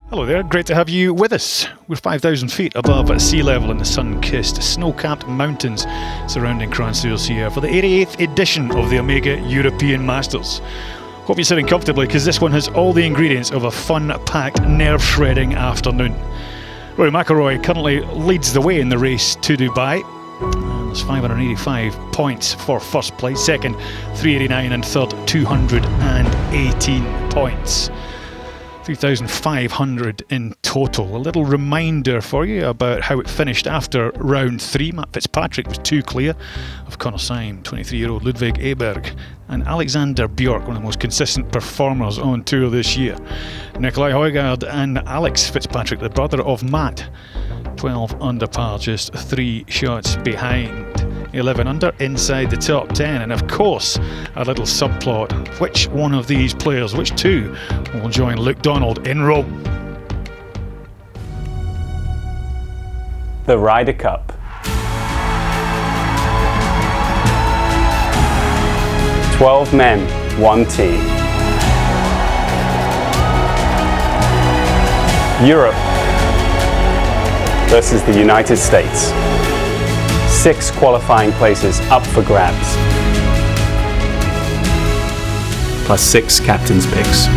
Hello there, great to have you with us. We're 5,000 feet above sea level in the sun-kissed, snow-capped mountains surrounding Cran-sur-Sierre for the 88th edition of the Omega European Masters. Hope you're sitting comfortably because this one has all the ingredients of a fun-packed, nerve-shredding afternoon. Rory McIlroy currently leads the way in the race to Dubai. There's 585 points for first place, second 389 and third 218 points. 3,500 in total. A little reminder for you about how it finished after round 3. Matt Fitzpatrick was 2 clear of Connor Syme, 23-year-old Ludvig Åberg, and Alexander Björk, one of the most consistent performers on tour this year. Nicolai Højgaard and Alex Fitzpatrick, the brother of Matt, 12 under par, just 3 shots behind. 11 under inside the top 10, and of course a little subplot: which one of these players, which two, will join Luke Donald in Rome? The Ryder Cup. "12 men, 1 team. Europe versus the United States. 6 qualifying places up for grabs. Plus 6 captain's picks.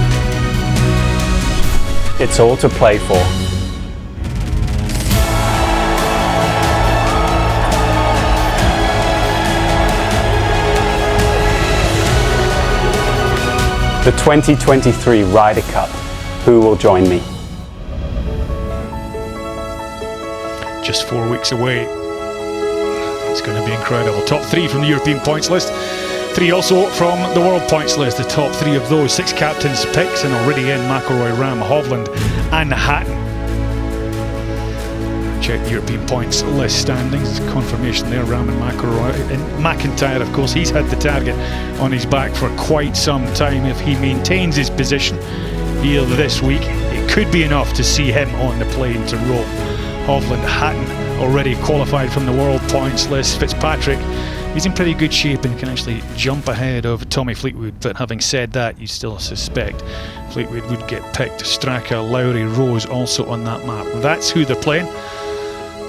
It's all to play for. The 2023 Ryder Cup. Who will join me? Just 4 weeks away. It's going to be incredible. Top 3 from the European points list. 3 also from the world points list. The top 3 of those 6 captains' picks, and already in McIlroy, Ram, Hovland and Hatton. Check the European points list standings. Confirmation there, Ram and McIlroy. And McIntyre, of course, he's had the target on his back for quite some time. If he maintains his position here this week, it could be enough to see him on the plane to Rome. Hovland, Hatton already qualified from the world points list. Fitzpatrick, he's in pretty good shape and can actually jump ahead of Tommy Fleetwood, but having said that, you still suspect Fleetwood would get picked. Straka, Lowry, Rose also on that map. That's who they're playing.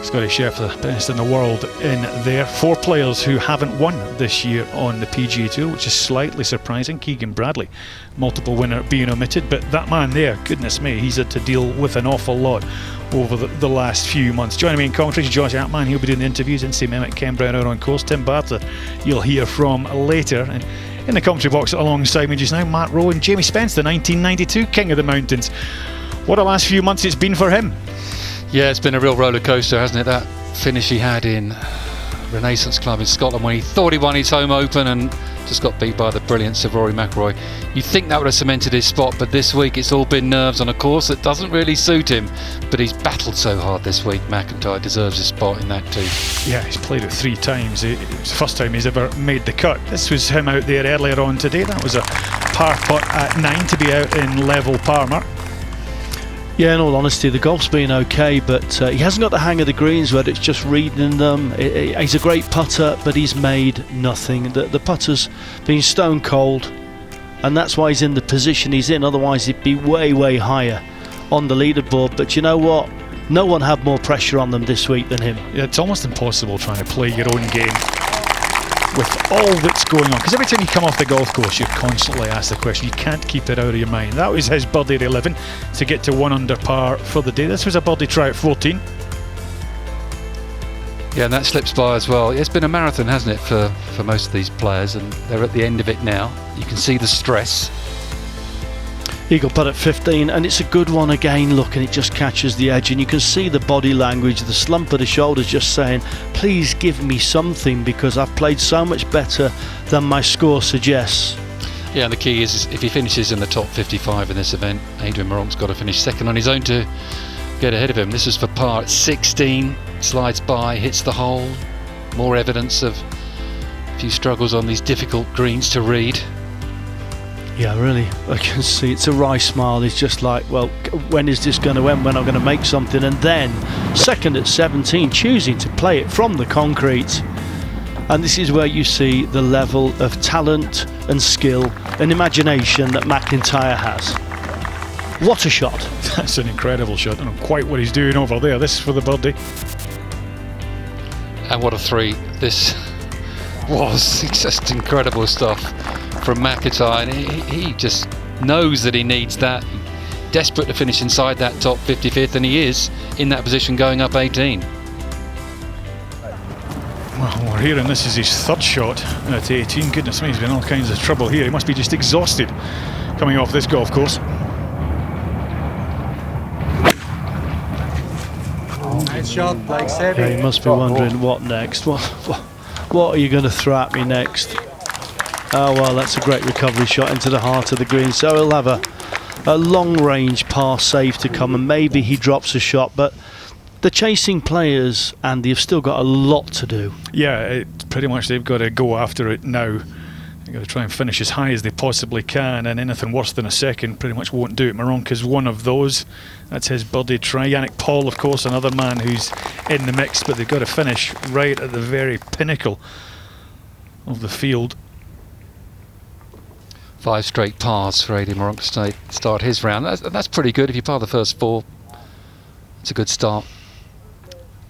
Scottish Chef, the best in the world in there. 4 players who haven't won this year on the PGA Tour, which is slightly surprising. Keegan Bradley, multiple winner, being omitted, but that man there, goodness me, he's had to deal with an awful lot over the last few months. Joining me in commentary is Josh Atman. He'll be doing the interviews. NC Mehmet, Ken Brown out on course. Tim Bartlett you'll hear from later. And in the commentary box alongside me just now, Matt Rowe and Jamie Spence, the 1992 King of the Mountains. What a last few months it's been for him. Yeah, it's been a real roller coaster, hasn't it? That finish he had in Renaissance Club in Scotland when he thought he won his home open and just got beat by the brilliance of Rory McIlroy. You'd think that would have cemented his spot, but this week it's all been nerves on a course that doesn't really suit him. But he's battled so hard this week. McIntyre deserves a spot in that too. Yeah, he's played it 3 times. It's the first time he's ever made the cut. This was him out there earlier on today. That was a par putt at 9 to be out in level par, Mark. Yeah, in all honesty, the golf's been okay, but he hasn't got the hang of the greens where it's just reading them. He's a great putter, but he's made nothing. The putter's been stone cold, and that's why he's in the position he's in. Otherwise, he'd be way, way higher on the leaderboard. But you know what? No one had more pressure on them this week than him. Yeah, it's almost impossible trying to play your own game with all that's going on, because every time you come off the golf course you're constantly asked the question. You can't keep it out of your mind. That was his birdie at 11 to get to 1 under par for the day. This was a birdie try at 14. Yeah, and that slips by as well. It's been a marathon, hasn't it, for most of these players, and they're at the end of it now. You can see the stress. Eagle putt at 15, and it's a good one again. Look, and it just catches the edge, and you can see the body language, the slump of the shoulders, just saying, please give me something, because I've played so much better than my score suggests. Yeah, and the key is if he finishes in the top 55 in this event, Adrian Meronk's got to finish second on his own to get ahead of him. This is for par at 16, slides by, hits the hole. More evidence of a few struggles on these difficult greens to read. Yeah, really, I can see it's a wry smile. He's just like, well, when is this going to end, when I'm going to make something? And then second at 17, choosing to play it from the concrete. And this is where you see the level of talent and skill and imagination that McIntyre has. What a shot. That's an incredible shot. I don't know quite what he's doing over there. This is for the birdie. And what a three. This was just incredible stuff from McIntyre. And he just knows that he needs that. Desperate to finish inside that top 55th, and he is in that position going up 18. Well, we're hearing this is his third shot at 18. Goodness me, he's been in all kinds of trouble here. He must be just exhausted coming off this golf course. Nice shot, like Sebi. Yeah, he must be wondering what next. What are you going to throw at me next? Oh well, that's a great recovery shot into the heart of the green. So he'll have a long range par save to come, and maybe he drops a shot, but the chasing players, Andy, have still got a lot to do. Yeah, pretty much they've got to go after it now. They've got to try and finish as high as they possibly can, and anything worse than a second pretty much won't do it. Maronka's one of those. That's his birdie try. Yannick Paul, of course, another man who's in the mix, but they've got to finish right at the very pinnacle of the field. 5 straight pars for Aidy Maronka to start his round. That's pretty good if you par the first 4. It's a good start.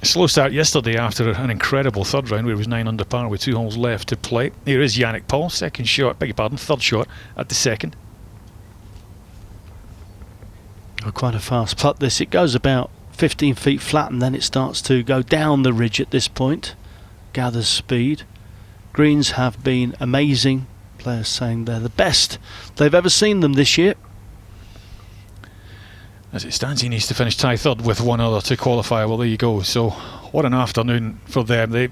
A slow start yesterday after an incredible third round where it was 9 under par with 2 holes left to play. Here is Yannick Paul, second shot, beg your pardon, third shot at the second. Oh, quite a fast putt this. It goes about 15 feet flat and then it starts to go down the ridge at this point. Gathers speed. Greens have been amazing. Players saying they're the best they've ever seen them this year. As it stands, he needs to finish tie third with one other to qualify. Well, there you go. So what an afternoon for them. They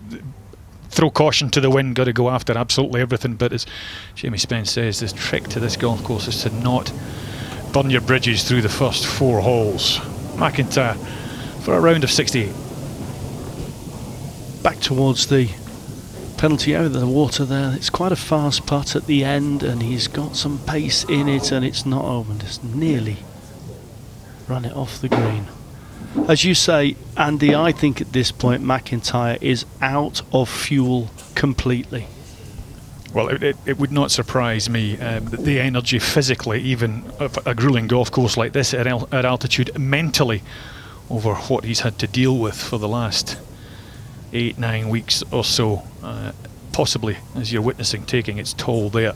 throw caution to the wind, got to go after absolutely everything. But as Jamie Spence says, this trick to this golf course is to not burn your bridges through the first 4 holes. McIntyre for a round of 68. Back towards the penalty area, the water there. It's quite a fast putt at the end, and he's got some pace in it, and it's not over. It's nearly run it off the green. As you say, Andy, I think at this point McIntyre is out of fuel completely. Well, it would not surprise me that the energy physically, even of a grueling golf course like this at altitude, mentally over what he's had to deal with for the last 8-9 weeks or so, possibly, as you're witnessing, taking its toll there.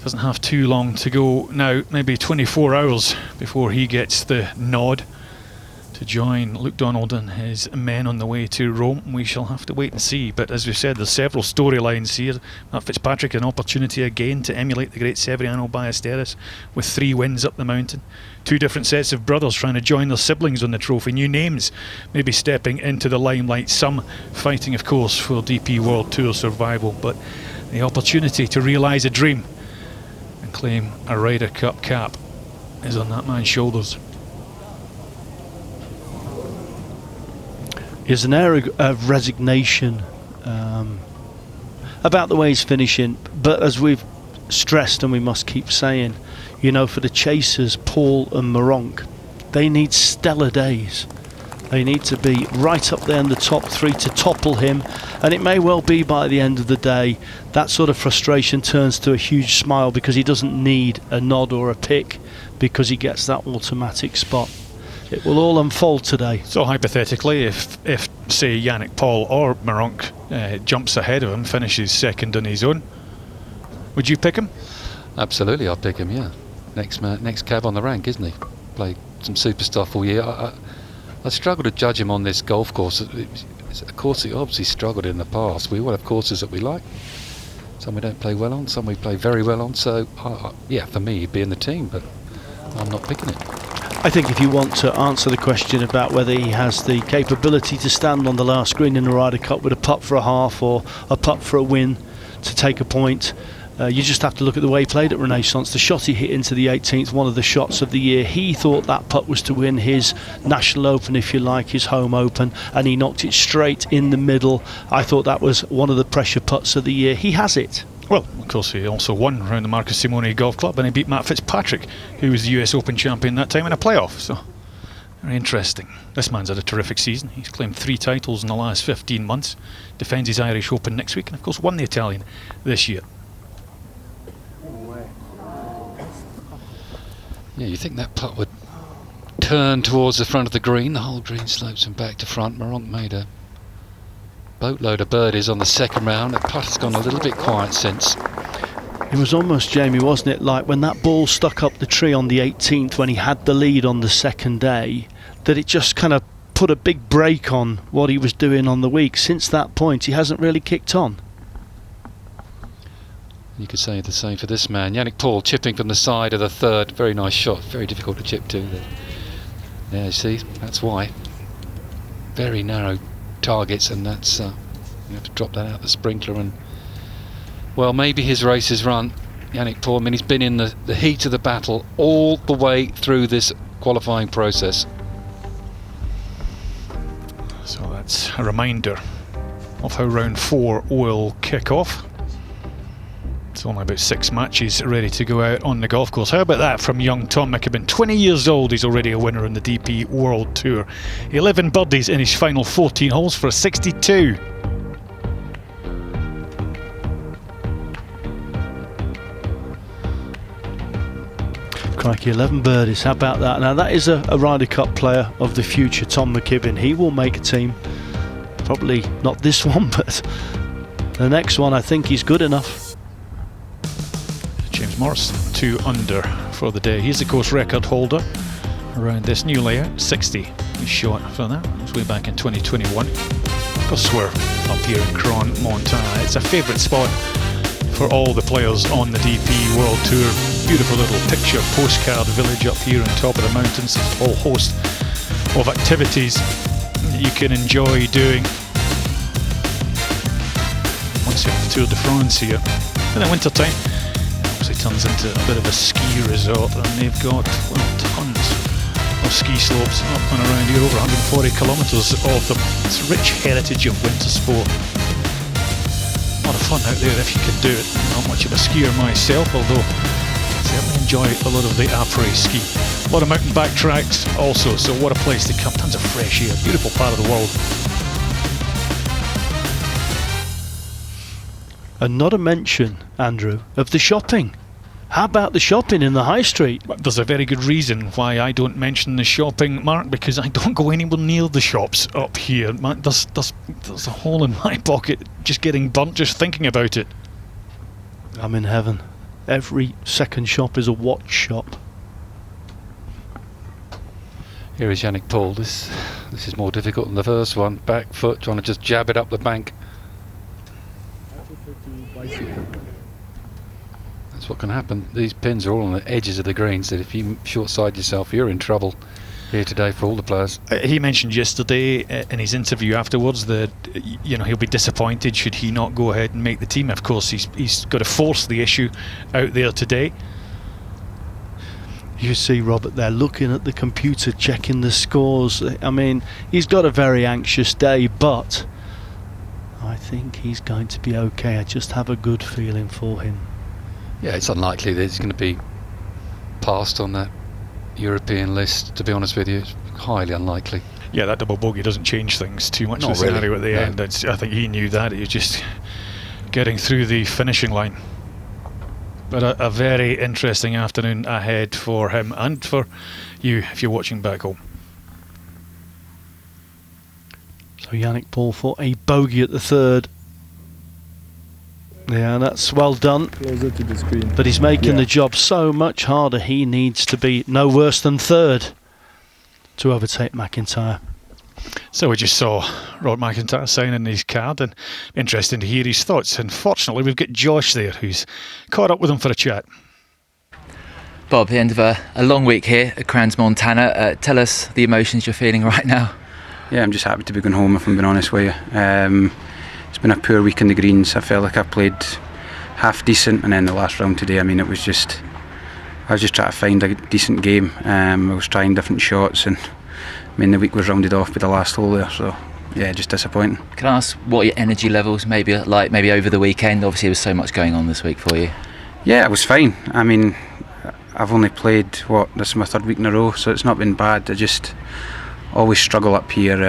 Doesn't have too long to go now, maybe 24 hours before he gets the nod to join Luke Donald and his men on the way to Rome. We shall have to wait and see, but as we've said, there's several storylines here. Matt Fitzpatrick, an opportunity again to emulate the great Severiano Ballesteros with 3 wins up the mountain. 2 different sets of brothers trying to join their siblings on the trophy. New names maybe stepping into the limelight, some fighting of course for DP World Tour survival, but the opportunity to realise a dream and claim a Ryder Cup cap is on that man's shoulders. There's an air of resignation about the way he's finishing, but as we've stressed and we must keep saying, you know, for the chasers, Paul and Maronk, they need stellar days. They need to be right up there in the top 3 to topple him, and it may well be by the end of the day that sort of frustration turns to a huge smile because he doesn't need a nod or a pick because he gets that automatic spot. It will all unfold today. So hypothetically, if say Yannick Paul or Maronk jumps ahead of him, finishes second on his own, would you pick him? Absolutely, I'd pick him, yeah. Next cab on the rank, isn't he? Played some super stuff all year. I struggle to judge him on this golf course. It's a course he obviously struggled in the past. We all have courses that we like. Some we don't play well on, some we play very well on. So, yeah, for me, he'd be in the team, but I'm not picking it. I think if you want to answer the question about whether he has the capability to stand on the last green in the Ryder Cup with a putt for a half or a putt for a win to take a point, you just have to look at the way he played at Renaissance. The shot he hit into the 18th, one of the shots of the year, he thought that putt was to win his National Open, if you like, his home Open, and he knocked it straight in the middle. I thought that was one of the pressure putts of the year. He has it. Well, of course, he also won around the Marcus Simone Golf Club, and he beat Matt Fitzpatrick, who was the US Open champion that time in a playoff. So, very interesting. This man's had a terrific season. He's claimed 3 titles in the last 15 months, defends his Irish Open next week, and of course won the Italian this year. Yeah, you think that putt would turn towards the front of the green. The whole green slopes and back to front. Meronk made a boatload of birdies on the second round. The putt has gone a little bit quiet since. It was almost, Jamie, wasn't it, like when that ball stuck up the tree on the 18th when he had the lead on the second day, that it just kind of put a big break on what he was doing on the week. Since that point, he hasn't really kicked on. You could say the same for this man. Yannick Paul chipping from the side of the third. Very nice shot. Very difficult to chip to. Yeah, you see, that's why. Very narrow targets, and that's you have to drop that out the sprinkler. And well, maybe his race is run. Yannick Paul, I mean, he's been in the heat of the battle all the way through this qualifying process. So that's a reminder of how round 4 will kick off. It's only about 6 matches ready to go out on the golf course. How about that from young Tom McKibben? 20 years old, he's already a winner in the DP World Tour. 11 birdies in his final 14 holes for a 62. Crikey, 11 birdies, how about that? Now that is a Ryder Cup player of the future, Tom McKibben. He will make a team. Probably not this one, but the next one. I think he's good enough. James Morrison 2 under for the day. He's the course record holder around this new layout. 60 he shot for that. It was way back in 2021. Of course, we're up here in Cron, Montana. It's a favourite spot for all the players on the DP World Tour. Beautiful little picture postcard village up here on top of the mountains. There's a whole host of activities that you can enjoy doing once you have the Tour de France here. In the winter time, it turns into a bit of a ski resort, and they've got, well, tons of ski slopes up and around here, over 140 kilometres of them. It's a rich heritage of winter sport. A lot of fun out there if you can do it. Not much of a skier myself, although I certainly enjoy a lot of the après ski. A lot of mountain bike tracks also, so what a place to come. Tons of fresh air, beautiful part of the world. And not a mention, Andrew, of the shopping. How about the shopping in the high street? There's a very good reason why I don't mention the shopping, Mark, because I don't go anywhere near the shops up here. There's a hole in my pocket just getting burnt just thinking about it. I'm in heaven. Every second shop is a watch shop. Here is Yannick Paul. This is more difficult than the first one. Back foot, trying to just jab it up the bank. That's what can happen. These pins are all on the edges of the greens, that if you short-side yourself, you're in trouble here today for all the players. He mentioned yesterday in his interview afterwards that he'll be disappointed should he not go ahead and make the team. Of course, he's got to force the issue out there today. You see Robert there looking at the computer, checking the scores. I mean, he's got a very anxious day, but I think he's going to be okay. I just have a good feeling for him. Yeah, it's unlikely that he's going to be passed on that European list, to be honest with you. It's highly unlikely. Yeah, that double bogey doesn't change things too much. Not the scenario really, at the end. I think he knew that. He was just getting through the finishing line. But a very interesting afternoon ahead for him and for you if you're watching back home. So Yannick Paul for a bogey at the third. Yeah, that's well done. Closer to the screen. But he's making the job so much harder. He needs to be no worse than third to overtake McIntyre. So we just saw Rory McIlroy signing his card, and interesting to hear his thoughts. Unfortunately, we've got Josh there who's caught up with him for a chat. Bob, the end of a long week here at Crans, Montana. Tell us the emotions you're feeling right now. Yeah, I'm just happy to be going home, if I'm being honest with you. It's been a poor week in the greens. I felt like I played half decent, and then the last round today, I mean, I was just trying to find a decent game. I was trying different shots, and I mean, the week was rounded off with the last hole there, so yeah, just disappointing. Can I ask what your energy levels maybe are like, maybe over the weekend? Obviously there was so much going on this week for you. Yeah, it was fine. I mean, I've only played, this is my third week in a row, so it's not been bad. I just always struggle up here.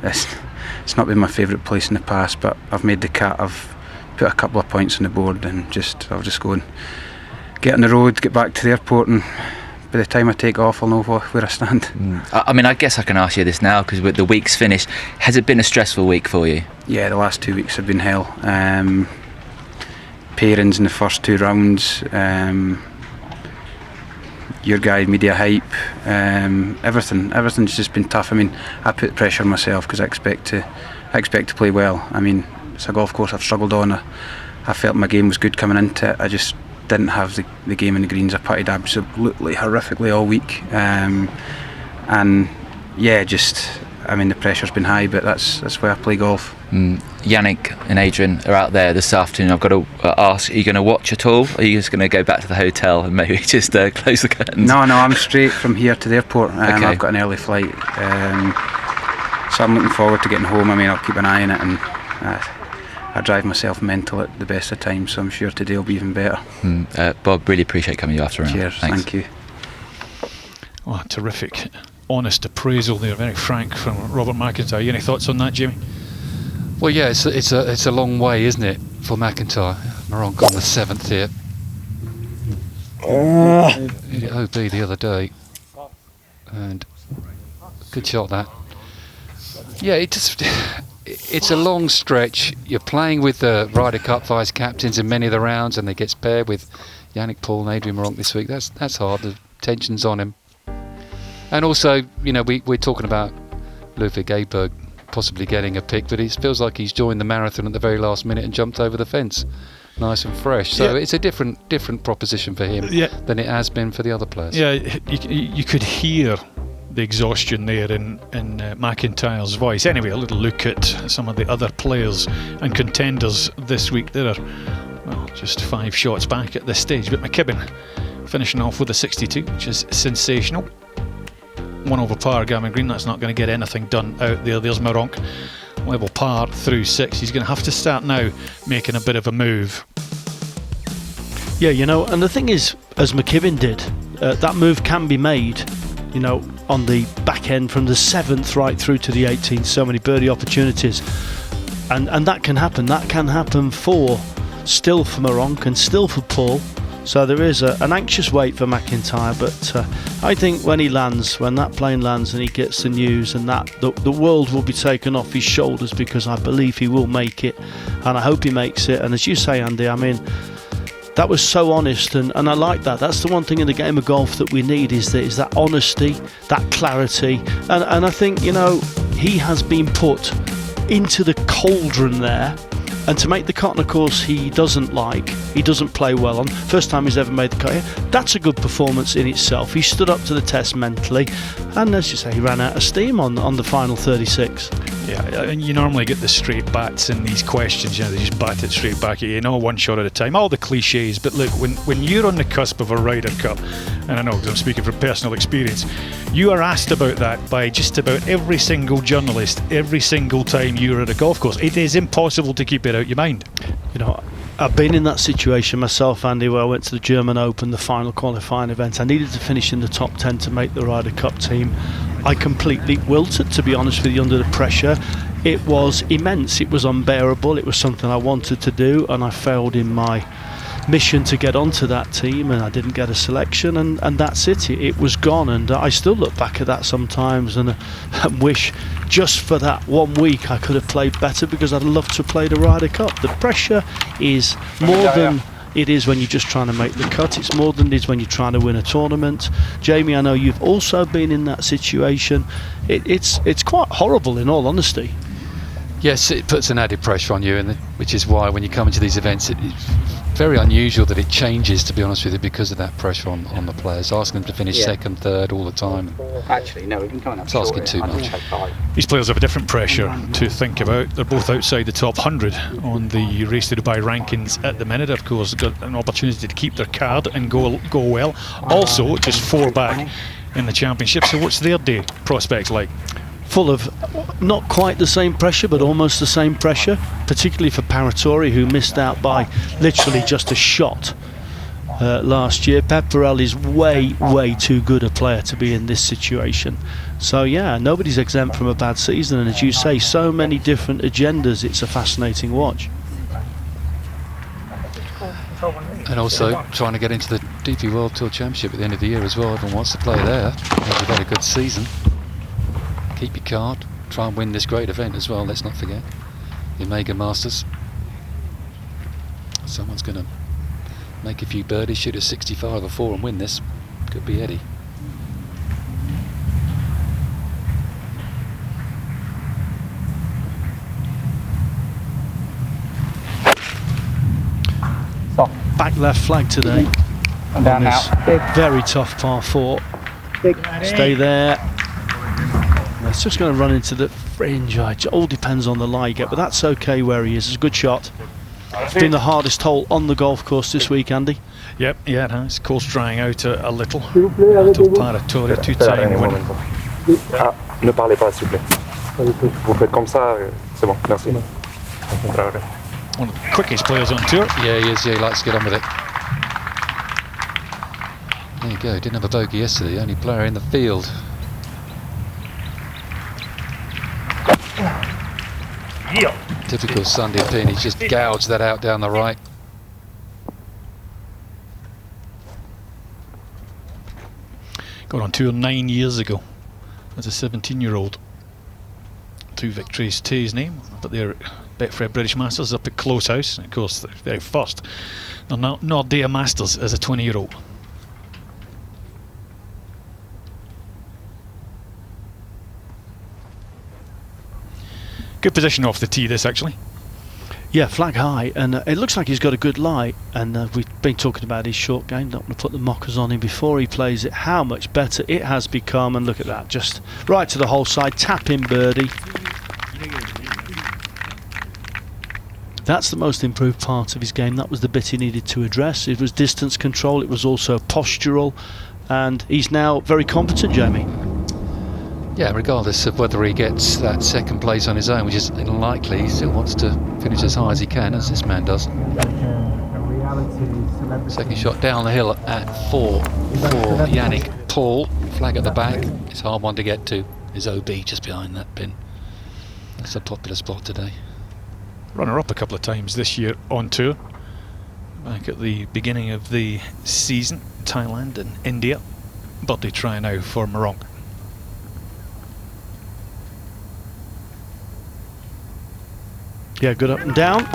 It's not been my favourite place in the past, but I've made the cut. I've put a couple of points on the board, and I'll just go and get on the road, get back to the airport and by the time I take off, I'll know where I stand. I mean, I guess I can ask you this now because the week's finished. Has it been a stressful week for you? Yeah, the last 2 weeks have been hell. Pairings in the first 2 rounds, your guy, media hype, everything's just been tough. I mean, I put pressure on myself because I expect to play well. I mean, it's a golf course I've struggled on. I felt my game was good coming into it. I just didn't have the game in the greens. I putted absolutely horrifically all week, and yeah, I mean, the pressure's been high, but that's why I play golf. Yannick and Adrian are out there this afternoon. I've got to ask, are you going to watch at all? Or are you just going to go back to the hotel and maybe just close the curtains? No, I'm straight from here to the airport. Okay. I've got an early flight, so I'm looking forward to getting home. I mean, I'll keep an eye on it, and I drive myself mental at the best of times, so I'm sure today will be even better. Bob, really appreciate coming you after round. Cheers. Thanks. Thank you. Oh, terrific, honest appraisal there, very frank from Robert McIntyre. Any thoughts on that, Jimmy? Well, yeah, it's a long way, isn't it, for McIntyre? Moronk on the 7th here. Hit it OB the other day, and good shot that. Yeah, it's a long stretch. You're playing with the Ryder Cup vice captains in many of the rounds, and they gets paired with Yannick Paul and Adrian Moronk this week. That's hard. The tension's on him, and also, you know, we're talking about Ludvig Åberg possibly getting a pick, but it feels like he's joined the marathon at the very last minute and jumped over the fence, nice and fresh. So it's a different proposition for him than it has been for the other players. Yeah, you could hear the exhaustion there in McIntyre's voice. Anyway, a little look at some of the other players and contenders this week. There are just 5 shots back at this stage, but McKibben finishing off with a 62, which is sensational. 1 over par, Gavin Green. That's not going to get anything done out there. There's Moronk, level par through 6. He's going to have to start now making a bit of a move. Yeah, you know, and the thing is, as McKibben did, that move can be made, you know, on the back end from the 7th right through to the 18th. So many birdie opportunities, and that can happen. That can happen still for Moronk and still for Paul. So there is an anxious wait for McIntyre, but I think when that plane lands and he gets the news, and that the world will be taken off his shoulders, because I believe he will make it, and I hope he makes it. And as you say, Andy, I mean, that was so honest, and I like that. That's the one thing in the game of golf that we need, is that honesty, that clarity, and I think, you know, he has been put into the cauldron there. And to make the cut on a course he doesn't play well on, first time he's ever made the cut here, that's a good performance in itself. He stood up to the test mentally, and as you say, he ran out of steam on the final 36. Yeah, and you normally get the straight bats in these questions. You know, they just bat it straight back at you, 1 shot at a time, all the cliches. But look, when you're on the cusp of a Ryder Cup, and I know because I'm speaking from personal experience, you are asked about that by just about every single journalist every single time you're at a golf course. It is impossible to keep it out your mind. You know, I've been in that situation myself, Andy, where I went to the German Open, the final qualifying event. I needed to finish in the top 10 to make the Ryder Cup team. I completely wilted, to be honest with you, under the pressure. It was immense, it was unbearable, it was something I wanted to do, and I failed in my mission to get onto that team, and I didn't get a selection, and that's it. It was gone, and I still look back at that sometimes and wish just for that 1 week I could have played better, because I'd love to play the Ryder Cup. The pressure is more than it is when you're just trying to make the cut. It's more than it is when you're trying to win a tournament. Jamie, I know you've also been in that situation. It's quite horrible, in all honesty. Yes, it puts an added pressure on you, which is why when you come into these events, it's very unusual that it changes, to be honest with you, because of that pressure on the players, asking them to finish second, third all the time. Actually, no, we've been coming up. It's asking too much. These players have a different pressure to think about. They're both outside the top 100 on the Race to Dubai rankings at the minute. Of course, got an opportunity to keep their card and go well. Also, just 4 back in the championship. So what's their day prospects like? Full of not quite the same pressure, but almost the same pressure, particularly for Paratori, who missed out by literally just a shot last year. Pepperell is way too good a player to be in this situation. So yeah, nobody's exempt from a bad season, and as you say, so many different agendas. It's a fascinating watch. And also trying to get into the DP World Tour Championship at the end of the year as well. Everyone wants to play there. You've had a good season. Keep your card. Try and win this great event as well, let's not forget. The Omega Masters. Someone's going to make a few birdies, shoot a 65 or 4 and win this. Could be Eddie. Back left flag today. Down now. Very tough par 4. Stay there. It's just going to run into the fringe. It all depends on the lie you get, but that's okay where he is. It's a good shot. It's been the hardest hole on the golf course this week, Andy. Yep, yeah, it has. Course drying out a little. Paratoria, 2-time winner. Ne parlez pas, s'il vous plaît. Vous faites comme ça, c'est bon, merci. One of the quickest players on tour. Yeah, he is. Yeah, he likes to get on with it. There you go. Didn't have a bogey yesterday. Only player in the field. Typical Sunday pin. He's just gouged that out down the right. Got on tour 9 years ago as a 17-year-old. 2 victories to his name, but they're Betfred British Masters up at Close House, and of course the very first Nordea Masters as a 20-year-old. Good position off the tee this actually. Yeah, flag high, and it looks like he's got a good lie, and we've been talking about his short game, not going to put the mockers on him before he plays it, how much better it has become, and look at that, just right to the hole side, tap in birdie. That's the most improved part of his game. That was the bit he needed to address. It was distance control, it was also postural, and he's now very competent, Jamie. Yeah, regardless of whether he gets that second place on his own, which is unlikely, he still wants to finish as high as he can, as this man does. Second shot down the hill at 4 for Yannick Paul. Flag at the back. It's a hard one to get to. Is OB just behind that pin. That's a popular spot today. Runner-up a couple of times this year on tour. Back at the beginning of the season, Thailand and India. But they try now for Morong. Yeah, good up and down.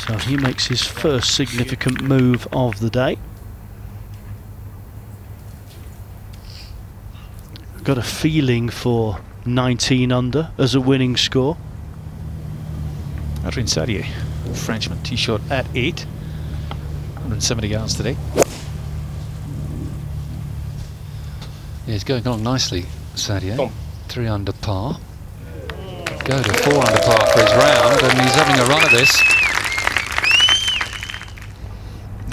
So he makes his first significant move of the day. Got a feeling for 19 under as a winning score. Adrien Sarrier, Frenchman, tee shot at 8. 170 yards today. Yeah, he's going along nicely, Sarrier. 3 under par. Go to 4 under par for his round, and he's having a run at this.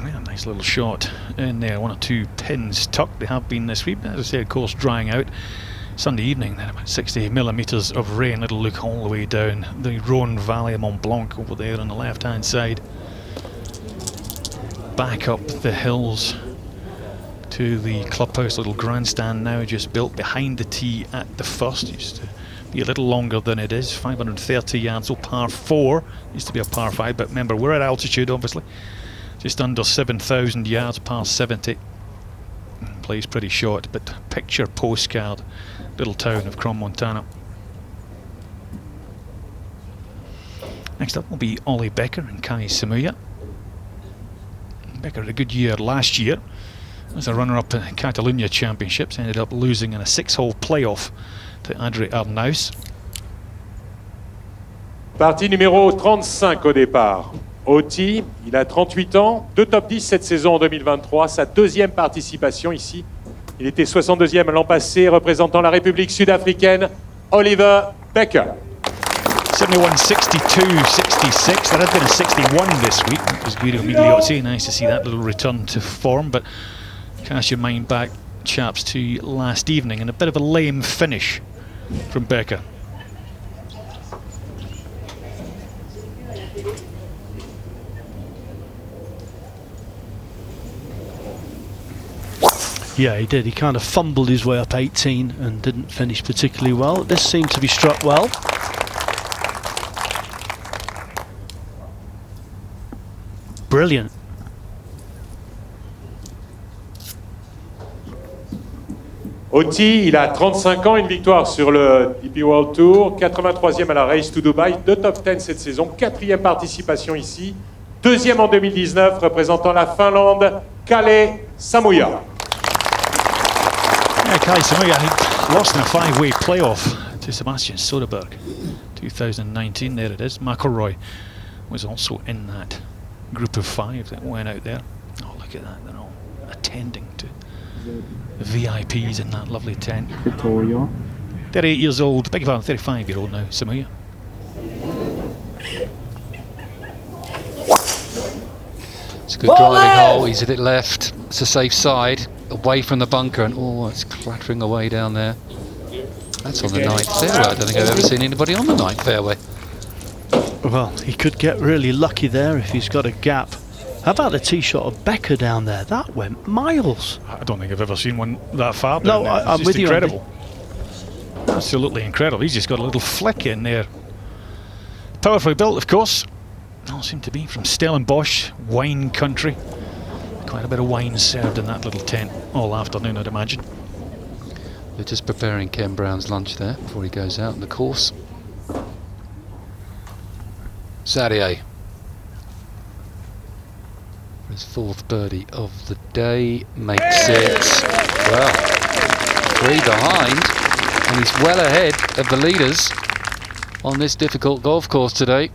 Yeah, nice little shot in there. 1 or 2 pins tucked. They have been this week. As I say, of course, drying out. Sunday evening, then about 60 millimetres of rain. It'll look all the way down the Rhone Valley of Mont Blanc over there on the left-hand side. Back up the hills to the clubhouse, little grandstand now just built behind the tee at the first. Used to be a little longer than it is, 530 yards, so par 4. Used to be a par 5, but remember, we're at altitude, obviously. Just under 7,000 yards, par 70. Plays pretty short, but picture postcard, little town of Crom, Montana. Next up will be Ollie Becker and Kai Samuya. Becker had a good year last year as a runner-up in Catalunya Championships, ended up losing in a 6-hole playoff to Adri Arnaus. Partie numéro 35 au départ. Oti, il a 38 ans, 2 top 10 cette saison en 2023, sa 2e participation ici. Il était 62e l'an passé, représentant la République sud-africaine, Oliver Becker. 71, 62, 66. There had been a 61 this week. It was Guido Migliotti. Nice to see that little return to form, but cast your mind back, chaps, to last evening and a bit of a lame finish from Becker. Yeah, he did. He kind of fumbled his way up 18 and didn't finish particularly well. This seemed to be struck well. brilliant. Au tee, il a 35 ans, une victoire sur le DP World Tour, 83e à la Race to Dubai, 2 top 10 cette saison, 4e participation ici, 2e en 2019, représentant la Finlande, Kalle Samuja. Yeah, Kalle Samuja lost in a 5-way playoff to Sebastian Soderberg. 2019, there it is. McIlroy was also in that group of 5 that went out there. Oh, look at that, they're all attending to the VIPs in that lovely tent. 38 years old, beg your pardon, 35-year-old now, Samuja. It's a good driving hole. He's at it left. It's a safe side, away from the bunker, and oh, it's clattering away down there. That's on the 9th fairway. I don't think I've ever seen anybody on the 9th fairway. Well, he could get really lucky there if he's got a gap. How about the tee shot of Becker down there? That went miles. I don't think I've ever seen one that far. No, I'm with you. Incredible. Absolutely incredible. He's just got a little flick in there. Powerfully built, of course. All seem to be from Stellenbosch, wine country. Quite a bit of wine served in that little tent all afternoon, I'd imagine. They're just preparing Ken Brown's lunch there before he goes out on the course. Sadia. His 4th birdie of the day, makes it, well, 3 behind, and he's well ahead of the leaders on this difficult golf course today.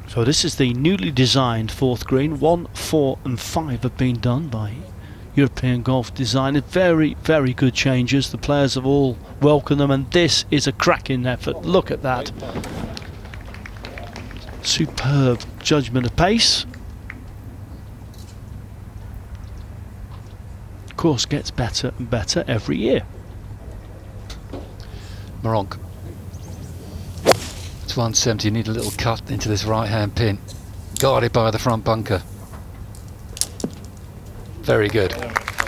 So this is the newly designed 4th green. 1, 4 and 5 have been done by European golf designers. Very, very good changes. The players have all welcomed them, and this is a cracking effort. Look at that. Superb judgment of pace. Course gets better and better every year. Meronk. It's 170, you need a little cut into this right-hand pin. Guarded by the front bunker. Very good.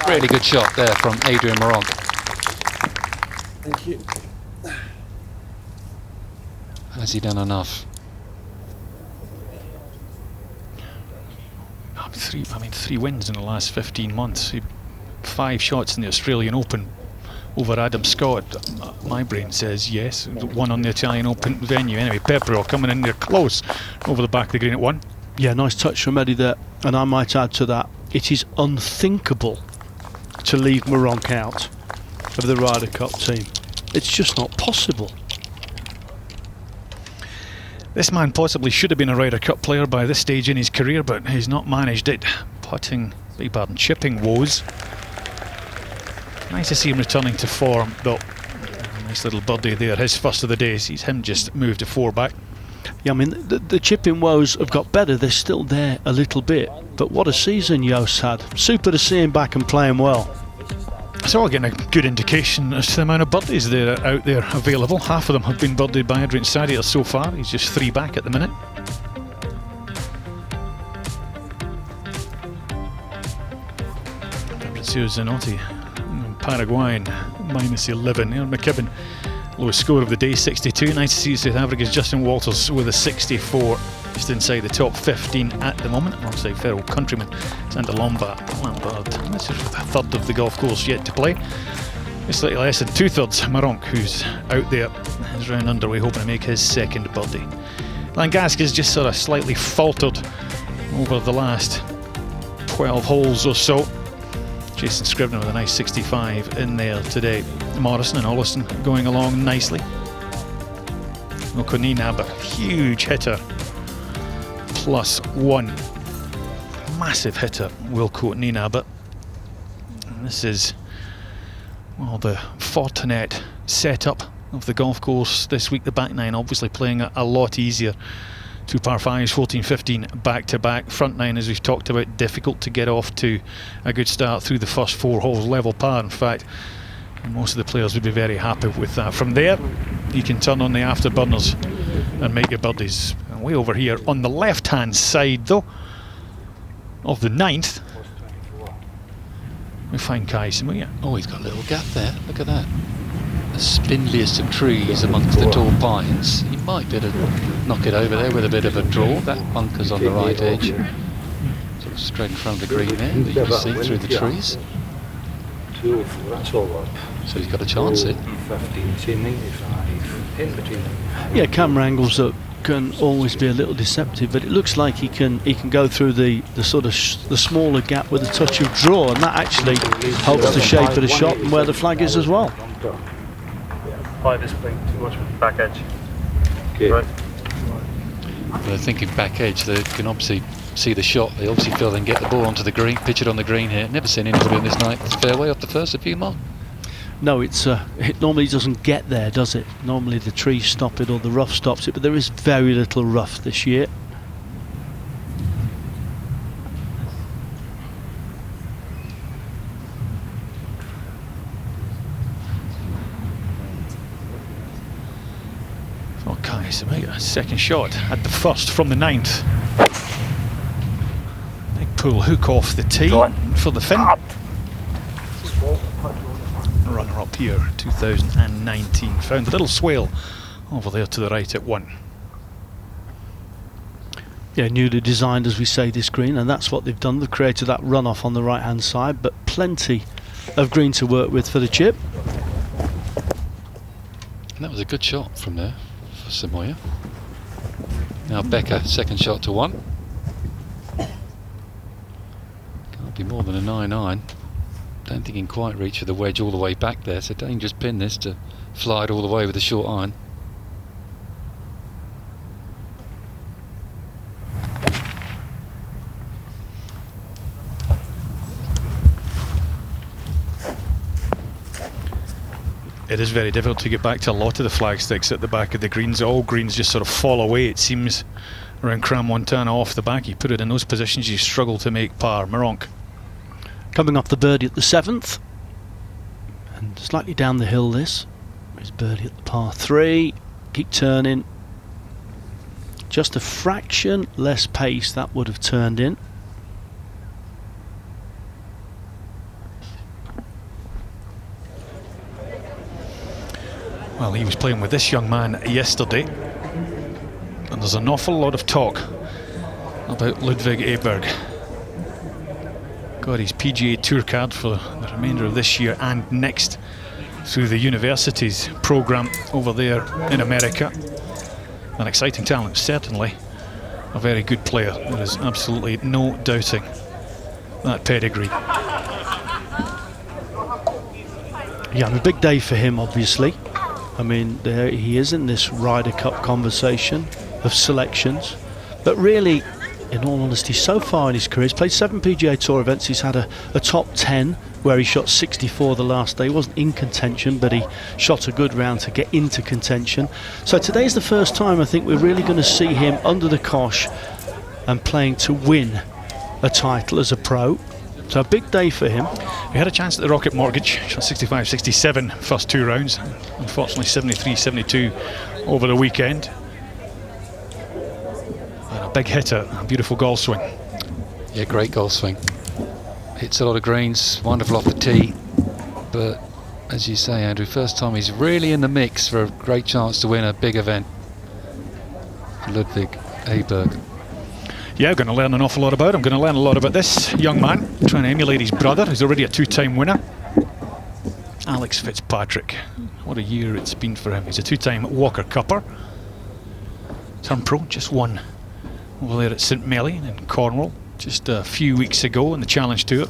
Really good shot there from Adrian Meronk. Thank you. Has he done enough? Three wins in the last 15 months. 5 shots in the Australian Open over Adam Scott. My brain says yes. 1 on the Italian Open venue. Anyway, Pepperell coming in there close over the back of the green at 1. Yeah, nice touch from Eddie there. And I might add to that, it is unthinkable to leave Meronk out of the Ryder Cup team. It's just not possible. This man possibly should have been a Ryder Cup player by this stage in his career, but he's not managed it. Chipping woes. Nice to see him returning to form, though. Nice little birdie there, his first of the day. Sees him just move to 4 back. Yeah, I mean, the chipping woes have got better. They're still there a little bit. But what a season Joost had. Super to see him back and playing well. So I'll get a good indication as to the amount of birdies that are out there available. Half of them have been birdied by Adrian Sadia so far. He's just 3 back at the minute. Fabrizio Zanotti, Paraguayan, -11. Aaron McKibben, lowest score of the day, 62. Nice to see South Africa's Justin Walters with a 64, just inside the top 15 at the moment, alongside fellow countryman Sander Lombard. This is a third of the golf course yet to play. It's slightly less than 2/3 Meronk, who's out there, his round underway, hoping to make his 2nd birdie. Langaska's just sort of slightly faltered over the last 12 holes or so. Jason Scrivener with a nice 65 in there today. Morrison and Ollison going along nicely. Okonina, but huge hitter. +1. Massive hitter, Wilco Ninaba. This is, well, the Fortinet setup of the golf course this week. The back 9 obviously playing a lot easier. 2 par 5s, 14, 15 back to back. Front 9, as we've talked about, difficult to get off to a good start through the first 4 holes, level par in fact. And most of the players would be very happy with that. From there, you can turn on the afterburners and make your birdies. And way over here on the left hand side though of the 9th, we find Kai Samuja. Oh, he's got a little gap there. Look at that. the spindliest of trees amongst the tall pines. He might be able to knock it over there with a bit of a draw. That bunker's on the right edge, sort of straight in front of the green there, but you can see through the trees. So he's got a chance it. Yeah, camera angles that can always be a little deceptive, but it looks like he can go through the sort of the smaller gap with a touch of draw, and that actually helps the shape of the shot and where the flag is as well. By this thing too much with the back edge. Okay. Right. They're thinking back edge. They can obviously see the shot. They obviously feel they can get the ball onto the green, pitch it on the green here. Never seen anybody on this night fairway off the first a few mark. No, it normally doesn't get there, does it? Normally the trees stop it or the rough stops it, but there is very little rough this year. Okay, so make a second shot at the first from the 9th. Big pull hook off the tee for the fin. Runner up here, 2019. Found a little swale over there to the right at 1. Yeah, newly designed, as we say, this green, and that's what they've done. They've created that runoff on the right hand side, but plenty of green to work with for the chip. And that was a good shot from there for Samoa. Now Becker, second shot to 1. Can't be more than a 9-9. Don't think he can quite reach for the wedge all the way back there, so dangerous pin this to fly it all the way with a short iron. It is very difficult to get back to a lot of the flag sticks at the back of the greens. All greens just sort of fall away, it seems, around Cram Montana off the back. You put it in those positions, you struggle to make par. Maronk. Coming off the birdie at the 7th, and slightly down the hill this. There's birdie at the par 3, keep turning. Just a fraction less pace that would have turned in. Well, he was playing with this young man yesterday, and there's an awful lot of talk about Ludvig Åberg. Got his PGA Tour card for the remainder of this year and next through the universities program over there in America. An exciting talent, certainly a very good player. There is absolutely no doubting that pedigree. Yeah, a big day for him, obviously. I mean, there he is in this Ryder Cup conversation of selections, but really, in all honesty, so far in his career, he's played 7 PGA Tour events. He's had a top 10 where he shot 64 the last day. He wasn't in contention, but he shot a good round to get into contention. So today's the first time I think we're really going to see him under the cosh and playing to win a title as a pro. So a big day for him. He had a chance at the Rocket Mortgage, shot 65-67 first 2 rounds. Unfortunately 73-72 over the weekend. And a big hitter, a beautiful golf swing. Yeah, great golf swing. Hits a lot of greens, wonderful off the tee. But as you say, Andrew, first time he's really in the mix for a great chance to win a big event. Ludvig Åberg. Yeah, I'm going to learn an awful lot about him. I'm going to learn a lot about this young man, trying to emulate his brother, who's already a 2-time winner. Alex Fitzpatrick. What a year it's been for him. He's a 2-time Walker Cupper. Turned pro, just won over there at St Mellion in Cornwall just a few weeks ago in the Challenge Tour.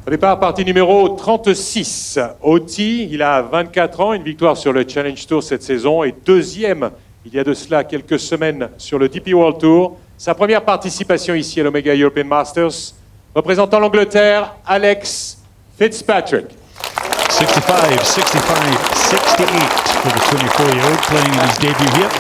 Au départ, partie numéro 36. Oti, il a 24 ans, une victoire sur le Challenge Tour cette saison et deuxième, il y a de cela quelques semaines, sur le DP World Tour. Sa première participation ici à l'Omega European Masters. Représentant l'Angleterre, Alex Fitzpatrick. 65, 65, 68 for the 24-year-old playing in his debut here.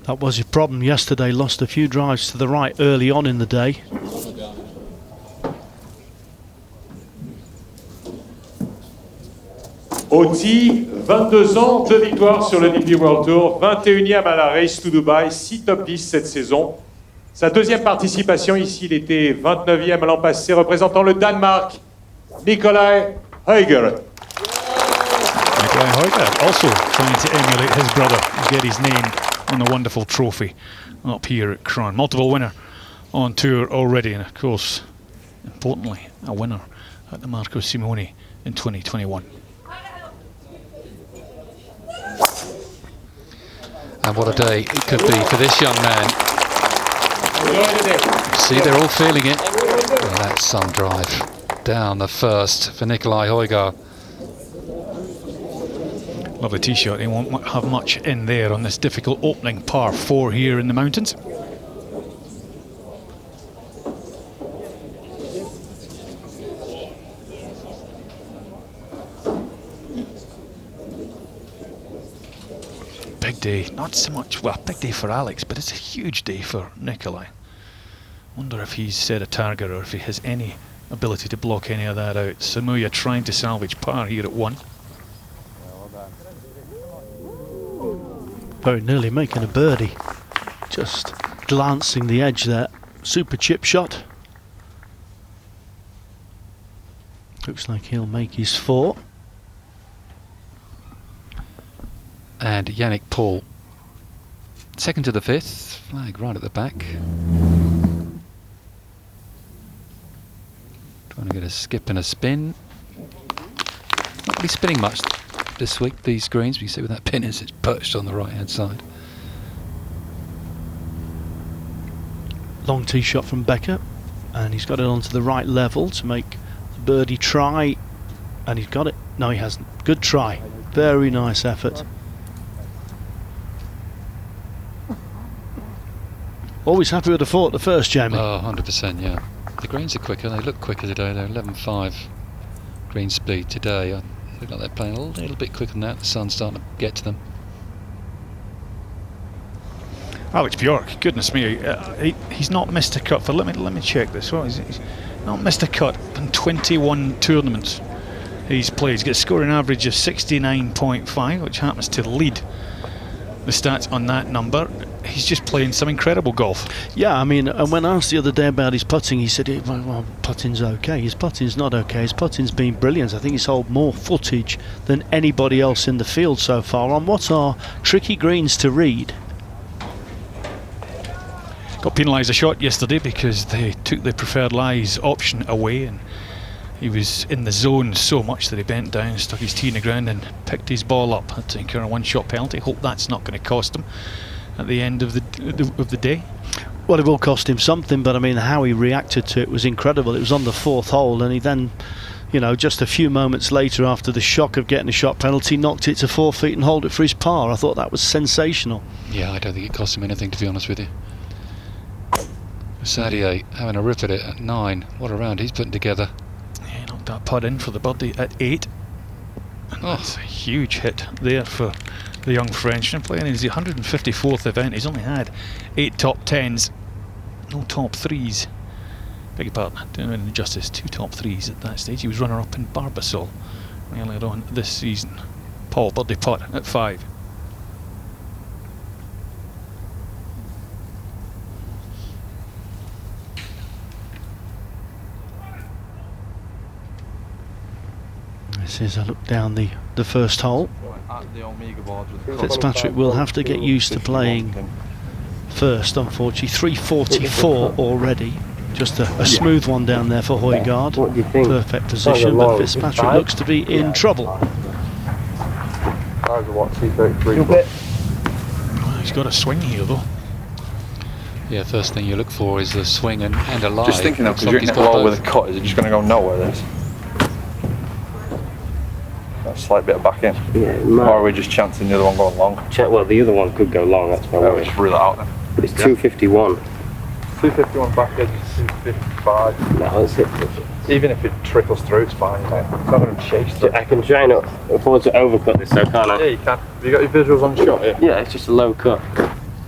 That was his problem yesterday, lost a few drives to the right early on in the day. Oti, 22 ans, 2 victoires sur le DP World Tour, 21e à la Race to Dubai, 6 top 10 cette saison. Sa deuxième participation ici, il était 29e l'an passé, représentant le Danemark, Nikolaj Højgaard. Nikolaj Højgaard also trying to emulate his brother and get his name on the wonderful trophy up here at Crown. Multiple winner on tour already, and of course, importantly, a winner at the Marco Simone in 2021. And what a day it could be for this young man. See, they're all feeling it. Well, that's some drive down the first for Nikolaj Højgaard. Lovely tee shot. He won't have much in there on this difficult opening par 4 here in the mountains. Big day, not so much, well, big day for Alex, but it's a huge day for Nikolaj. Wonder if he's set a target or if he has any ability to block any of that out. Samuya trying to salvage par here at 1. Very nearly making a birdie. Just glancing the edge there. Super chip shot. Looks like he'll make his 4. And Yannick Paul, second to the 5th, flag right at the back. Trying to get a skip and a spin. Not really spinning much this week, these greens. You can see where that pin is, it's perched on the right hand side. Long tee shot from Becker, and he's got it onto the right level to make the birdie try, and he's got it. No, he hasn't. Good try. Very nice effort. Always happy with the 4 at the first, Jamie. Oh, 100%, yeah. The greens are quicker, they look quicker today. They're 11.5 green speed today. They look like they're playing a little bit quicker than that. The sun's starting to get to them. Alex Bjork, goodness me, he's not missed a cut for, let me check this. What is it? He's not missed a cut in 21 tournaments he's played. He's got a scoring average of 69.5, which happens to lead the stats on that number. He's just playing some incredible golf. Yeah, I mean, and when asked the other day about his putting, he said, well, putting's okay. His putting's not okay. His putting's been brilliant. I think he's held more footage than anybody else in the field so far on what are tricky greens to read. Got penalised a shot yesterday because they took the preferred lies option away, and he was in the zone so much that he bent down, stuck his tee in the ground and picked his ball up. Had to incur a 1-shot penalty. Hope that's not going to cost him at the end of the day. Well, it will cost him something, but I mean, how he reacted to it was incredible. It was on the 4th hole, and he then, you know, just a few moments later, after the shock of getting a shot penalty, knocked it to 4 feet and holed it for his par. I thought that was sensational. Yeah, I don't think it cost him anything, to be honest with you. Sadier having a rip at it at 9. What a round he's putting together. Yeah, knocked that putt in for the birdie at 8. And that's a huge hit there for the young Frenchman, playing in his 154th event. He's only had 8 top 10s, no top 3s. Beg your pardon, doing him injustice, 2 top 3s at that stage. He was runner-up in Barbasol earlier on this season. Paul, birdie putt at 5. This is a look down the first hole. Fitzpatrick will have to get used to playing first, unfortunately. 344 already. Just a smooth one down there for Højgaard. Perfect position, but Fitzpatrick looks to be in trouble. He's got a swing here though. Yeah, first thing you look for is a swing and a lie. Just thinking that, because you're getting a ball with a cut, is it just going to go nowhere, this? A slight bit of back in. Yeah, or are we just chancing the other one going long? Well, the other one could go long, that's my worry. Just rule it out then. But it's 251. 251 back edge, 255. No, that's it. Even if it trickles through, it's fine. It's not going to chase through. I can try not afford to overcut this though, can't I? Yeah, you can. Have you got your visuals on the shot here? Yeah, it's just a low cut.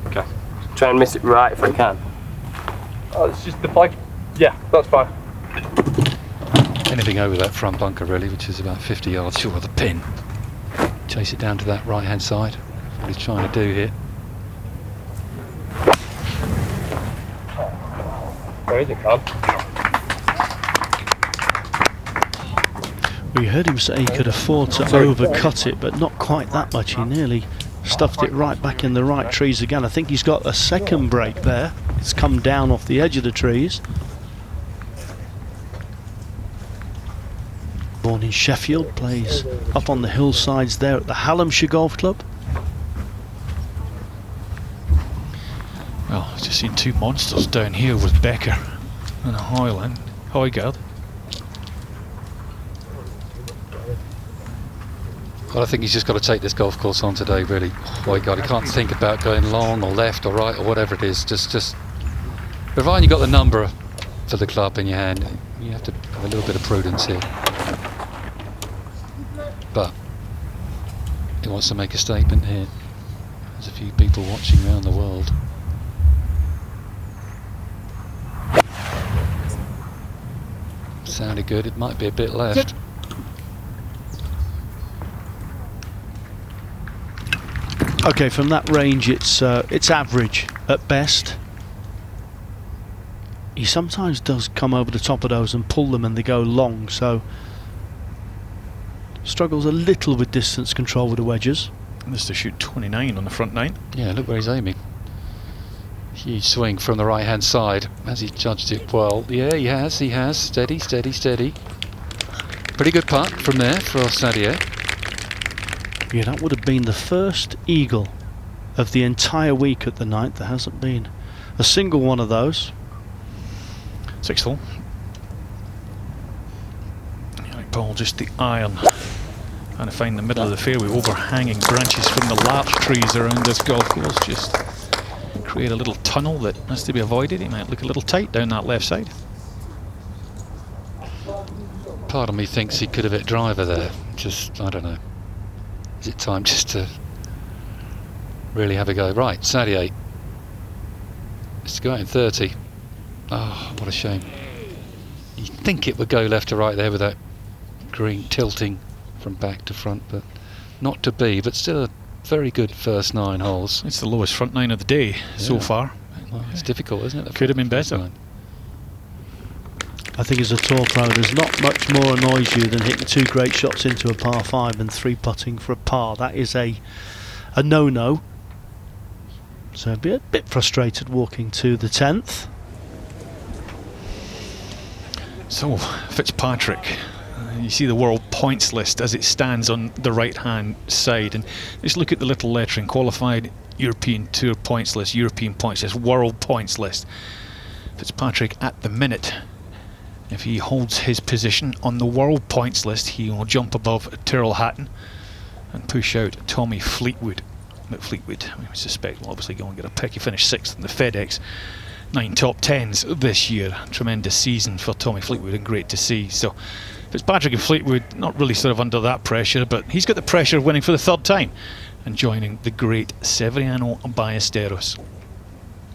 Okay. try and miss it right if I can. Oh, it's just the bike. Yeah, that's fine. Anything over that front bunker really, which is about 50 yards short of the pin. Chase it down to that right hand side. That's what he's trying to do here. There you go. We heard him say he could afford to overcut it, but not quite that much. He nearly stuffed it right back in the right trees again. I think he's got a second break there. It's come down off the edge of the trees. Born in Sheffield, plays up on the hillsides there at the Hallamshire Golf Club. Well, I've just seen two monsters down here with Becker and a Hovland. Højgaard. Well, I think he's just got to take this golf course on today, really. Højgaard, he can't think about going long or left or right or whatever it is. Just providing you've got the number for the club in your hand, you have to have a little bit of prudence here. But he wants to make a statement here. There's a few people watching around the world. Sounded good, it might be a bit left. Okay, from that range it's average at best. He sometimes does come over the top of those and pull them and they go long, so struggles a little with distance control with the wedges. This to shoot 29 on the front nine. Yeah, look where he's aiming. Huge swing from the right hand side. Has he judged it well? Yeah, he has. Steady, steady, steady. Pretty good putt from there for Sadier. Yeah, that would have been the first eagle of the entire week at the ninth. There hasn't been a single one of those. Sixth hole. Ball just the iron. Trying to find the middle of the fairway, overhanging branches from the larch trees around this golf course. Just create a little tunnel that has to be avoided. It might look a little tight down that left side. Part of me thinks he could have hit driver there. Just, I don't know. Is it time just to really have a go? Right, Sadier. It's going 30. Oh, what a shame. You'd think it would go left to right there with that green tilting from back to front, but not to be. But still a very good first 9 holes. It's the lowest front nine of the day so far. Well, it's difficult, isn't it? Could have been better. Nine. I think as a tour pro there's not much more annoys you than hitting 2 great shots into a par 5 and 3 putting for a par. That is a no-no. So I'd be a bit frustrated walking to the 10th. So Fitzpatrick, you see the world points list as it stands on the right hand side, and just look at the little lettering: qualified, European Tour points list, European points list, world points list. Fitzpatrick at the minute, if he holds his position on the world points list, he will jump above Tyrrell Hatton and push out Tommy Fleetwood. But Fleetwood, we suspect, will obviously go and get a pick. He finished 6th in the FedEx 9 top 10s this year. Tremendous season for Tommy Fleetwood and great to see. So Fitzpatrick and Fleetwood not really sort of under that pressure, but he's got the pressure of winning for the 3rd time and joining the great Severiano Ballesteros.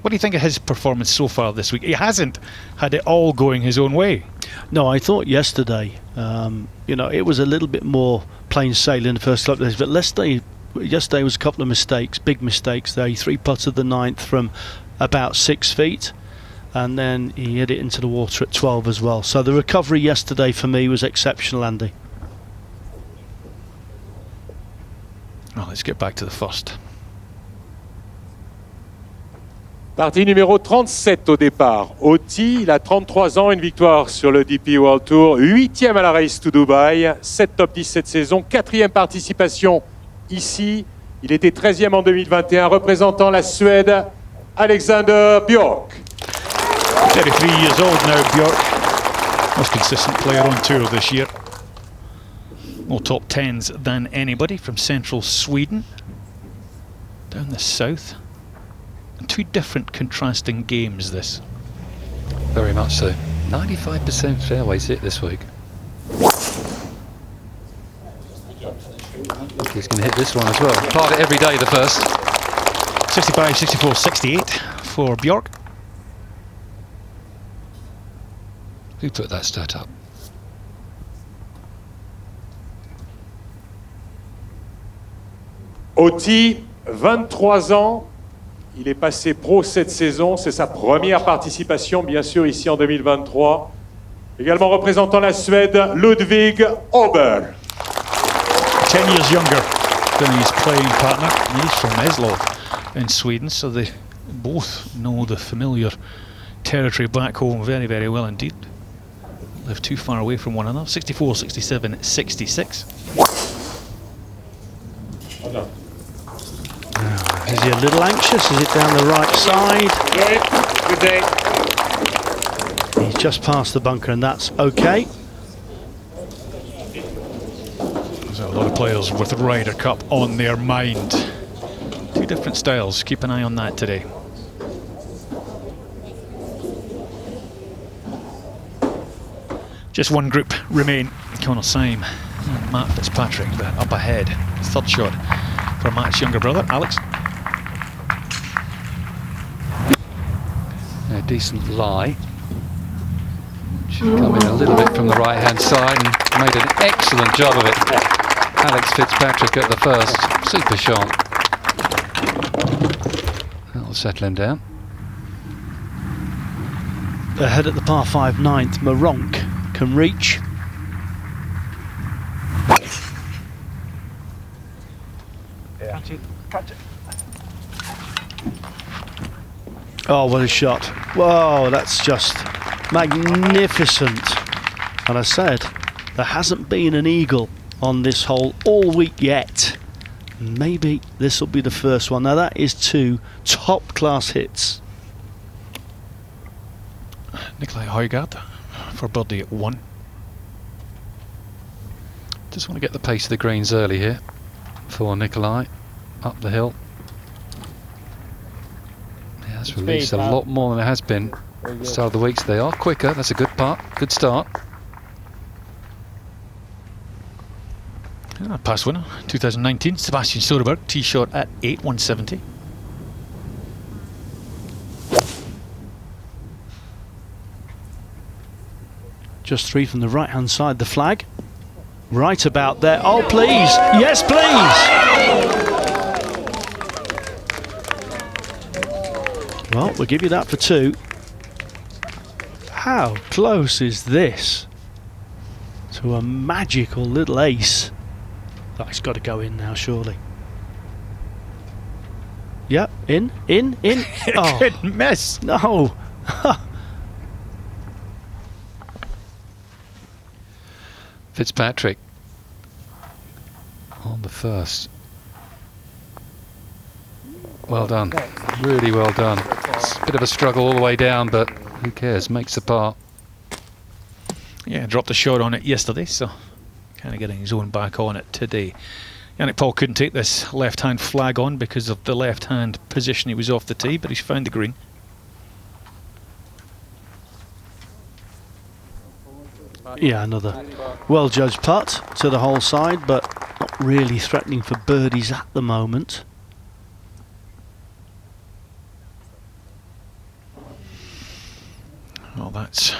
What do you think of his performance so far this week? He hasn't had it all going his own way. No, I thought yesterday, it was a little bit more plain sailing in the first couple of days, but yesterday was a couple of mistakes, big mistakes there. He 3-putted the 9th from about 6 feet, and then he hit it into the water at 12 as well. So the recovery yesterday for me was exceptional, Andy. Well, let's get back to the first. Partie numéro 37 au départ. Oti, il a 33 ans, une victoire sur le DP World Tour, 8e à la Race to Dubai, 7 top 10 cette saison, 4e participation ici. Il était 13e en 2021, représentant la Suède, Alexander Björk. 33 years old now, Björk. Most consistent player on tour this year. More top 10s than anybody from central Sweden. Down the south. Two different contrasting games this. Very much so. 95% fairways hit this week. He's going to hit this one as well. Part it every day, the first. 65, 64, 68 for Bjork. Who put that stat up? Oti, 23 ans. Il est passé pro cette saison. C'est sa première participation, bien sûr, ici en 2023. Également représentant la Suède, Ludvig Åberg. 10 years younger than his playing partner. He's from Eslöv in Sweden, so they both know the familiar territory back home very, very well indeed. Live too far away from one another. 64, 67, 66. Is he a little anxious? Is it down the right side? Good day. He's just past the bunker and that's okay. There's a lot of players with Ryder Cup on their mind. Two different styles. Keep an eye on that today. Just one group remain. Conor Syme and Matt Fitzpatrick, the up ahead. Third shot for Matt's younger brother, Alex. A decent lie. Should come in a little bit from the right hand side and made an excellent job of it. Alex Fitzpatrick at the first. Super shot. That'll settle him down. Ahead at the par 5 ninth, Moronk can reach. Oh, what a shot. Whoa, that's just magnificent. And I said, there hasn't been an eagle on this hole all week yet. Maybe this will be the first one. Now that is two top class hits. Nikolai Højgaard for birdie at 1. Just want to get the pace of the greens early here for Nikolai. Up the hill. Yeah, that's released a lot more than it has been. Start of the weeks, they are quicker. That's a good part. Good start. Past winner, 2019, Sebastian Soderberg, tee shot at 8, 170. Just 3 from the right hand side, the flag. Right about there. Oh, please. Yes, please. Well, we'll give you that for 2. How close is this to a magical little ace? That's got to go in now, surely. Yep, in. Oh, Couldn't miss. no. Fitzpatrick on the first. Well done. Really well done. It's a bit of a struggle all the way down, but who cares? Makes the par. Yeah, dropped a shot on it yesterday, so kind of getting his own back on it today. Yannick Paul couldn't take this left-hand flag on because of the left-hand position he was off the tee, but he's found the green. Yeah, another well-judged putt to the hole side, but not really threatening for birdies at the moment. Well, that's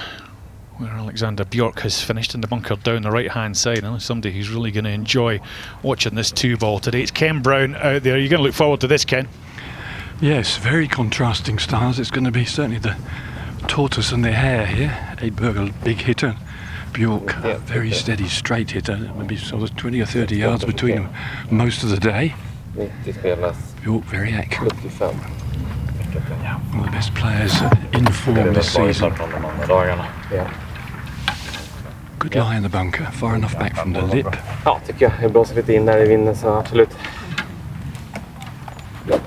where Alexander Bjork has finished in the bunker down the right-hand side. Now, somebody who's really going to enjoy watching this 2-ball today. It's Ken Brown out there. You're going to look forward to this, Ken. Yes, very contrasting styles. It's going to be certainly the tortoise and the hare here. Åberg, a big hitter. Bjork, a very steady straight hitter. Maybe sort of 20 or 30 yards between them most of the day. Bjork very accurate. One of the best players in form this season. Good lie in the bunker, far enough back from the lip. Ja, tycker jag. Jag blåser lite in där I vinden, så absolut.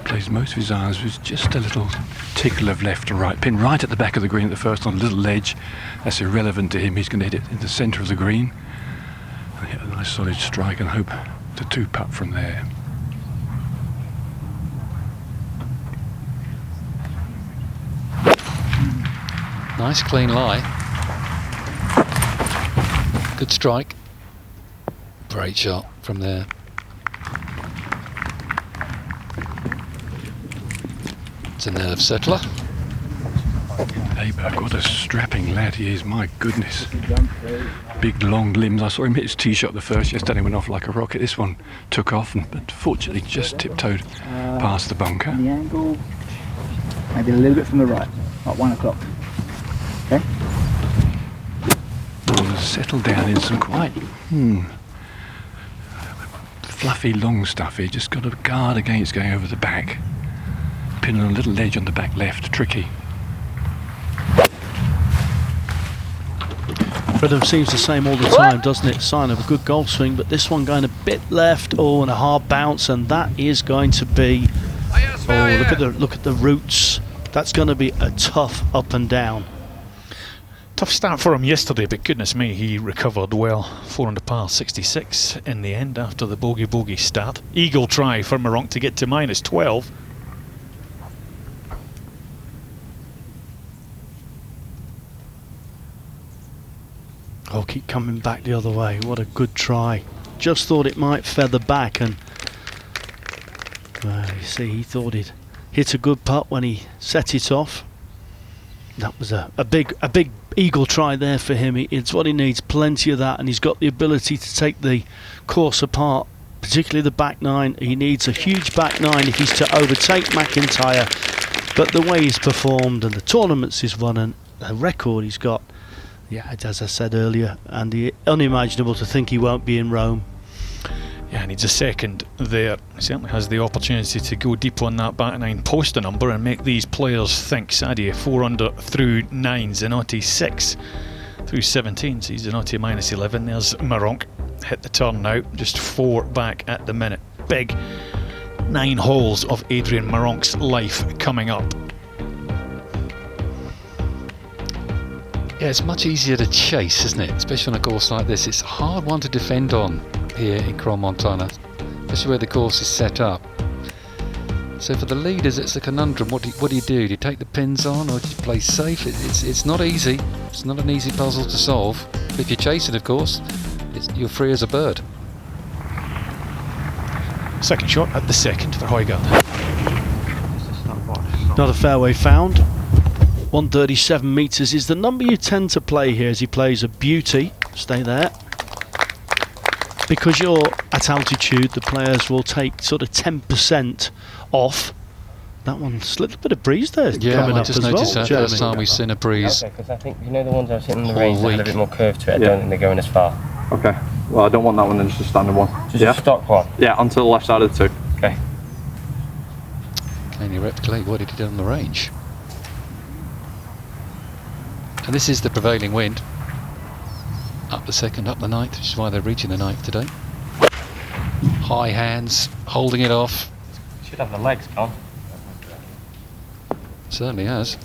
Plays most of his irons with just a little tickle of left and right. Pin right at the back of the green at the first on a little ledge. That's irrelevant to him. He's going to hit it in the centre of the green. And hit a nice solid strike and hope to 2-putt from there. Nice clean lie. Good strike. Great shot from there. That's a nerve settler. Åberg, what a strapping lad he is, my goodness. Big long limbs. I saw him hit his tee shot the first yesterday, went off like a rocket. This one took off, but fortunately just tiptoed past the bunker. The angle, maybe a little bit from the right, like 1 o'clock. Okay? We'll settle down in some quite fluffy long stuff here. Just got to guard against going over the back. Pin on a little ledge on the back left, tricky. Rhythm seems the same all the time, doesn't it? Sign of a good golf swing, but this one going a bit left, and a hard bounce, and that is going to be. Look at the roots. That's going to be a tough up and down. Tough start for him yesterday, but goodness me, he recovered well. 4 under par, 66 in the end after the bogey start. Eagle try for Meronk to get to -12. Oh, keep coming back the other way. What a good try. Just thought it might feather back, and you see, he thought he'd hit a good putt when he set it off. That was a big eagle try there for him. It's what he needs, plenty of that, and he's got the ability to take the course apart, particularly the back nine. He needs a huge back nine if he's to overtake McIntyre, but the way he's performed and the tournaments he's won and the record he's got, yeah, as I said earlier, and unimaginable to think he won't be in Rome. Yeah, he needs a second there. He certainly has the opportunity to go deep on that back nine, post a number and make these players think. Sadie 4 under through 9, Zanotti 6 through 17, so he's Zanotti -11. There's Meronk, hit the turn now, just 4 back at the minute. Big 9 holes of Adrian Meronk's life coming up. Yeah, it's much easier to chase, isn't it? Especially on a course like this. It's a hard one to defend on here in Crans-Montana, especially where the course is set up. So for the leaders, it's a conundrum. What do you do? Do you take the pins on, or do you play safe? It's not easy. It's not an easy puzzle to solve. But if you're chasing, of course, you're free as a bird. Second shot at the second for Højgaard. Not a fairway found. 137 metres is the number you tend to play here as he plays a beauty. Stay there. Because you're at altitude, the players will take sort of 10% off. That one's a little bit of breeze there. Yeah, coming I up just as noticed well, that first time we've seen a breeze. Okay, because I think, you know, the ones I've seen in the range that had a bit more curve to it, I don't think they're going as far. Okay. Well, I don't want that one then, just a standard one. Just a stock one? Yeah, onto the left side of the 2. Okay. Can you replicate what he did on the range? And this is the prevailing wind. Up the second, up the ninth, which is why they're reaching the ninth today. High hands, holding it off. Should have the legs gone. Certainly has.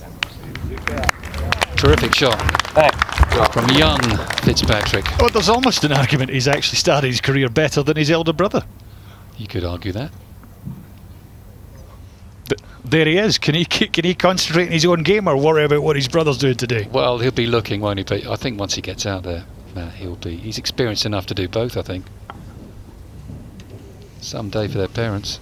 Terrific shot. Thanks. From young Fitzpatrick. Oh, there's almost an argument he's actually started his career better than his elder brother. You could argue that. There he is. Can he concentrate on his own game or worry about what his brother's doing today? Well, he'll be looking, won't he? But I think once he gets out there, he's experienced enough to do both, I think. Someday for their parents.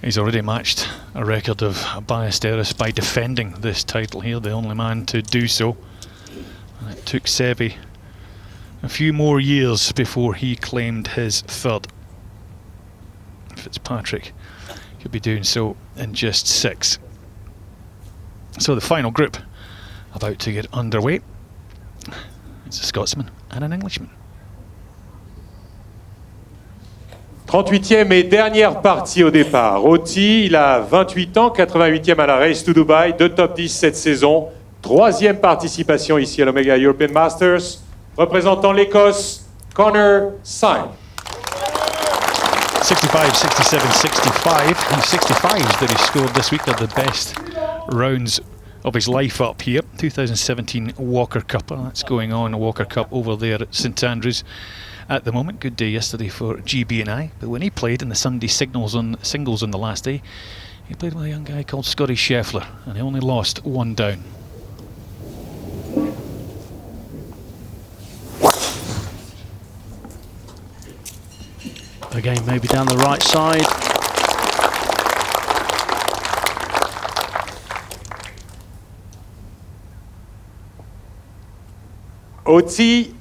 He's already matched a record of Ballesteros by defending this title here, the only man to do so. And it took Seve a few more years before he claimed his third. Fitzpatrick could be doing so in just 6. So the final group about to get underway. It's a Scotsman and an Englishman. 38e et dernière partie au départ. Oti, il a 28 ans, 88e à la Race to Dubai, 2 top 10 cette saison. 3e participation ici à l'Omega European Masters. Représentant l'Écosse, Connor Syme. 65, 67, 65. And 65s that he scored this week are the best rounds of his life up here. 2017 Walker Cup. That's going on, a Walker Cup over there at St Andrews at the moment. Good day yesterday for GB&I. But when he played in the Sunday singles on the last day, he played with a young guy called Scotty Scheffler, and he only lost 1 down. Again, maybe down the right side. Oti,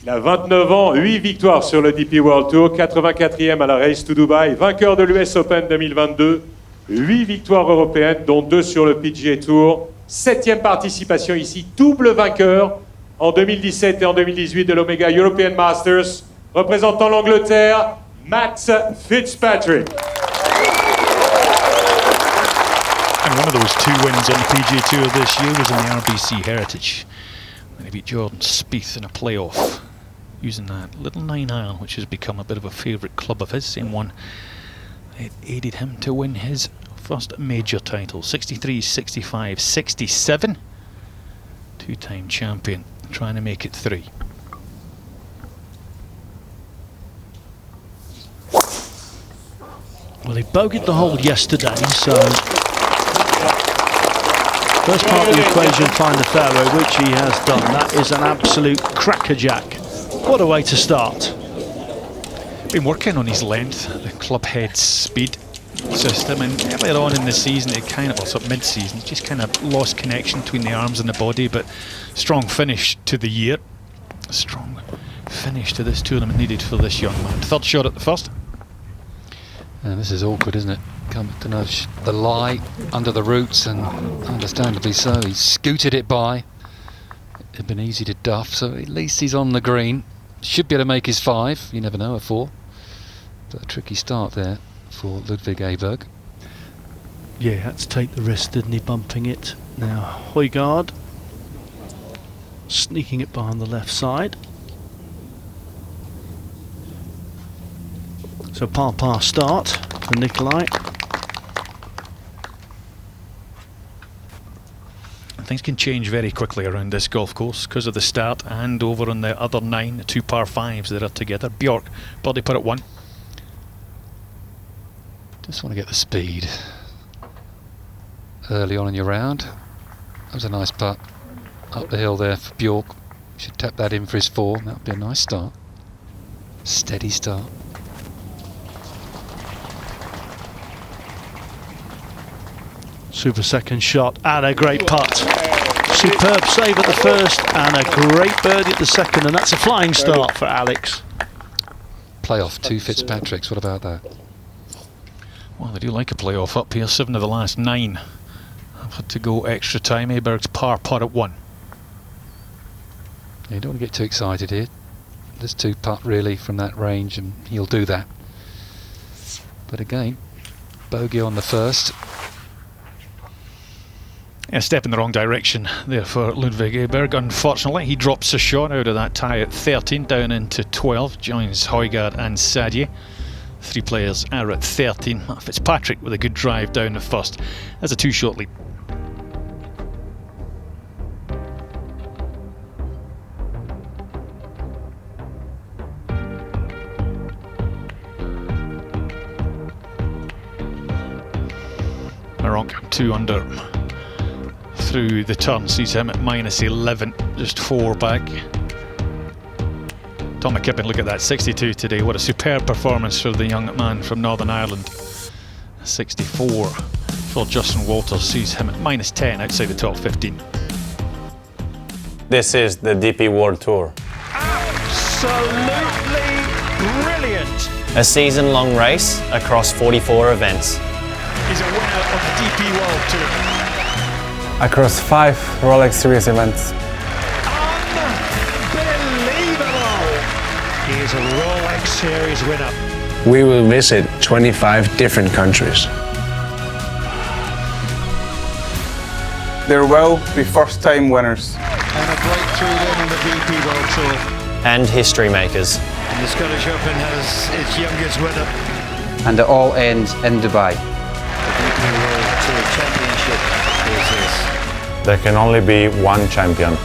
il a 29 ans, 8 victoires sur le DP World Tour, 84e à la Race to Dubai, vainqueur de l'US Open 2022, 8 victoires européennes, dont 2 sur le PGA Tour, 7e participation ici, double vainqueur en 2017 et en 2018 de l'Omega European Masters, représentant l'Angleterre, Matt Fitzpatrick. And one of those 2 wins on the PGA Tour this year was in the RBC Heritage, when he beat Jordan Spieth in a playoff, using that little 9-iron, which has become a bit of a favourite club of his. Same one it aided him to win his first major title. 63, 65, 67. 2-time champion, trying to make it 3. Well, he bogeyed the hole yesterday, so first part of the equation, find the fairway, which he has done. That is an absolute crackerjack. What a way to start. Been working on his length, the club head speed system, and earlier on in the season, it kind of, well, sort of mid-season, just kind of lost connection between the arms and the body, but strong finish to the year. Strong finish to this tournament needed for this young man. Third shot at the first. And this is awkward, isn't it? Come to nudge the lie under the roots, and understandably so. He scooted it by. It had been easy to duff, so at least he's on the green. Should be able to make his 5. You never know, a 4. But a tricky start there for Ludvig Åberg. Yeah, had to take the risk, didn't he, bumping it. Now, Højgaard sneaking it behind the left side. So par start for Nicolai. Things can change very quickly around this golf course because of the start, and over on the other 9, the 2 par 5s that are together. Bjork, birdie putt at 1. Just want to get the speed early on in your round. That was a nice putt up the hill there for Bjork. Should tap that in for his 4. That would be a nice start. Steady start. Super second shot and a great putt. Superb save at the first and a great birdie at the second, and that's a flying start for Alex. Playoff, 2 Fitzpatricks, what about that? Well, they do like a playoff up here. 7 of the last 9 have had to go extra time. Åberg's par putt at 1. You don't want to get too excited here. There's 2 putt really from that range, and he'll do that. But again, bogey on the first. A step in the wrong direction there for Ludvig Åberg. Unfortunately, he drops a shot out of that tie at 13 down into 12. Joins Højgaard and Sadje. 3 players are at 13. Fitzpatrick with a good drive down the first. That's a 2-shot lead. Maronk 2 under through the turn, sees him at -11, just 4 back. Tom McKippen, look at that, 62 today. What a superb performance for the young man from Northern Ireland. 64 for Justin Walters, sees him at -10 outside the top 15. This is the DP World Tour. Absolutely brilliant. A season-long race across 44 events. He's a winner of the DP World Tour. Across 5 Rolex Series events. Unbelievable! He is a Rolex Series winner. We will visit 25 different countries. There will be first-time winners. And a breakthrough win on the DP World Tour. And history makers. And the Scottish Open has its youngest winner. And it all ends in Dubai. The DP World Tour Championship is this. There can only be one champion.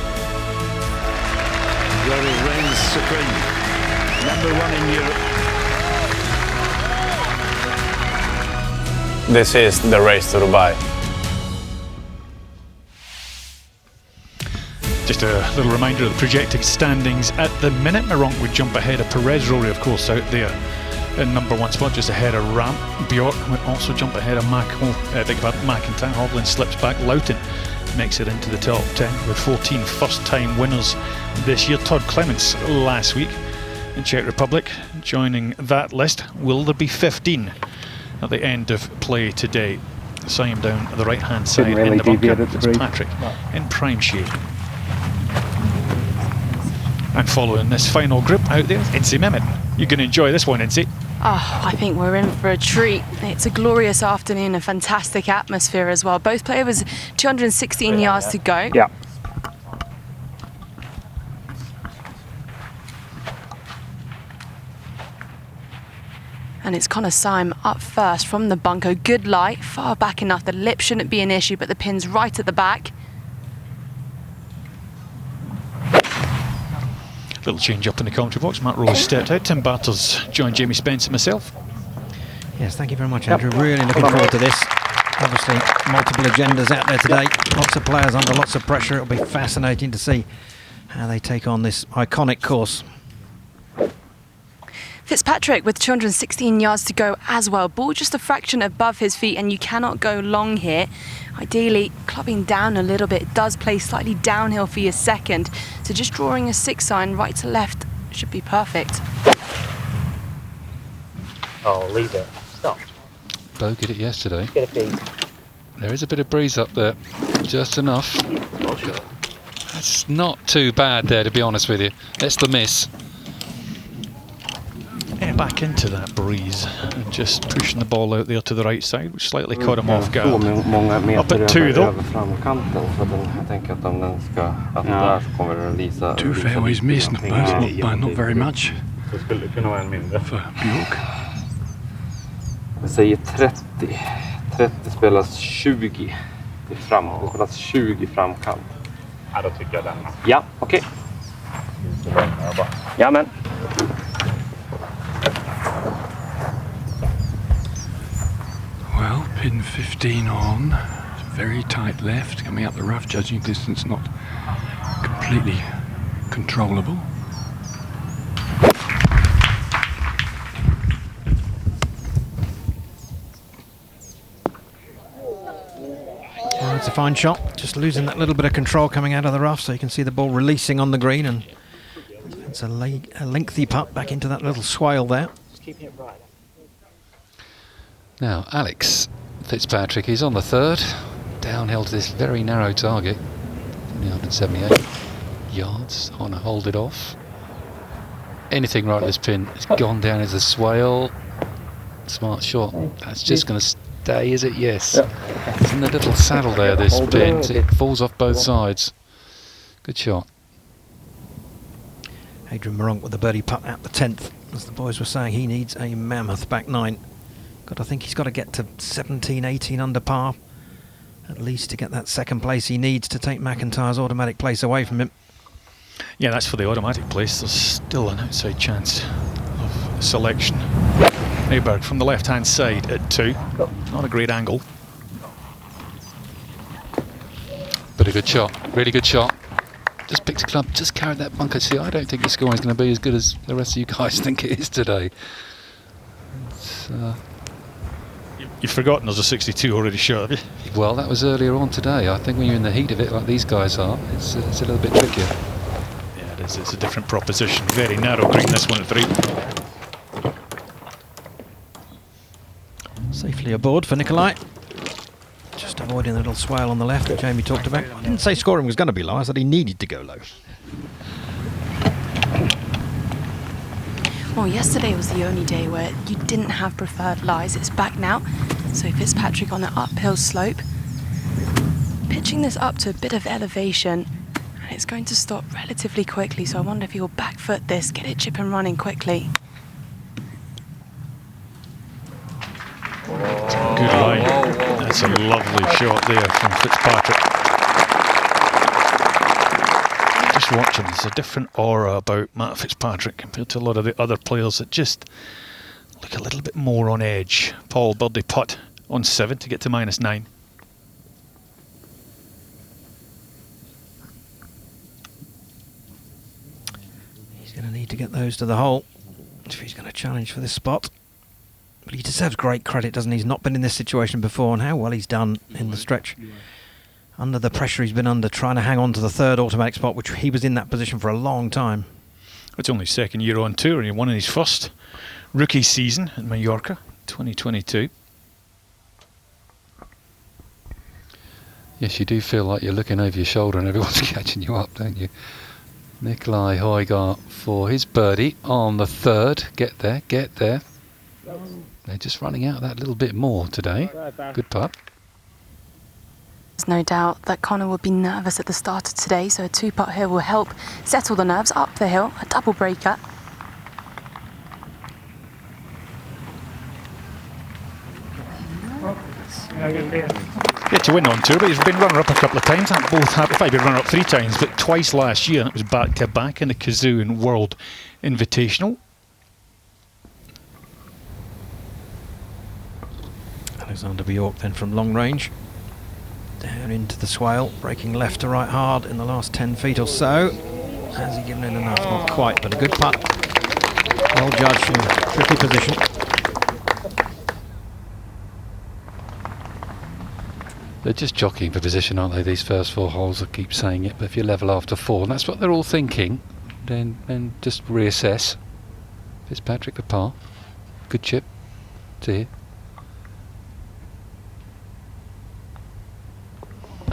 Rory reigns supreme. #1 in Europe. This is the race to Dubai. Just a little reminder of the projected standings at the minute. Maronk would jump ahead of Perez. Rory, of course, out there in #1 spot, just ahead of Ram. Bjork would also jump ahead of McIntyre. Hovland slips back. Loughton makes it into the top 10 with 14 first-time winners this year. Todd Clements last week in Czech Republic joining that list. Will there be 15 at the end of play today? Syme down the right-hand side really in the bunker. Fitzpatrick in prime shape. And following this final group out there, Incy Mehmet. You're going to enjoy this one, Incy. Oh, I think we're in for a treat. It's a glorious afternoon, a fantastic atmosphere as well. Both players 216 yards to go. Yeah. And it's Connor Syme up first from the bunker. Good light, far back enough. The lip shouldn't be an issue, but the pin's right at the back. Little change up in the commentary box. Matt Rose stepped out. Tim Batters joined Jamie Spence and myself. Yes, thank you very much, Andrew. Really looking forward to this. Obviously, multiple agendas out there today. Lots of players under lots of pressure. It'll be fascinating to see how they take on this iconic course. Fitzpatrick with 216 yards to go as well. Ball just a fraction above his feet, and you cannot go long here. Ideally, clubbing down a little bit. It does play slightly downhill for your second. So just drawing a 6 iron right to left should be perfect. Oh, leave it. Stop. Bogeyed it yesterday. Get a breeze. There is a bit of breeze up there. Just enough. That's not too bad there, to be honest with you. That's the miss. Yeah, back into that breeze and just pushing the ball out there to the right side, which slightly caught him off guard. Up at 2 though. 2 fairways missed, both not very much for Bjork. Jag säger 30. 30 spelas 20 till framåt. Det spelas 20 framkant. Ja, då tycker jag den. Ja, okej. Ja, men. Well, pin 15 on, very tight left, coming up the rough, judging distance not completely controllable. Well, it's a fine shot, just losing that little bit of control coming out of the rough, so you can see the ball releasing on the green, and it's a lengthy putt back into that little swale there. Just keep it right. Now, Alex Fitzpatrick, he's on the third, downhill to this very narrow target, only 178 yards, on a hold it off. Anything right at this pin, it's gone down as a swale. Smart shot. That's just going to stay, is it? Yes. It's in the little saddle there, this pin. It falls off both sides. Good shot. Adrian Moronk with the birdie putt at the 10th. As the boys were saying, he needs a mammoth back 9. I think he's got to get to 17, 18 under par, at least to get that second place he needs to take McIntyre's automatic place away from him. Yeah, that's for the automatic place. There's still an outside chance of selection. Åberg from the left-hand side at 2. Not a great angle. But a good shot, really good shot. Just picked a club, just carried that bunker. See, I don't think the scoring is going to be as good as the rest of you guys think it is today. It's, You've forgotten there's a 62 already shot, have you? well, that was earlier on today. I think when you're in the heat of it, like these guys are, it's a little bit trickier. Yeah, it is. It's a different proposition. Very narrow green, this one at 3. Safely aboard for Nikolai. Just avoiding the little swale on the left that Jamie talked about. I didn't say scoring was going to be low, I said he needed to go low. Well, yesterday was the only day where you didn't have preferred lies. It's back now. So Fitzpatrick on an uphill slope. Pitching this up to a bit of elevation. And it's going to stop relatively quickly. So I wonder if he'll back foot this, get it chip and running quickly. Good line. That's a lovely shot there from Fitzpatrick. Just watching, there's a different aura about Matt Fitzpatrick compared to a lot of the other players that just look a little bit more on edge. Paul birdie putt on 7 to get to -9. He's going to need to get those to the hole if he's going to challenge for this spot. But he deserves great credit, doesn't he? He's not been in this situation before, and how well he's done in the stretch under the pressure he's been under, trying to hang on to the third automatic spot, which he was in that position for a long time. It's only his second year on tour, and he won in his first rookie season at Mallorca, 2022. Yes, you do feel like you're looking over your shoulder and everyone's catching you up, don't you? Nikolai Højgaard for his birdie on the third. Get there, get there. They're just running out that little bit more today. Good putt. There's no doubt that Connor will be nervous at the start of today, so a 2-putt here will help settle the nerves up the hill, a double breaker. Yeah, to win on tour, but he's been runner-up a couple of times. Both have, in fact, been runner-up 3 times, but twice last year, and it was back-to-back in the Kazoo World Invitational. Alexander Bjork then from long range. Down into the swale, breaking left to right hard in the last 10 feet or so. Has he given it enough? Not quite, but a good putt. Well judged from a tricky position. They're just jockeying for position, aren't they, these first 4 holes? I keep saying it, but if you're level after 4, and that's what they're all thinking, then just reassess. Fitzpatrick for par. Good chip to here.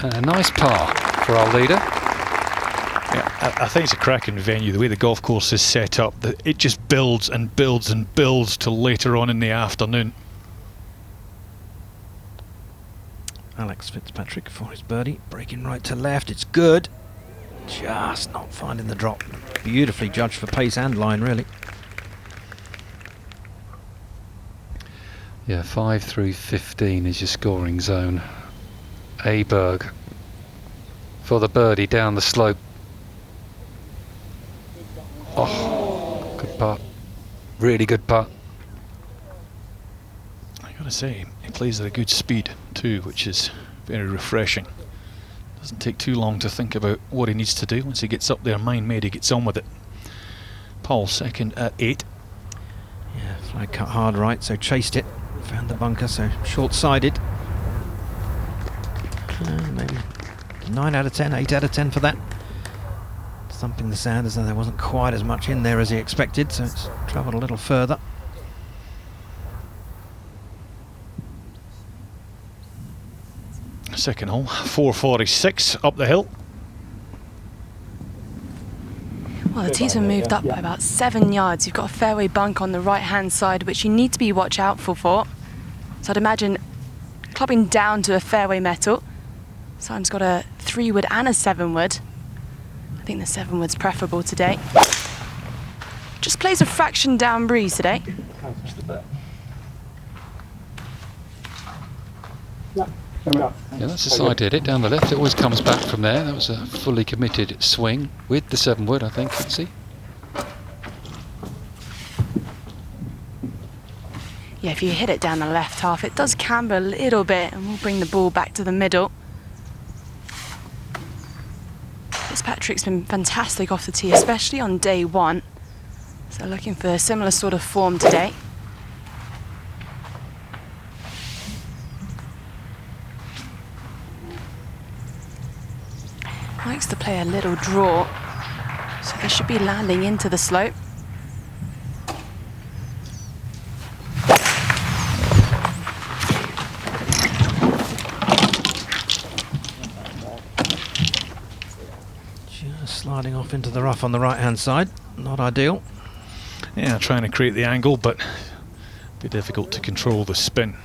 And a nice par for our leader. Yeah, I think it's a cracking venue. The way the golf course is set up, it just builds and builds and builds till later on in the afternoon. Alex Fitzpatrick for his birdie, breaking right to left. It's good. Just not finding the drop. Beautifully judged for pace and line, really. Yeah, 5 through 15 is your scoring zone. Åberg for the birdie down the slope. Oh, good putt. Really good putt. I gotta say, he plays at a good speed too, which is very refreshing. Doesn't take too long to think about what he needs to do. Once he gets up there, mind made, he gets on with it. Paul second at 8. Yeah, flag cut hard right, so chased it. Found the bunker, so short-sided. Maybe 9 out of 10, 8 out of 10 for that. Thumping the sand as though there wasn't quite as much in there as he expected, so it's travelled a little further. Second hole, 446 up the hill. Well, the tees have moved up by about 7 yards. You've got a fairway bunk on the right-hand side, which you need to be watch out for. So I'd imagine clubbing down to a fairway metal. Simon's got a 3-wood and a 7-wood. I think the 7-wood's preferable today. Just plays a fraction down breeze today. Yeah, that's the side hit it down the left. It always comes back from there. That was a fully committed swing with the 7-wood, I think. Let's see. Yeah, if you hit it down the left half, it does camber a little bit, and we'll bring the ball back to the middle. Fitzpatrick's been fantastic off the tee, especially on day 1. So looking for a similar sort of form today. Likes to play a little draw, so they should be landing into the slope. Just sliding off into the rough on the right-hand side. Not ideal. Yeah, trying to create the angle, but a bit difficult to control the spin.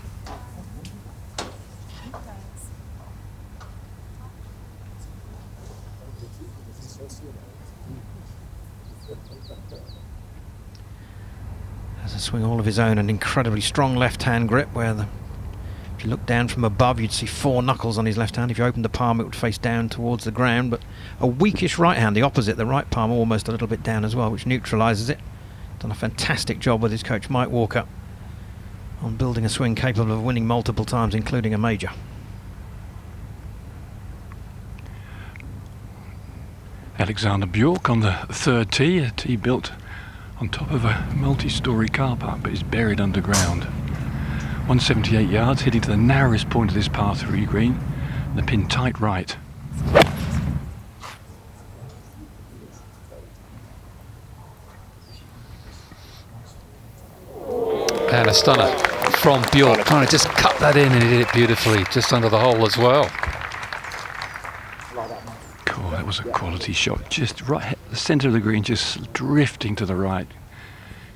Has a swing all of his own, an incredibly strong left-hand grip where if you look down from above you'd see 4 knuckles on his left hand. If you opened the palm it would face down towards the ground, but a weakish right hand, the opposite, the right palm almost a little bit down as well, which neutralises it. Done a fantastic job with his coach Mike Walker on building a swing capable of winning multiple times, including a major. Alexander Bjork on the third tee, a tee built on top of a multi-storey car park but is buried underground. 178 yards, hitting to the narrowest point of this par 3 green. The pin tight right. And a stunner from Bjork, trying to just cut that in, and he did it beautifully, just under the hole as well. Cool, that was a quality shot. Just right at the centre of the green, just drifting to the right.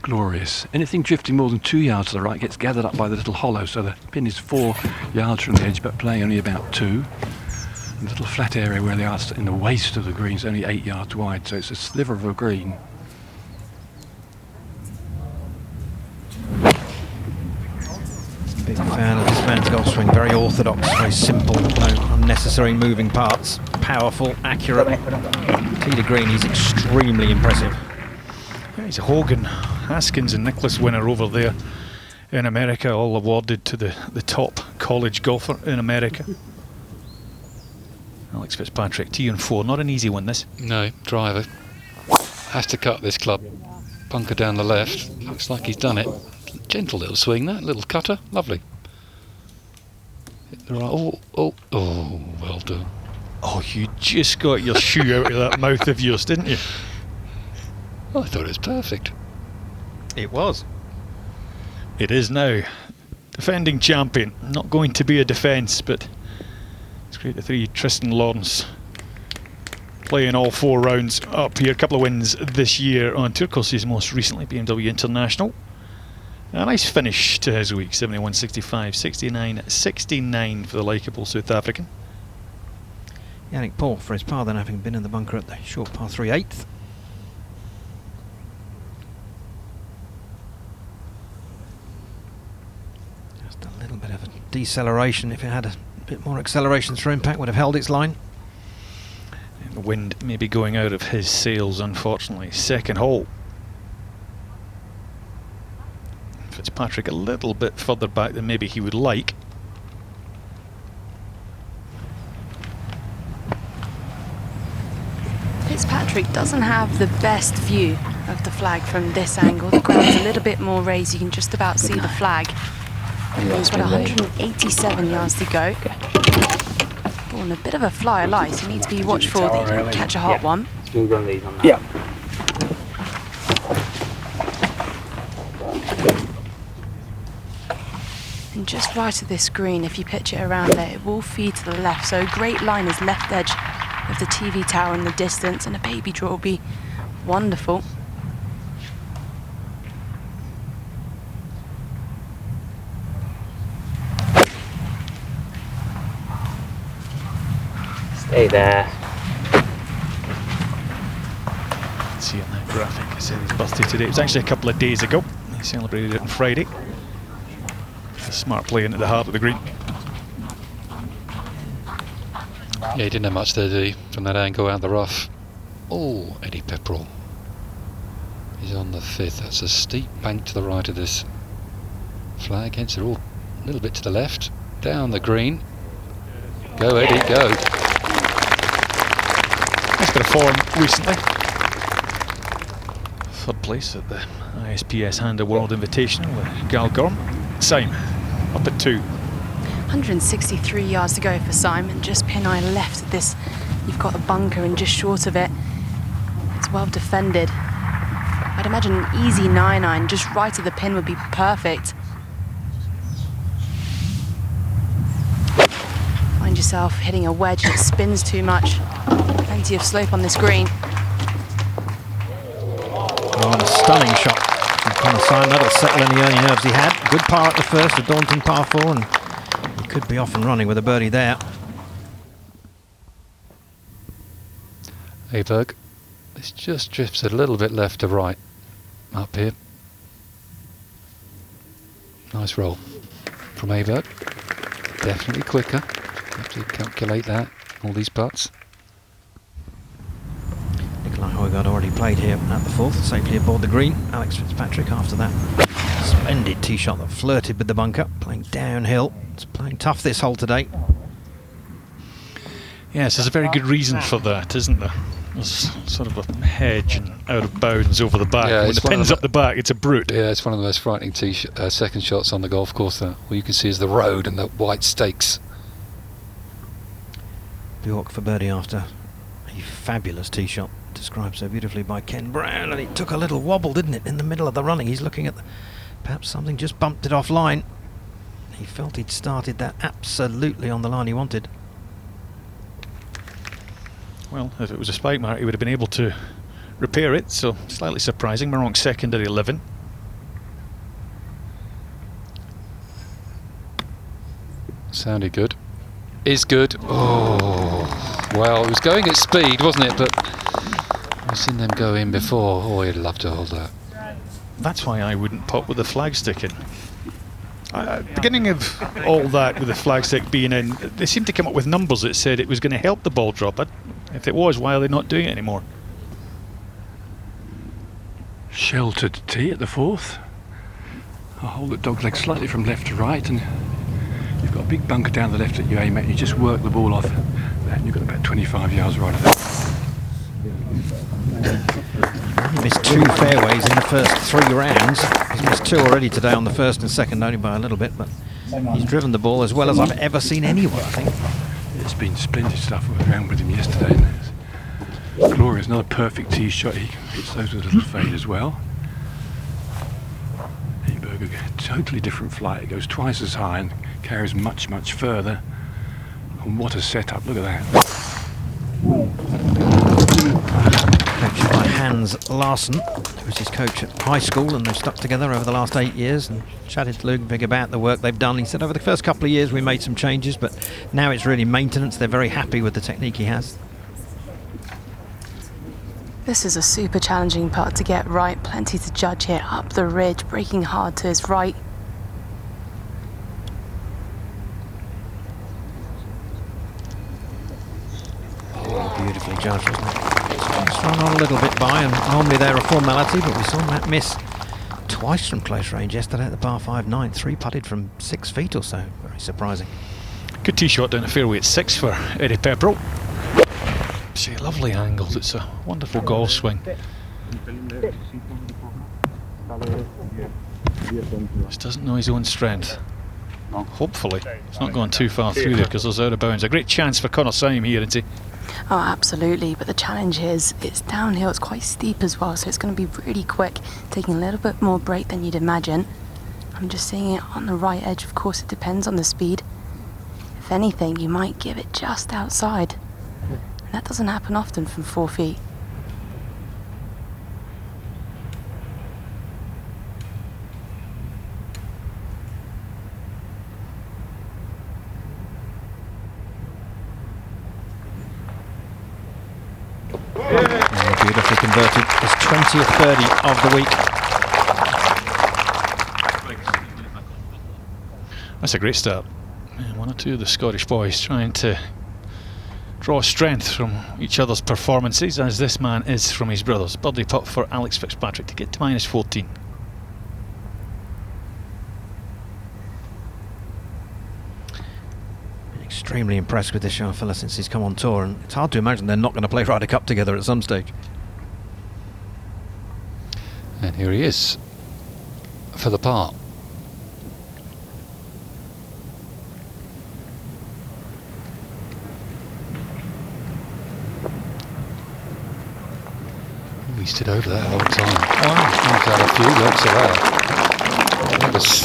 Glorious. Anything drifting more than 2 yards to the right gets gathered up by the little hollow, so the pin is 4 yards from the edge, but playing only about 2. And the little flat area where they are in the waist of the green is only 8 yards wide, so it's a sliver of a green. Big fan of this man's golf swing. Very orthodox, very simple, no unnecessary moving parts. Powerful, accurate. Tee to green, he's extremely impressive. Yeah, he's a Hogan, Haskins and Nicklaus winner over there in America, all awarded to the top college golfer in America. Alex Fitzpatrick, tee on 4, not an easy one this. No, driver. Has to cut this club. Bunker down the left. Looks like he's done it. Gentle little swing, that little cutter, lovely. Hit the right. Oh, well done. Oh, you just got your shoe out of that mouth of yours, didn't you? I thought it was perfect. It was. It is now. Defending champion. Not going to be a defence, but it's great to see Tristan Lawrence playing all 4 rounds up here. A couple of wins this year on tour courses, most recently BMW International. A nice finish to his week, 71-65, 69-69 for the likeable South African. Yannick Paul for his par then, having been in the bunker at the short par 3 8th. Just a little bit of a deceleration. If it had a bit more acceleration through impact, would have held its line. And the wind may be going out of his sails, unfortunately. Second hole. Fitzpatrick a little bit further back than maybe he would like. Fitzpatrick doesn't have the best view of the flag from this angle. The ground's a little bit more raised, you can just about see the flag. He's got 187 yards to go. Oh, and a bit of a flyer lie, so you need to be watchful that you don't catch a hot one. Yeah. And just right of this green, if you pitch it around there, it will feed to the left. So a great line is left edge of the TV tower in the distance, and a baby draw will be wonderful. Stay there. See on that graphic, I said his birthday today. It was actually a couple of days ago. He celebrated it on Friday. A smart play into the heart of the green. Yeah, he didn't have much there, did he, from that angle out the rough. Oh, Eddie Pepperell. He's on the 5th. That's a steep bank to the right of this flag. Hence they're all a little bit to the left. Down the green. Go, Eddie, go. Nice bit of form recently. 3rd place at the ISPS Handa World Invitational with Gal Gorm. Simon up at 2. 163 yards to go for Simon. Just pin eye left of this. You've got a bunker and just short of it. It's well defended. I'd imagine an easy 9-iron just right of the pin would be perfect. Find yourself hitting a wedge that spins too much. Plenty of slope on this green. Oh, and a stunning shot from Connor Simon. That'll settle any early nerves he had. Good par at the first, a daunting par 4, and he could be off and running with a birdie there. Åberg. This just drifts a little bit left to right up here. Nice roll from Åberg. Definitely quicker. Have to calculate that. All these putts. Nikolai Højgaard already played here at the 4th, safely aboard the green. Alex Fitzpatrick after that splendid tee shot that flirted with the bunker, playing downhill. It's playing tough this hole today. Yes, there's a very good reason for that, isn't there? There's sort of a hedge and out of bounds over the back. Yeah, when the pin's up the back, it's a brute. Yeah, it's one of the most frightening second shots on the golf course. All you can see is the road and the white stakes. Bjork for birdie after a fabulous tee shot, described so beautifully by Ken Brown, and it took a little wobble, didn't it, in the middle of the running. He's looking at perhaps something just bumped it offline. He felt he'd started that absolutely on the line he wanted. Well, if it was a spike mark, he would have been able to repair it, so slightly surprising. Meronk secondary 11. Sounded good. Is good. Oh, well, it was going at speed, wasn't it? But I've seen them go in before. Oh, he'd love to hold that. That's why I wouldn't pop with the flagstick in. Beginning of all that with the flagstick being in, they seemed to come up with numbers that said it was going to help the ball drop. But if it was, why are they not doing it anymore? Sheltered tee at the 4th. I hold the dog leg slightly from left to right, and you've got a big bunker down the left that you aim at. You just work the ball off that, and you've got about 25 yards right of it. He missed 2 fairways in the first 3 rounds. He's missed 2 already today on the first and second, only by a little bit, but he's driven the ball as well as I've ever seen anyone, I think. It's been splendid stuff. I was around with him yesterday. And glorious, another perfect tee shot. He hits those with a little fade as well. Åberg, totally different flight. It goes twice as high and carries much, much further. And what a setup! Look at that. Coached by Hans Larsson, who was his coach at high school, and they've stuck together over the last 8 years, and chatted to Ludvig about the work they've done. He said over the first couple of years we made some changes, but now it's really maintenance. They're very happy with the technique he has. This is a super challenging putt to get right. Plenty to judge here. Up the ridge, breaking hard to his right. Oh, beautifully judged, wasn't it? It's run on a little bit by, and normally they're a formality, but we saw Matt miss twice from close range yesterday at the par 5 9. 3 putted from 6 feet or so. Very surprising. Good tee shot down the fairway at 6 for Eddie Pepperell. See, lovely angles. It's a wonderful golf swing. Just doesn't know his own strength. Hopefully, it's not gone too far through there because there's out of bounds. A great chance for Connor Syme here, isn't he? Oh, absolutely. But the challenge is it's downhill. It's quite steep as well, so it's going to be really quick, taking a little bit more break than you'd imagine. I'm just seeing it on the right edge. Of course, it depends on the speed. If anything, you might give it just outside. That doesn't happen often from 4 feet. Beautifully converted. His 20th birdie of the week. That's a great start. Yeah, 1 or 2 of the Scottish boys trying to draw strength from each other's performances, as this man is from his brothers. Birdie putt for Alex Fitzpatrick to get to -14. Extremely impressed with this young fella since he's come on tour, and it's hard to imagine they're not going to play Ryder Cup together at some stage. And here he is for the par. He stood over that a long time. Wow, he's had a few looks at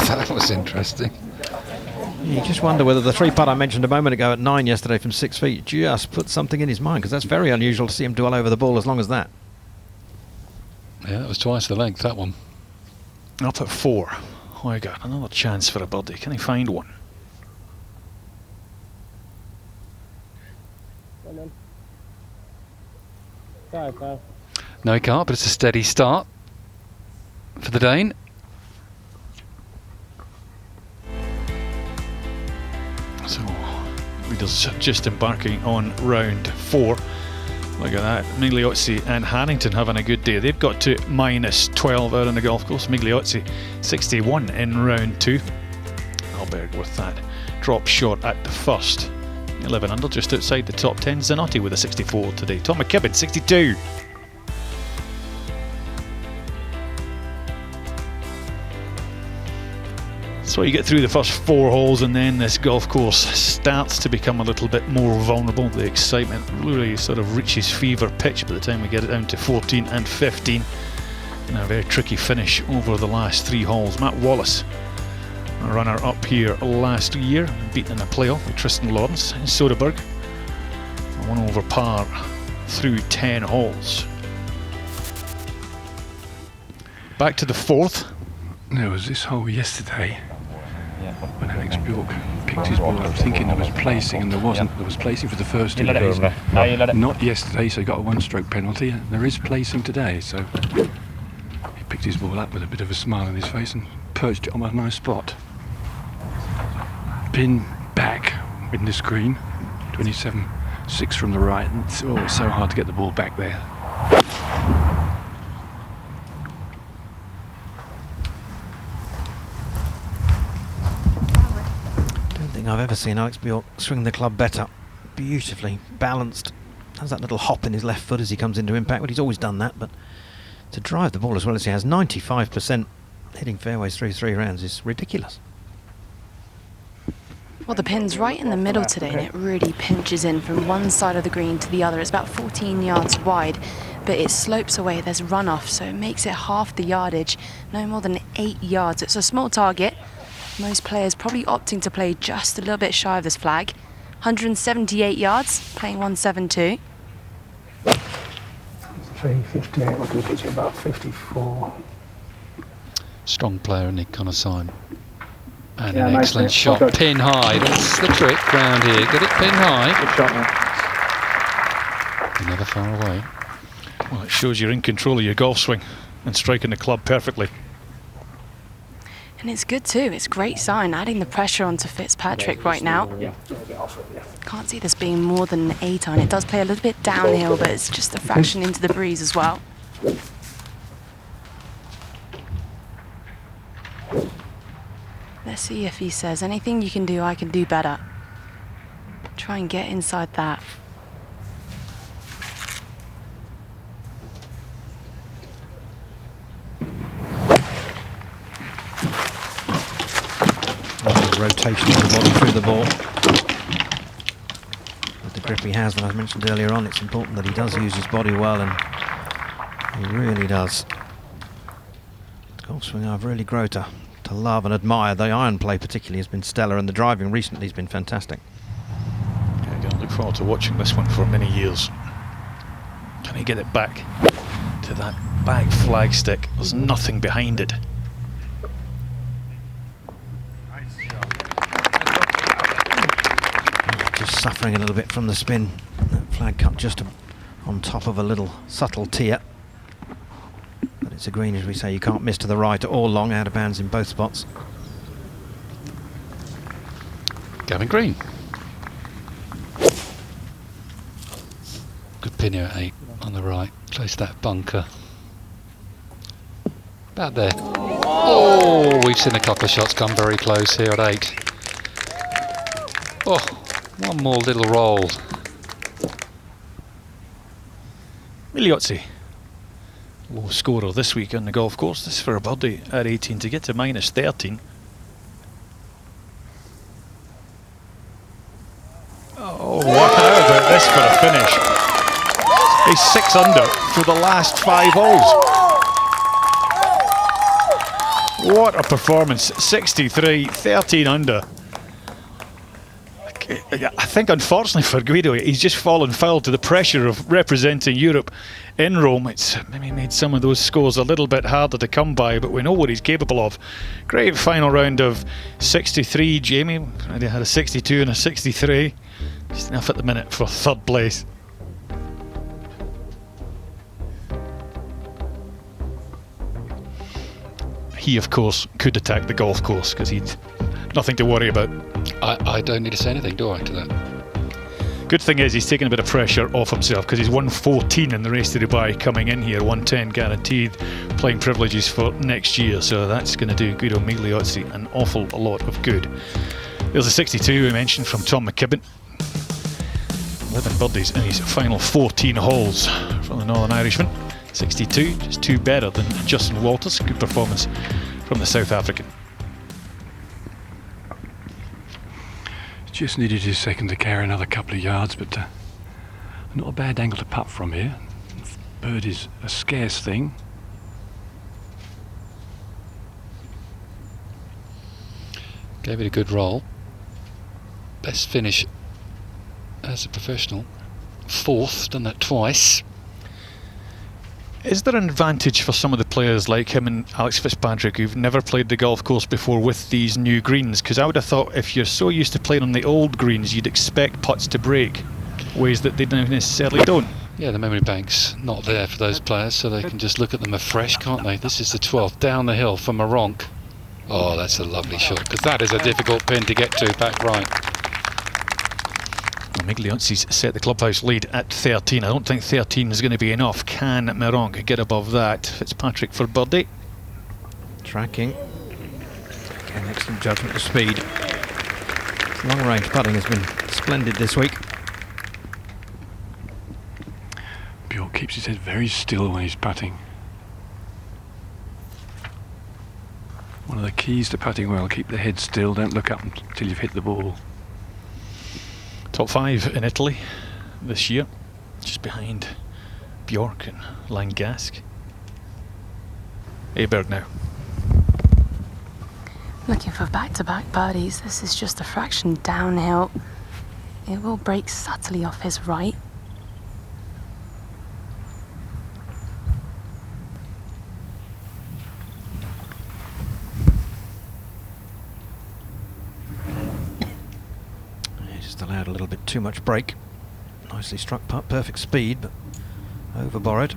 that. That was interesting. You just wonder whether the 3 putt I mentioned a moment ago at 9 yesterday from 6 feet just put something in his mind, because that's very unusual to see him dwell over the ball as long as that. Yeah, that was twice the length, that one. Up at 4. Højgaard, another chance for a birdie. Can he find one? No, he can't, but it's a steady start for the Dane. So, leaders just embarking on round 4. Look at that. Migliozzi and Harrington having a good day. They've got to -12 out on the golf course. Migliozzi 61 in round 2. Åberg with that drop shot at the first. 11 under, just outside the top 10. Zanotti with a 64 today. Tom McKibben 62. So you get through the first 4 holes, and then this golf course starts to become a little bit more vulnerable. The excitement really sort of reaches fever pitch by the time we get it down to 14 and 15. And a very tricky finish over the last 3 holes. Matt Wallace, a runner up here last year, beaten in a playoff with Tristan Lawrence in Soderberg. 1 over par through 10 holes. Back to the 4th. There was this hole yesterday when Alex Bjork picked his ball up thinking there was placing, and there wasn't. There was placing for the first 2 days. Not yesterday, so he got a 1-stroke penalty. There is placing today, so he picked his ball up with a bit of a smile on his face and perched it on a nice spot. Pin back in the screen, 27.6 from the right. It's so hard to get the ball back there. I've ever seen Alex Bjork swing the club better. Beautifully balanced. Has that little hop in his left foot as he comes into impact, but he's always done that. But to drive the ball as well as he has, 95% hitting fairways through 3 rounds is ridiculous. Well, the pin's right in the middle today, and it really pinches in from one side of the green to the other. It's about 14 yards wide, but it slopes away. There's runoff, so it makes it half the yardage, no more than 8 yards. It's a small target. Most players probably opting to play just a little bit shy of this flag. 178 yards, playing 172. 358, what do we pitch about 54. Strong player, isn't he, Connor Syme? And an excellent shot, pin high. That's the trick round here. Get it pin high. Good shot, man. Never far away. Well, it shows you're in control of your golf swing and striking the club perfectly. And it's good too. It's a great sign, adding the pressure onto Fitzpatrick right now. Can't see this being more than an 8 iron. It does play a little bit downhill, but it's just a fraction into the breeze as well. Let's see if he says, anything you can do, I can do better. Try and get inside that. Rotation of the body through the ball. With the grip he has that I mentioned earlier on, it's important that he does use his body well, and he really does. The golf swing I've really grown to love and admire. The iron play particularly has been stellar, and the driving recently has been fantastic. Yeah, I'm going to look forward to watching this one for many years. Can he get it back to that back flagstick? There's nothing behind it. Just suffering a little bit from the spin. That flag cut just on top of a little subtle tier. But it's a green, as we say, you can't miss to the right or long, out of bounds in both spots. Gavin Green. Good pin here at 8 on the right. Close to that bunker. About there. Oh, we've seen a couple of shots come very close here at 8. Oh. One more little roll. Miliozzi, low scorer this week on the golf course. This for a birdie at 18 to get to minus 13. Oh, what about this for a finish? He's 6 under for the last 5 holes. What a performance. 63, 13 under. I think unfortunately for Guido, he's just fallen foul to the pressure of representing Europe in Rome. It's maybe made some of those scores a little bit harder to come by, but we know what he's capable of. Great final round of 63, Jamie. Already had a 62 and a 63. Just enough at the minute for 3rd place. He, of course, could attack the golf course because he'd nothing to worry about. I don't need to say anything, do I, to that? Good thing is he's taking a bit of pressure off himself because he's 114 in the race to Dubai coming in here, 110 guaranteed playing privileges for next year, so that's going to do Guido Migliozzi an awful lot of good. There's a 62 we mentioned from Tom McKibben. 11 birdies in his final 14 holes from the Northern Irishman. 62, just 2 better than Justin Walters. Good performance from the South African. Just needed his second to carry another couple of yards, but not a bad angle to putt from here. Bird is a scarce thing. Gave it a good roll. Best finish as a professional. Fourth, done that twice. Is there an advantage for some of the players like him and Alex Fitzpatrick who've never played the golf course before with these new greens? Because I would have thought if you're so used to playing on the old greens, you'd expect putts to break ways that they don't necessarily don't. Yeah, the memory bank's not there for those players, so they can just look at them afresh, can't they? This is the 12th, down the hill from Maronk. Oh, that's a lovely shot, because that is a difficult pin to get to back right. Miglionci's set the clubhouse lead at 13. I don't think 13 is going to be enough. Can Maronk get above that? Fitzpatrick for birdie. Tracking. Again, excellent judgment of speed. Long range putting has been splendid this week. Bjork keeps his head very still when he's putting. One of the keys to putting well, keep the head still, don't look up until you've hit the ball. Top 5 in Italy this year, just behind Bjork and Langask. Åberg now. Looking for back-to-back birdies. This is just a fraction downhill. It will break subtly off his right. Allowed a little bit too much break. Nicely struck putt, perfect speed, but over borrowed.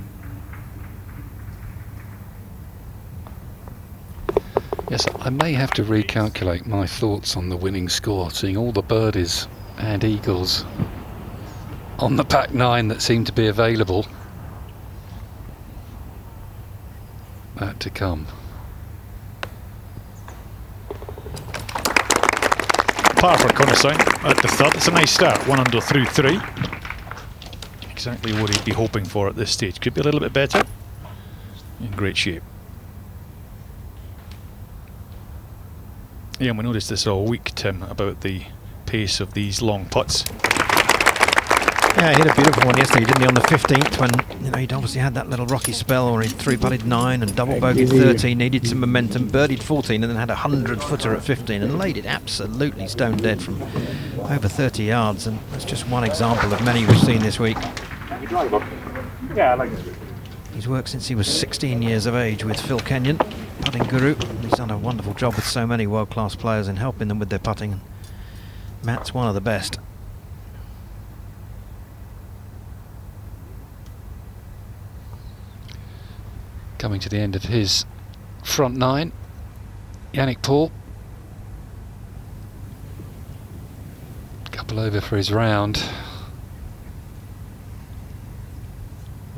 Yes, I may have to recalculate my thoughts on the winning score, seeing all the birdies and eagles on the back 9 that seem to be available. That to come. Par for Connoissant at the third. It's a nice start, 1 under through 3. Exactly what he'd be hoping for at this stage. Could be a little bit better. In great shape. Yeah, and we noticed this all week, Tim, about the pace of these long putts. Yeah, he hit a beautiful one yesterday, didn't he, on the 15th, when he'd obviously had that little rocky spell where he three-putted 9 and double bogeyed 13, needed some momentum, birdied 14 and then had a 100-footer at 15 and laid it absolutely stone dead from over 30 yards, and that's just one example of many we've seen this week. Yeah, I like it. He's worked since he was 16 years of age with Phil Kenyon, putting guru. He's done a wonderful job with so many world-class players in helping them with their putting. Matt's one of the best. Coming to the end of his front 9, Yannick Paul. Couple over for his round.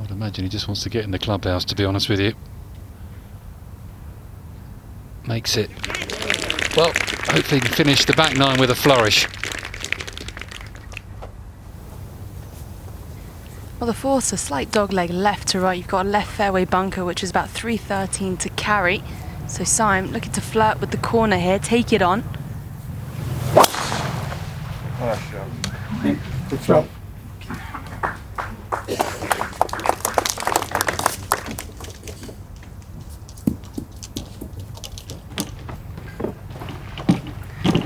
I'd imagine he just wants to get in the clubhouse, to be honest with you. Makes it. Well, hopefully he can finish the back 9 with a flourish. Well, the fourth's a slight dogleg left to right. You've got a left fairway bunker, which is about 313 to carry. So Simon looking to flirt with the corner here, take it on. Good shot.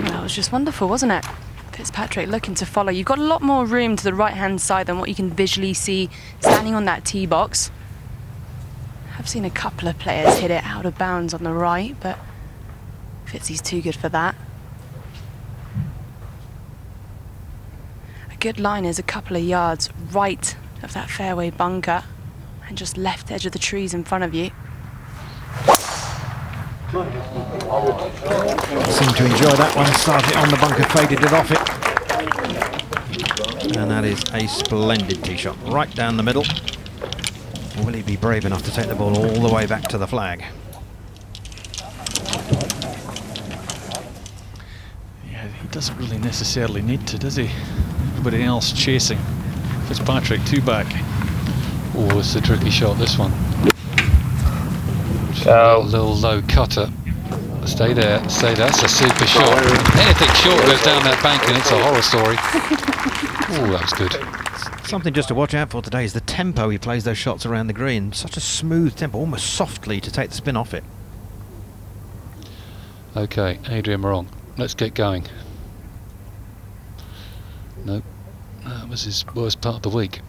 That was just wonderful, wasn't it? Fitzpatrick looking to follow. You've got a lot more room to the right-hand side than what you can visually see standing on that tee box. I've seen a couple of players hit it out of bounds on the right, but Fitzy's too good for that. A good line is a couple of yards right of that fairway bunker and just left edge of the trees in front of you. Seemed to enjoy that one, started on the bunker, faded it off it. And that is a splendid tee shot, right down the middle. Will he be brave enough to take the ball all the way back to the flag? Yeah, he doesn't really necessarily need to, does he? Everybody else chasing. Fitzpatrick 2 back. Oh, it's a tricky shot, this one. A little low cutter. Stay there, stay there. That's a super shot. Anything short goes down that bank and it's a horror story. Oh, that was good. Something just to watch out for today is the tempo he plays those shots around the green. Such a smooth tempo, almost softly to take the spin off it. Okay, Adrian Morong, let's get going. Nope, that was his worst part of the week.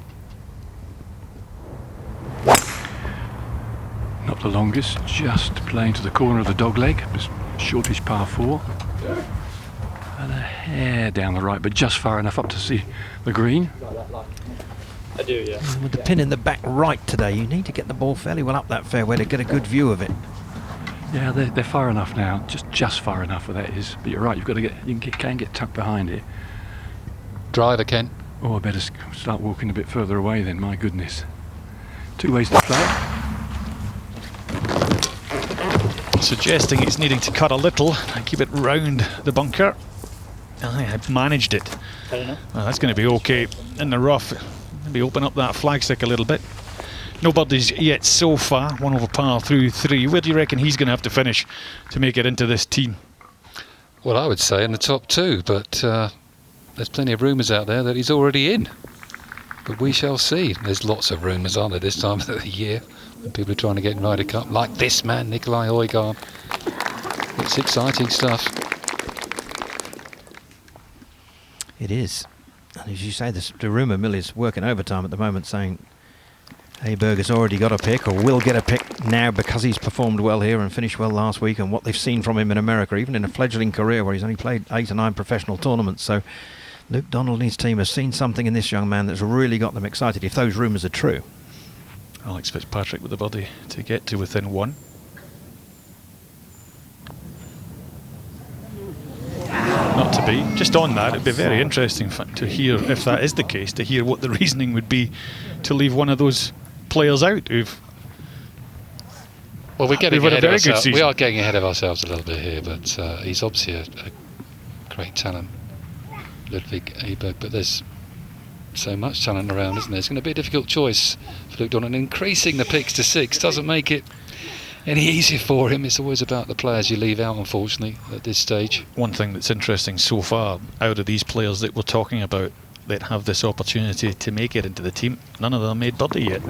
Not the longest, just playing to the corner of the dog leg. It was shortish par 4. And a hair down the right, but just far enough up to see the green. I do, yeah. And with the pin in the back right today, you need to get the ball fairly well up that fairway to get a good view of it. Yeah, they're far enough now, just far enough where that is. But you're right, you can get tucked behind it. Driver, Ken. Oh, I better start walking a bit further away then, my goodness. 2 ways to play. Suggesting it's needing to cut a little and keep it round the bunker. I have managed it. Well, that's going to be okay in the rough. Maybe open up that flagstick a little bit. No birdies yet so far. 1 over par through 3. Where do you reckon he's going to have to finish to make it into this team? Well, I would say in the top 2, but there's plenty of rumours out there that he's already in. But we shall see. There's lots of rumours, aren't there, this time of the year? When people are trying to get in Ryder Cup, like this man, Nikolai Højgaard. It's exciting stuff. It is. And as you say, the rumour mill is working overtime at the moment, saying Åberg has already got a pick, or will get a pick now because he's performed well here and finished well last week, and what they've seen from him in America, even in a fleggling career where he's only played 8 or 9 professional tournaments. So Luke Donald and his team have seen something in this young man that's really got them excited, if those rumours are true. Alex Fitzpatrick with the birdie to get to within 1. Not to be. Just on that, it'd be very interesting to hear, if that is the case, to hear what the reasoning would be to leave one of those players out who've... Well, we're getting ahead of ourselves. We We are getting ahead of ourselves a little bit here, but he's obviously a great talent, Ludvig Åberg, but there's so much talent around, isn't there? It's going to be a difficult choice for Luke Donald. Increasing the picks to 6 doesn't make it any easier for him. It's always about the players you leave out, unfortunately, at this stage. One thing that's interesting so far, out of these players that we're talking about that have this opportunity to make it into the team, none of them made birdie yet.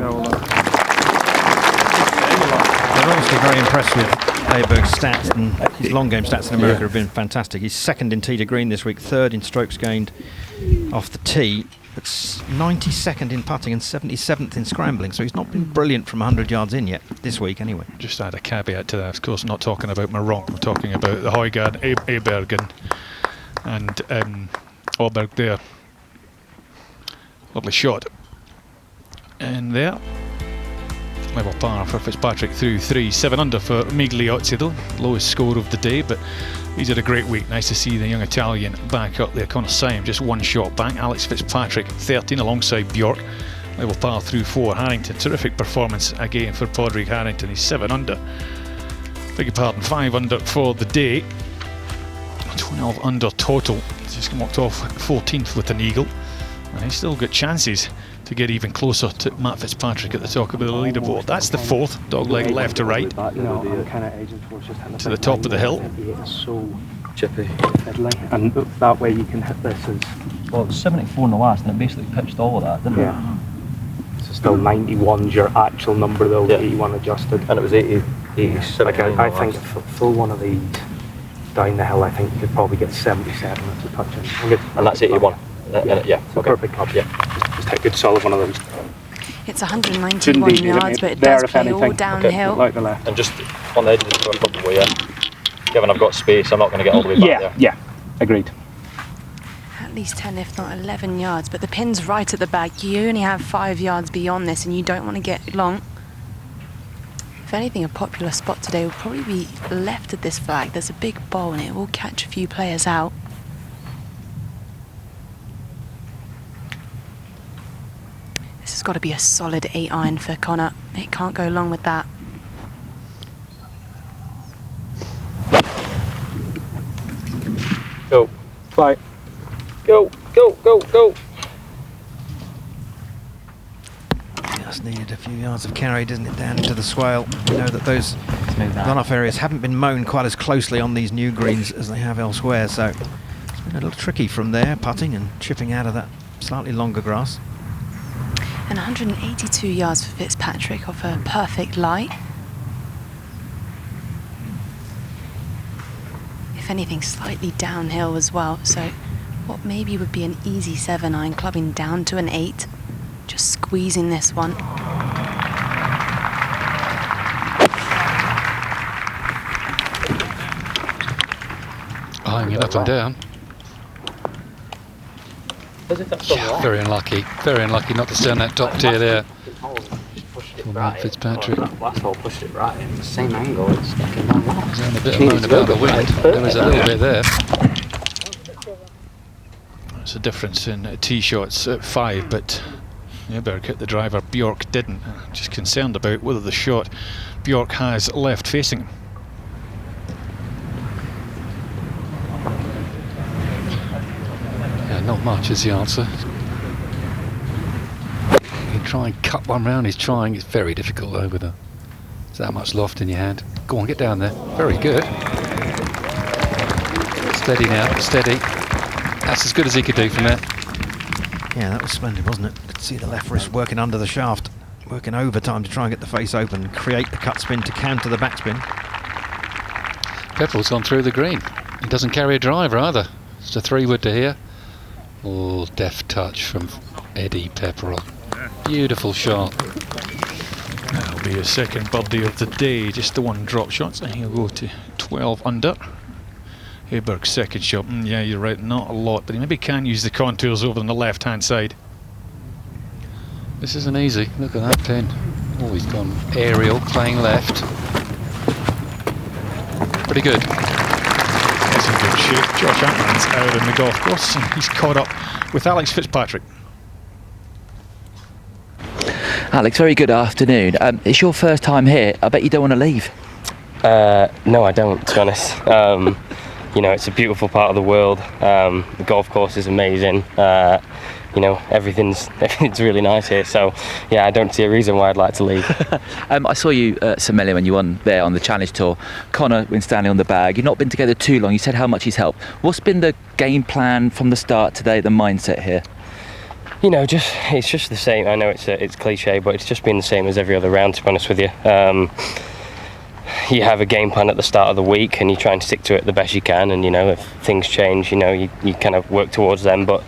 They're obviously very impressed with Åberg's stats, and his long game stats in America have been fantastic. He's 2nd in tee to green this week, 3rd in strokes gained off the tee, but 92nd in putting and 77th in scrambling, so he's not been brilliant from 100 yards in yet, this week anyway. Just add a caveat to that, of course, not talking about Morong, we're talking about the Højgaard, Åberg and Åberg there. Lovely shot. And there. Level par for Fitzpatrick through 3. 7 under for Migliozzi though, lowest score of the day, but he's had a great week. Nice to see the young Italian back up there. Connor Syme just 1 shot back. Alex Fitzpatrick 13 alongside Bjork. Level par through 4. Harrington, terrific performance again for Padraig Harrington. He's 7 under. Beg your pardon, 5 under for the day. 12 under total. He's just walked off 14th with an eagle, and he's still got chances to get even closer to Matt Fitzpatrick at the top of the leaderboard. That's the 4th, dogleg left to right, to the top of the hill. It's so chippy, fiddly, and that way you can hit this as... Well, it was 74 in the last, and it basically pitched all of that, didn't it? So still 91's your actual number though, 81 adjusted. And it was 80, 87. Like I think a full one of these down the hill, I think you could probably get 77 if you touch it. And that's 81? Yeah, so perfect club. Yeah, just take a good solid one of those. It's 191 yards, but it does play all downhill. Like the left. And just on the edge of the club, yeah. Given I've got space, I'm not going to get all the way back there. Yeah, agreed. At least 10, if not 11 yards, but the pin's right at the back. You only have 5 yards beyond this, and you don't want to get long. If anything, a popular spot today will probably be left at this flag. There's a big bowl, and it will catch a few players out. This has got to be a solid 8 iron for Connor. It can't go long with that. Go. Bye. Go, go, go, go. Just needed a few yards of carry, doesn't it, down into the swale. We know that those runoff areas haven't been mown quite as closely on these new greens as they have elsewhere, so it's been a little tricky from there, putting and chipping out of that slightly longer grass. And 182 yards for Fitzpatrick off a perfect lie. If anything, slightly downhill as well, so what maybe would be an easy 7-iron clubbing down to an 8. Just squeezing this one. Eyeing it up and down. Yeah, very unlucky not to stay on that top tier there. Fitzpatrick. Last hole pushed it right in the same angle. It's fucking one long. There's only a bit of moan about the wind. There is a little bit there. There's a difference in tee shots at 5, but Åberg hit the driver, Bjork didn't. Just concerned about whether the shot Bjork has left facing him. Yeah, not much is the answer. You can try and cut one round, he's trying. It's very difficult though with that much loft in your hand. Go on, get down there. Very good. Steady now, steady. That's as good as he could do from there. Yeah, that was splendid, wasn't it? Could see the left wrist working under the shaft, working overtime to try and get the face open, create the cut spin to counter the backspin. Pepperell's gone through the green. He doesn't carry a driver either. It's a 3-wood to here. Oh, deft touch from Eddie Pepperell. Beautiful shot. That'll be his second birdie of the day, just the one drop shot, and he'll go to 12 under. Åberg's second shot, yeah, you're right, not a lot, but he maybe can use the contours over on the left-hand side. This isn't easy. Look at that pin. Oh, he's gone aerial, playing left. Pretty good. That's in good shape. Josh Atman's out on the golf course, and he's caught up with Alex Fitzpatrick. Alex, very good afternoon. It's your first time here. I bet you don't want to leave. No, I don't, to be honest. You know, it's a beautiful part of the world. The golf course is amazing. You know, everything's really nice here. So, yeah, I don't see a reason why I'd like to leave. I saw you at St Million when you won there on the Challenge Tour. Connor been standing on the bag. You've not been together too long. You said how much he's helped. What's been the game plan from the start today, the mindset here? You know, it's just the same. I know it's cliche, but it's just been the same as every other round, to be honest with you. You have a game plan at the start of the week and you try and stick to it the best you can, and you know, if things change, you know, you kind of work towards them. But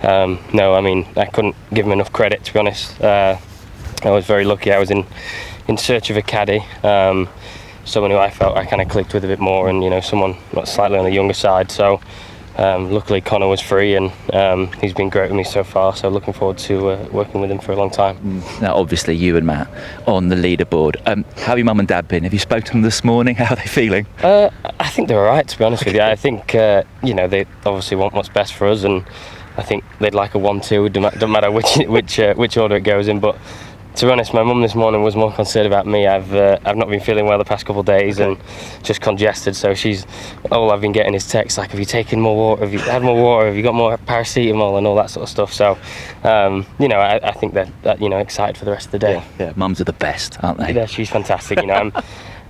no, I mean, I couldn't give him enough credit, to be honest. I was very lucky. I was in search of a caddy, someone who I felt I kind of clicked with a bit more, and you know, someone slightly on the younger side. So luckily Connor was free, and he's been great with me so far, so looking forward to working with him for a long time. Now obviously you and Matt on the leaderboard. How have your mum and dad been? Have you spoken to them this morning? How are they feeling? I think they're alright, to be honest with you. I think you know, they obviously want what's best for us, and I think they'd like a 1-2, don't matter which order it goes in. But to be honest, my mum this morning was more concerned about me. I've not been feeling well the past couple of days, and just congested. So all I've been getting is texts like, "Have you taken more water? Have you had more water? Have you got more paracetamol?" and all that sort of stuff. So, you know, I think that you know, excited for the rest of the day. Yeah, mums are the best, aren't they? Yeah, she's fantastic. You know,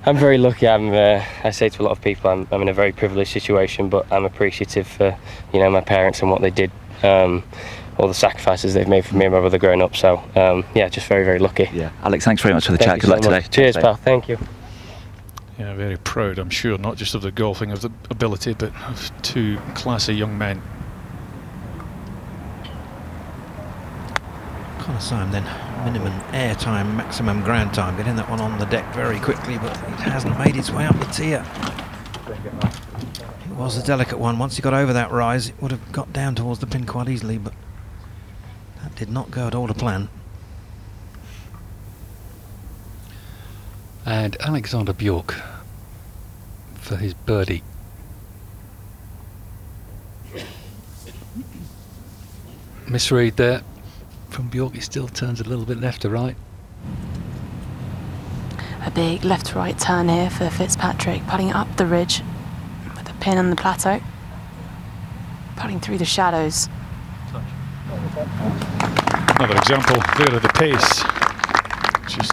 I'm very lucky. I say to a lot of people, I'm in a very privileged situation, but I'm appreciative for, you know, my parents and what they did. All the sacrifices they've made for me and my brother growing up. So yeah, just very, very lucky. Yeah, Alex, thanks very much for the chat. Good luck today. Cheers, pal. Thank you. Yeah, very proud, I'm sure, not just of the golfing of the ability, but of two classy young men. Connor Syme then, minimum air time, maximum ground time, getting that one on the deck very quickly, but it hasn't made its way up the tier. It was a delicate one. Once he got over that rise, it would have got down towards the pin quite easily, but that did not go at all to plan. And Alexander Bjork for his birdie. Misread there from Bjork. He still turns a little bit left to right. A big left to right turn here for Fitzpatrick, putting up the ridge with a pin on the plateau, putting through the shadows. Another example there of the pace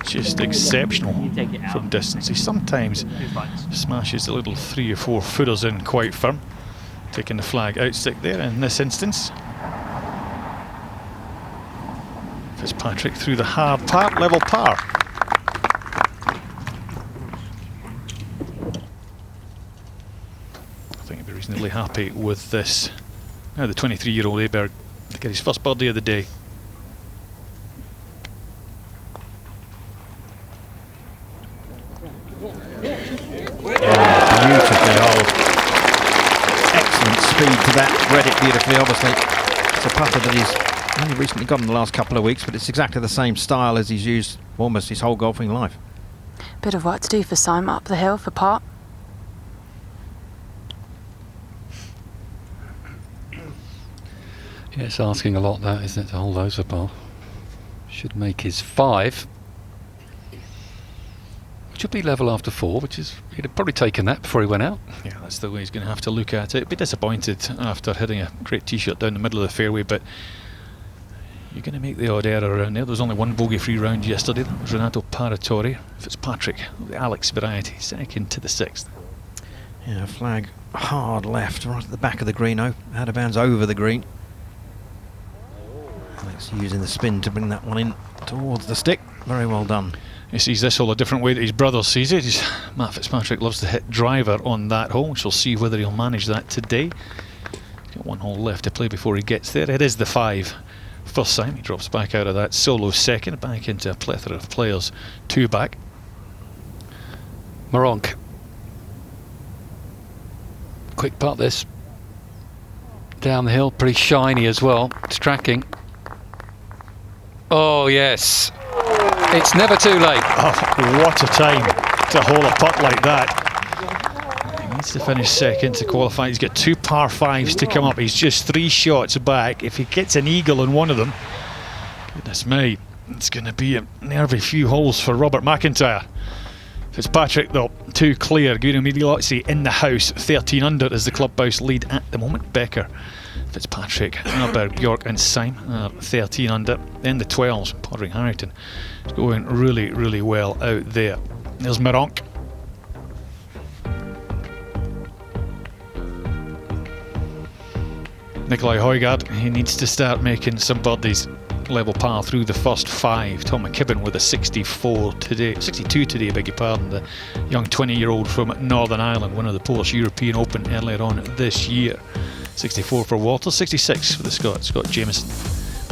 just exceptional from distance. He sometimes smashes the little 3 or 4 footers in quite firm, taking the flag outstick there in this instance. Fitzpatrick through the hard part, level par. I think he'll be reasonably happy with this. Now the 23-year-old Åberg to get his first birdie of the day. Beautifully hold. Excellent speed to that. Read it beautifully, obviously. It's a putter that he's only recently got in the last couple of weeks, but it's exactly the same style as he's used almost his whole golfing life. Bit of work to do for Simon up the hill for par. Yeah, it's asking a lot, that, isn't it, to hold those for par. Should make his 5. Should be level after 4, which is, he'd have probably taken that before he went out. Yeah, that's the way he's going to have to look at it. Be disappointed after hitting a great tee shot down the middle of the fairway, but you're going to make the odd error around there. There was only one bogey-free round yesterday. That was Renato Paratore. Fitzpatrick, the Alex variety, second to the 6th. Yeah, flag hard left, right at the back of the green. Out of bounds over the green. Alex using the spin to bring that one in towards the stick. Very well done. He sees this hole a different way that his brother sees it. Matt Fitzpatrick loves to hit driver on that hole. We shall see whether he'll manage that today. He's got one hole left to play before he gets there. It is the 5. First time he drops back out of that solo second, back into a plethora of players, 2 back. Moronk. Quick putt this. Down the hill, pretty shiny as well. It's tracking. Oh yes. It's never too late. Oh, what a time to hole a putt like that. He needs to finish second to qualify. He's got 2 par 5s to come up. He's just 3 shots back. If he gets an eagle on one of them, goodness me, it's going to be a nervy few holes for Robert McIntyre. Fitzpatrick, though, too clear. Guido Migliozzi in the house. 13 under is the clubhouse lead at the moment. Becker, Fitzpatrick, Åberg, Bjork and Syme are 13 under. Then the 12s, Podring Harrington, is going really, really well out there. There's Moronk. Nicolai Højgaard, he needs to start making some birdies. Level par through the first 5. Tom McKibben with a 62 today, beg your pardon. The young 20-year-old from Northern Ireland, winner of the Polish European Open earlier on this year. 64 for Walters, 66 for the Scott Jamieson.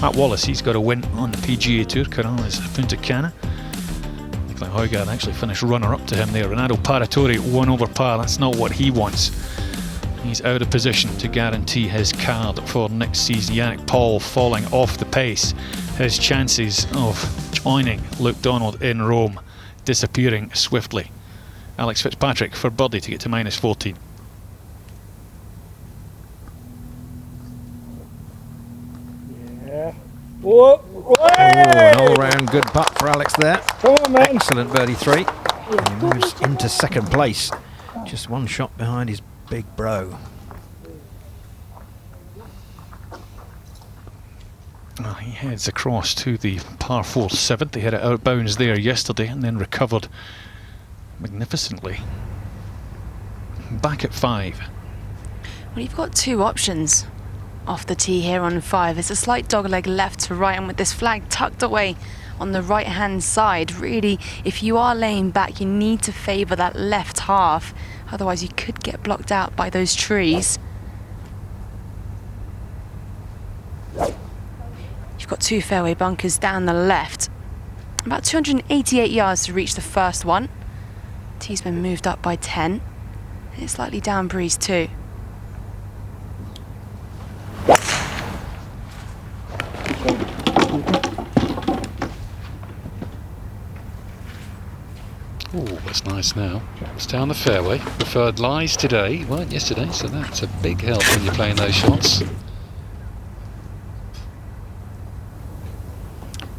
Matt Wallace, he's got a win on the PGA Tour. Corrales Punta Cana. Nicolai Højgaard actually finished runner-up to him there. Renato Paratore 1 over par. That's not what he wants. He's out of position to guarantee his card for next season. Yannick Paul falling off the pace. His chances of joining Luke Donald in Rome disappearing swiftly. Alex Fitzpatrick for birdie to get to -14. Yeah. Whoa. An all-round good putt for Alex there. Excellent birdie 3. And he moves into second place. Just 1 shot behind his big bro. Well, he heads across to the par 4 7th. He had it out bounds there yesterday and then recovered magnificently. Back at 5. Well, you've got 2 options off the tee here on 5. It's a slight dogleg left to right, and with this flag tucked away on the right hand side, really, if you are laying back, you need to favour that left half. Otherwise you could get blocked out by those trees. You've got 2 fairway bunkers down the left. About 288 yards to reach the first one. Tee's been moved up by 10. And it's slightly down breeze too. Oh, that's nice now. It's down the fairway. Preferred lies today, weren't yesterday, so that's a big help when you're playing those shots.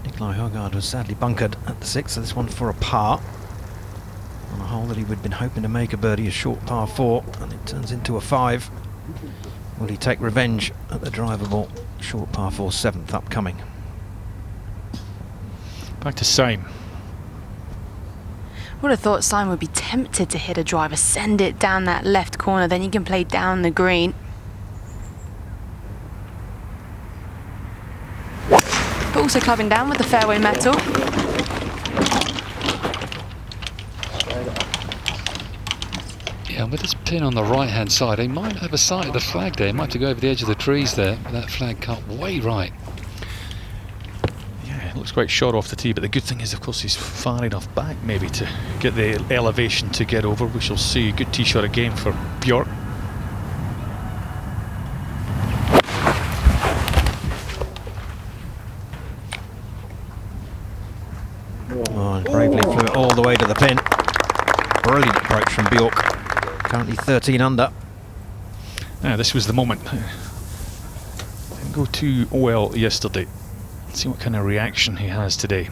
Nicolai Højgaard was sadly bunkered at the 6th, so this one for a par. On a hole that he would have been hoping to make a birdie, a short par 4, and it turns into a 5. Will he take revenge at the drivable short par 4 7th upcoming? Back to Syme. Would have thought Simon would be tempted to hit a driver, send it down that left corner, then you can play down the green. But also clubbing down with the fairway metal. Yeah, with this pin on the right-hand side, he might have a sight of the flag there. He might have to go over the edge of the trees there, but that flag cut way right. Yeah, it looks quite short off the tee, but the good thing is, of course, he's far enough back maybe to get the elevation to get over. We shall see. Good tee shot again for Bjork. Oh, and bravely flew it all the way to the pin. Brilliant approach from Bjork. Currently 13 under. This was the moment. Didn't go too well yesterday. Let's see what kind of reaction he has today.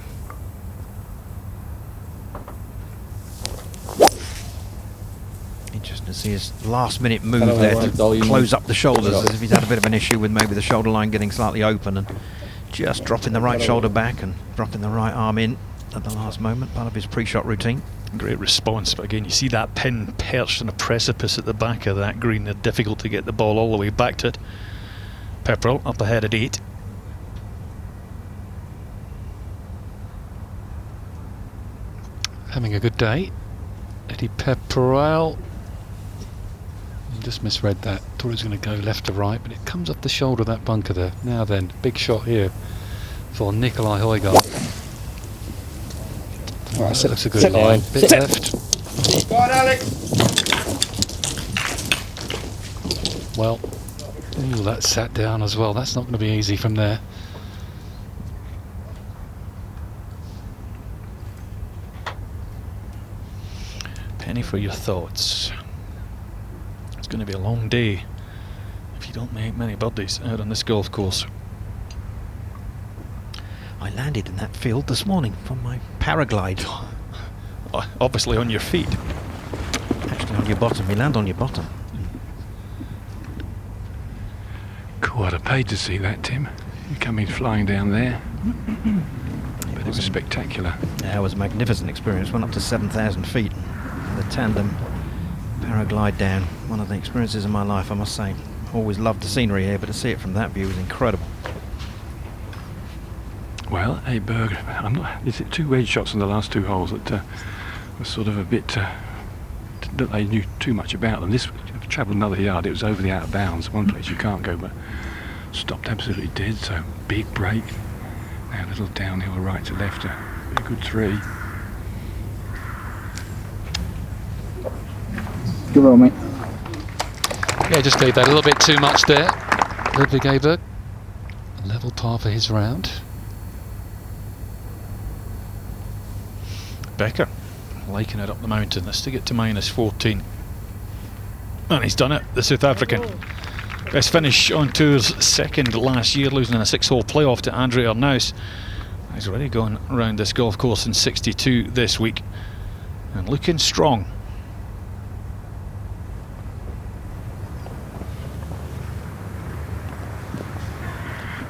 Interesting to see his last minute move there to close up the shoulders, as if he's had a bit of an issue with maybe the shoulder line getting slightly open, and just dropping the right shoulder back and dropping the right arm in at the last moment, part of his pre-shot routine. Great response, but again, you see that pin perched on a precipice at the back of that green. They're difficult to get the ball all the way back to it. Pepperell up ahead at 8. Having a good day. Eddie Pepperell. Just misread that. Thought he was going to go left to right, but it comes off the shoulder of that bunker there. Now then, big shot here for Nikolai Højgaard. All right, that looks a good line. Bit left. Go on, Alex. Well, ooh, that sat down as well. That's not going to be easy from there. Penny for your thoughts. It's going to be a long day if you don't make many birdies out on this golf course. I landed in that field this morning from my paraglide. Obviously on your feet. Actually on your bottom. You land on your bottom. Cool, I'd have paid to see that, Tim. You come in flying down there. But it was spectacular. Yeah, it was a magnificent experience. Went up to 7,000 feet. The tandem paraglide down. One of the experiences of my life, I must say. Always loved the scenery here, but to see it from that view was incredible. Well, Åberg, is it 2 wedge shots on the last 2 holes that was sort of a bit that they knew too much about them. This travelled another yard, it was over the out of bounds. One place you can't go, but stopped absolutely dead. So big break. Now a little downhill right to left, a good 3. Good roll, mate. Yeah, just gave that a little bit too much there. Ludvig Åberg. Level par for his round. Becker liking it up the mountain. Let's take it to -14. And he's done it, the South African. Best finish on tours, second last year, losing in a 6-hole playoff to Andre Arnaus. He's already gone around this golf course in 62 this week and looking strong.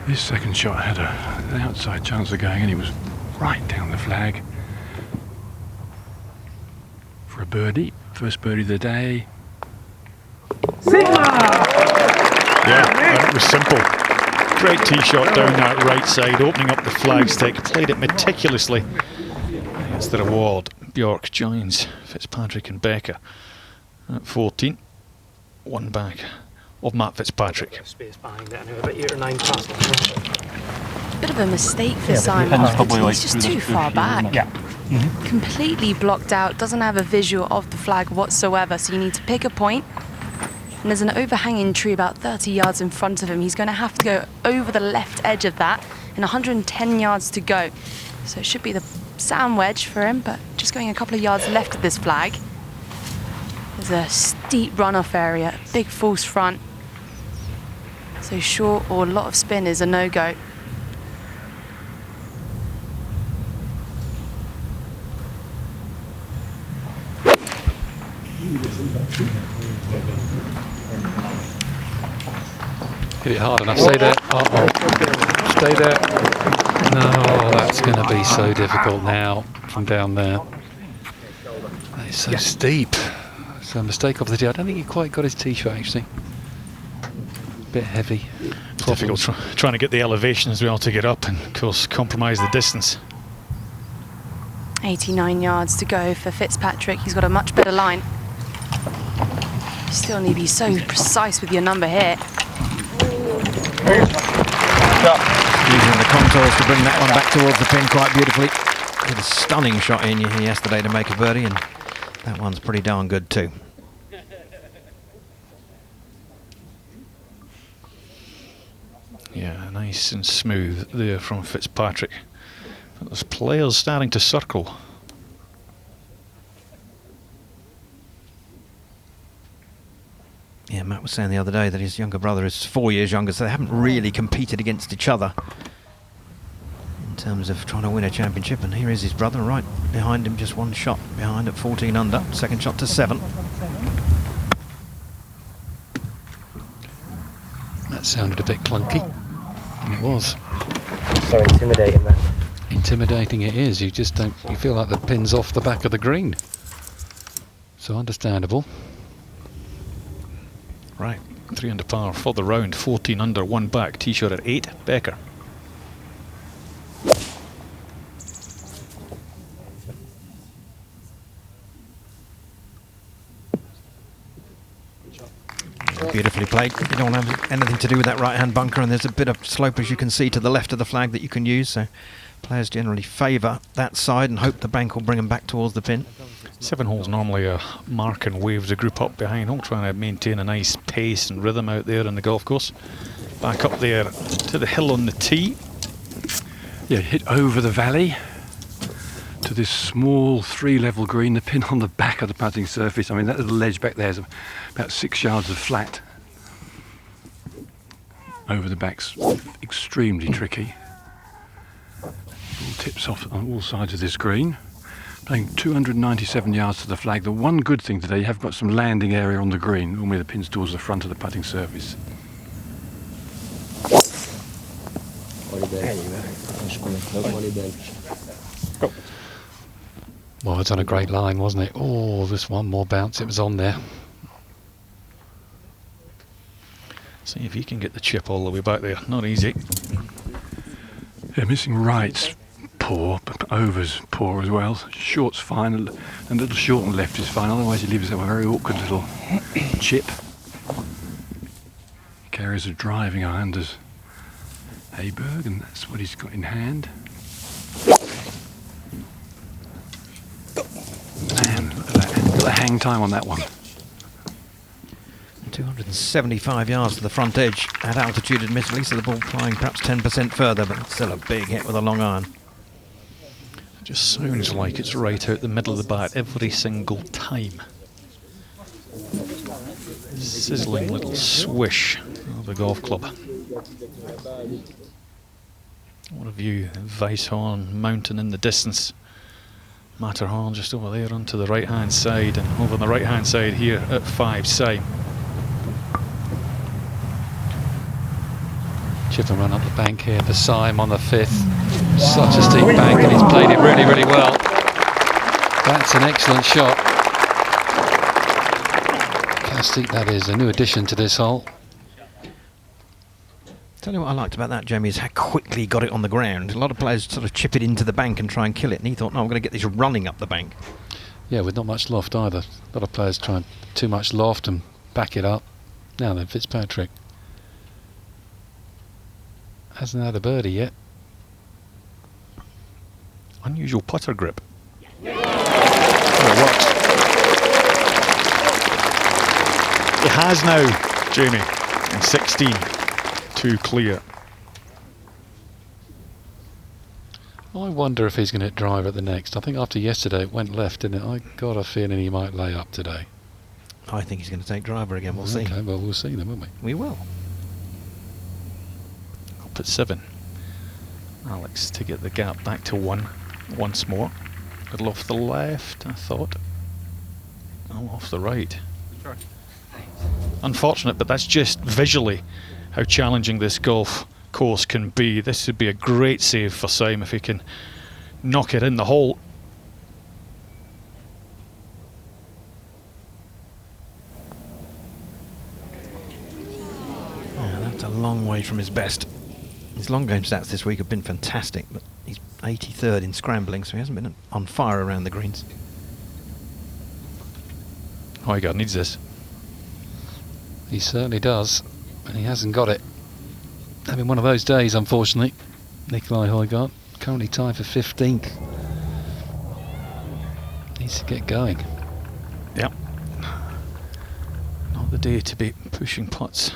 This second shot had an outside chance of going, and it was right down the flag for a birdie. First birdie of the day. Yeah, and it was simple. Great tee shot down that right side, opening up the flagstick. Played it meticulously. That's the reward. Bjork joins Fitzpatrick and Becker at 14. One back of Matt Fitzpatrick. Space behind it, anyway, about 8 or 9 past. Bit of a mistake for Simon. He's just too far back. Yeah. Completely blocked out, doesn't have a visual of the flag whatsoever, so you need to pick a point. And there's an overhanging tree about 30 yards in front of him. He's going to have to go over the left edge of that and 110 yards to go. So it should be the sound wedge for him, but just going a couple of yards left of this flag. There's a steep runoff area, big false front. So short or a lot of spin is a no-go. Hit it hard enough. Stay there. Uh-oh. Stay there. No, that's going to be so difficult now from down there. It's so steep. So a mistake off the tee. I don't think he quite got his tee shot actually. Bit heavy. Difficult trying to get the elevation as well to get up and of course compromise the distance. 89 yards to go for Fitzpatrick. He's got a much better line. You still need to be so precise with your number here. Using the contours to bring that one back towards the pin quite beautifully. Did a stunning shot in yesterday to make a birdie, and that one's pretty darn good too. Yeah, nice and smooth there from Fitzpatrick. But there's players starting to circle. Yeah, Matt was saying the other day that his younger brother is 4 years younger, so they haven't really competed against each other in terms of trying to win a championship. And here is his brother right behind him, just one shot behind at 14 under, second shot to 7. That sounded a bit clunky. And it was. So intimidating, man. Intimidating it is. You just don't. You feel like the pin's off the back of the green. So understandable. Right, 3 under par for the round, 14 under, 1 back, tee shot at 8, Becker. Beautifully played. You don't have anything to do with that right-hand bunker, and there's a bit of slope, as you can see, to the left of the flag that you can use, so players generally favour that side and hope the bank will bring them back towards the pin. 7 holes normally a mark and wave the group up behind, all trying to maintain a nice pace and rhythm out there in the golf course. Back up there to the hill on the tee. Yeah, hit over the valley to this small 3-level green, the pin on the back of the putting surface. I mean, that little ledge back there is about 6 yards of flat. Over the back's extremely tricky. Ball tips off on all sides of this green. Playing 297 yards to the flag. The one good thing today, you have got some landing area on the green. Normally the pin's towards the front of the putting surface. Well, it's on a great line, wasn't it? Oh, just one more bounce. It was on there. See if he can get the chip all the way back there. Not easy. Yeah, missing right's poor, but over's poor as well. Short's fine, and a little short and left is fine. Otherwise, he leaves a very awkward little chip. He carries a driving iron, does Åberg, and that's what he's got in hand. Man, look at that. Got the hang time on that one. 275 yards to the front edge at altitude, admittedly, so the ball flying perhaps 10% further, but still a big hit with a long iron. It just sounds like it's right out the middle of the bat every single time. Sizzling little swish of the golf club. What a view. Weisshorn Mountain in the distance. Matterhorn just over there onto the right hand side, and over on the right hand side here at 5 side. Chip and run up the bank here for Syme on the 5th. Such a steep bank, and he's played it really, really well. That's an excellent shot. Look how steep that is. A new addition to this hole. Tell you what I liked about that, Jamie, is how quickly he got it on the ground. A lot of players sort of chip it into the bank and try and kill it, and he thought, no, I'm going to get this running up the bank. Yeah, with not much loft either. A lot of players trying too much loft and back it up. Now then, Fitzpatrick hasn't had a birdie yet. Unusual putter grip. Yeah. Oh, it works. It has now, Jamie, in 16. Too clear. I wonder if he's going to drive at the next. I think after yesterday it went left, didn't it? I got a feeling he might lay up today. I think he's going to take driver again. We'll see. Okay, well, we'll see then, won't we? We will. Up at 7. Alex to get the gap back to 1 once more. Little off the left, I thought. Oh, off the right. Sure. Unfortunate, but that's just visually how challenging this golf course can be. This would be a great save for Syme if he can knock it in the hole. long way from his best. His long game stats this week have been fantastic, but he's 83rd in scrambling, so he hasn't been on fire around the greens. Højgaard needs this. He certainly does, and he hasn't got it. Having one of those days, unfortunately. Nikolai Højgaard, currently tied for 15th. Needs to get going. Yep. Not the day to be pushing putts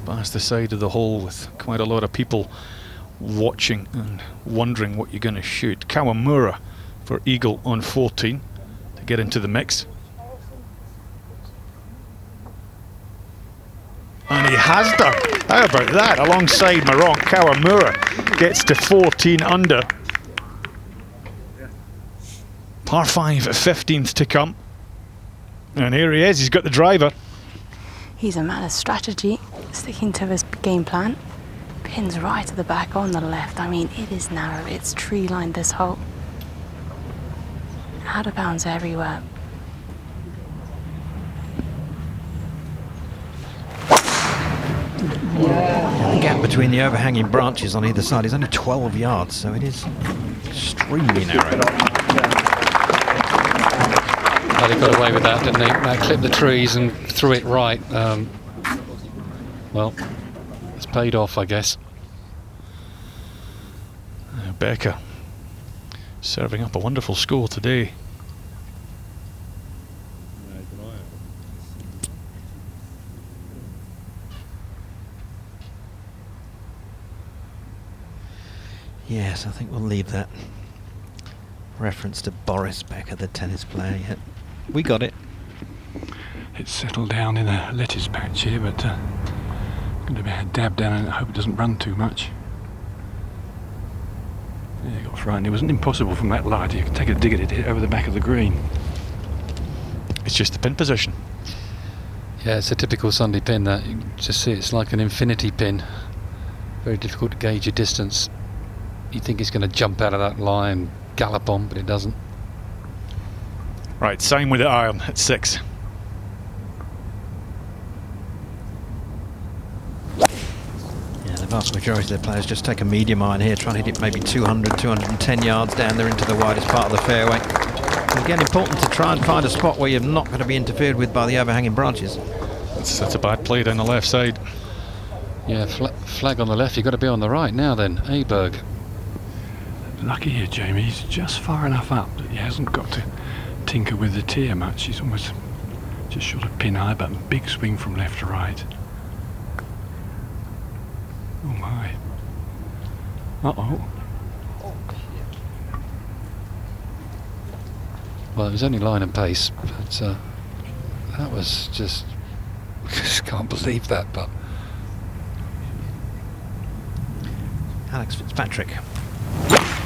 past the side of the hole with quite a lot of people watching and wondering what you're going to shoot. Kawamura for eagle on 14 to get into the mix. And he has done. How about that? Alongside Meronk, Kawamura gets to 14 under. Par 5 at 15th to come. And here he is, he's got the driver. He's a man of strategy, sticking to his game plan. Pins right at the back on the left. I mean, it is narrow, it's tree-lined this hole. Out of bounds everywhere. The gap between the overhanging branches on either side is only 12 yards, so it is extremely narrow. Well, he got away with that, didn't he? Clipped the trees and threw it right. Well, it's paid off, I guess. Becker serving up a wonderful score today. Yes, I think we'll leave that reference to Boris Becker, the tennis player. Yeah, we got it. It's settled down in a lettuce patch here, but going to be a dab down and I hope it doesn't run too much. Yeah, got frightened. It wasn't impossible from that light. You could take a dig at it, hit over the back of the green. It's just the pin position. Yeah, it's a typical Sunday pin that. You can just see it's like an infinity pin. Very difficult to gauge your distance. You think it's going to jump out of that line, gallop on, but it doesn't. Right, same with the iron at 6. Yeah, the vast majority of the players just take a medium iron here, trying to hit it maybe 200, 210 yards down there into the widest part of the fairway. And again, important to try and find a spot where you're not going to be interfered with by the overhanging branches. That's a bad play down the left side. Yeah, flag on the left, you've got to be on the right now then, Åberg. Lucky here, Jamie. He's just far enough up that he hasn't got to tinker with the tee much. He's almost just short of pin high, but big swing from left to right. Oh my. Uh-oh. Well, it was only line and pace, but that was just can't believe that, but Alex Fitzpatrick.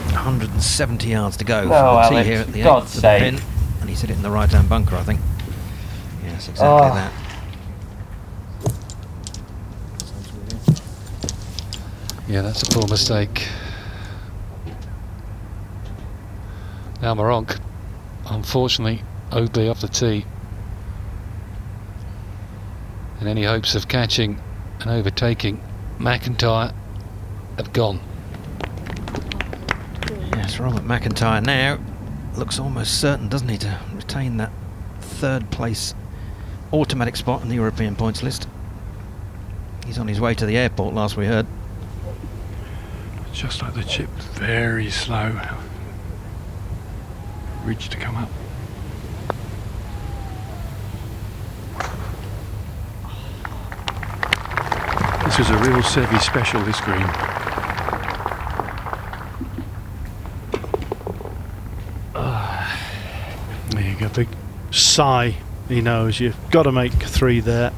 170 yards to go No, from the tee Alex, here at the God's 8th of the sake. pin, and he's hit it in the right-hand bunker, I think. Yes, exactly that. yeah, that's a poor mistake. Now Meronk, unfortunately, Åberg off the tee. And any hopes of catching and overtaking McIntyre have gone. Yes, Robert McIntyre now looks almost certain, doesn't he, to retain that 3rd place automatic spot in the European points list. He's on his way to the airport, last we heard. Just like the chip, very slow. Ridge to come up. This was a real Seve special, this green. There you go, big sigh. He knows you've got to make 3 there.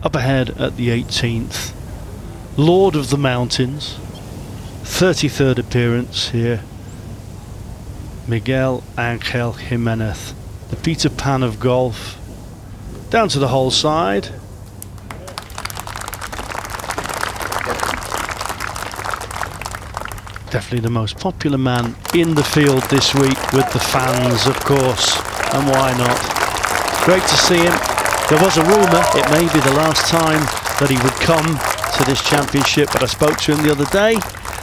Up ahead at the 18th, Lord of the Mountains, 33rd appearance here, Miguel Angel Jimenez, the Peter Pan of golf. Down to the hole side. Definitely the most popular man in the field this week with the fans, of course, and why not? Great to see him. There was a rumour it may be the last time that he would come to this championship, but I spoke to him the other day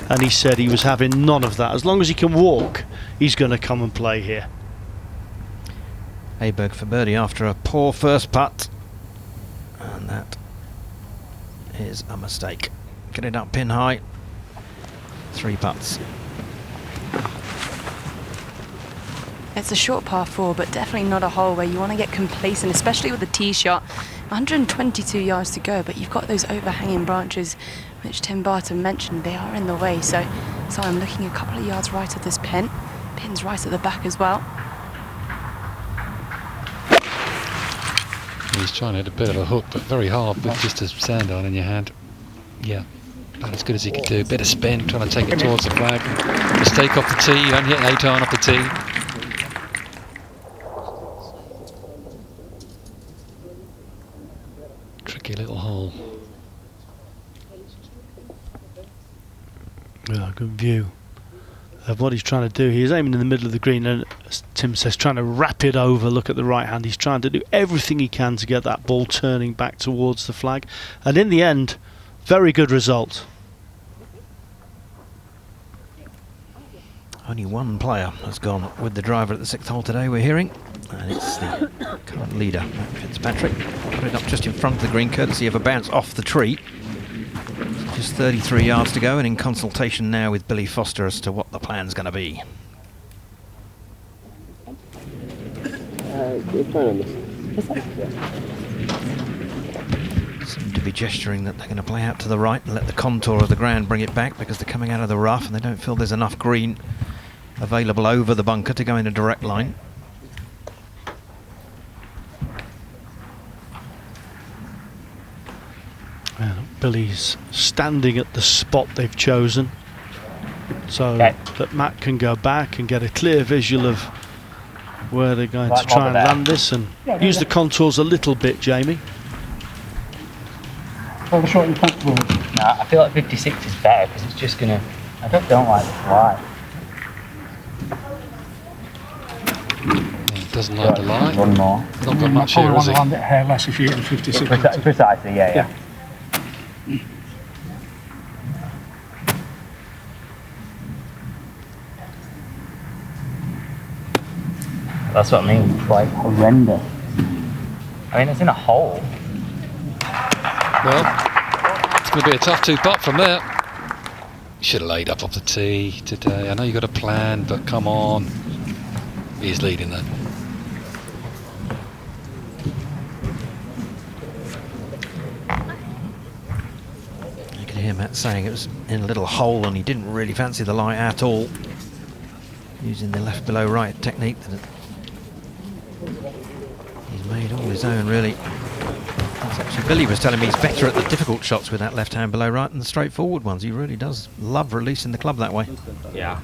and he said he was having none of that. As long as he can walk, he's going to come and play here. Åberg for birdie after a poor first putt, and that is a mistake. Get it up pin high. 3 putts. It's a short par 4, but definitely not a hole where you want to get complacent, especially with the tee shot. 122 yards to go, but you've got those overhanging branches, which Tim Barton mentioned. They are in the way, so I'm looking a couple of yards right of this pin. Pin's right at the back as well. He's trying to hit a bit of a hook, but very hard with just a sand iron in your hand. Yeah, about as good as he could do. Bit of spin, trying to take it towards the flag. Mistake off the tee, you only hit an 8-iron off the tee. Tricky little hole. Yeah, good view of what he's trying to do. He's aiming in the middle of the green and, as Tim says, trying to wrap it over. Look at the right hand. He's trying to do everything he can to get that ball turning back towards the flag. And in the end, very good result. Only one player has gone with the driver at the 6th hole today, we're hearing. And it's the current leader, Matt Fitzpatrick. Put it up just in front of the green, courtesy of a bounce off the tree. Just 33 yards to go, and in consultation now with Billy Foster as to what the plan's going to be. Seem to be gesturing that they're going to play out to the right and let the contour of the ground bring it back, because they're coming out of the rough and they don't feel there's enough green available over the bunker to go in a direct line. Billy's standing at the spot they've chosen so that Matt can go back and get a clear visual of where they're going to try and land this, and use the contours a little bit, Jamie. No, I feel like 56 is better because it's just going to... I don't like the fly. He doesn't like the line. One more. Not got much here, has he? Land it hair less if you're hitting 56. Precisely, yeah. That's what I mean, it's like horrendous. I mean, it's in a hole. Well, it's going to be a tough 2-putt from there. Should have laid up off the tee today. I know you got a plan, but come on. He's leading though. You can hear Matt saying it was in a little hole and he didn't really fancy the lie at all. Using the left below right technique that he's made all his own, really. That's actually, Billy was telling me he's better at the difficult shots with that left hand below right than the straightforward ones. He really does love releasing the club that way. Yeah.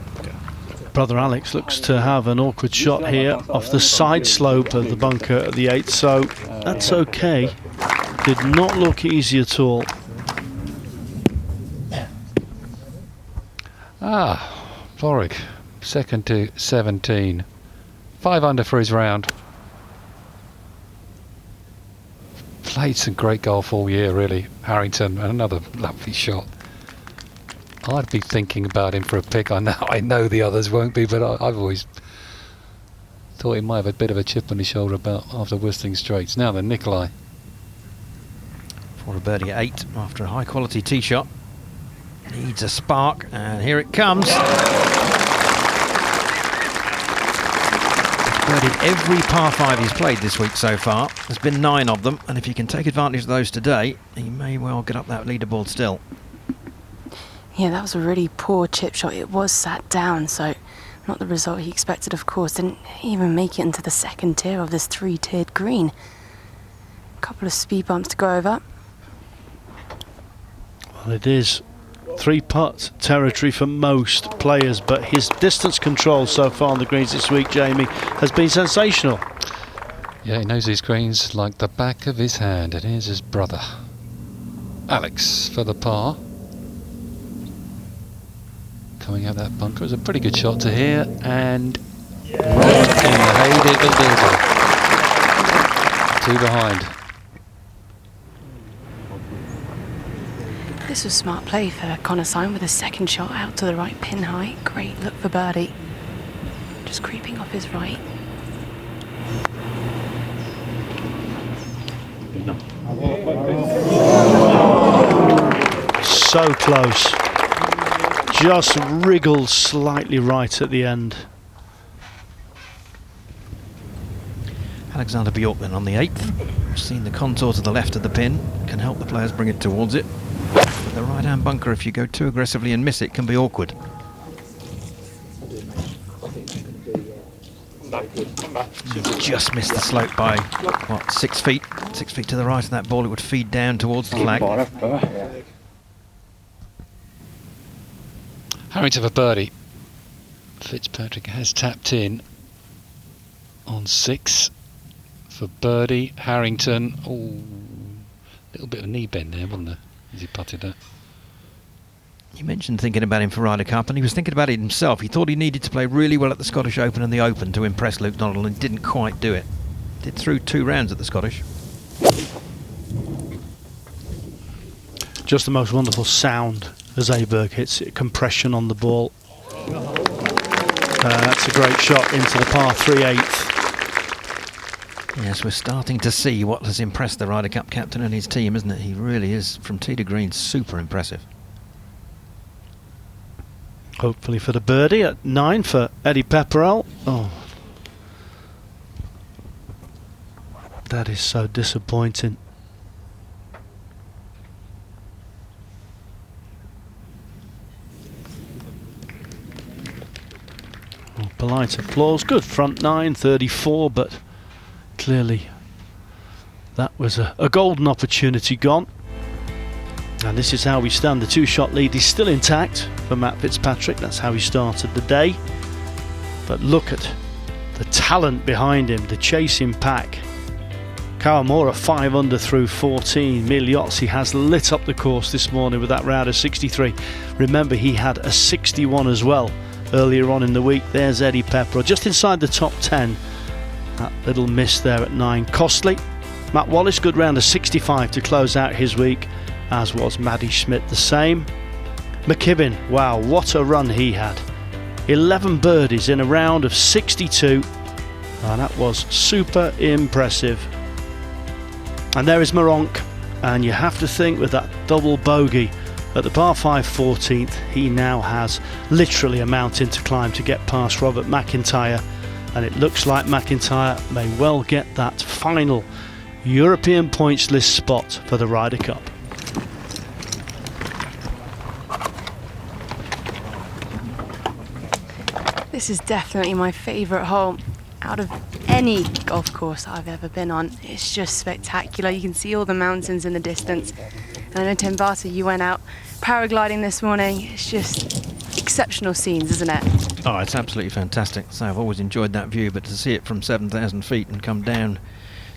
Brother Alex looks to have an awkward shot here off the side slope of the bunker at the 8th, so that's okay. Did not look easy at all. Warwick, second to 17. 5 under for his round. Played some great golf all year, really. Harrington, another lovely shot. I'd be thinking about him for a pick. I know the others won't be, but I've always thought he might have a bit of a chip on his shoulder about after Whistling Straits. Now then, Nikolai. For a birdie at 8 after a high quality tee shot. Needs a spark, and here it comes. Birdied every par 5 he's played this week so far. There's been 9 of them, and if he can take advantage of those today, he may well get up that leaderboard still. Yeah, that was a really poor chip shot. It was sat down, so not the result he expected, of course. Didn't even make it into the second tier of this 3-tiered green. A couple of speed bumps to go over. Well, it is 3-putt territory for most players, but his distance control so far on the greens this week, Jamie, has been sensational. Yeah, he knows his greens like the back of his hand, and here's his brother. Alex for the par. Coming out that bunker. It was a pretty good shot to here, and right in the hey diddle diddle. 2 behind. This was smart play for Connor Syme with a second shot out to the right, pin high. Great look for birdie. Just creeping off his right. So close. Just wriggled slightly right at the end. Alexander Bjorkman on the 8th. We've seen the contour to the left of the pin. Can help the players bring it towards it. But the right-hand bunker, if you go too aggressively and miss it, can be awkward. Just missed the slope by, what, 6 feet? 6 feet to the right of that ball, it would feed down towards the flag. Harrington for birdie. Fitzpatrick has tapped in on 6 for birdie. Harrington, oh, little bit of a knee bend there, wasn't there, as he putted that. You mentioned thinking about him for Ryder Cup, and he was thinking about it himself. He thought he needed to play really well at the Scottish Open and the Open to impress Luke Donald, and didn't quite do it. Did through 2 rounds at the Scottish. Just the most wonderful sound as Åberg hits it, compression on the ball. That's a great shot into the par 3/8. Yes, we're starting to see what has impressed the Ryder Cup captain and his team, isn't it? He really is, from tee to green, super impressive. Hopefully for the birdie at 9 for Eddie Pepperell. Oh, that is so disappointing. Oh, polite applause. Good front 9, 34, but clearly that was a golden opportunity gone. And this is how we stand. The 2-shot lead is still intact for Matt Fitzpatrick. That's how he started the day. But look at the talent behind him, the chasing pack. Kawamura 5 under through 14. Miliozzi has lit up the course this morning with that round of 63. Remember, he had a 61 as well earlier on in the week. There's Eddie Pepperell just inside the top 10. That little miss there at 9 costly. Matt Wallace, good round of 65 to close out his week, as was Maddie Schmidt the same. McKibben, wow, what a run he had. 11 birdies in a round of 62. And that was super impressive. And there is Moronk, and you have to think with that double bogey at the par 5 14th, he now has literally a mountain to climb to get past Robert McIntyre, and it looks like McIntyre may well get that final European points list spot for the Ryder Cup. This is definitely my favourite hole out of any golf course I've ever been on. It's just spectacular. You can see all the mountains in the distance. And I know, Tim Barter, you went out paragliding this morning. It's just exceptional scenes, isn't it? Oh, it's absolutely fantastic. So I've always enjoyed that view, but to see it from 7,000 feet and come down,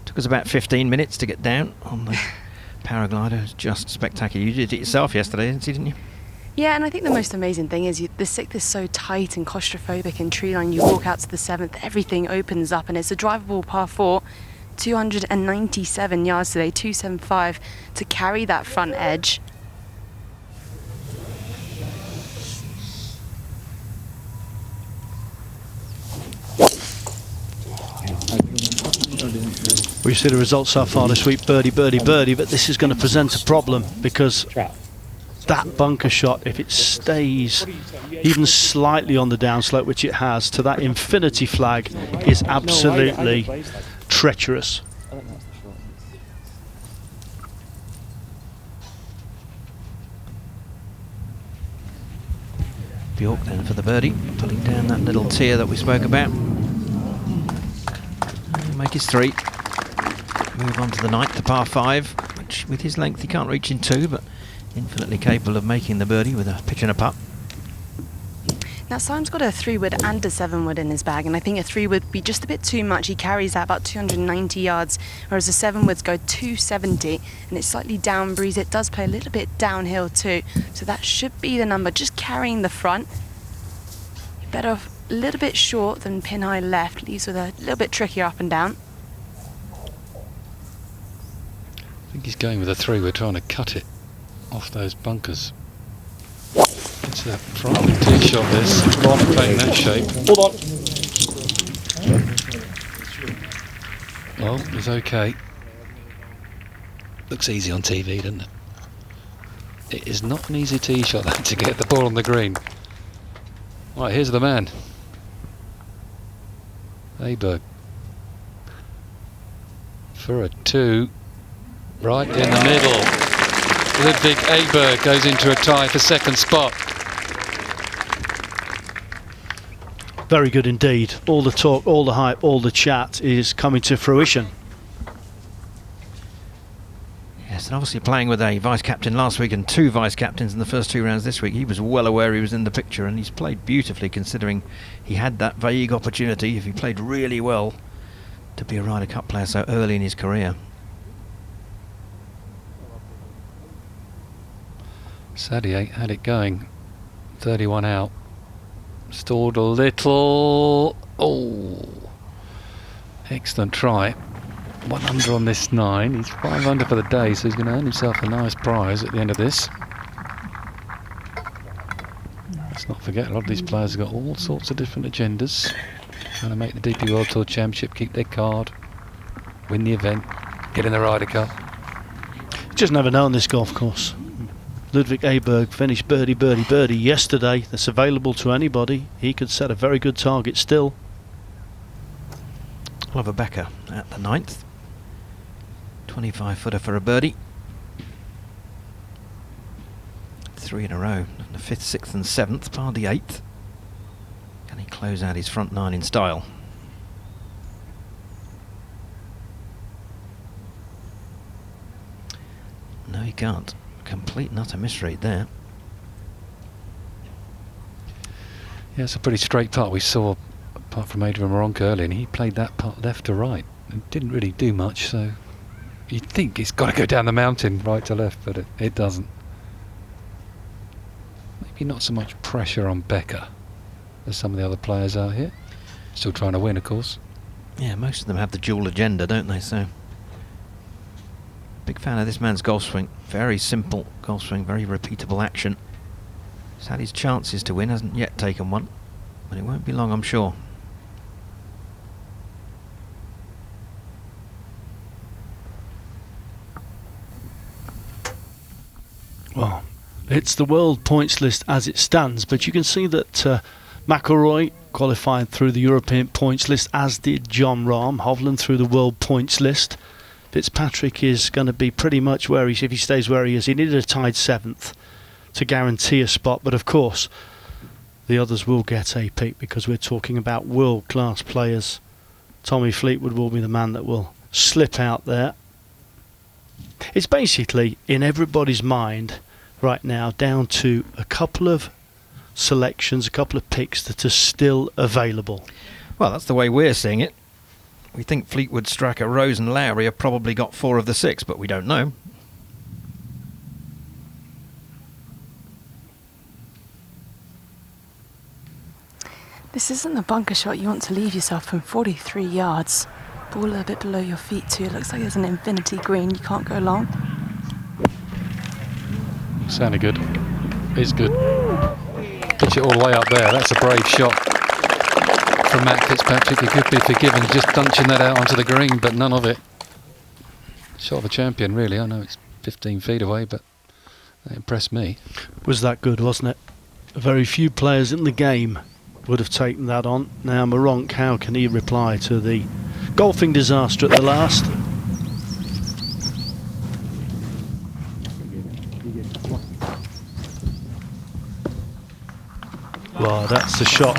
took us about 15 minutes to get down on the paraglider. It's just spectacular. You did it yourself yesterday, didn't you? Yeah, and I think the most amazing thing is the 6th is so tight and claustrophobic and tree line. You walk out to the 7th, everything opens up, and it's a drivable par 4, 297 yards today, 275 to carry that front edge. We see the results so far this week, birdie, birdie, birdie, but this is going to present a problem because that bunker shot, if it stays even slightly on the downslope, which it has, to that infinity flag, is absolutely treacherous. Bjork then for the birdie, pulling down that little tier that we spoke about. Make his 3. Move on to the 9th, the par 5, which with his length he can't reach in 2, but infinitely capable of making the birdie with a pitch and a putt. Now Syme's got a 3-wood and a 7-wood in his bag, and I think a 3-wood would be just a bit too much. He carries that about 290 yards, whereas the 7-woods go 270, and it's slightly down breeze. It does play a little bit downhill too, so that should be the number. Just carrying the front. You're better off a little bit short than pin high left, leaves with a little bit trickier up and down. I think he's going with a 3. We're trying to cut it off those bunkers. It's a frightening tee shot, this. Not playing that shape. Hold on. Well, it was okay. Looks easy on TV, doesn't it? It is not an easy tee shot, that, to get the ball on the green. Right, here's the man. Åberg. For a 2. Right in the middle. Ludvig Åberg goes into a tie for second spot. Very good indeed. All the talk, all the hype, all the chat is coming to fruition. Yes, and obviously playing with a vice-captain last week and 2 vice-captains in the first 2 rounds this week, he was well aware he was in the picture, and he's played beautifully considering he had that vague opportunity, if he played really well, to be a Ryder Cup player so early in his career. Sadie had it going. 31 out. Stalled a little. Oh, excellent try. 1 under on this 9. He's 5 under for the day, so he's going to earn himself a nice prize at the end of this. Let's not forget, a lot of these players have got all sorts of different agendas. Trying to make the DP World Tour Championship, keep their card, win the event, get in the Ryder Cup. You just never know on this golf course. Ludvig Åberg finished birdie, birdie, birdie yesterday. That's available to anybody. He could set a very good target still. Oliver Becker at the 9th. 25-footer for a birdie. 3 in a row. The 5th, 6th and 7th, par the 8th. Can he close out his front 9 in style? No, he can't. Complete and utter misread there. Yeah, it's a pretty straight putt. We saw, apart from Adrian Moronka earlier, and he played that putt left to right. It didn't really do much, so you'd think it's got to go down the mountain right to left, but it doesn't. Maybe not so much pressure on Becker as some of the other players are here. Still trying to win, of course. Yeah, most of them have the dual agenda, don't they? So, big fan of this man's golf swing. Very simple golf swing, very repeatable action. He's had his chances to win, hasn't yet taken one, but it won't be long, I'm sure. Well, it's the world points list as it stands, but you can see that McIlroy qualified through the European points list, as did Jon Rahm. Hovland through the world points list. Fitzpatrick is going to be pretty much where if he stays where he is. He needed a tied 7th to guarantee a spot, but of course the others will get a pick because we're talking about world-class players. Tommy Fleetwood will be the man that will slip out there. It's basically in everybody's mind right now down to a couple of selections, a couple of picks that are still available. Well, that's the way we're seeing it. We think Fleetwood, Straka, Rose and Lowry have probably got 4 of the 6, but we don't know. This isn't the bunker shot you want to leave yourself from 43 yards. Ball a bit below your feet too. It looks like there's an infinity green. You can't go long. Sounded good. It's good. Pitch it all the way up there. That's a brave shot from Matt Fitzpatrick. He could be forgiven just dunching that out onto the green, but none of it. Shot of a champion, really. I know it's 15 feet away, but that impressed me. Was that good, wasn't it? Very few players in the game would have taken that on. Now Moronk, how can he reply to the golfing disaster at the last? Well, that's the shot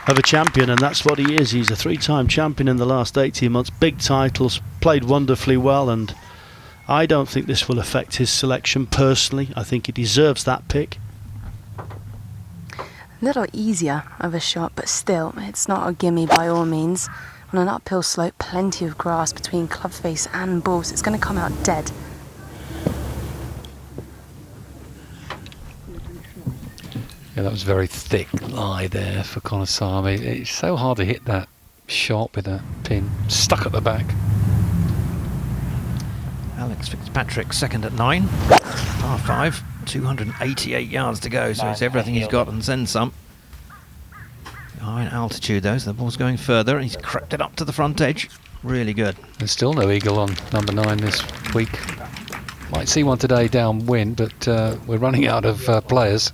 of a champion, and that's what he is. He's a 3-time champion in the last 18 months, big titles, played wonderfully well, and I don't think this will affect his selection personally. I think he deserves that pick. A little easier of a shot, but still, it's not a gimme by all means. On an uphill slope, plenty of grass between club face and balls. It's going to come out dead. Yeah, that was a very thick lie there for Konasami. It's so hard to hit that shot with that pin stuck at the back. Alex Fitzpatrick second at 9. Par 5, 288 yards to go, so it's everything he's got and then some. High in altitude though, so the ball's going further, and he's crept it up to the front edge. Really good. There's still no eagle on number 9 this week. Might see one today downwind, but we're running out of players.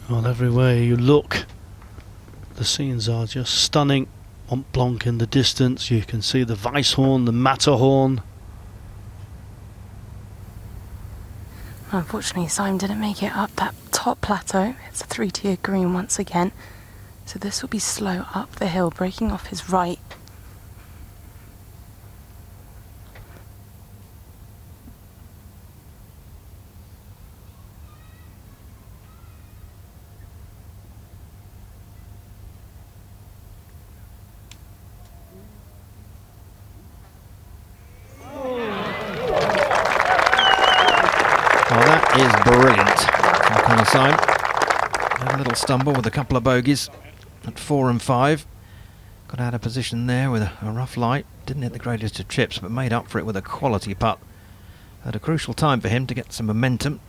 Well, everywhere you look, the scenes are just stunning. Mont Blanc in the distance, you can see the Weisshorn, the Matterhorn. Unfortunately, Simon didn't make it up that top plateau. It's a 3-tier green once again. So this will be slow up the hill, breaking off his right. Is brilliant. Kind of sign. Had a little stumble with a couple of bogeys at 4 and 5. Got out of position there with a rough light. Didn't hit the greatest of chips, but made up for it with a quality putt. At a crucial time for him to get some momentum.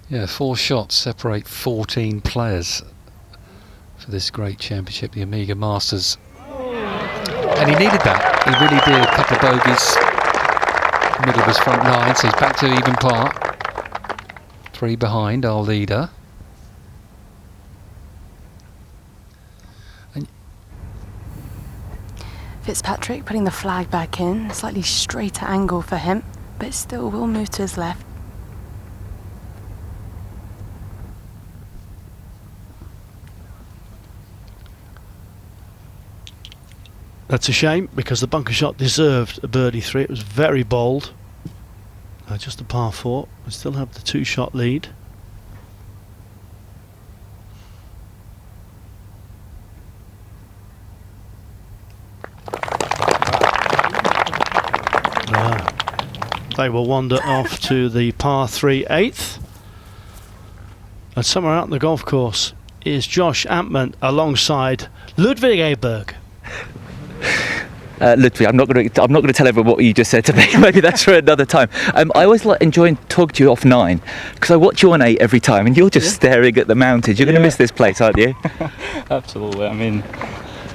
Yeah, 4 shots separate 14 players for this great championship, the Amiga Masters. And he needed that. He really did. A couple of bogeys. Middle of his front 9, so he's back to even par. 3 behind our leader. And Fitzpatrick putting the flag back in, a slightly straighter angle for him, but it still will move to his left. That's a shame, because the bunker shot deserved a birdie 3. It was very bold. Just a par 4. We still have the 2-shot lead. They will wander off to the par 3 8th. And somewhere out on the golf course is Josh Ampman alongside Ludvig Åberg. Ludwig, I'm not going to tell everyone what you just said to me. Maybe that's for another time. I always like enjoying talking to you off 9 because I watch you on 8 every time, and you're just staring at the mountains. You're going to miss this place, aren't you? Absolutely. I mean,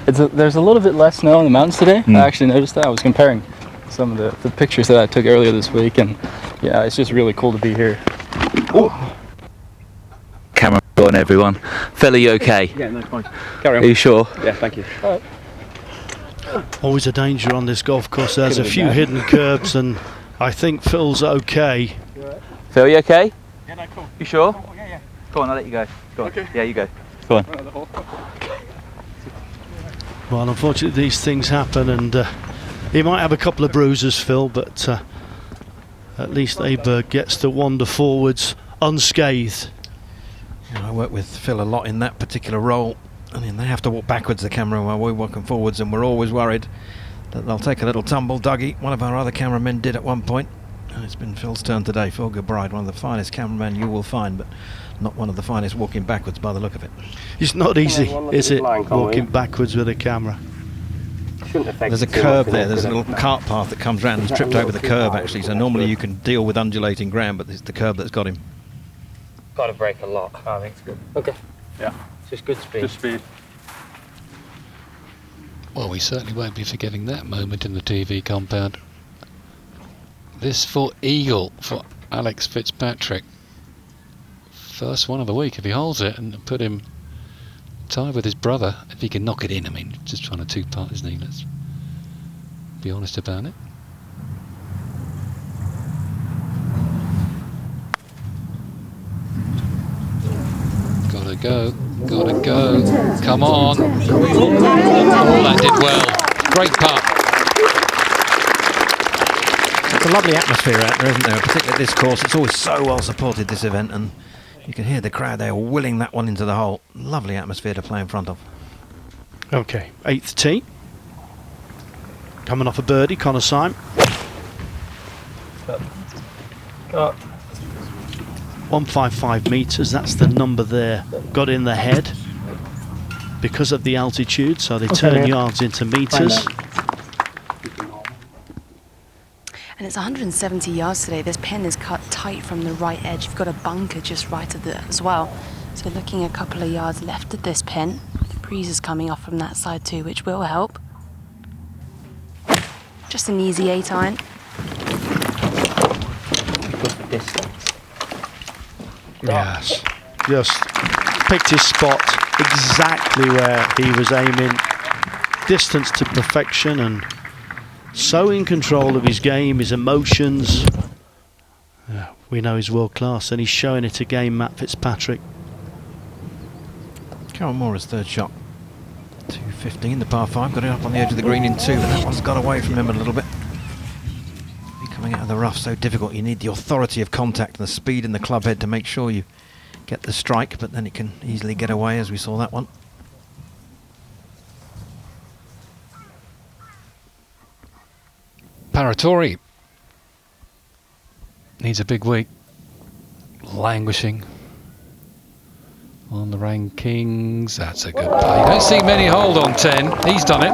there's a little bit less snow on the mountains today. I actually noticed that. I was comparing some of the pictures that I took earlier this week, and yeah, it's just really cool to be here. Ooh. Camera on, everyone. Phil, are you okay? Yeah, no, fine. Carry on. Are you sure? Yeah, thank you. All right. Always a danger on this golf course. There's a few hidden curbs, and I think Phil's okay. Phil, you okay? Yeah, no, cool. You sure? Oh, yeah. Go on, I'll let you go. Go on. Okay. Yeah, you go. Go on. Well, unfortunately, these things happen, and he might have a couple of bruises, Phil, but at least Åberg gets to wander forwards unscathed. Yeah, I work with Phil a lot in that particular role. I mean, they have to walk backwards, the camera, while we're walking forwards, and we're always worried that they'll take a little tumble. Dougie, one of our other cameramen, did at one point, and it's been Phil's turn today. Phil Gilbride, one of the finest cameramen you will find, but not one of the finest walking backwards by the look of it. It's not easy, is it, walking backwards with a camera? There's a curb there, there's a little cart path that comes round and has tripped over the curb, actually, so normally you can deal with undulating ground, but it's the curb that's got him. Got to break a lot. I think it's good. Okay. Yeah. Just good speed. Good speed. well, we certainly won't be forgetting that moment in the TV compound. This for eagle for Alex Fitzpatrick. First one of the week if he holds it, and put him tied with his brother if he can knock it in. I mean, just trying to two-part, isn't he? Let's be honest about it. Gotta go, gotta go. Come on. Oh, that did well. Great putt. It's a lovely atmosphere out there, isn't there? Particularly at this course. It's always so well supported, this event, and you can hear the crowd there willing that one into the hole. Lovely atmosphere to play in front of. Okay, 8th tee. Coming off a birdie, Connor Syme. Cut. 155 metres, that's the number there. Got in the head. because of the altitude, so they turn yards into metres. And it's 170 yards today. This pin is cut tight from the right edge. You've got a bunker just right of it as well. So looking a couple of yards left of this pin. The breeze is coming off from that side too, which will help. Just an easy 8 iron. Good distance. Yes, just picked his spot exactly where he was aiming. Distance to perfection, and so in control of his game, his emotions. We know he's world class, and he's showing it again, Matt Fitzpatrick. Kawamora's third shot. 215, the par 5, got it up on the edge of the green in 2, but that one's got away from him a little bit. Coming out of the rough, so difficult. You need the authority of contact and the speed in the club head to make sure you get the strike, but then it can easily get away, as we saw that one. Paratori needs a big week. Languishing on the rankings. That's a good play. You don't see many hold on 10. He's done it.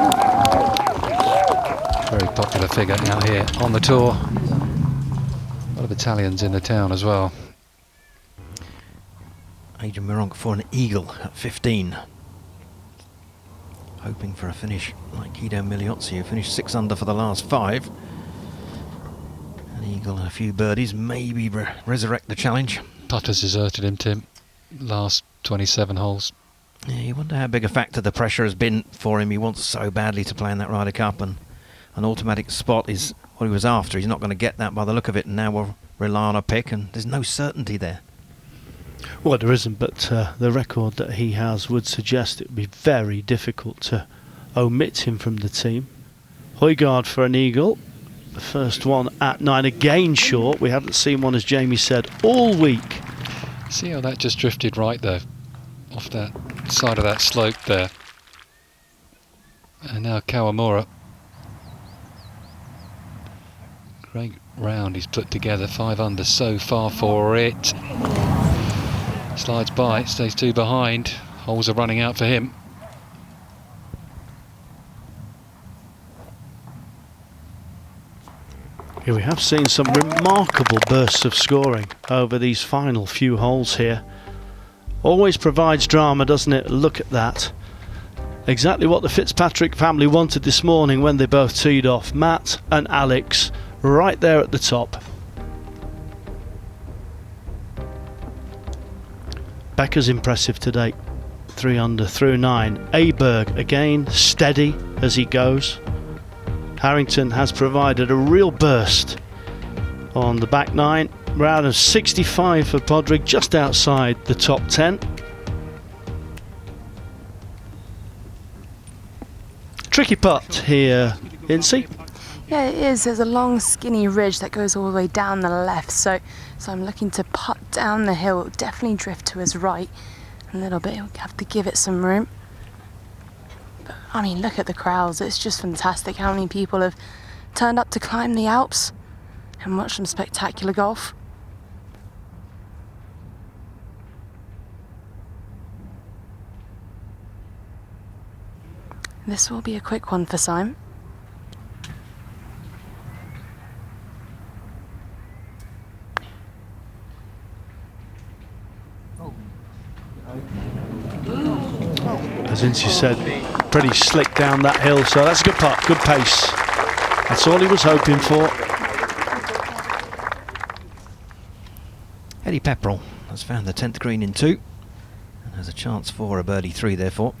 Very popular figure out here on the tour. A lot of Italians in the town as well. Adrian Meronk for an eagle at 15. Hoping for a finish like Guido Migliozzi, who finished 6 under for the last 5. An eagle and a few birdies, maybe resurrect the challenge. Putter's deserted him, Tim. Last 27 holes. Yeah, you wonder how big a factor the pressure has been for him. He wants so badly to play in that Ryder Cup, and an automatic spot is what he was after. He's not going to get that by the look of it, and now we'll rely on a pick, and there's no certainty there. Well, there isn't, but the record that he has would suggest it would be very difficult to omit him from the team. Højgaard for an eagle. The first one at 9, again short. We haven't seen one, as Jamie said, all week. See how that just drifted right there, off that side of that slope there. And now Kawamura. Great round he's put together, 5 under so far for it. Slides by, stays 2 behind. Holes are running out for him. Here we have seen some remarkable bursts of scoring over these final few holes here. Always provides drama, doesn't it? Look at that. Exactly what the Fitzpatrick family wanted this morning when they both teed off. Matt and Alex right there at the top. Becker's impressive today. 3 under through 9. Åberg again steady as he goes. Harrington has provided a real burst on the back 9. Round of 65 for Podrick, just outside the top 10. Tricky putt here, Incy. Yeah, it is. There's a long skinny ridge that goes all the way down the left, so I'm looking to putt down the hill. It'll definitely drift to his right a little bit. He'll have to give it some room. But, I mean, look at the crowds. It's just fantastic how many people have turned up to climb the Alps and watch some spectacular golf. This will be a quick one for Simon. As Incy said, pretty slick down that hill, so that's a good putt, good pace. That's all he was hoping for. Eddie Pepperell has found the 10th green in 2 and has a chance for a birdie 3 therefore.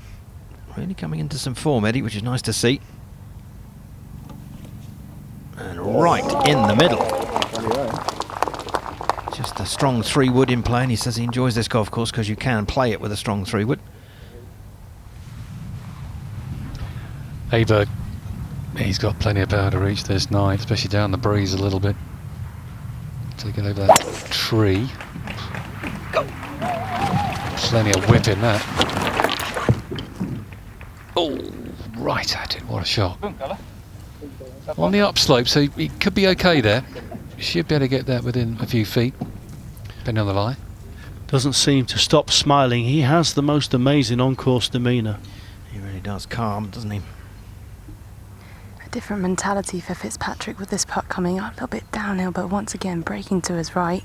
Really coming into some form, Eddie, which is nice to see. And right in the middle. Just a strong 3-wood in play, and he says he enjoys this golf course because you can play it with a strong 3-wood. Åberg, he's got plenty of power to reach this 9, especially down the breeze a little bit. Take it over that tree. Plenty of whip in that. Oh, right at it, what a shot. On the upslope, so he could be okay there. Should be able to get that within a few feet, depending on the lie. doesn't seem to stop smiling. He has the most amazing on-course demeanour. He really does. Calm, doesn't he? A different mentality for Fitzpatrick with this putt coming up. A little bit downhill, but once again breaking to his right.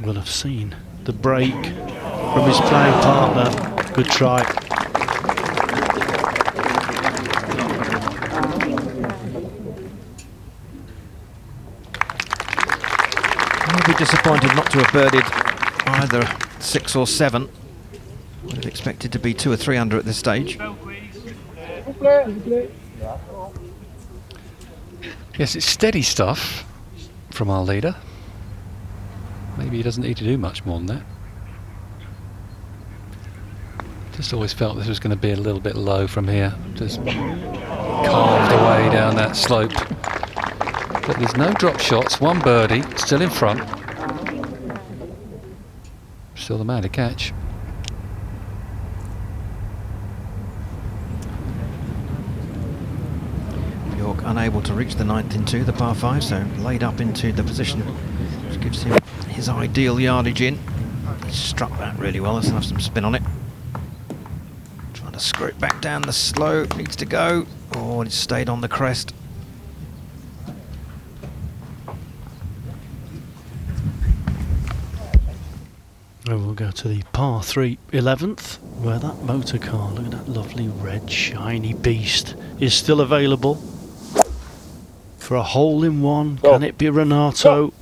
Will have seen the break from his playing partner. Good try. I'll be disappointed not to have birdied either 6 or 7. Would have expected to be 2 or 3 under at this stage. Yes, it's steady stuff from our leader. Maybe he doesn't need to do much more than that. Just always felt this was going to be a little bit low from here. Just carved away down that slope. But there's no drop shots, 1 birdie, still in front. Still the man to catch. Bjork unable to reach the 9th in 2, the par 5, so laid up into the position which gives him his ideal yardage in. He struck that really well, let's have some spin on it. Trying to screw it back down the slope, needs to go. Oh, it stayed on the crest. And we'll go to the par 3 11th, where that motor car, look at that lovely red shiny beast, is still available for a hole-in-one. Can it be Renato?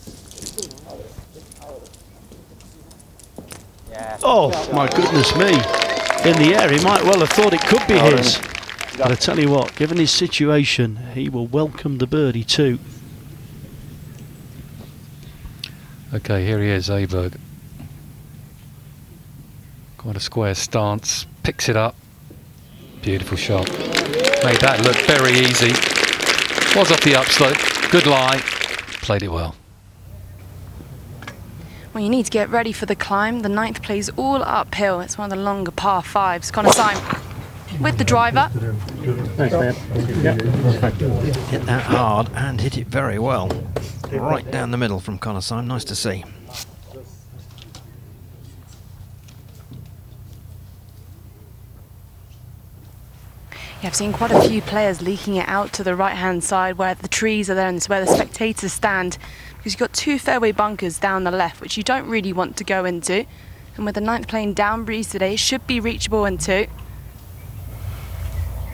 Oh my goodness me, in the air he might well have thought it could be his, but I tell you what, given his situation, he will welcome the birdie too. Okay, here he is, Åberg. Quite a square stance, picks it up. Beautiful shot. Made that look very easy. Was off the upslope, good lie. Played it well. Well, you need to get ready for the climb. The 9th plays all uphill. It's one of the longer par 5s. Connor Syme with the driver. Thanks, man. Hit that hard and hit it very well. Right down the middle from Connor Syme. Nice to see. Yeah, I've seen quite a few players leaking it out to the right-hand side where the trees are there and it's where the spectators stand, because you've got 2 fairway bunkers down the left, which you don't really want to go into. And with the 9th playing down breeze today, it should be reachable in 2.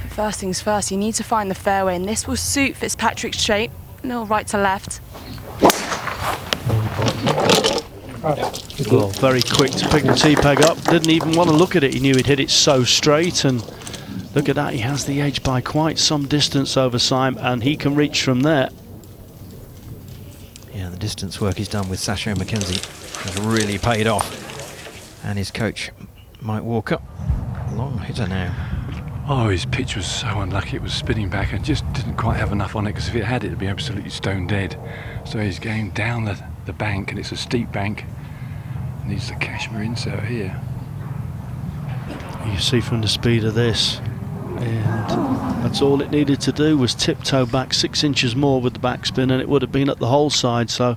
But first things first, you need to find the fairway, and this will suit Fitzpatrick's shape. A little right to left. Well, very quick to pick the tee peg up. Didn't even want to look at it. He knew he'd hit it so straight, and look at that. He has the edge by quite some distance over Syme, and he can reach from there. Yeah, the distance work he's done with Sasho McKenzie has really paid off. And his coach, Mike Walker, long hitter now. Oh, his pitch was so unlucky. It was spinning back and just didn't quite have enough on it, because if it had, it'd be absolutely stone dead. So he's going down the bank, and it's a steep bank. Needs the cashmere insert here. You see from the speed of this, and that's all it needed to do was tiptoe back 6 inches more with the backspin, and it would have been at the hole side. So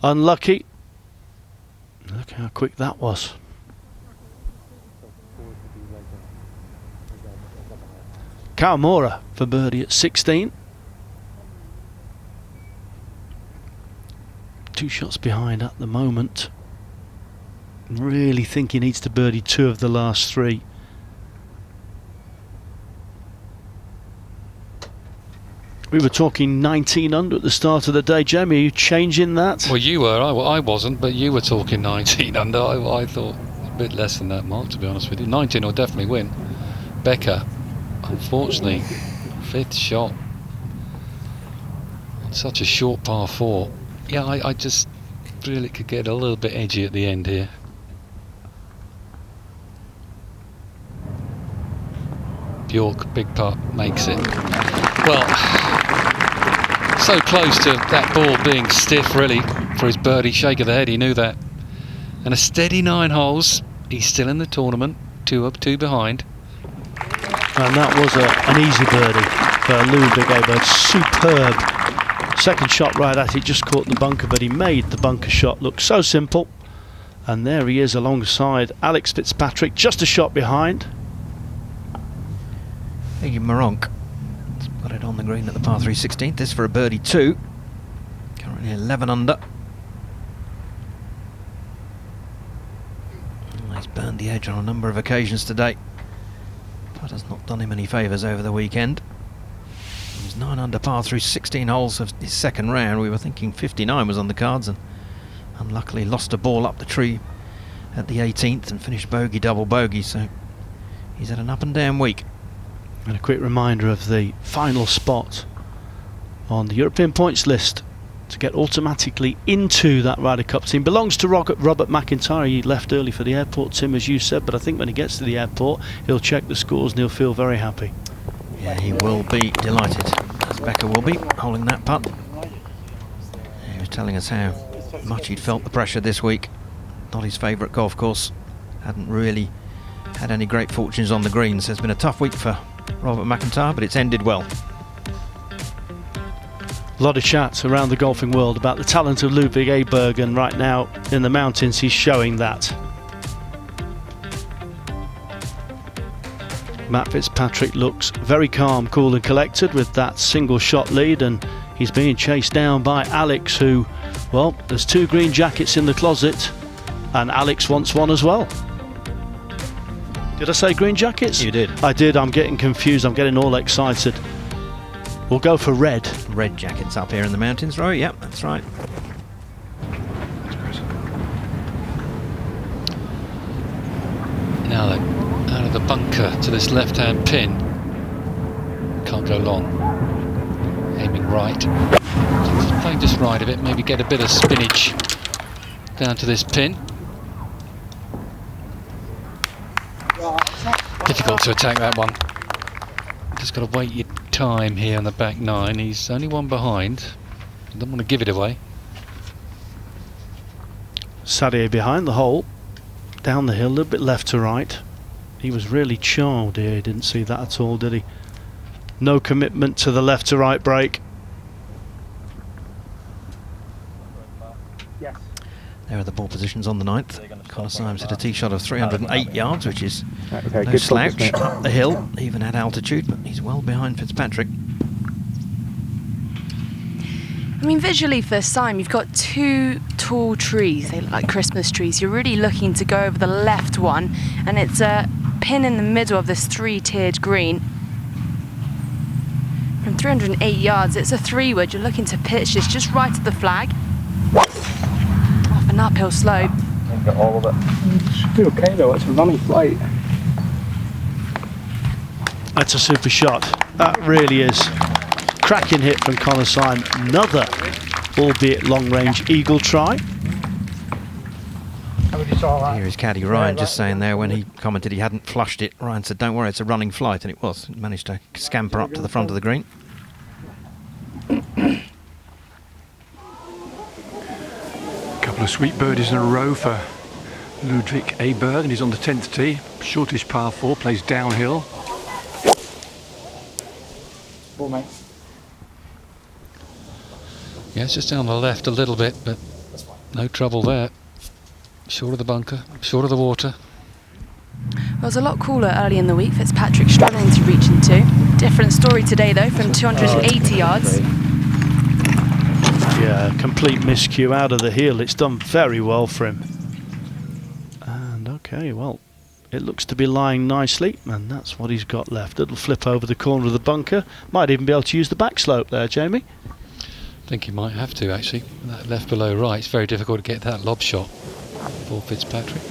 unlucky. Look how quick that was. Kawamura for birdie at 16. 2 shots behind at the moment. Really think he needs to birdie 2 of the last 3. We were talking 19 under at the start of the day. Jamie, are you changing that? Well, you were. I wasn't, but you were talking 19 under. I thought a bit less than that, Mark, to be honest with you. 19 will definitely win. Becker, unfortunately, 5th shot. Such a short par 4. Yeah, I just feel it could get a little bit edgy at the end here. Bjork, big putt, makes it. Well, so close to that ball being stiff, really, for his birdie. Shake of the head, he knew that. And a steady 9 holes. He's still in the tournament, 2 up, 2 behind. And that was an easy birdie for Ludvig Åberg. Superb Second shot right at it, just caught the bunker, but he made the bunker shot look so simple. And there he is alongside Alex Fitzpatrick, just a shot behind. Iggy Maronk has got it on the green at the par 3 16th. This for a birdie 2. Currently 11 under. He's burned the edge on a number of occasions today. Putter's not done him any favours over the weekend. He's 9 under par through 16 holes of his second round. We were thinking 59 was on the cards, and unluckily lost a ball up the tree at the 18th and finished bogey, double bogey, so he's had an up and down week. And a quick reminder of the final spot on the European points list to get automatically into that Ryder Cup team belongs to Robert McIntyre. He left early for the airport, Tim, as you said, but I think when he gets to the airport he'll check the scores and he'll feel very happy. Yeah, he will be delighted, as Becker will be, holding that putt. He was telling us how much he'd felt the pressure this week. Not his favourite golf course. Hadn't really had any great fortunes on the greens. It's been a tough week for Robert McIntyre, but it's ended well. A lot of chat around the golfing world about the talent of Ludvig Åberg, and right now in the mountains he's showing that. Matt Fitzpatrick looks very calm, cool and collected with that single shot lead, and he's being chased down by Alex, who, well, there's 2 green jackets in the closet and Alex wants one as well. Did I say green jackets? You did. I did. I'm getting confused. I'm getting all excited. We'll go for red. Red jackets up here in the mountains, Rory. Yep, that's right. Now then, out of the bunker to this left-hand pin. Can't go long. Aiming right. Playing just right of it, maybe get a bit of spinach down to this pin. Difficult to attack that one. Just got to wait your time here on the back 9. He's only one behind. Don't want to give it away. Sadie behind the hole, down the hill, a little bit left to right. He was really charmed here. He didn't see that at all, did he? No commitment to the left to right break. Yes. There are the ball positions on the 9th. Connor Symes hit a tee shot of 308 yards, which is Okay, no good slouch. focus, mate. Up the hill, even at altitude, but he's well behind Fitzpatrick. I mean, visually for Syme, you've got 2 tall trees. They look like Christmas trees. You're really looking to go over the left one, and it's a pin in the middle of this 3-tiered green. From 308 yards, it's a 3-wood. You're looking to pitch this just right at the flag. Off an uphill slope. Get all of it. Should be okay though, it's a running flight. That's a super shot. That really is. Cracking hit from Connor Syme. Another, albeit long-range eagle try. Here is caddy Ryan just saying there when he commented he hadn't flushed it. Ryan said, "Don't worry, it's a running flight," and it was. He managed to scamper up to the front of the green. Couple of sweet birdies in a row for Ludvig Åberg, and he's on the 10th tee. Shortish par 4, plays downhill. Ball, mate. Yeah, it's just down the left a little bit, but no trouble there. Short of the bunker, short of the water. Well, it was a lot cooler early in the week. Fitzpatrick struggling to reach into. Different story today, though, from 280 yards. Yeah, complete miscue out of the heel. It's done very well for him. And okay, well, it looks to be lying nicely, and that's what he's got left. It'll flip over the corner of the bunker. Might even be able to use the back slope there, Jamie. I think he might have to, actually. That left below right, it's very difficult to get that lob shot for Fitzpatrick.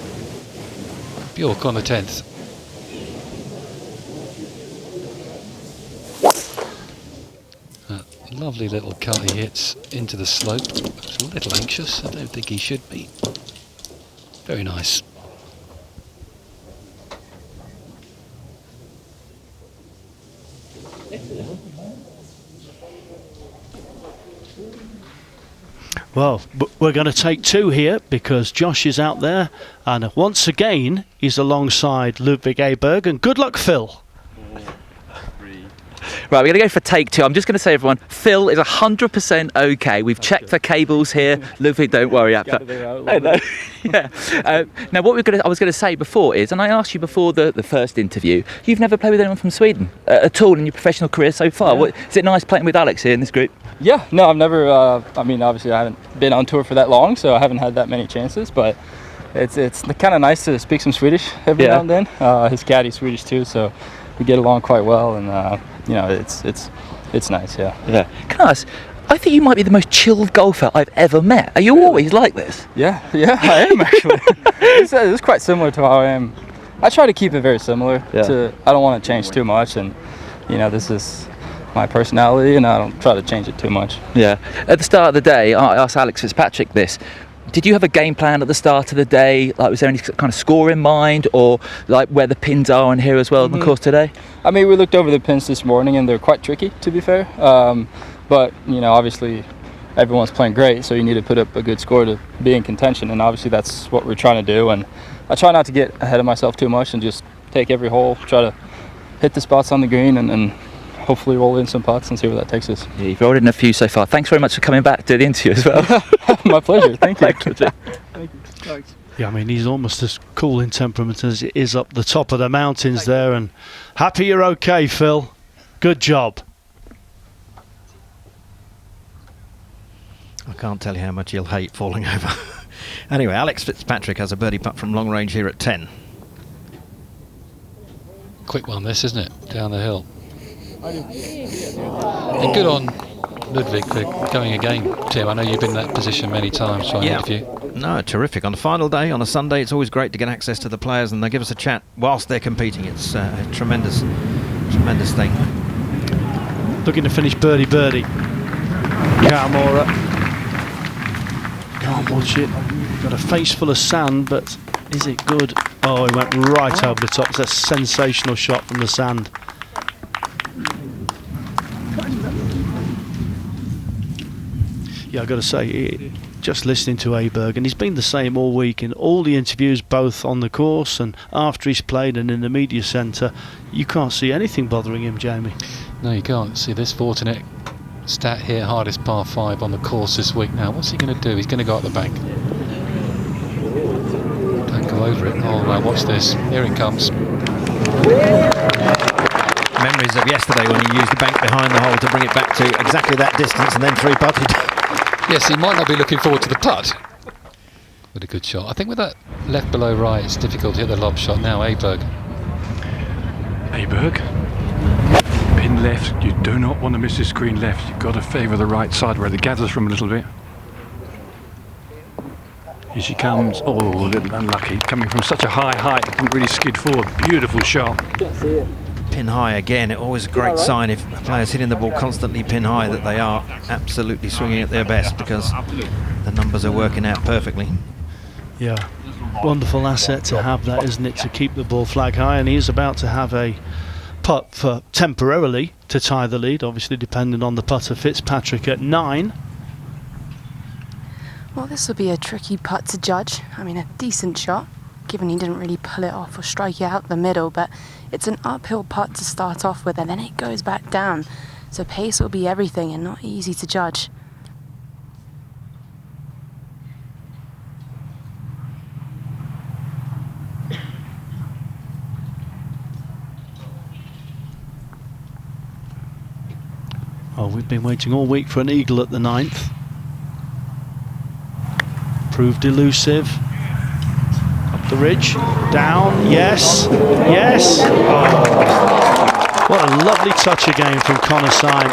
Bjork on the 10th. Lovely little cut he hits into the slope. He's a little anxious. I don't think he should be. Very nice. Well, we're going to take 2 here because Josh is out there, and once again he's alongside Ludvig Åberg. And good luck, Phil. Right, we're going to go for take 2. I'm just going to say, everyone, Phil is 100% okay. We've checked the cables here. Ludwig, don't worry. Yeah. Now, what I was going to say before is, and I asked you before the first interview, you've never played with anyone from Sweden at all in your professional career so far. Is it nice playing with Alex here in this group? Yeah, no, I've never, I mean, obviously I haven't been on tour for that long, so I haven't had that many chances, but it's kind of nice to speak some Swedish every now and then. His caddy's Swedish too, so we get along quite well, and you know, it's nice. Yeah. Can I ask, I think you might be the most chilled golfer I've ever met. Are you always like this? Yeah, I am actually. It's quite similar to how I am. I try to keep it very similar. I don't want to change too much, and you know, this is my personality, and I don't try to change it too much. Yeah. At the start of the day, I asked Alex Fitzpatrick this. Did you have a game plan at the start of the day? Like, was there any kind of score in mind, or like where the pins are on here as well on the course today? I mean, we looked over the pins this morning, and they're quite tricky, to be fair. But you know, obviously, everyone's playing great, so you need to put up a good score to be in contention, and obviously that's what we're trying to do. And I try not to get ahead of myself too much, and just take every hole, try to hit the spots on the green, and hopefully roll in some putts and see where that takes us. Yeah, you've rolled in a few so far. Thanks very much for coming back to do the interview as well. My pleasure. Thank you. Thank you. Thanks. Yeah, I mean, he's almost as cool in temperament as it is up the top of the mountains there. And happy you're okay, Phil. Good job. I can't tell you how much he'll hate falling over. Anyway, Alex Fitzpatrick has a birdie putt from long range here at 10. Quick one, this, isn't it? Down the hill. And good on Ludwig for going again, Tim. I know you've been in that position many times trying to interview. No, terrific. On the final day, on a Sunday, it's always great to get access to the players, and they give us a chat whilst they're competing. It's a tremendous thing. Looking to finish birdie. Kawamura. Can't watch it. Got a face full of sand, but is it good? Oh, he went right over the top. It's a sensational shot from the sand. Yeah, I've got to say, just listening to Åberg, and he's been the same all week in all the interviews, both on the course and after he's played and in the media centre. You can't see anything bothering him, Jamie. No, you can't. See this Fortinet stat here, hardest par 5 on the course this week. Now, what's he going to do? He's going to go up the bank. Don't go over it. Oh, well, watch this. Here it comes. Memories of yesterday when he used the bank behind the hole to bring it back to exactly that distance and then 3-putted. Yes, he might not be looking forward to the putt. With a good shot. I think with that left below right, it's difficult to hit the lob shot now. Åberg. Pin left. You do not want to miss this green left. You've got to favour the right side where it gathers from a little bit. Here she comes. Oh, a little unlucky. Coming from such a high height, didn't really skid forward. Beautiful shot. Pin high again. It's always a great sign if players hitting the ball constantly pin high that they are absolutely swinging at their best, because the numbers are working out perfectly. Yeah, wonderful asset to have that, isn't it, to keep the ball flag high. And he's about to have a putt for temporarily to tie the lead, obviously depending on the putter. Fitzpatrick at 9. Well, this will be a tricky putt to judge. I mean, a decent shot, given he didn't really pull it off or strike it out the middle, but it's an uphill putt to start off with, and then it goes back down. So pace will be everything and not easy to judge. Oh, we've been waiting all week for an eagle at the 9th. Proved elusive. Up the ridge, down, yes. Oh, what a lovely touch again from Connor Syme.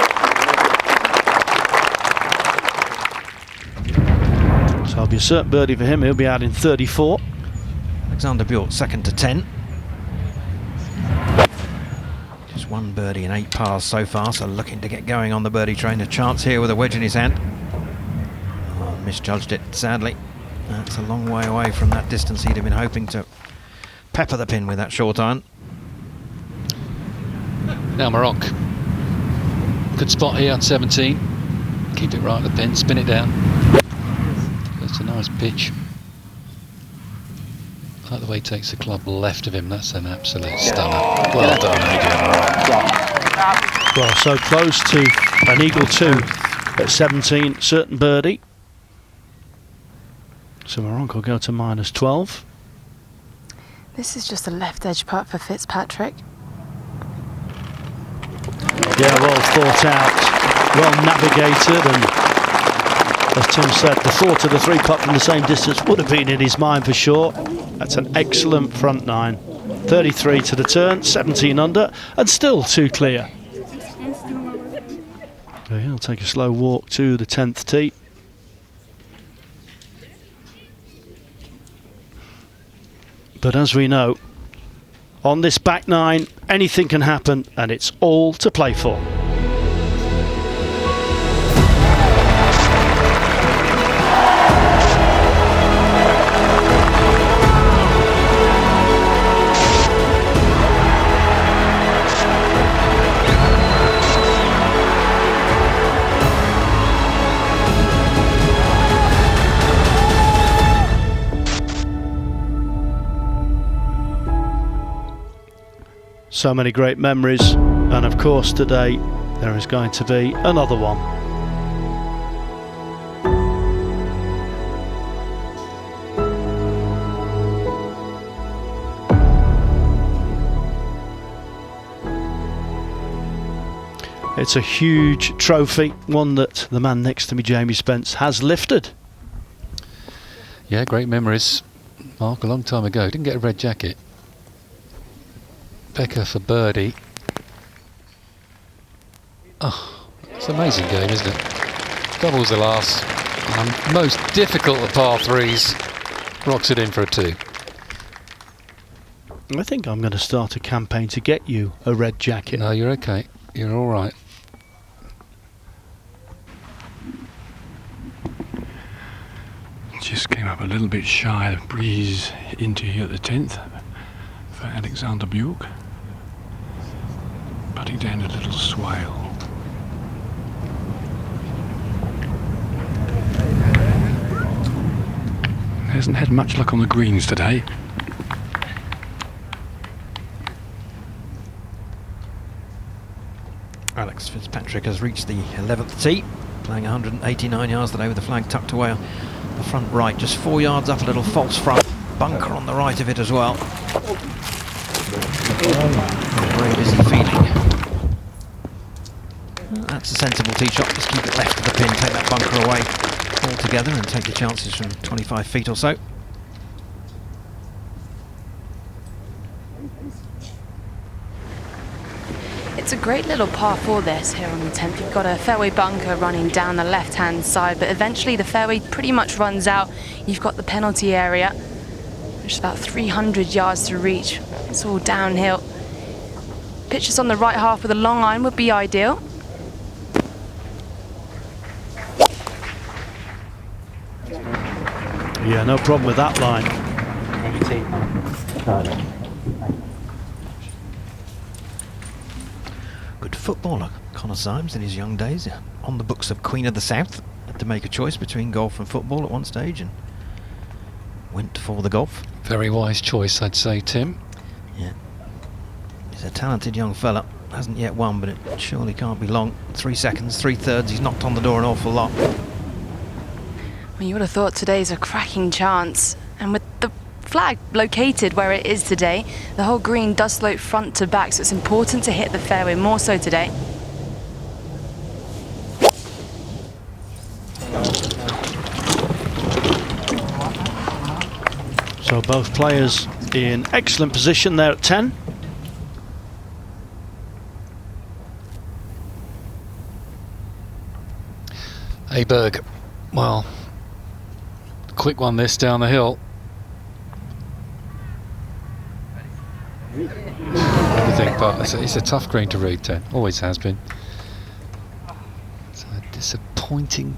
So it'll be a certain birdie for him. He'll be out in 34. Alexander Bjork, second to 10. Just one birdie and 8 pars so far, so looking to get going on the birdie train. A chance here with a wedge in his hand. Oh, misjudged it, sadly. That's a long way away from that distance he'd have been hoping to pepper the pin with that short iron. Now Maroc. Good spot here on 17. Keep it right at the pin, spin it down. That's a nice pitch. I like the way he takes the club left of him. That's an absolute stunner. Well done, Adrian Maroc. Well, so close to an eagle 2 at 17, certain birdie. So Morocco will go to -12. This is just a left edge putt for Fitzpatrick. Yeah, well thought out, well navigated, and as Tim said, the thought of the 3-putt from the same distance would have been in his mind for sure. That's an excellent front 9. 33 to the turn, 17 under, and still 2 clear. So he'll take a slow walk to the 10th tee. But as we know, on this back 9, anything can happen, and it's all to play for. So many great memories, and of course today there is going to be another one. It's a huge trophy, one that the man next to me, Jamie Spence, has lifted. Yeah, great memories. Mark, a long time ago, didn't get a red jacket. Becker for birdie. Oh, it's an amazing game, isn't it? Doubles the last, and most difficult of par 3s. Rocks it in for a 2. I think I'm going to start a campaign to get you a red jacket. No, you're okay. You're all right. Just came up a little bit shy of breeze into here at the 10th for Alexander Bjork. Putting down a little swale. Hasn't had much luck on the greens today. Alex Fitzpatrick has reached the 11th tee, playing 189 yards today with the flag tucked away on the front right, just 4 yards up, a little false front bunker on the right of it as well. Very busy feeling. That's a sensible tee shot, just keep it left of the pin, take that bunker away altogether and take your chances from 25 feet or so. It's a great little par 4 this here on the 10th. You've got a fairway bunker running down the left-hand side, but eventually the fairway pretty much runs out. You've got the penalty area, which is about 300 yards to reach. It's all downhill. Pitches on the right half with a long iron would be ideal. Yeah, no problem with that line. Good footballer, Connor Symes, in his young days, on the books of Queen of the South. Had to make a choice between golf and football at one stage and went for the golf. Very wise choice, I'd say, Tim. Yeah. He's a talented young fella. Hasn't yet won, but it surely can't be long. 3 seconds, 3/3. He's knocked on the door an awful lot. Well, you would have thought today's a cracking chance. And with the flag located where it is today, the whole green does slope front to back, so it's important to hit the fairway more so today. So both players in excellent position there at 10. Åberg, well, quick one this down the hill. Everything, but it's a tough green to read, 10. Always has been. So disappointing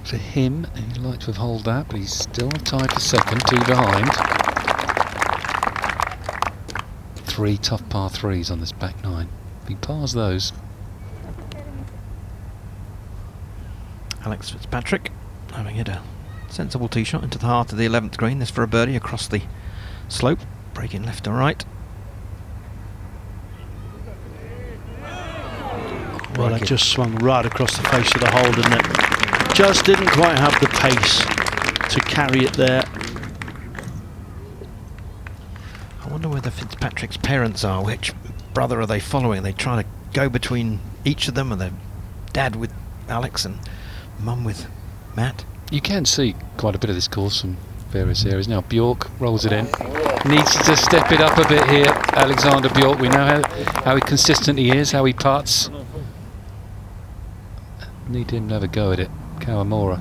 for him. He'd like to have held that, but he's still tied for second, 2 behind. 3 tough par 3s on this back 9. If he pars those. Alex Fitzpatrick having hit a sensible tee shot into the heart of the 11th green. This for a birdie across the slope, breaking left to right. Well, it just swung right across the face of the hole, didn't it? Just didn't quite have the pace to carry it there. I wonder whether Fitzpatrick's parents are. Which brother are they following? Are they trying to go between each of them, and their dad with Alex and mum with Matt? You can see quite a bit of this course from various areas. Now Bjork rolls it in. Needs to step it up a bit here, Alexander Bjork. We know how consistent he is, how he putts. Need him to have a go at it. Kawamura.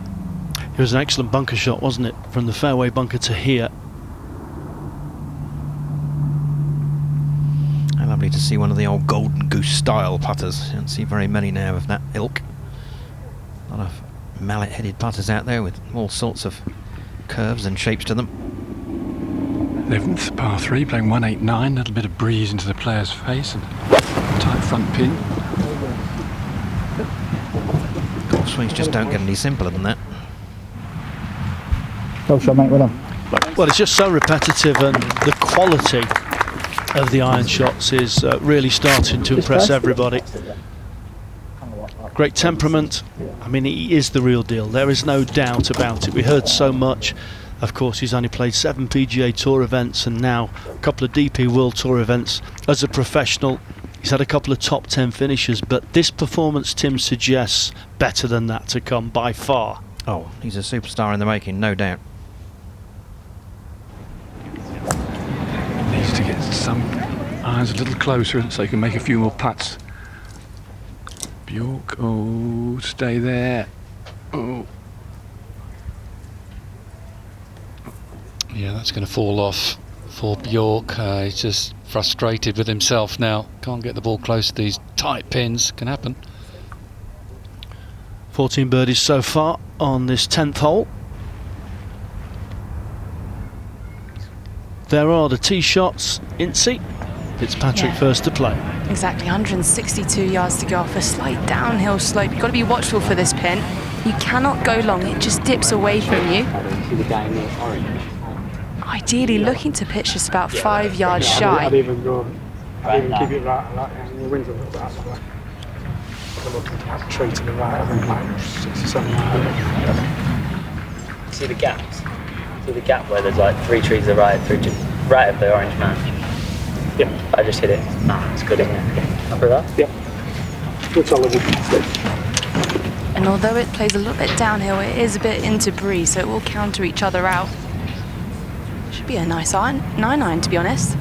It was an excellent bunker shot, wasn't it? From the fairway bunker to here. Lovely to see one of the old Golden Goose style putters. You don't see very many now of that ilk. A lot of mallet-headed putters out there with all sorts of curves and shapes to them. 11th par 3, playing 189, a little bit of breeze into the player's face and tight front pin. Golf swings just don't get any simpler than that. Go shot, mate, well done. Well, it's just so repetitive, and the quality of the iron shots is really starting to impress everybody. Great temperament. I mean, he is the real deal. There is no doubt about it. We heard so much. Of course, he's only played 7 PGA Tour events and now a couple of DP World Tour events as a professional. He's had a couple of top 10 finishes, but this performance, Tim, suggests better than that to come by far. Oh, he's a superstar in the making, no doubt. Needs to get some irons a little closer so he can make a few more putts. Bjork, oh, stay there. Oh. Yeah, that's going to fall off for Bjork. He's just frustrated with himself now. Can't get the ball close to these tight pins. Can happen. 14 birdies so far on this 10th hole. There are the tee shots. Incy, Fitzpatrick first to play. Exactly, 162 yards to go off a slight downhill slope. You've got to be watchful for this pin. You cannot go long, it just dips away from you. Ideally looking to pitch just about 5 yards shy. I'd even keep it right, and the wind's a little bit out of the way. Tree to the right, I think like 67 yards. See the gaps? See the gap where there's like 3 trees to the right, 3 to right of the orange man? Yeah. I just hit it. Nah, it's good in there. Up with that? Yeah. Good solid. And although it plays a little bit downhill, it is a bit into breeze, so it will counter each other out. Should be a nice iron, 9-iron to be honest.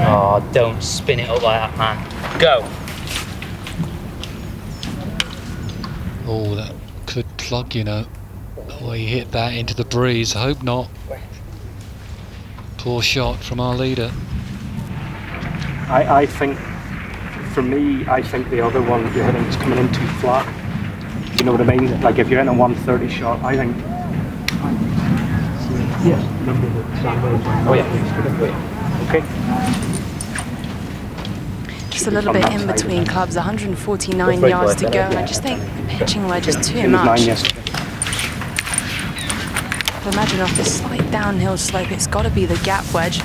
Oh, don't spin it up like that, man. Go. Oh, that could plug, you know. Oh, he hit that into the breeze. I hope not. Poor shot from our leader. I think, for me, I think the other one you're hitting is coming in too flat. You know what I mean? Like if you're hitting a 130 shot, I think. Yes. Oh yeah. Okay. Just a little bit in between clubs, 149 yards to go, and I just think the pitching wedge is too much. But imagine off this slight downhill slope, it's got to be the gap wedge.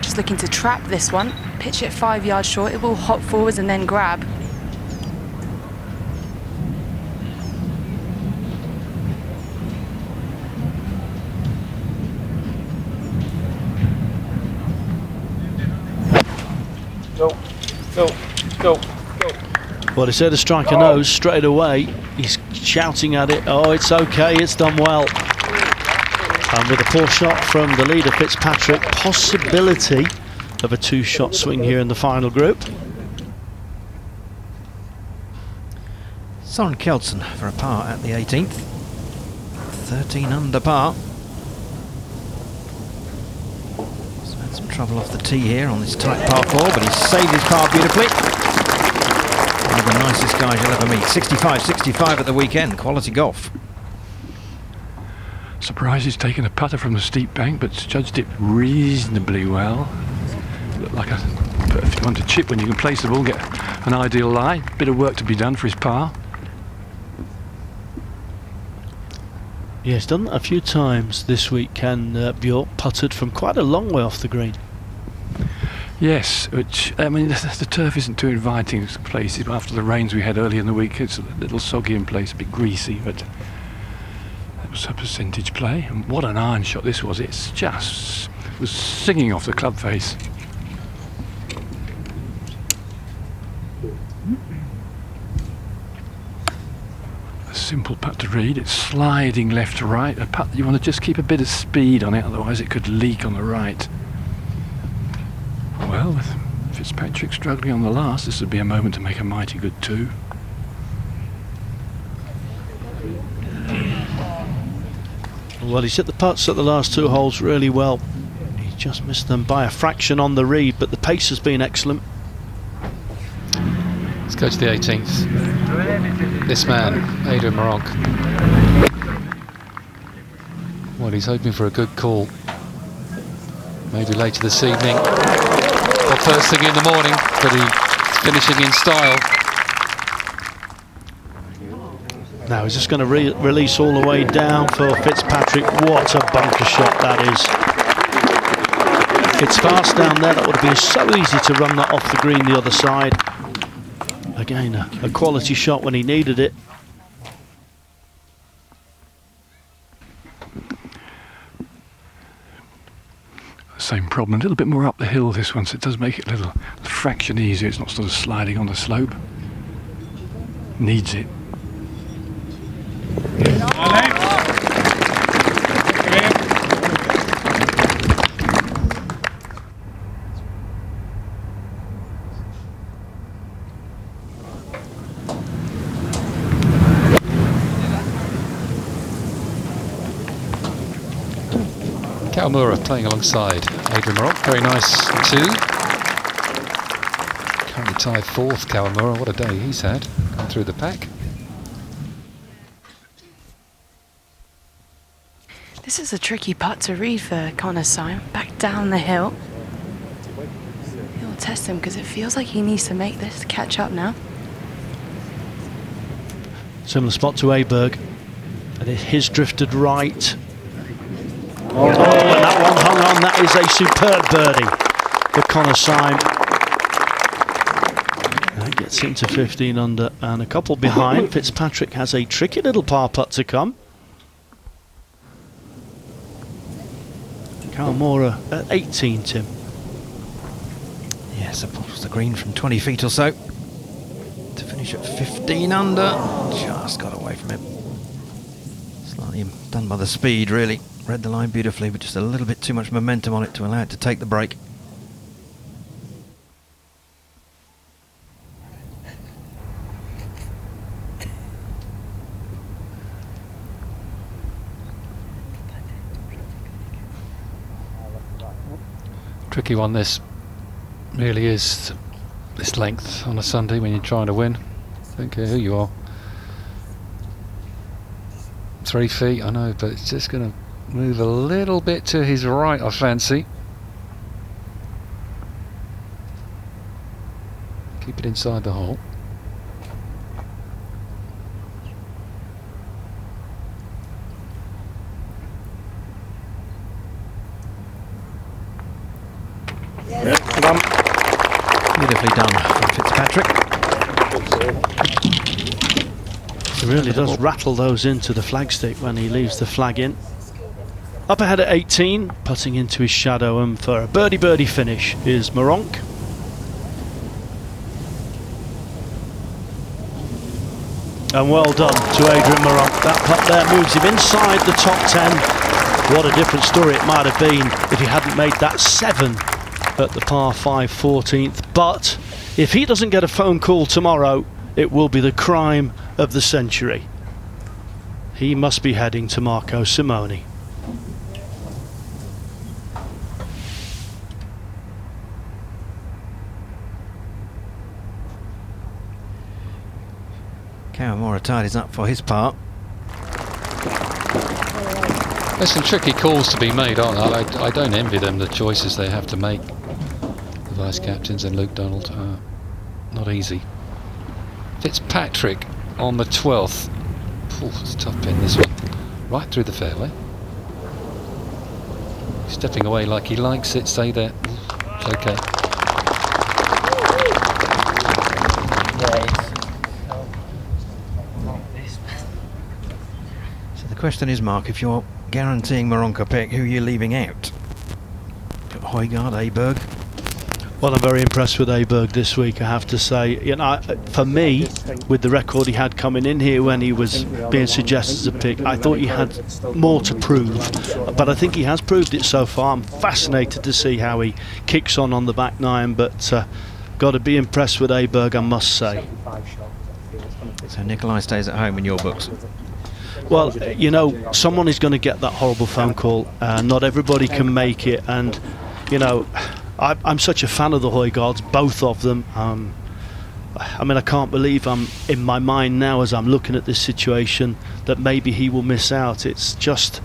Just looking to trap this one, pitch it 5 yards short, it will hop forwards and then grab. Go, go, go, go. Well, he said to strike a nose straight away. He's shouting at it. Oh, it's okay, it's done well. And with a poor shot from the leader, Fitzpatrick, possibility of a 2-shot swing here in the final group. Soren Kjeldsen for a par at the 18th. 13 under par. He's had some trouble off the tee here on this tight par 4, but he's saved his par beautifully. One of the nicest guys you'll ever meet. 65-65 at the weekend. Quality golf. Surprised he's taken a putter from the steep bank, but judged it reasonably well. Looked like a perfect one to chip when you can place the ball, get an ideal lie. Bit of work to be done for his par. Yeah, he's done that a few times this week. Ken Bjork putted from quite a long way off the green. Yes, which, I mean, the turf isn't too inviting places. After the rains we had earlier in the week, it's a little soggy in place, a bit greasy, but that was a percentage play. And what an iron shot this was. It was singing off the club face. A simple putt to read. It's sliding left to right. A putt, you want to just keep a bit of speed on it, otherwise it could leak on the right. Well, with Fitzpatrick struggling on the last, this would be a moment to make a mighty good 2. Well, he's hit the putts at the last 2 holes really well. He just missed them by a fraction on the read, but the pace has been excellent. Let's go to the 18th. This man, Adrian Meronk. Well, he's hoping for a good call. Maybe later this evening. Or first thing in the morning, but he's finishing in style. Now he's just going to release all the way down for Fitzpatrick. What a bunker shot that is. It's fast down there. That would have been so easy to run that off the green the other side. Again, a quality shot when he needed it. Same problem, a little bit more up the hill this one, so it does make it a little fraction easier. It's not sort of sliding on the slope. Needs it. Kawamura playing alongside Adrian Meronk. Very nice 2. Currently tied 4th, Kawamura. What a day he's had. Gone through the pack. This is a tricky putt to read for Connor Syme. Back down the hill. He'll test him because it feels like he needs to make this catch up now. Similar spot to Åberg. And his drifted right. Oh, and that one hung on. That is a superb birdie for Connor Syme. That gets him to 15 under and a couple behind. Fitzpatrick has a tricky little par putt to come. Kawamura at 18, Tim. Yes, across the green from 20 feet or so. To finish at 15 under. Just got away from him. Slightly done by the speed, really. Read the line beautifully, but just a little bit too much momentum on it to allow it to take the break. Tricky one this really is, this length on a Sunday when you're trying to win. Don't care who you are. 3 feet, I know, but it's just going to move a little bit to his right, I fancy. Keep it inside the hole. Beautifully done from Fitzpatrick. He really does rattle those into the flagstick when he leaves the flag in. Up ahead at 18, putting into his shadow, and for a birdie finish is Meronk. And well done to Adrian Meronk. That putt there moves him inside the top 10. What a different story it might have been if he hadn't made that 7 at the par 5 14th. But if he doesn't get a phone call tomorrow, it will be the crime of the century. He must be heading to Marco Simone. Kawamura tidies up for his part. There's some tricky calls to be made, aren't there? I don't envy them the choices they have to make. The vice captains and Luke Donald. Not easy. Fitzpatrick on the 12th. Ooh, it's a tough pin, this one. Right through the fairway. Stepping away like he likes it. Stay there. It's okay. So the question is, Mark, if you're guaranteeing Moronka pick, who are you leaving out? Højgaard, Åberg. Well, I'm very impressed with Åberg this week, I have to say. You know, for me, with the record he had coming in here when he was being suggested as a pick, I thought he had more to prove. But I think he has proved it so far. I'm fascinated to see how he kicks on the back nine, but got to be impressed with Åberg, I must say. So Nikolai stays at home in your books? Well, you know, someone is going to get that horrible phone call. Not everybody can make it, and, you know, I'm such a fan of the Højgaards, both of them. I mean, I can't believe I'm in my mind now as I'm looking at this situation that maybe he will miss out. It's just,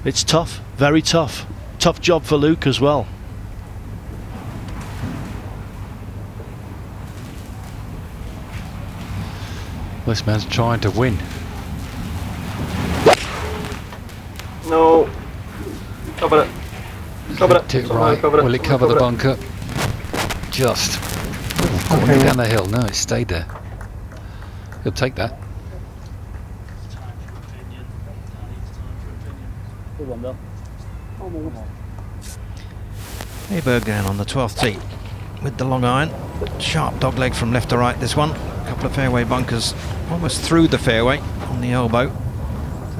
it's tough, very tough. Tough job for Luke as well. This man's trying to win. No. Cover it. Cover it. It right. Will it cover the bunker? Just. Going down the hill. No, it stayed there. He'll take that. Åberg down on the 12th tee with the long iron. Sharp dogleg from left to right this one. A couple of fairway bunkers almost through the fairway on the elbow.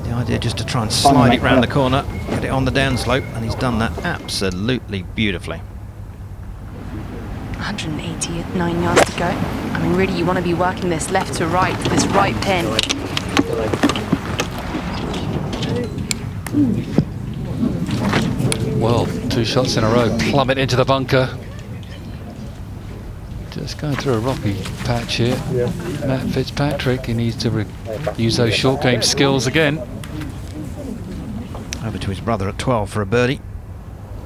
The idea just to try and slide it round the corner, get it on the downslope, and he's done that absolutely beautifully. 189 yards to go. I mean, really, you want to be working this left to right, this right pin. Well, 2 shots in a row, plummet into the bunker. Just going through a rocky patch here. Matt Fitzpatrick, he needs to use those short game skills again. Over to his brother at 12 for a birdie.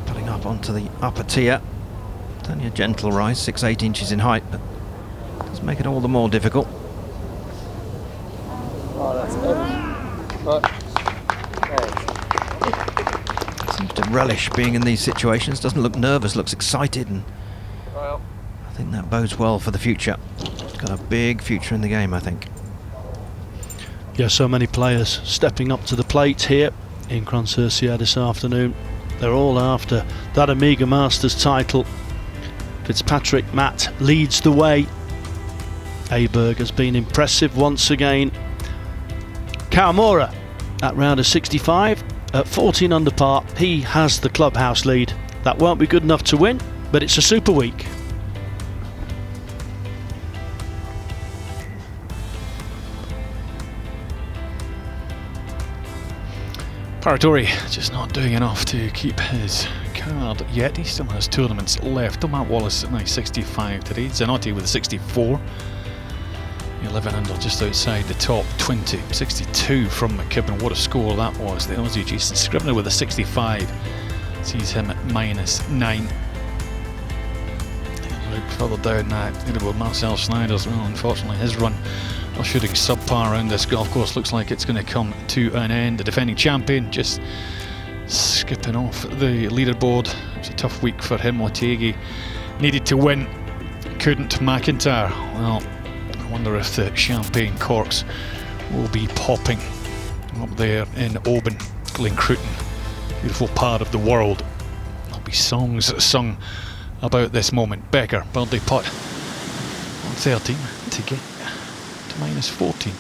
Putting up onto the upper tier. It's only a gentle rise, 6-8 inches in height, but does make it all the more difficult. Seems to relish being in these situations. Doesn't look nervous, looks excited, and I think that bodes well for the future. He's got a big future in the game, I think. Yeah, so many players stepping up to the plate here in Kronsursia this afternoon. They're all after that Amiga Masters title. Fitzpatrick, Matt leads the way. Åberg has been impressive once again. Kawamura at round of 65 at 14 under par. He has the clubhouse lead. That won't be good enough to win, but it's a super week. Paratori just not doing enough to keep his card yet. He still has tournaments left. Matt Wallace at 65 today. Zanotti with a 64. 11 under, just outside the top 20. 62 from McKibben. What a score that was. The Aussie Jason Scribner with a 65. Sees him at -9. Look further down that. Marcel Schneider as well. Unfortunately, his run of shooting subpar around this golf course looks like it's going to come to an end. The defending champion just skipping off the leaderboard. It was a tough week for him. Otaegi needed to win, couldn't. McIntyre, well, I wonder if the champagne corks will be popping up there in Oban, Glencruiton, beautiful part of the world. There'll be songs sung about this moment. Becker, birdie putt on 13 to get to -14.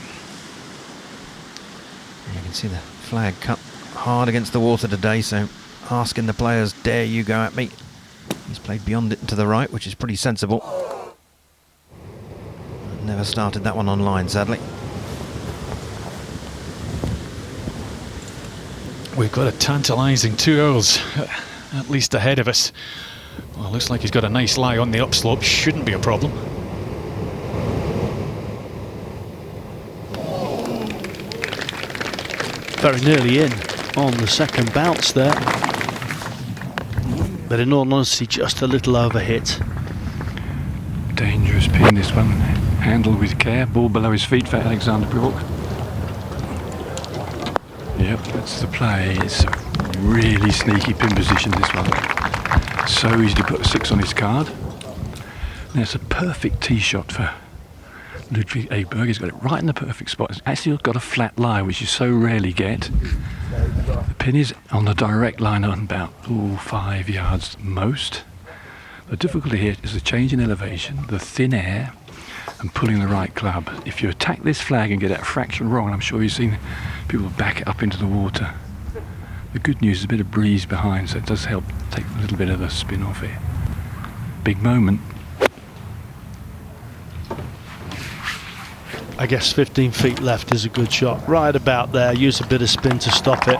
You can see the flag cut hard against the water today, so asking the players, dare you go at me? He's played beyond it to the right, which is pretty sensible. Never started that one online, sadly. We've got a tantalising 2 hours at least ahead of us. Well, looks like he's got a nice lie on the upslope. Shouldn't be a problem. Very nearly in on the second bounce there. But in all honesty, just a little overhit. Dangerous pin, this one. Handle with care. Ball below his feet for Alexander Bjork. Yeah, Yep, that's the play. It's a really sneaky pin position, this one. So easy to put a 6 on his card. Now it's a perfect tee shot for Ludvig Åberg. He's got it right in the perfect spot. It's actually got a flat lie, which you so rarely get. The pin is on the direct line on about 5 yards most. The difficulty here is the change in elevation, the thin air, and pulling the right club. If you attack this flag and get it a fraction wrong, I'm sure you've seen people back it up into the water. The good news is a bit of breeze behind, so it does help take a little bit of the spin off here. Big moment. I guess 15 feet left is a good shot. Right about there, use a bit of spin to stop it.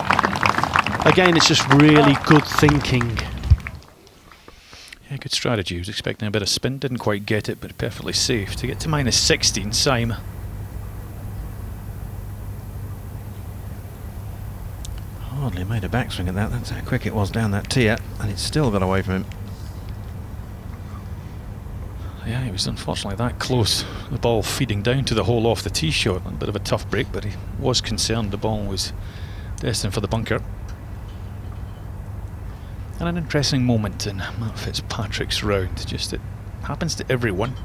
Again, it's just really good thinking. Yeah, good strategy. He was expecting a bit of spin, didn't quite get it, but perfectly safe. To get to minus 16, Syme. Hardly made a backswing at that. That's how quick it was down that tier, and it's still got away from him. Yeah, he was unfortunately that close. The ball feeding down to the hole off the tee shot. A bit of a tough break, but he was concerned the ball was destined for the bunker. And an interesting moment in Matt Fitzpatrick's round. Just it happens to everyone.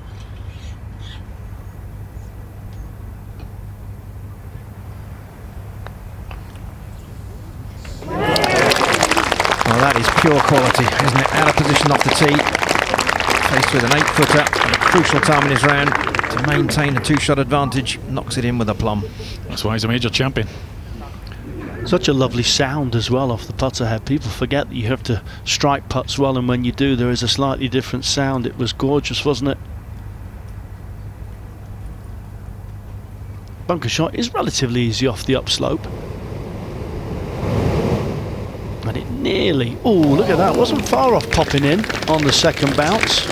Well, that is pure quality, isn't it? Out of position off the tee. Faced with an 8-footer at a crucial time in his round to maintain a 2-shot advantage. Knocks it in with aplomb. That's why he's a major champion. Such a lovely sound as well off the putter head. People forget that you have to strike putts well, and when you do, there is a slightly different sound. It was gorgeous, wasn't it? Bunker shot is relatively easy off the upslope. And it nearly, oh look at that, wasn't far off popping in on the second bounce.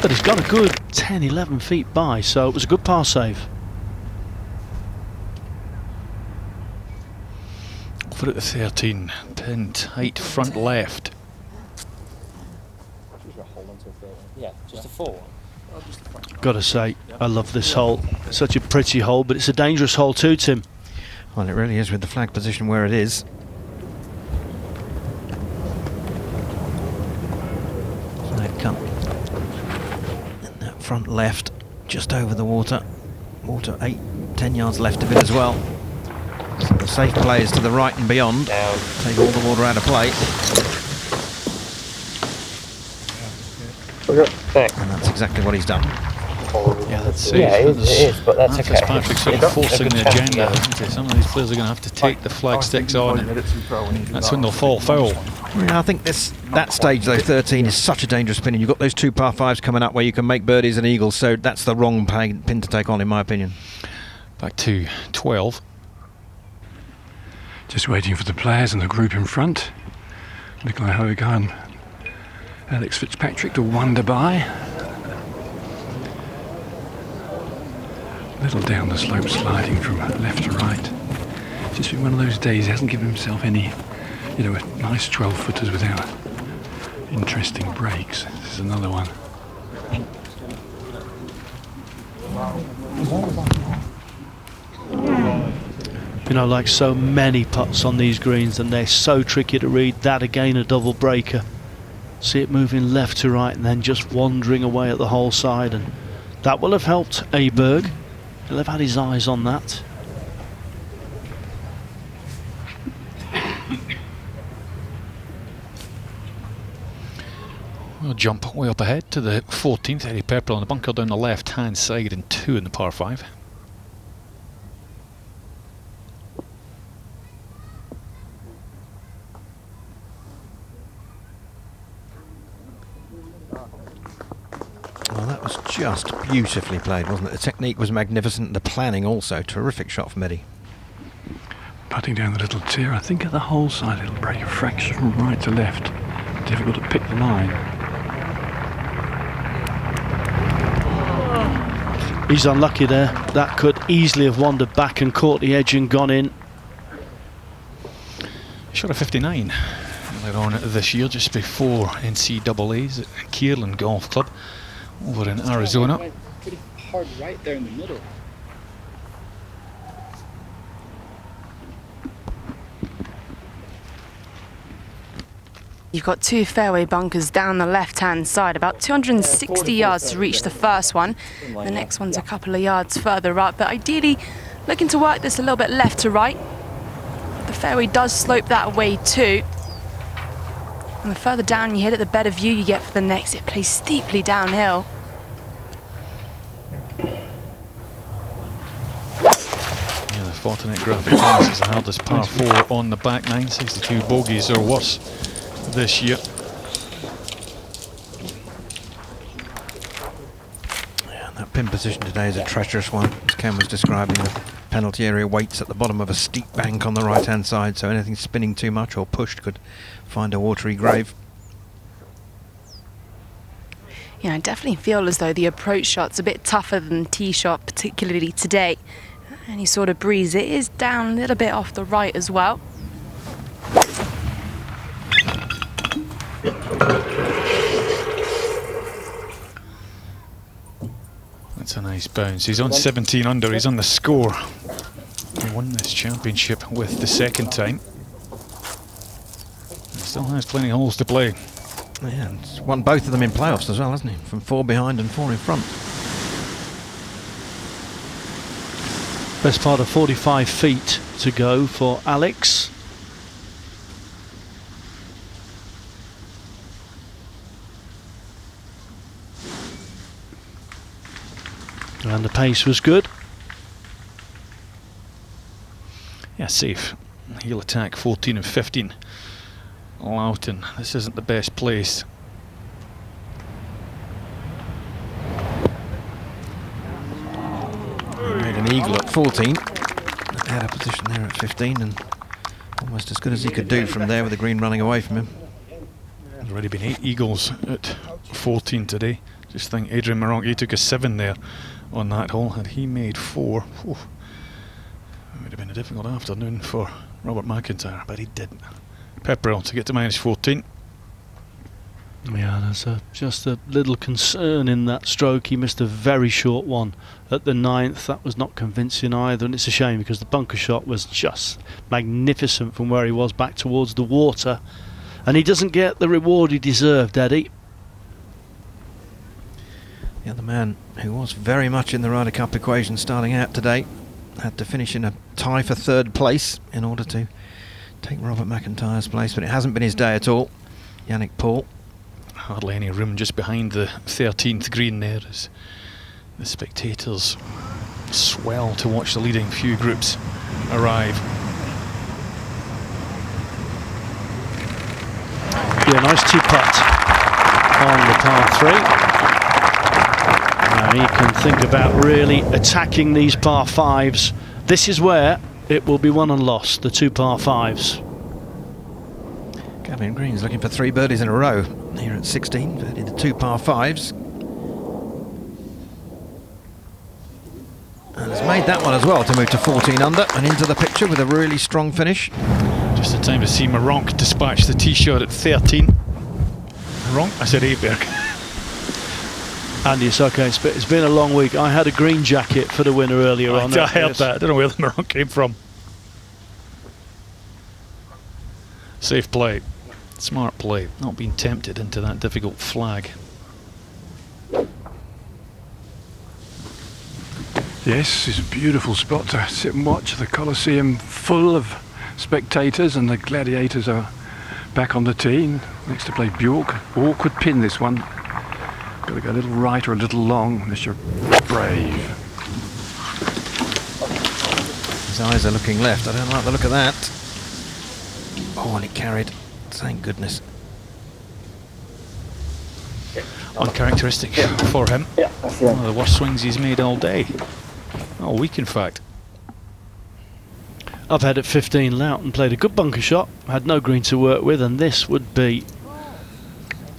But he's got a good 10-11 feet by, so it was a good par save. Over at the 13, pin tight front left. Yeah, just a 4. Gotta say, I love this hole. It's such a pretty hole, but it's a dangerous hole too, Tim. Well, it really is with the flag position where it is. Flag cut in that front left, just over the water. Water 8-10 yards left of it as well. So the safe play is to the right and beyond. Take all the water out of play. And that's exactly what he's done. Yeah, that's it. Yeah, it is, but that's okay. Fitzpatrick's sort of forcing the agenda, isn't it? Some of these players are going to have to take the flag sticks on, and that's when they'll fall foul. Yeah, I think that stage, though, 13 is such a dangerous pin, and you've got those 2 par 5s coming up where you can make birdies and eagles, so that's the wrong pin to take on, in my opinion. Back to 12. Just waiting for the players and the group in front. Nikolai Hogan, Alex Fitzpatrick to wander by. A little down the slope, sliding from left to right. Just been one of those days. He hasn't given himself any, nice 12-footers without interesting breaks. This is another one. You know, like so many putts on these greens, and they're so tricky to read. That again, a double breaker. See it moving left to right and then just wandering away at the whole side, and that will have helped Åberg. He'll have had his eyes on that. We'll jump way up ahead to the 14th. Eddie Pepperell on the bunker down the left hand side and 2 in the par 5. Well, that was just beautifully played, wasn't it? The technique was magnificent, the planning also. Terrific shot from Eddie. Putting down the little tier, I think at the hole side it'll break a fraction from right to left. Difficult to pick the line. He's unlucky there. That could easily have wandered back and caught the edge and gone in. Shot a 59 earlier on this year, just before NCAA's at Kierland Golf Club over in Arizona. Pretty hard right there in the middle. You've got 2 fairway bunkers down the left-hand side, about 260 yards to reach the first one. The next one's a couple of yards further up, but ideally looking to work this a little bit left to right. The fairway does slope that way too. And the further down you hit it, the better view you get for the next. It plays steeply downhill. Yeah, the Fortinet Graphic Tennis is the hardest par 4 on the back nine. 62 bogeys or worse this year. Yeah, that pin position today is a treacherous one. As Ken was describing, the penalty area waits at the bottom of a steep bank on the right-hand side, so anything spinning too much or pushed could find a watery grave. Yeah, I definitely feel as though the approach shot's a bit tougher than the tee shot, particularly today. Any sort of breeze, it is down a little bit off the right as well. That's a nice bounce. He's on 17 under. He's on the score. He won this championship with the second time. He still has plenty of holes to play. Yeah, and he's won both of them in playoffs as well, hasn't he? From 4 behind and 4 in front. Best part of 45 feet to go for Alex. And the pace was good. Yeah, safe. He'll attack 14 and 15. Loughton, this isn't the best place. He made an eagle at 14. Had a position there at 15 and almost as good as he could do from there with the green running away from him. There's already been 8 eagles at 14 today. Just think Adrian Moronky took a 7 there on that hole. Had he made 4, it would have been a difficult afternoon for Robert McIntyre, but he didn't. Pepperell to get to minus 14. Yeah, there's just a little concern in that stroke. He missed a very short one at the 9th. That was not convincing either, and it's a shame because the bunker shot was just magnificent from where he was back towards the water, and he doesn't get the reward he deserved, Eddie. Yeah, the man who was very much in the Ryder Cup equation starting out today had to finish in a tie for 3rd place in order to take Robert McIntyre's place, but it hasn't been his day at all. Yannick Paul. Hardly any room just behind the 13th green there as the spectators swell to watch the leading few groups arrive. Yeah, nice 2-putt on the par 3. Now he can think about really attacking these par 5s. This is where it will be won and lost, the 2 par 5s. Gavin Green's looking for 3 birdies in a row here at 16, birdied the 2 par 5s. And has made that one as well to move to 14 under and into the picture with a really strong finish. Just in time to see Moronk dispatch the tee shot at 13. Moronk? I said Åberg. Andy, it's okay. It's been a long week. I had a green jacket for the winner earlier on. I heard that. I don't know where the Moronk came from. Safe play. Smart play. Not being tempted into that difficult flag. Yes, it's a beautiful spot to sit and watch. The Coliseum full of spectators, and the gladiators are back on the tee. Next to play Bjork. Awkward pin, this one. Got to go a little right or a little long unless you're brave. His eyes are looking left. I don't like the look of that. Oh, and it carried. Thank goodness. Uncharacteristic for him. One of the worst swings he's made all day. All week, in fact. I've had at 15 Loughton, played a good bunker shot, had no green to work with, and this would be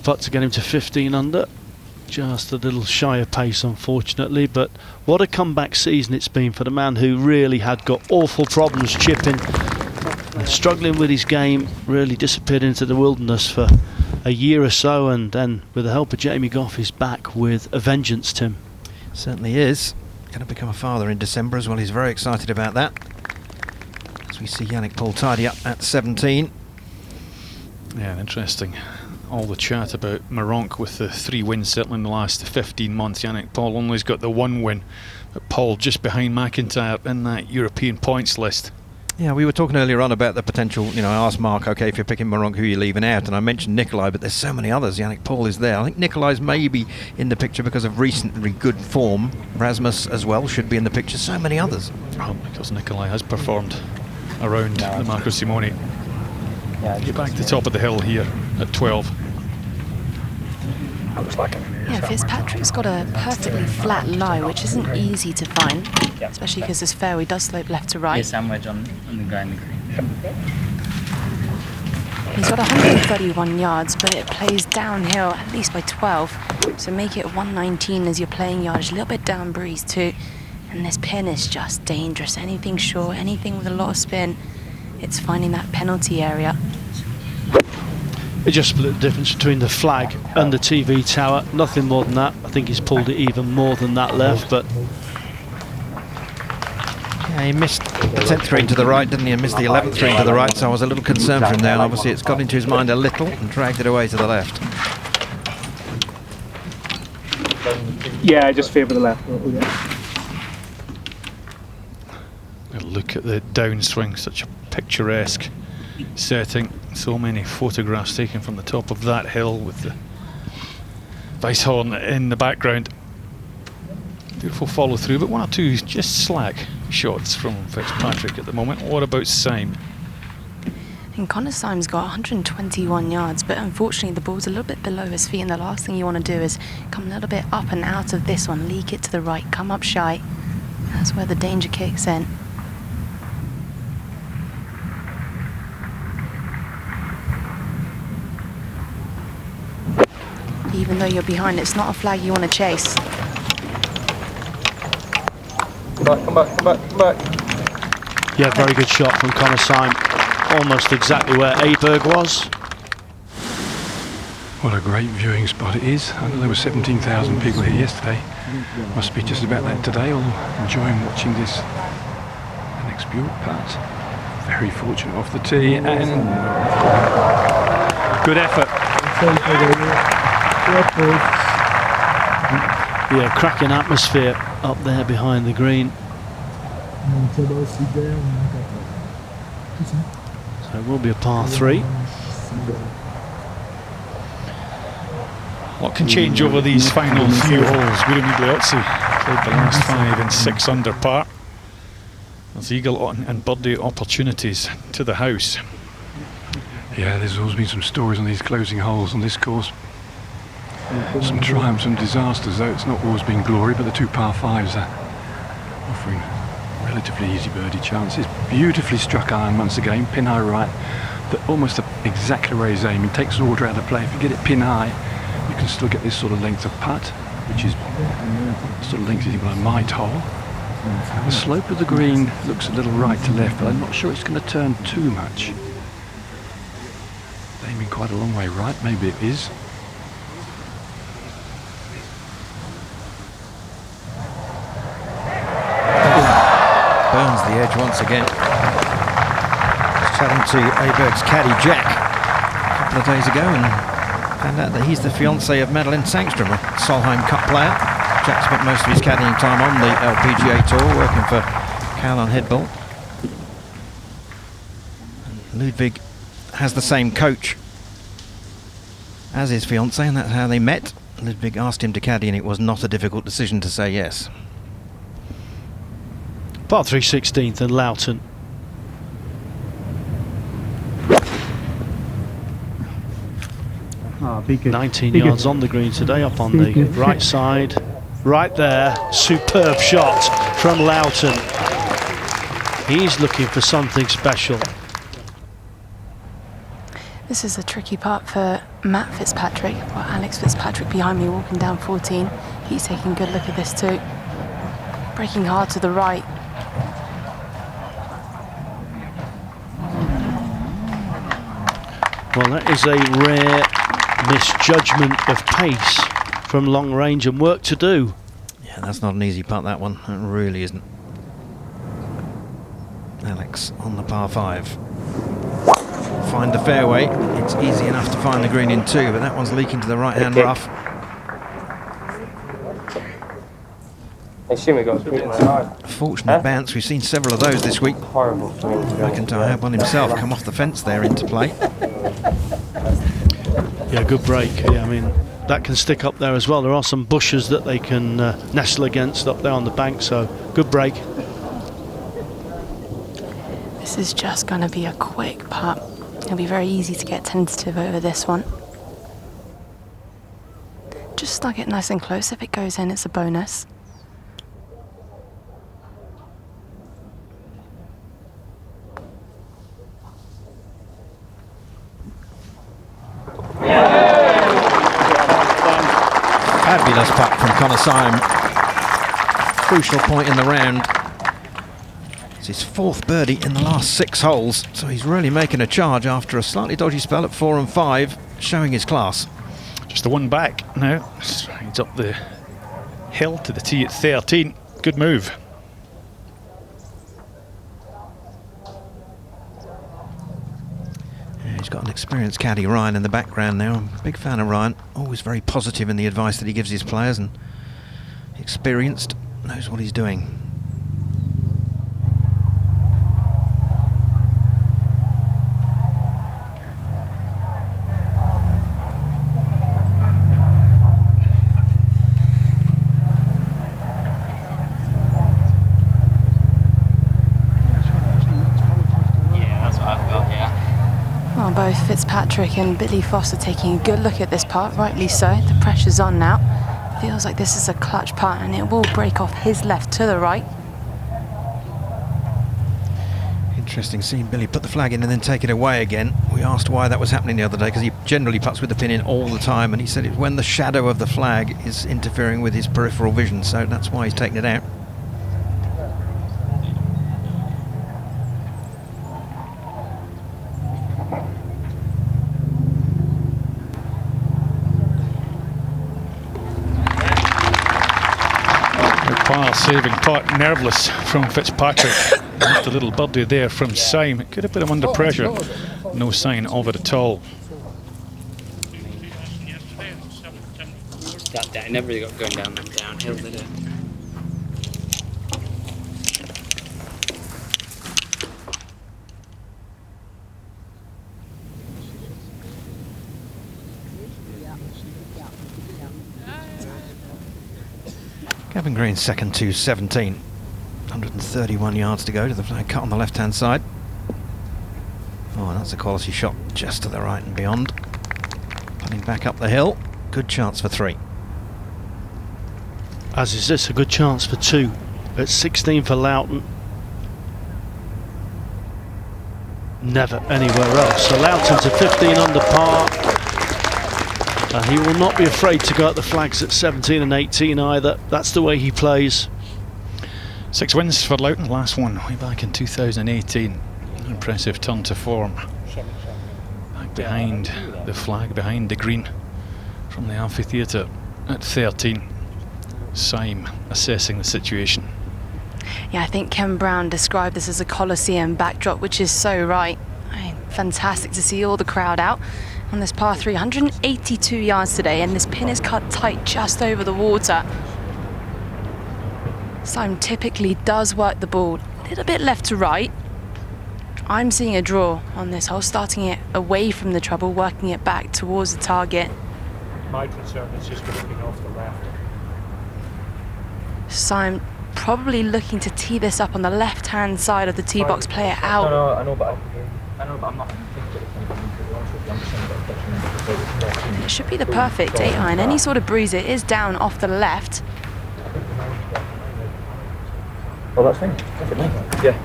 putt to get him to 15 under. Just a little shy of pace, unfortunately, but what a comeback season it's been for the man who really had got awful problems chipping, struggling with his game, really disappeared into the wilderness for a year or so, and then with the help of Jamie Goff is back with a vengeance, Tim. Certainly is. Going to become a father in December as well. He's very excited about that. As we see Yannick Paul tidy up at 17. Yeah, interesting. All the chat about Meronk with the 3 wins certainly in the last 15 months. Yannick Paul only's got the 1 win, but Paul just behind McIntyre in that European points list. Yeah, we were talking earlier on about the potential, you know, I asked Mark, okay, if you're picking Meronk, who are you leaving out? And I mentioned Nikolai, but there's so many others. Yannick Paul is there. I think Nikolai's maybe in the picture because of recently good form. Rasmus as well should be in the picture. So many others. Oh, because Nikolai has performed around the Marco Simone. Get back to the top of the hill here at 12. Yeah, Fitzpatrick's got a perfectly flat lie, which isn't easy to find, especially because this fairway does slope left to right. Yeah, sandwich on the green. He's got 131 yards, but it plays downhill at least by 12. So make it 119 as your playing yardage, a little bit down breeze too. And this pin is just dangerous. Anything short, anything with a lot of spin, it's finding that penalty area. It just split the difference between the flag and the TV tower. Nothing more than that. I think he's pulled it even more than that left, but yeah, he missed the 10th green to the right, didn't he? And missed the 11th green to the right, so I was a little concerned for him there. And obviously it's got into his mind a little and dragged it away to the left. Yeah, I just favour the left. Look at the downswing, such a picturesque setting. So many photographs taken from the top of that hill with the Weisshorn in the background. Beautiful follow through, but 1 or 2 just slack shots from Fitzpatrick at the moment. What about Syme? And Connor Syme's got 121 yards, but unfortunately the ball's a little bit below his feet, and the last thing you want to do is come a little bit up and out of this one, leak it to the right, come up shy. That's where the danger kicks in. Even though you're behind, it's not a flag you want to chase. Come back. yeah, very good shot from Connor Syme. Almost exactly where Åberg was. What a great viewing spot it is. I know there were 17,000 people here yesterday. Must be just about that today, all enjoying watching this next Bjork putt. Very fortunate off the tee, and good effort. Yeah, cracking atmosphere up there behind the green. So it will be a par 3. What can change over these final few holes? Rory McIlroy played the last 5 and 6 under par. There's eagle and birdie opportunities to the house. Yeah, there's always been some stories on these closing holes on this course. Some triumphs and disasters, though it's not always been glory, but the 2 par 5s are offering relatively easy birdie chances. Beautifully struck iron once again, pin high right, but almost exactly where he's aiming. Takes the order out of play. If you get it pin high, you can still get this sort of length of putt, which is the sort of length you think of a mite hole. The slope of the green looks a little right to left, but I'm not sure it's going to turn too much. Aiming quite a long way right, maybe it is. Burns the edge once again. Just chatting to Åberg's caddy Jack a couple of days ago and found out that he's the fiance of Madeline Sangstrom, a Solheim Cup player. Jack spent most of his caddying time on the LPGA Tour working for Caroline Hedbold. Ludvig has the same coach as his fiance, and that's how they met. Ludvig asked him to caddy, and it was not a difficult decision to say yes. Par 3 16th and Loughton. Oh, be good. 19 yards on the green today, up on the right side. Right there, superb shot from Loughton. He's looking for something special. This is a tricky part for Matt Fitzpatrick. Well, Alex Fitzpatrick behind me walking down 14. He's taking a good look at this too. Breaking hard to the right. Well, that is a rare misjudgment of pace from long range and work to do. Yeah, that's not an easy putt, that one. It really isn't. Alex on the par 5. find the fairway. It's easy enough to find the green in 2, but that one's leaking to the right-hand rough. Fortunate bounce. We've seen several of those this week. McIntyre had one himself come off the fence there into play. Yeah, good break. Yeah, I mean, that can stick up there as well. There are some bushes that they can nestle against up there on the bank, so good break. This is just going to be a quick putt. It'll be very easy to get tentative over this one. Just snug it nice and close. If it goes in, it's a bonus. Fabulous putt from Connor Syme. Crucial point in the round. It's his 4th birdie in the last 6 holes, so he's really making a charge after a slightly dodgy spell at 4 and 5, showing his class. Just the one back now. Strides up the hill to the tee at 13. Good move. He's got an experienced caddy, Ryan, in the background now. I'm a big fan of Ryan. Always very positive in the advice that he gives his players, and experienced, knows what he's doing. Both Fitzpatrick and Billy Foster taking a good look at this putt, rightly so. The pressure's on now. Feels like this is a clutch putt and it will break off his left to the right. Interesting seeing Billy put the flag in and then take it away again. We asked why that was happening the other day, because he generally putts with the pin in all the time, and he said it's when the shadow of the flag is interfering with his peripheral vision, so that's why he's taking it out. Saving putt, nerveless from Fitzpatrick. Just a little birdie there from Syme. It could have put him under pressure. No sign of it at all. That day never really got going down them downhill, did it? Gavin Green second to 17. 131 yards to go to the flag cut on the left-hand side. Oh, that's a quality shot just to the right and beyond. Putting back up the hill. Good chance for 3. As is this, a good chance for 2. At 16 for Loughton. Never anywhere else. So Loughton's a 15 under par. And he will not be afraid to go at the flags at 17 and 18 either. That's the way he plays. 6 wins for Loughton, last one way back in 2018. An impressive turn to form. Back behind the flag, behind the green from the amphitheatre at 13. Syme assessing the situation. Yeah, I think Ken Brown described this as a Coliseum backdrop, which is so right. I mean, fantastic to see all the crowd out on this par 3, 182 yards today, and this pin is cut tight just over the water. Syme typically does work the ball a little bit left to right. I'm seeing a draw on this hole, starting it away from the trouble, working it back towards the target. My concern is just looking off the left. Syme probably looking to tee this up on the left-hand side of the tee box, play it out. No, I know, but I'm not. It should be the perfect 8-iron. Any sort of breeze, it is down off the left. Well, that's fine. Definitely. Yeah.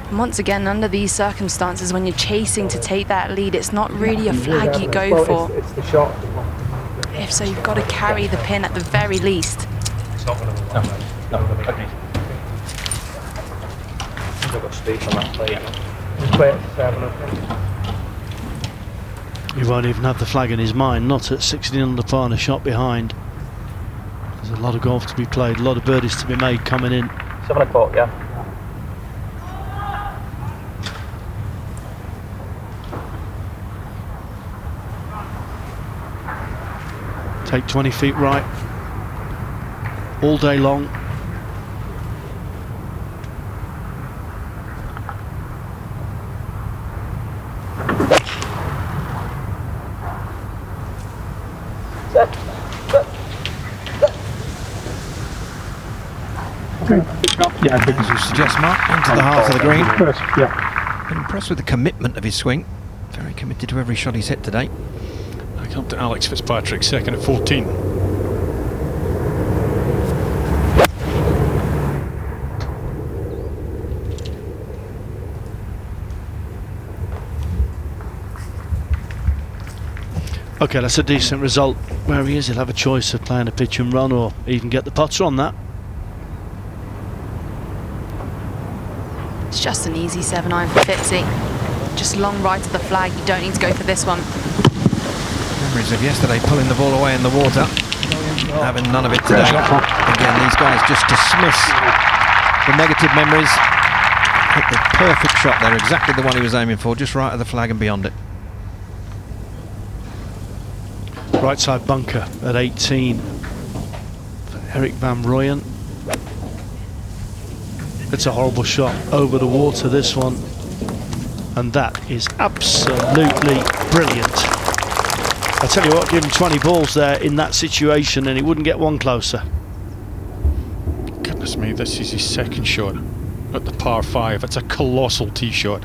And once again, under these circumstances, when you're chasing to take that lead, it's not really a flag you go for. It's the shot. If so, you've got to carry the pin at the very least. No, okay. I've got space on that play. Play at 7, I think. He won't even have the flag in his mind, not at 16 under par and a shot behind. There's a lot of golf to be played, a lot of birdies to be made coming in. 7 o'clock, yeah. Take 20 feet right. All day long. Yeah, as you suggest, Mark, into the heart of the green. Yeah. Been impressed with the commitment of his swing. Very committed to every shot he's hit today. Back up to Alex Fitzpatrick, second at 14. Okay, that's a decent result. Where he is, he'll have a choice of playing a pitch and run or even get the putter on that. It's just an easy 7-iron for Fitzy. Just long right of the flag, you don't need to go for this one. Memories of yesterday pulling the ball away in the water. Having none of it today. Again, these guys just dismiss the negative memories. Hit the perfect shot there, exactly the one he was aiming for, just right of the flag and beyond it. Right side bunker at 18 for Eric Van Rooyen. It's a horrible shot over the water, this one, and that is absolutely brilliant. I tell you what, give him 20 balls there in that situation and he wouldn't get one closer. Goodness me, this is his second shot at the par 5. It's a colossal tee shot.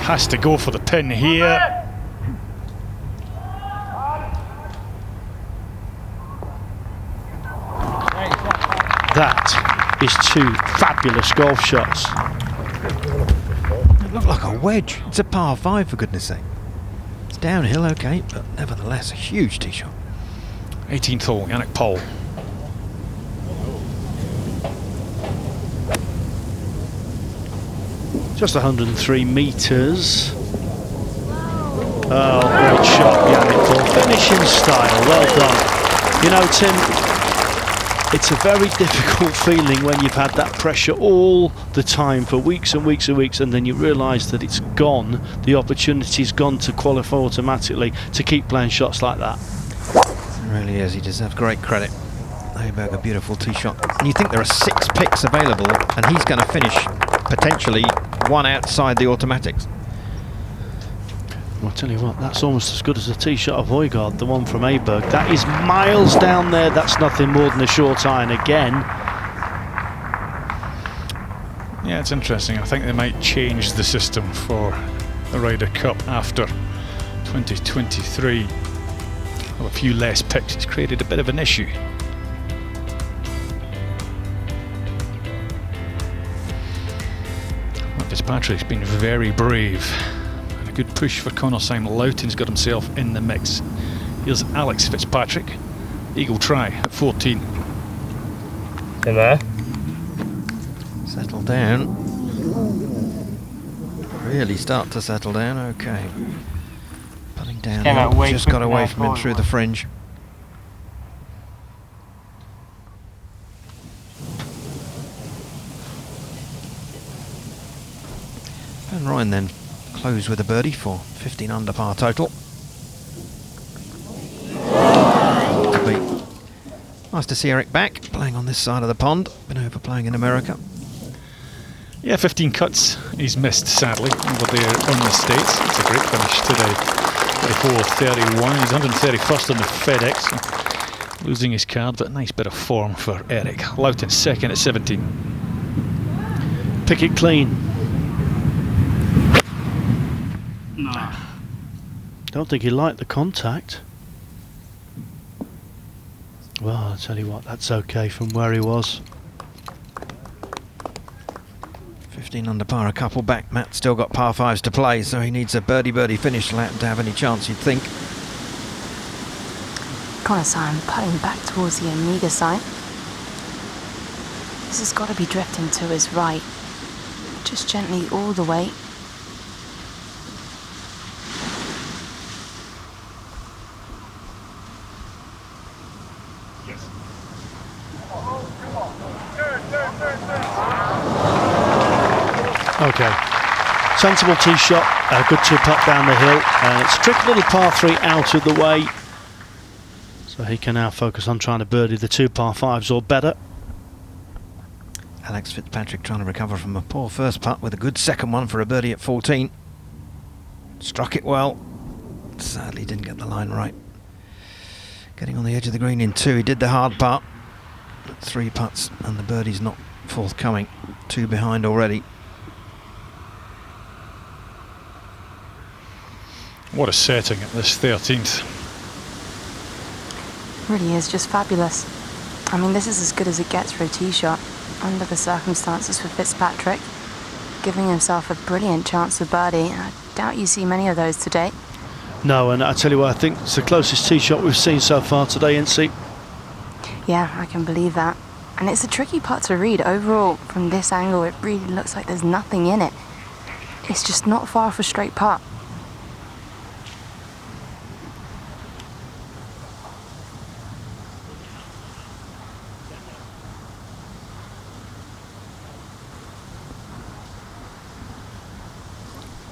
Has to go for the pin here. That is two fabulous golf shots. It looked like a wedge. It's a par 5, for goodness sake. It's downhill, okay, but nevertheless a huge tee shot. 18th hole, Yannick Paul. Just 103 metres. Oh, great shot, Yannick Paul. Finishing style, well done. You know, Tim, it's a very difficult feeling when you've had that pressure all the time for weeks and weeks and weeks, and then you realise that it's gone, the opportunity's gone to qualify automatically to keep playing shots like that. It really is, he deserves great credit. Åberg, a beautiful tee shot. And you think there are 6 picks available, and he's going to finish potentially one outside the automatics. Well, I'll tell you what, that's almost as good as the tee shot of Højgaard, the one from Åberg. That is miles down there. That's nothing more than a short iron again. Yeah, it's interesting. I think they might change the system for the Ryder Cup after 2023. Have a few less picks. It's created a bit of an issue. Well, Fitzpatrick's been very brave. A good push for Connor Simon. Loughton's got himself in the mix. Here's Alex Fitzpatrick. Eagle try at 14. In there. Settle down. Really start to settle down, okay. Putting down, just got away from him through the fringe. Van Rooyen then close with a birdie for 15 under par total. Nice to see Eric back, playing on this side of the pond. Been over playing in America. Yeah, 15 cuts he's missed, sadly, over there on the States. It's a great finish today. 34-31, he's 131st on the FedEx. Losing his card, but a nice bit of form for Eric. Loughton second at 17. Pick it clean. No. Don't think he liked the contact. Well, I'll tell you what, that's okay from where he was. 15 under par, a couple back. Matt's still got par 5s to play, so he needs a birdie finish to have any chance, you'd think. Connor Simon putting back towards the Omega side. This has got to be drifting to his right. Just gently all the way. Okay, sensible tee shot, a good 2-putt down the hill. It's a tricky little par 3 out of the way. So he can now focus on trying to birdie the 2 par 5s or better. Alex Fitzpatrick trying to recover from a poor first putt with a good second one for a birdie at 14. Struck it well. Sadly didn't get the line right. Getting on the edge of the green in 2, he did the hard part. 3 putts and the birdie's not forthcoming. 2 behind already. What a setting at this 13th. Really is just fabulous. I mean, this is as good as it gets for a tee shot under the circumstances for Fitzpatrick, giving himself a brilliant chance of birdie. I doubt you see many of those today. No, and I tell you what, I think it's the closest tee shot we've seen so far today, Incy. Yeah, I can believe that. And it's a tricky putt to read. Overall, from this angle, it really looks like there's nothing in it. It's just not far off a straight putt.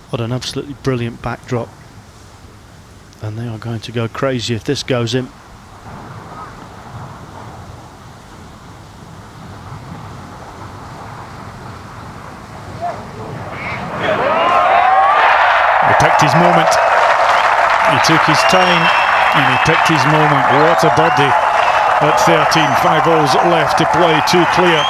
What an absolutely brilliant backdrop. And they are going to go crazy if this goes in. He picked his moment. He took his time and he picked his moment. What a birdie at 13. 5 holes left to play, 2 clear.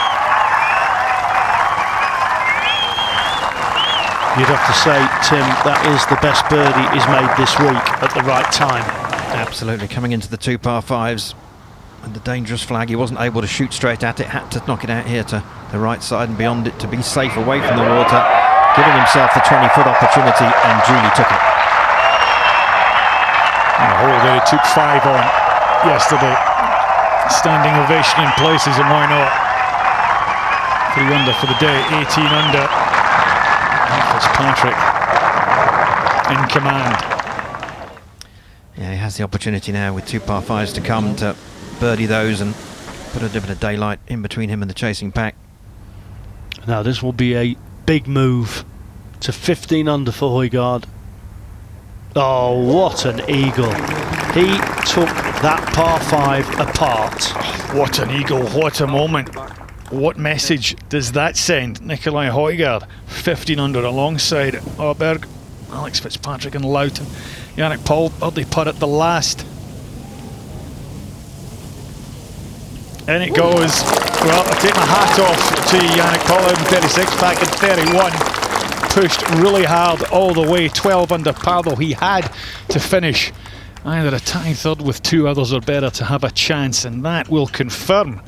You'd have to say, Tim, that is the best birdie he's made this week at the right time. Absolutely, coming into the 2 par 5s and the dangerous flag, he wasn't able to shoot straight at it, had to knock it out here to the right side and beyond it to be safe away from the water, giving himself the 20-foot opportunity, and duly took it. And a hole that he took 5 on yesterday. Standing ovation in places, and why not? 3 under for the day, 18 under. Fitzpatrick in command. Yeah, he has the opportunity now with 2 par 5s to come to birdie those and put a bit of daylight in between him and the chasing pack. Now this will be a big move to 15 under for Højgaard. Oh, what an eagle. He took that par 5 apart. What an eagle, what a moment. What message does that send? Nicolai Højgaard, 15 under alongside Åberg, Alex Fitzpatrick and Loughton. Yannick Paul, birdie putt at the last. And it goes. Well, I take my hat off to Yannick Paul in 36, back in 31. Pushed really hard all the way, 12 under par, though he had to finish either a tie third with 2 others or better to have a chance, and that will confirm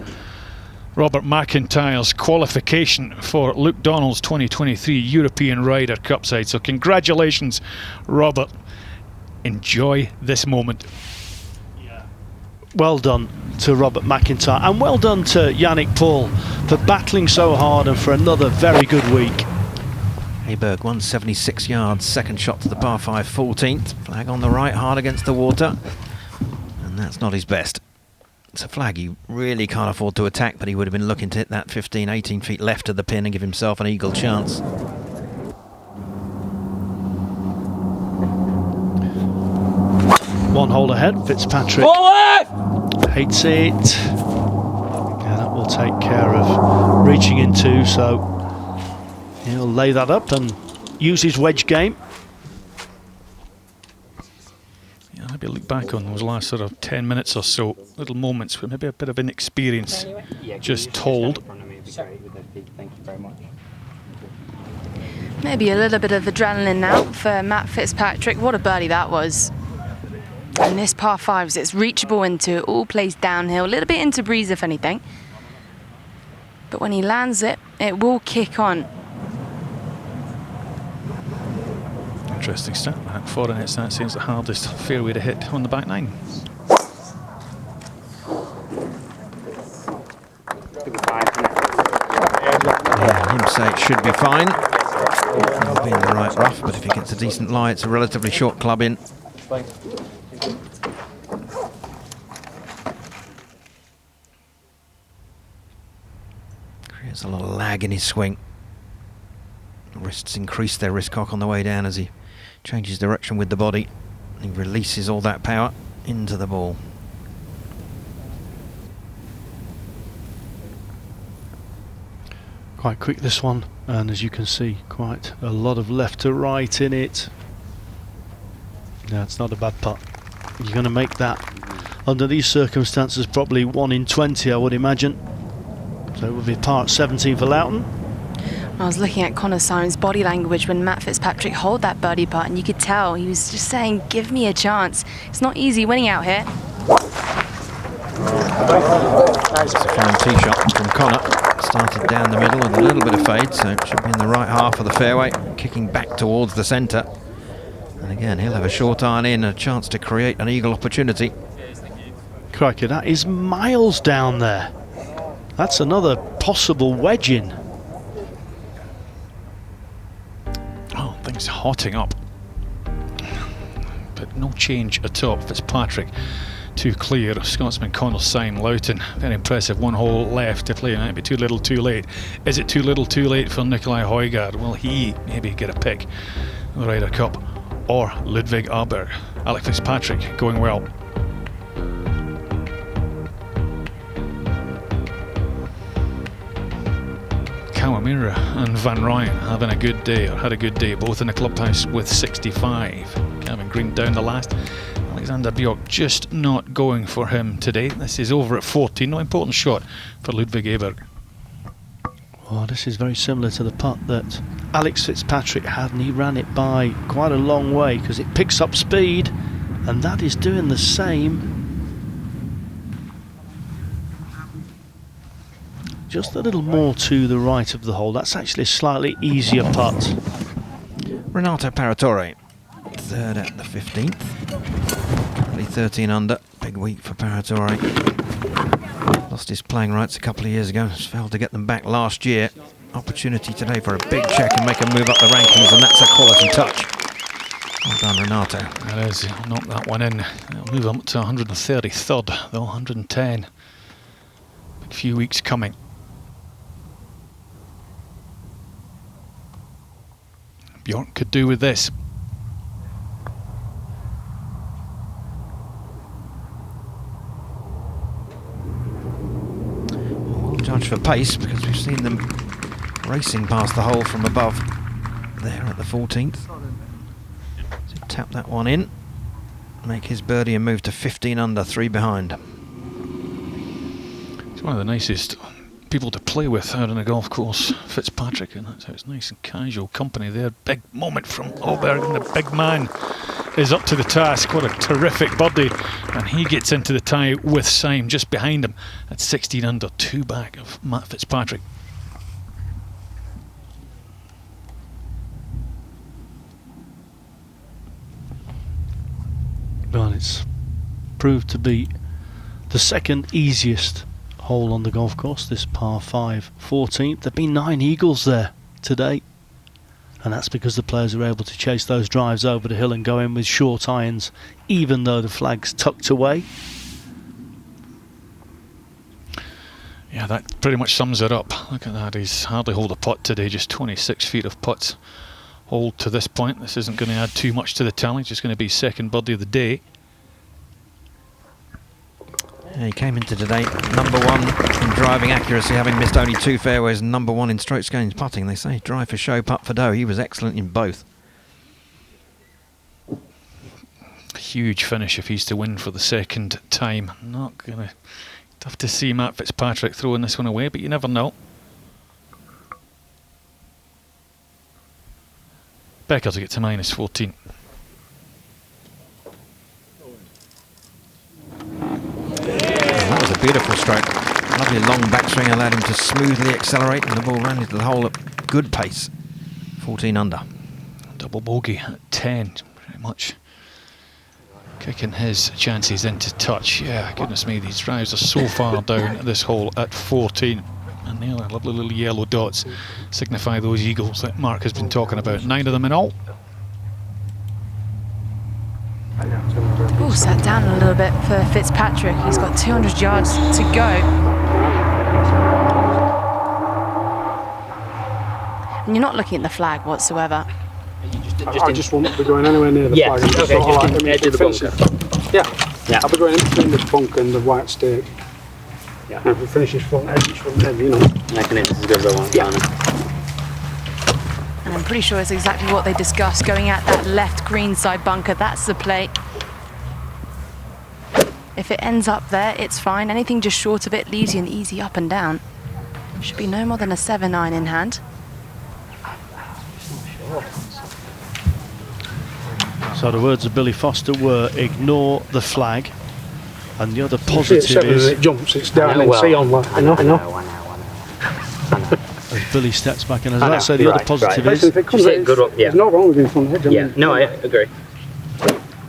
Robert McIntyre's qualification for Luke Donald's 2023 European Ryder Cup side. So congratulations, Robert. Enjoy this moment. Well done to Robert McIntyre, and well done to Yannick Paul for battling so hard and for another very good week. Åberg, 176 yards, second shot to the par 5, 14th. Flag on the right, hard against the water, and that's not his best. It's a flag he really can't afford to attack, but he would have been looking to hit that 15, 18 feet left of the pin and give himself an eagle chance. One hole ahead, Fitzpatrick hates it. Yeah, that will take care of reaching in 2, so he'll lay that up and use his wedge game. Yeah, maybe look back on those last sort of 10 minutes or so, little moments where maybe a bit of inexperience just told. Thank you very much. Maybe a little bit of adrenaline now for Matt Fitzpatrick. What a birdie that was. And this par 5s, it's reachable into, all plays downhill, a little bit into breeze if anything. But when he lands it, it will kick on. Interesting stat. That 4 in it, that seems the hardest fairway to hit on the back 9. Yeah, him say it should be fine. He'll be in the right rough, but if he gets a decent lie, it's a relatively short club in. Creates a lot of lag in his swing. Wrists increase their wrist cock on the way down as he changes direction with the body. He releases all that power into the ball. Quite quick this one, and as you can see, quite a lot of left to right in it. No, it's not a bad putt. You're going to make that under these circumstances probably 1 in 20, I would imagine. So it would be par 17 for Loughton. I was looking at Connor Symon's body language when Matt Fitzpatrick holed that birdie putt, and you could tell he was just saying, give me a chance. It's not easy winning out here. It's a fine tee shot from Connor. Started down the middle with a little bit of fade, so it should be in the right half of the fairway, kicking back towards the centre. And again, he'll have a short iron in, a chance to create an eagle opportunity. Crikey, that is miles down there. That's another possible wedge in. Oh, things hotting up. But no change at all. Fitzpatrick too clear. Scotsman Connor Syme, Loughton, very impressive. 1 hole left to play. Might be too little too late. Is it too little too late for Nikolai Højgaard? Will he maybe get a pick? The Ryder Cup or Ludvig Åberg? Alex Fitzpatrick going well. Kawamura and Van Ryan having a good day, or had a good day, both in the clubhouse with 65. Gavin Green down the last. Alexander Bjork just not going for him today. This is over at 14. No important shot for Ludvig Åberg. Oh, this is very similar to the putt that Alex Fitzpatrick had, and he ran it by quite a long way because it picks up speed, and that is doing the same. Just a little more to the right of the hole. That's actually a slightly easier putt. Renato Paratore, third at the 15th. Currently 13 under. Big week for Paratore. Lost his playing rights a couple of years ago. Failed to get them back last year. Opportunity today for a big check and make a move up the rankings, and that's a quality touch. Well done, Renato. That is, he'll knock that one in. He'll move up to 133rd, though 110. Big few weeks coming. Bjork could do with this. We'll judge for pace because we've seen them racing past the hole from above there at the 14th. So tap that one in, make his birdie and move to 15 under, 3 behind. It's one of the nicest people to play with out on a golf course, Fitzpatrick, and that's how it's nice and casual company there. Big moment from Åberg, and the big man is up to the task. What a terrific birdie, and he gets into the tie with Syme just behind him at 16 under, 2 back of Matt Fitzpatrick. Well, it's proved to be the second easiest hole on the golf course, this par 5 14th. There have been 9 eagles there today, and that's because the players are able to chase those drives over the hill and go in with short irons, even though the flag's tucked away. Yeah, that pretty much sums it up. Look at that, he's hardly holed a putt today, just 26 feet of putts holed to this point. This isn't going to add too much to the tally, just going to be second birdie of the day. Yeah, he came into today #1 in driving accuracy, having missed only 2 fairways, and #1 in strokes gained putting. They say drive for show, putt for dough. He was excellent in both. Huge finish if he's to win for the second time. Not gonna, tough to see Matt Fitzpatrick throwing this one away, but you never know. Becker to get to -14. That was a beautiful stroke. Lovely long backswing allowed him to smoothly accelerate, and the ball ran into the hole at good pace. 14 under. Double bogey at 10, pretty much kicking his chances into touch. Yeah, goodness me, these drives are so far down this hole at 14. And there are lovely little yellow dots signify those eagles that Mark has been talking about. 9 of them in all. Oh, sat down a little bit for Fitzpatrick. He's got 200 yards to go. And you're not looking at the flag whatsoever. I just won't be going anywhere near the flag. Okay, just in the edge of the bunker. Yeah, I'll be going in between the bunker and the white stake. Yeah. And if it finishes front edge, you know. reckon it's as good as I want. Yeah. And I'm pretty sure it's exactly what they discussed, going at that left greenside bunker. That's the play. If it ends up there, it's fine. Anything just short of it leaves you an easy up and down. Should be no more than a 7-9 in hand. So the words of Billy Foster were, ignore the flag. And the other positive is... It jumps, it's down and see on. I know. As Billy steps back, and as I say, the other positive is... If it comes out, there's no wrong with it from the hedge. Yeah, no, I agree.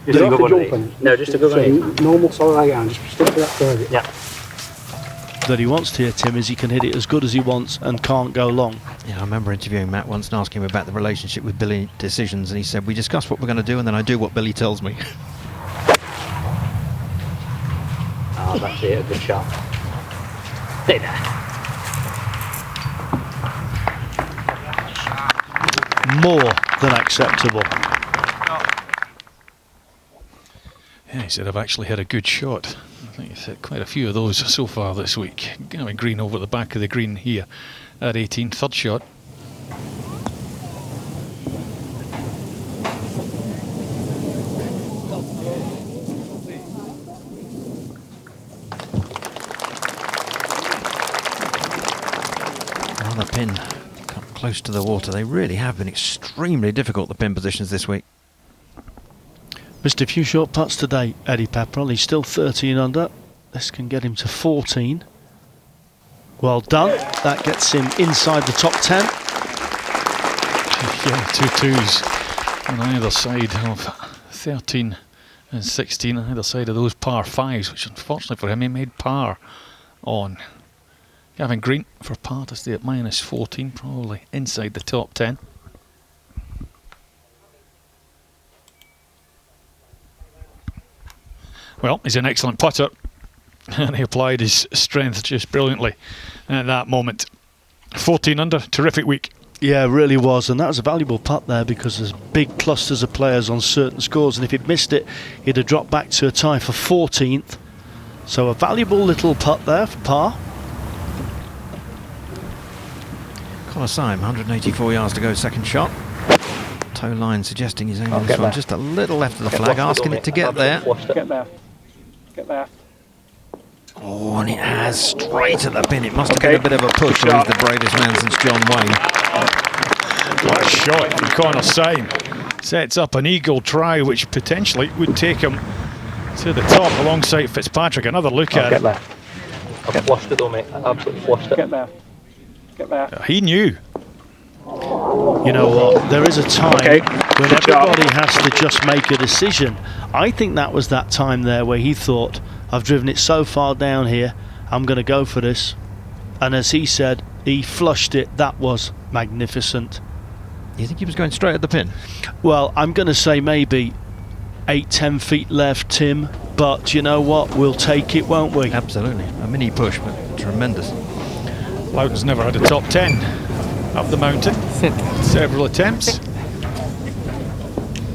You don't have to jump on it. No, just a good one. Normal solid leg down, just stick to that target. Yeah. That he wants to hear, Tim, is he can hit it as good as he wants and can't go long. Yeah, I remember interviewing Matt once and asking him about the relationship with Billy decisions, and he said, we discuss what we're going to do and then I do what Billy tells me. Oh, that's it, a good shot. Stay there. More than acceptable. Yeah, he said, I've actually had a good shot. I think he's had quite a few of those so far this week. Going green over the back of the green here at 18, third shot. Another pin come close to the water. They really have been extremely difficult, the pin positions this week. Missed a few short putts today, Eddie Pepperell. He's still 13 under. This can get him to 14. Well done. That gets him inside the top 10. Yeah, 2 twos on either side of 13 and 16, on either side of those par 5s, which unfortunately for him, he made par on. Gavin Green for par to stay at -14, probably inside the top 10. Well, he's an excellent putter, and he applied his strength just brilliantly at that moment. 14 under, terrific week. Yeah, it really was, and that was a valuable putt there because there's big clusters of players on certain scores, and if he'd missed it, he'd have dropped back to a tie for 14th. So a valuable little putt there for par. Connor Syme, 184 yards to go, second shot. Toe line suggesting he's aiming this one just a little left of the flag, asking it to get there. Get there. Get there. Oh, and it has straight at the pin. It must have been a bit of a push, and he's the bravest man since John Wayne. What a shot from Connor Syme. Sets up an eagle try, which potentially would take him to the top alongside Fitzpatrick. Another look at it. Get there. I've flushed it though, mate. I absolutely flushed it. Get there. Get there. He knew. You know what, there is a time when everybody has to just make a decision. I think that was that time there where he thought, I've driven it so far down here, I'm going to go for this. And as he said, he flushed it. That was magnificent. You think he was going straight at the pin? Well, I'm going to say maybe 8-10 feet left, Tim, but you know what, we'll take it, won't we? Absolutely, a mini push, but tremendous. Loudon's never had a top 10 up the mountain. Several attempts.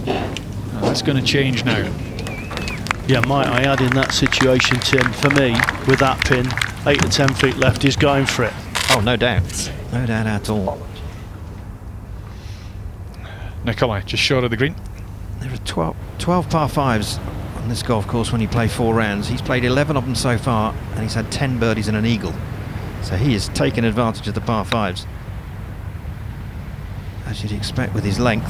And that's going to change now. Yeah, might I add, in that situation, Tim, for me, with that pin, 8 to 10 feet left, he's going for it. Oh, no doubt. No doubt at all. Nikolai, just short of the green. There are 12 par 5s on this golf course when you play 4 rounds. He's played 11 of them so far, and he's had 10 birdies and an eagle. So he has taken advantage of the par 5s. As you'd expect with his length.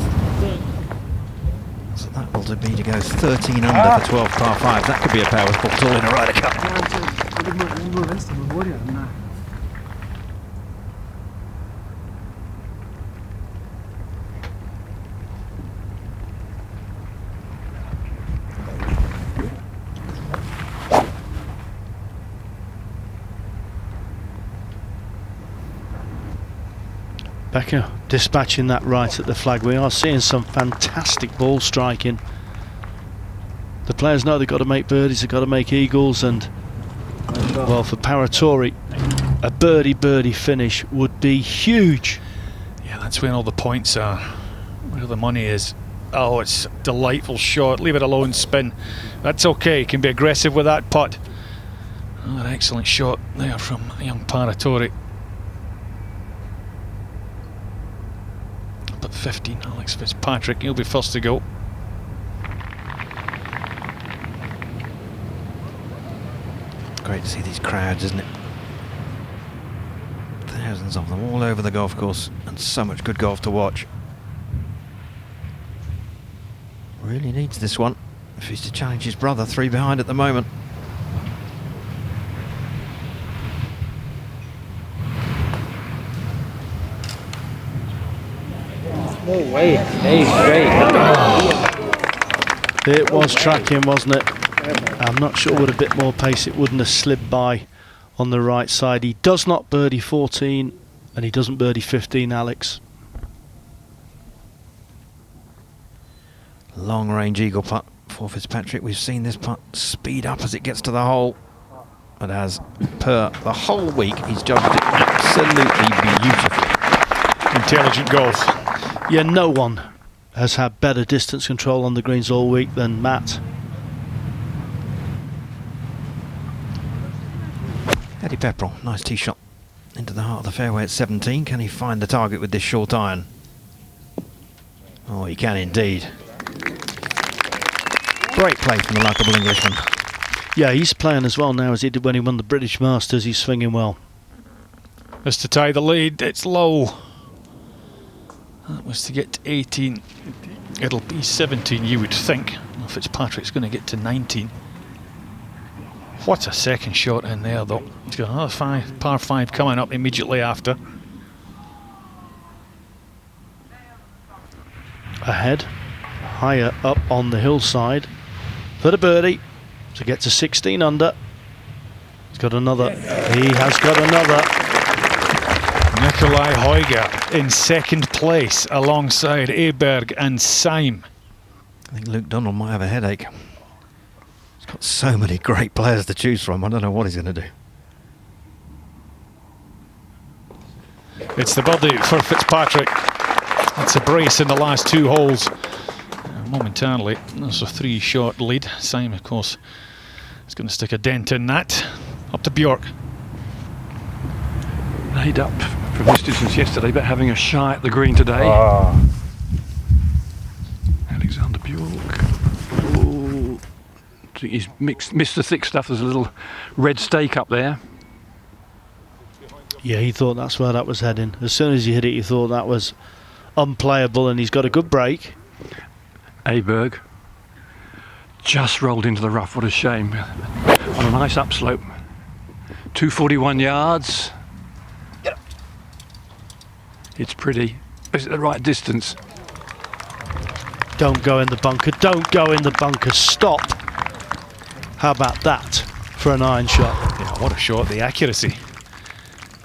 So that will be to go 13 under for 12 par 5. That could be a power sport all in a Ryder Cup. Becker dispatching that right at the flag. We are seeing some fantastic ball striking. The players know they've got to make birdies, they've got to make eagles, and well, for Paratori, a birdie finish would be huge. Yeah, that's when all the points are, where the money is. Oh, it's a delightful shot. Leave it alone, spin. That's okay, can be aggressive with that putt. Another excellent shot there from young Paratori. at 15. Alex Fitzpatrick, he'll be first to go. Great to see these crowds, isn't it? Thousands of them all over the golf course, and so much good golf to watch. Really needs this one if he's to challenge his brother, 3 behind at the moment. No way. Hey, great. It was tracking, wasn't it? I'm not sure with a bit more pace it wouldn't have slid by on the right side. He does not birdie 14 and he doesn't birdie 15, Alex. Long range eagle putt for Fitzpatrick. We've seen this putt speed up as it gets to the hole, but as per the whole week he's judged it absolutely beautifully. Intelligent golf. Yeah, no one has had better distance control on the greens all week than Matt. Eddie Pepperell, nice tee shot into the heart of the fairway at 17. Can he find the target with this short iron? Oh, he can indeed. Great play from the likeable Englishman. Yeah, he's playing as well now as he did when he won the British Masters. He's swinging well. As to tie the lead, it's low. That was to get to 18. It'll be 17, you would think. Well, Fitzpatrick's going to get to 19. What a second shot in there, though. He's got another par 5 coming up immediately after. Ahead, higher up on the hillside for the birdie to get to 16 under. He's got another. He has got another. Nikolai Heuger in second place alongside Åberg and Syme. I think Luke Donald might have a headache. He's got so many great players to choose from. I don't know what he's going to do. It's the birdie for Fitzpatrick. It's a brace in the last 2 holes. Momentarily, there's a 3-shot lead. Syme, of course, is going to stick a dent in that. Up to Bjork. Laid up from this distance yesterday, but having a shy at the green today. Alexander Bjork. Oh, I think he's missed the thick stuff. There's a little red stake up there. Yeah, he thought that's where that was heading. As soon as he hit it, he thought that was unplayable, and he's got a good break. Åberg just rolled into the rough. What a shame. On a nice upslope. 241 yards. It's pretty. Is it the right distance? Don't go in the bunker. Don't go in the bunker. Stop. How about that for an iron shot? Yeah, what a shot. The accuracy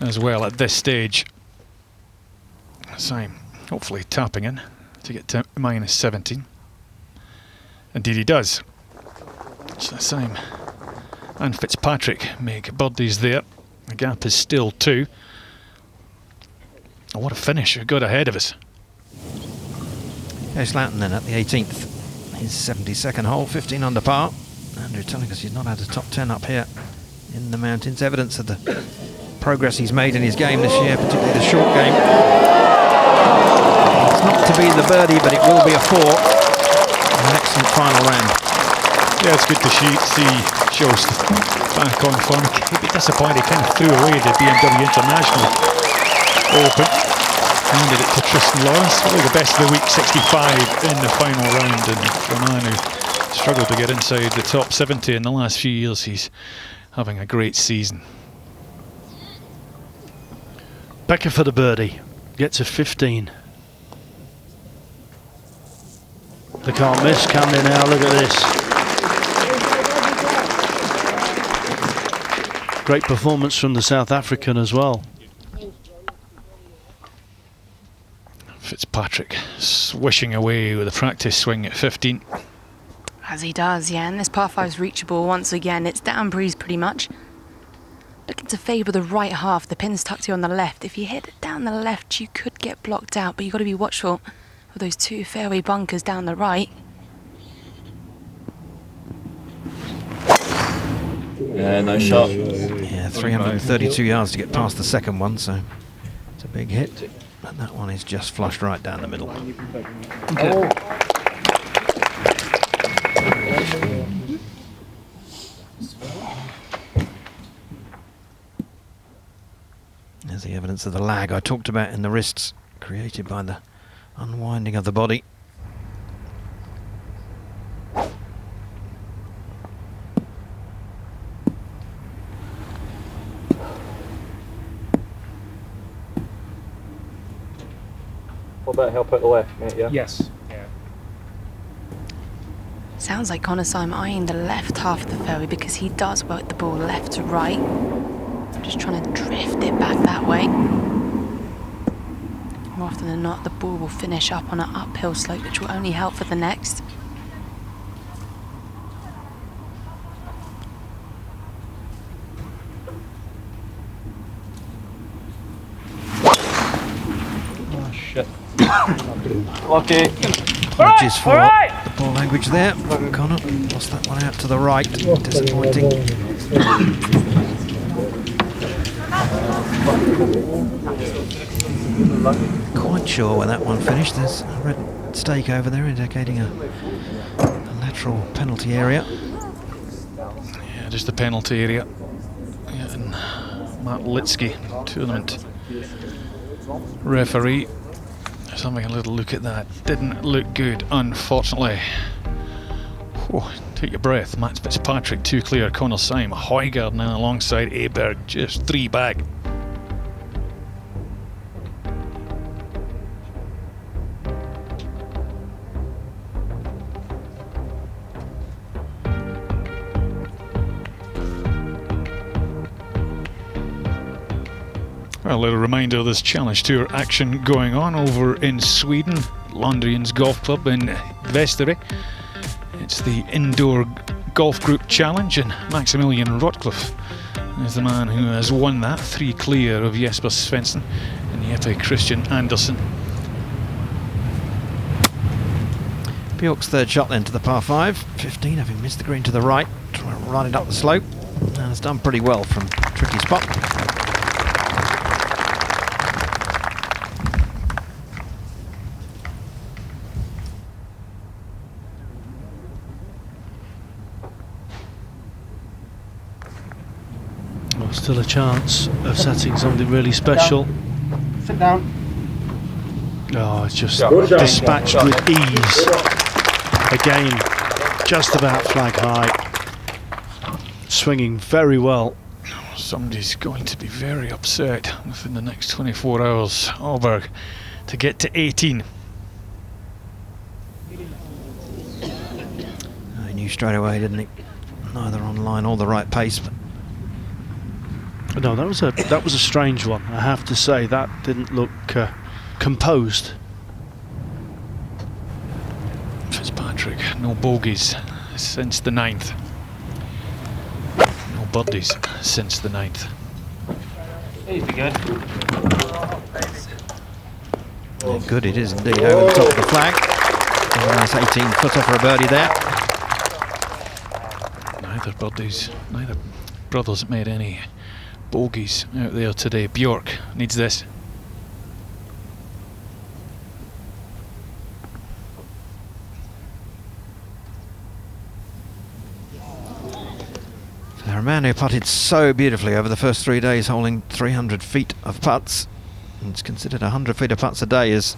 as well at this stage. Syme hopefully tapping in to get to minus 17. Indeed he does. So Syme and Fitzpatrick make birdies there. The gap is still 2. Oh, what a finish. We got ahead of us. There's Sloughton then at the 18th. His 72nd hole, 15 under par. Andrew telling us he's not had a top 10 up here in the mountains. Evidence of the progress he's made in his game this year, particularly the short game. It's not to be the birdie, but it will be a 4. An excellent final round. Yeah, it's good to see Shost back on form. A bit disappointed he kind of threw away the BMW International Open. Handed it to Tristan Lawrence. Probably the best of the week, 65 in the final round. And for a man who struggled to get inside the top 70 in the last few years, he's having a great season. Becker for the birdie. Gets a 15. They can't miss, can they now? Look at this. Great performance from the South African as well. Fitzpatrick swishing away with a practice swing at 15. As he does, yeah, and this par 5 is reachable once again. It's down breeze pretty much. Looking to favour the right half. The pin's tucked here on the left. If you hit it down the left, you could get blocked out, but you've got to be watchful of those 2 fairway bunkers down the right. Yeah, no shot. Yeah, 332 yards to get past the second one, so it's a big hit. but that one is just flushed right down the middle. Okay. There's the evidence of the lag I talked about in the wrists, created by the unwinding of the body. What about help out the left, mate? Yeah. Yes. Yeah. Sounds like Connor Syme eyeing the left half of the fairway because he does work the ball left to right. Just trying to drift it back that way. More often than not, the ball will finish up on an uphill slope, which will only help for the next. Oh shit. Lucky. Apologies for the ball language there. Connor lost that one out to the right. Disappointing. Quite sure where that one finished. There's a red stake over there indicating a lateral penalty area. Yeah, just the penalty area. Yeah, and Matt Litsky, tournament referee. Just having a little look at that. Didn't look good, unfortunately. Whew, take your breath. Matt Fitzpatrick, 2 clear. Connor Syme, Højgaard now alongside Åberg, just 3 back. Well, a little reminder of this Challenge Tour action going on over in Sweden, Londrians Golf Club in Västervik. It's the Indoor Golf Group Challenge, and Maximilian Rotcliffe is the man who has won that, 3 clear of Jesper Svensson and Jeppe Christian Andersen. Bjork's third shot then to the par 5, 15, having missed the green to the right, trying to run it up the slope, and has done pretty well from a tricky spot. Still a chance of setting something really special. Sit down. Oh, it's just dispatched with ease. Again, just about flag high. Swinging very well. Somebody's going to be very upset within the next 24 hours. Åberg to get to 18. He knew straight away, didn't he? Neither on line or the right pace. But no, that was a strange one. I have to say that didn't look composed. Fitzpatrick, no bogeys since the 9th. No birdies since the 9th. He's good. Good it is indeed, over the top of the flag. A nice 18 footer for a birdie there. Neither birdies, neither brothers made any bogeys out there today. Bjork needs this. For a man who putted so beautifully over the first 3 days, holding 300 feet of putts, and it's considered 100 feet of putts a day is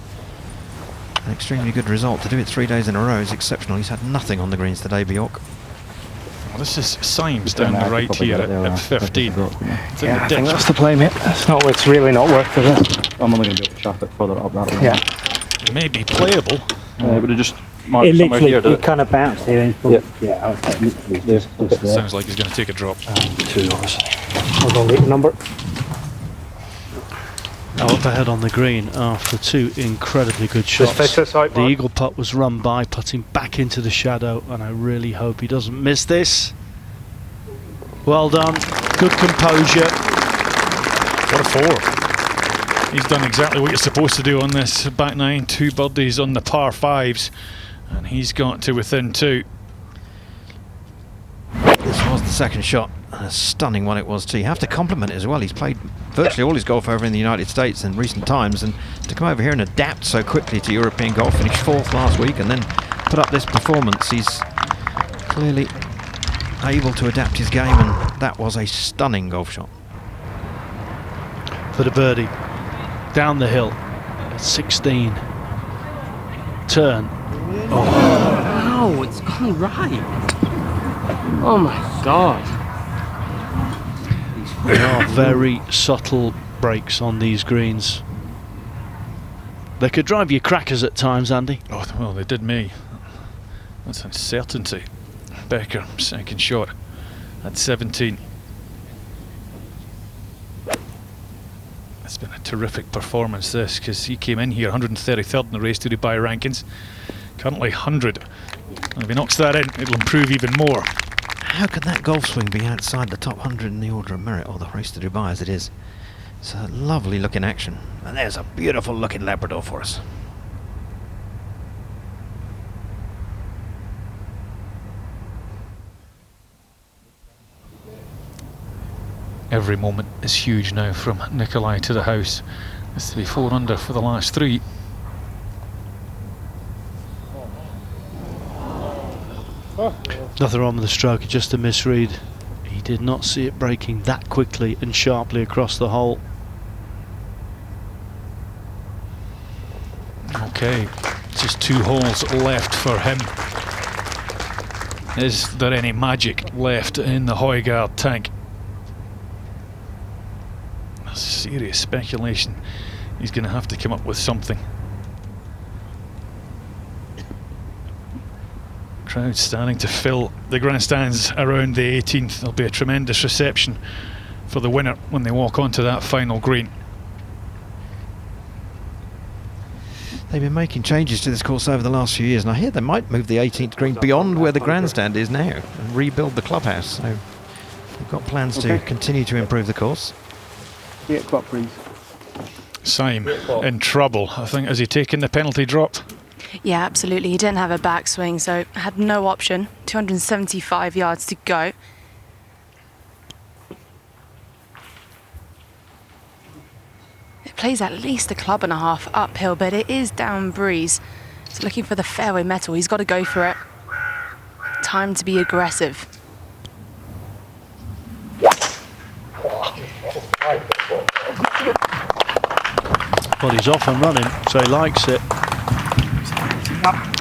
an extremely good result. To do it 3 days in a row is exceptional. He's had nothing on the greens today, Bjork. Well, this is Symes down the right here at 15. Yeah, I think that's the play, mate. It's really not worth it. I'm only going to be able to shaft it further up that way. Yeah. It may be playable. But it just marks It somewhere here, literally kind of bounced here. Yeah. Sounds like he's going to take a drop. 2 obviously. I'll go lead number. Up ahead on the green after 2 incredibly good shots. The eagle putt was run by, putting back into the shadow, and I really hope he doesn't miss this. Well done, good composure. What a 4. He's done exactly what you're supposed to do on this back 9, 2 birdies on the par 5s, and he's got to within 2. This was the second shot And a stunning one it was too. You have to compliment it as well. He's played virtually all his golf over in the United States in recent times, and to come over here and adapt so quickly to European golf, finish 4th last week and then put up this performance, he's clearly able to adapt his game, and that was a stunning golf shot. For the birdie, down the hill, 16. Turn. Oh, it's gone right. Oh my God. There are very subtle breaks on these greens. They could drive you crackers at times, Andy. Oh, well, they did me. That's uncertainty. Becker, second shot at 17. It's been a terrific performance, this, because he came in here 133rd in the Race to Dubai rankings. Currently 100. And if he knocks that in, it'll improve even more. How could that golf swing be outside the top 100 in the Order of Merit, or the Race to Dubai as it is? It's a lovely looking action. And there's a beautiful looking Labrador for us. Every moment is huge now from Nikolai to the house. It's to be 4 under for the last 3. Nothing wrong with the stroke, just a misread. He did not see it breaking that quickly and sharply across the hole. Okay, just 2 holes left for him. Is there any magic left in the Højgaard tank? Serious speculation. He's going to have to come up with something. Crowd starting to fill the grandstands around the 18th. There'll be a tremendous reception for the winner when they walk onto that final green. They've been making changes to this course over the last few years, and I hear they might move the 18th green beyond where the grandstand is now and rebuild the clubhouse. So they've got plans to continue to improve the course. 8 o'clock, please. Syme in trouble, I think. Has he taken the penalty drop? Yeah, absolutely. He didn't have a backswing, so had no option. 275 yards to go. It plays at least a club and a half uphill, but it is down breeze. So looking for the fairway metal, he's got to go for it. Time to be aggressive. Well, he's off and running, so he likes it.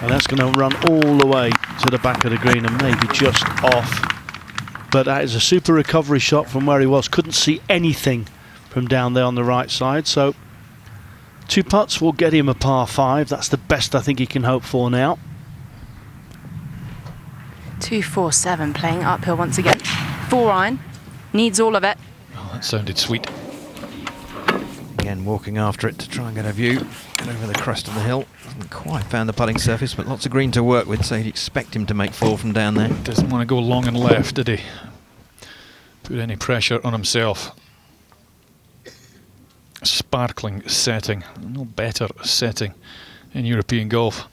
And that's going to run all the way to the back of the green and maybe just off. But that is a super recovery shot from where he was. Couldn't see anything from down there on the right side. So 2 putts will get him a par 5. That's the best I think he can hope for now. 247 playing uphill once again. 4 iron. Needs all of it. Oh, that sounded sweet. Again, walking after it to try and get a view. Get over the crest of the hill. Hasn't quite found the putting surface, but lots of green to work with, so you'd expect him to make 4 from down there. Doesn't want to go long and left, did he? Put any pressure on himself. Sparkling setting. No better setting in European golf.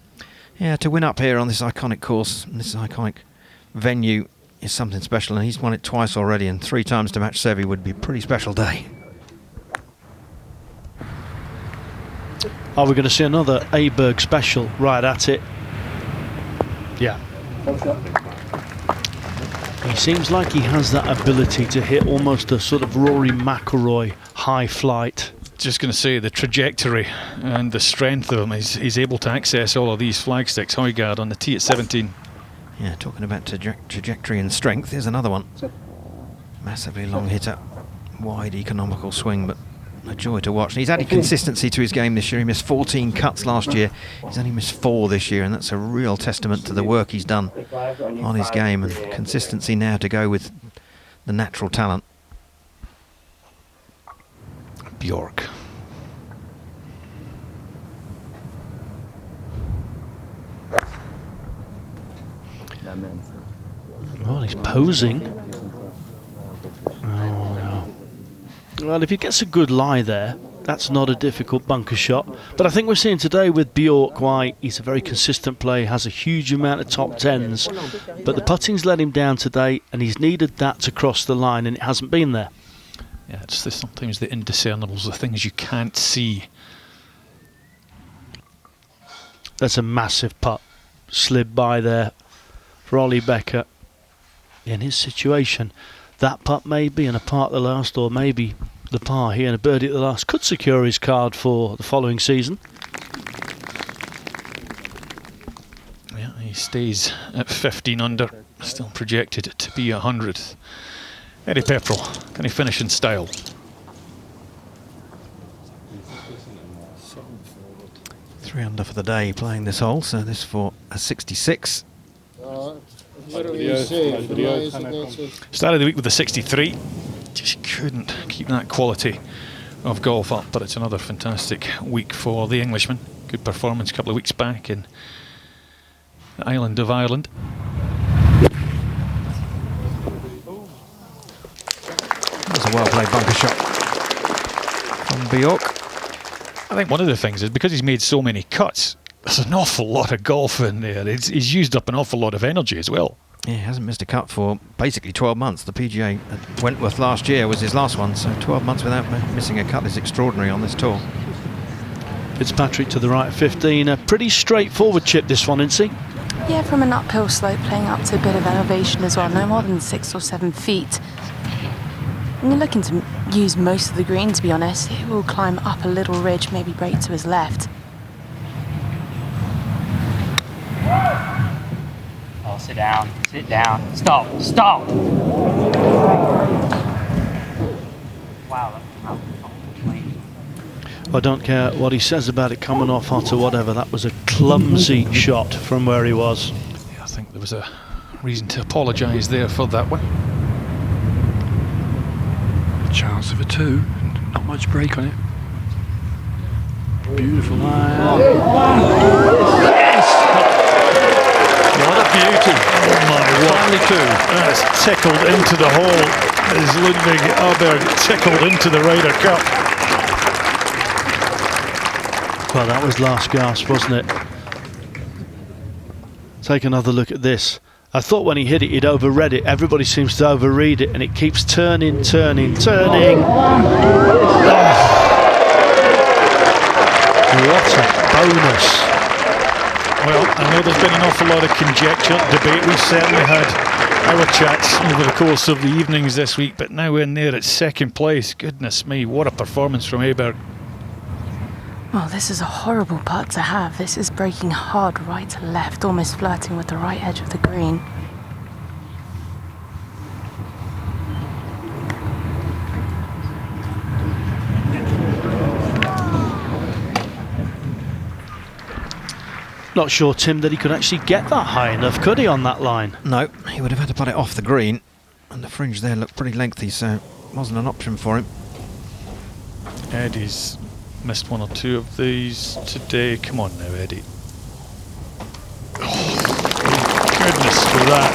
Yeah, to win up here on this iconic course, this iconic venue, is something special, and he's won it twice already, and 3 times to match Seve would be a pretty special day. Are we going to see another Åberg special right at it? Yeah. He seems like he has that ability to hit almost a sort of Rory McIlroy high flight. Just going to say the trajectory and the strength of him. He's able to access all of these flag sticks. Højgaard on the tee at 17. Yeah, talking about trajectory and strength, here's another one. Massively long hitter, wide economical swing, but a joy to watch. And he's added consistency to his game this year. He missed 14 cuts last year. He's only missed 4 this year, and that's a real testament to the work he's done on his game, and consistency now to go with the natural talent. Bjork. Well, he's posing. Oh, no. Well, if he gets a good lie there, That's not a difficult bunker shot. But I think we're seeing today with Bjork why he's a very consistent player, has a huge amount of top tens. But the putting's let him down today, and he's needed that to cross the line, and it hasn't been there. Yeah, it's sometimes the indiscernibles, the things you can't see. That's a massive putt. Slid by there for Ollie Becker. In his situation, that putt maybe and a par at the last, or maybe the par here and a birdie at the last, could secure his card for the following season. Yeah, he stays at 15 under, still projected to be 100th. Eddie Pepperell, can he finish in style? Three under for the day playing this hole, so this for a 66. Started the week with a 63. Just couldn't keep that quality of golf up, but it's another fantastic week for the Englishman. Good performance a couple of weeks back in the island of Ireland. That's a well-played bunker shot from Bjork. I think one of the things is because he's made so many cuts, there's an awful lot of golf in there. He's used up an awful lot of energy as well. Yeah, he hasn't missed a cut for basically 12 months. The PGA at Wentworth last year was his last one, so 12 months without missing a cut is extraordinary on this tour. Fitzpatrick to the right, 15. A pretty straightforward chip, this one, isn't he? Yeah, from an uphill slope, playing up to a bit of elevation as well, no more than 6 or 7 feet. And you're looking to use most of the green, to be honest. It will climb up a little ridge, maybe break to his left. Oh, sit down, sit down. Stop, stop! Wow, I don't care what he says about it coming off hot or whatever. That was a clumsy shot from where he was. Yeah, I think there was a reason to apologise there for that one. Chance of a 2, not much break on it. Beautiful. Yes! What a beauty. Oh my word. That's tickled into the hole as Ludvig Åberg tickled into the Ryder Cup. Well, that was last gasp, wasn't it? Take another look at this. I thought when he hit it, he'd overread it. Everybody seems to overread it, and it keeps turning, turning, turning. Oh. What a bonus. Well, I know there's been an awful lot of conjecture, debate. We've certainly had our chats over the course of the evenings this week, but now in there at second place. Goodness me, what a performance from Åberg. Well, this is a horrible putt to have. This is breaking hard right to left, almost flirting with the right edge of the green. Not sure, Tim, that he could actually get that high enough, could he, on that line? No, he would have had to put it off the green, and the fringe there looked pretty lengthy, so it wasn't an option for him. Eddie's missed one or two of these today. Come on now, Eddie. Oh, thank goodness for that.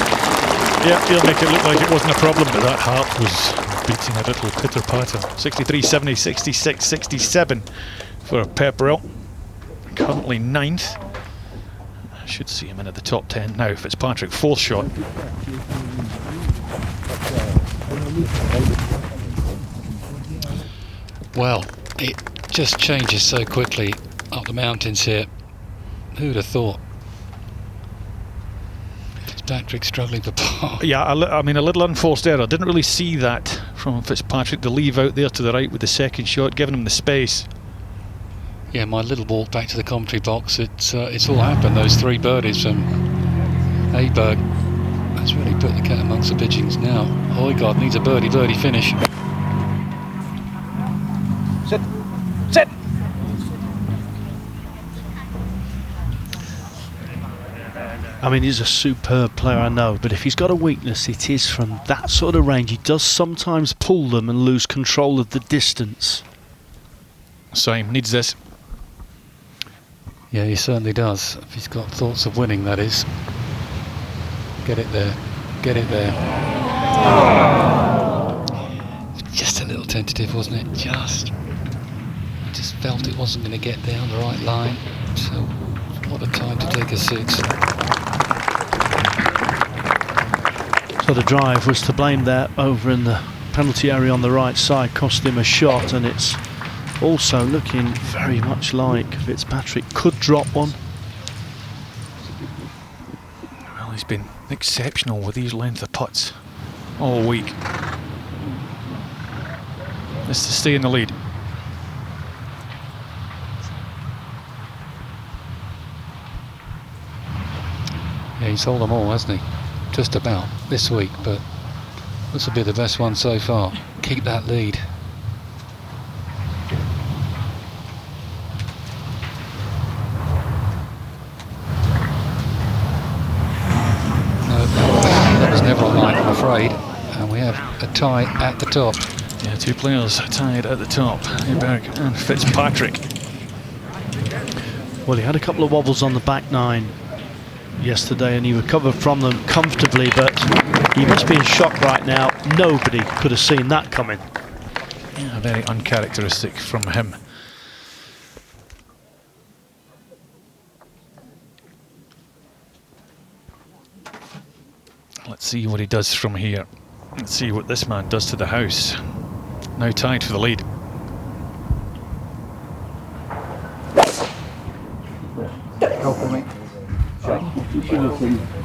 Yeah, he'll make it look like it wasn't a problem, but that heart was beating a little pitter-patter. 63, 70, 66, 67 for Pepperell. Currently 9th. I should see him in at the top 10 now. Fitzpatrick, 4th shot. Well, it just changes so quickly up the mountains here. Who'd have thought? Fitzpatrick struggling for par. Yeah, I mean, a little unforced error. Didn't really see that from Fitzpatrick. The leave out there to the right with the second shot, giving him the space. Yeah, my little walk back to the commentary box, it's all happened. Those 3 birdies from Åberg. That's really put the cat amongst the pigeons now. Højgaard needs a birdie finish. Sit. Sit. I mean, he's a superb player, I know, but if he's got a weakness, it is from that sort of range. He does sometimes pull them and lose control of the distance. Same, needs this. Yeah, he certainly does. If he's got thoughts of winning, that is. Get it there. Get it there. Just a little tentative, wasn't it? Just. felt it wasn't going to get down the right line. So what a time to take a 6. So the drive was to blame there over in the penalty area on the right side, cost him a shot, and it's also looking very much like Fitzpatrick could drop one. Well, he's been exceptional with these length of putts all week. This to stay in the lead. Yeah, he's sold them all, hasn't he? Just about this week, but this will be the best one so far. Keep that lead. No, that was never on line, I'm afraid. And we have a tie at the top. Yeah, 2 players tied at the top, Åberg and Fitzpatrick. Well, he had a couple of wobbles on the back 9 yesterday and he recovered from them comfortably, but he must be in shock right now. Nobody could have seen that coming. Yeah, very uncharacteristic from him. Let's see what he does from here. Let's see what this man does to the house. Now tied for the lead.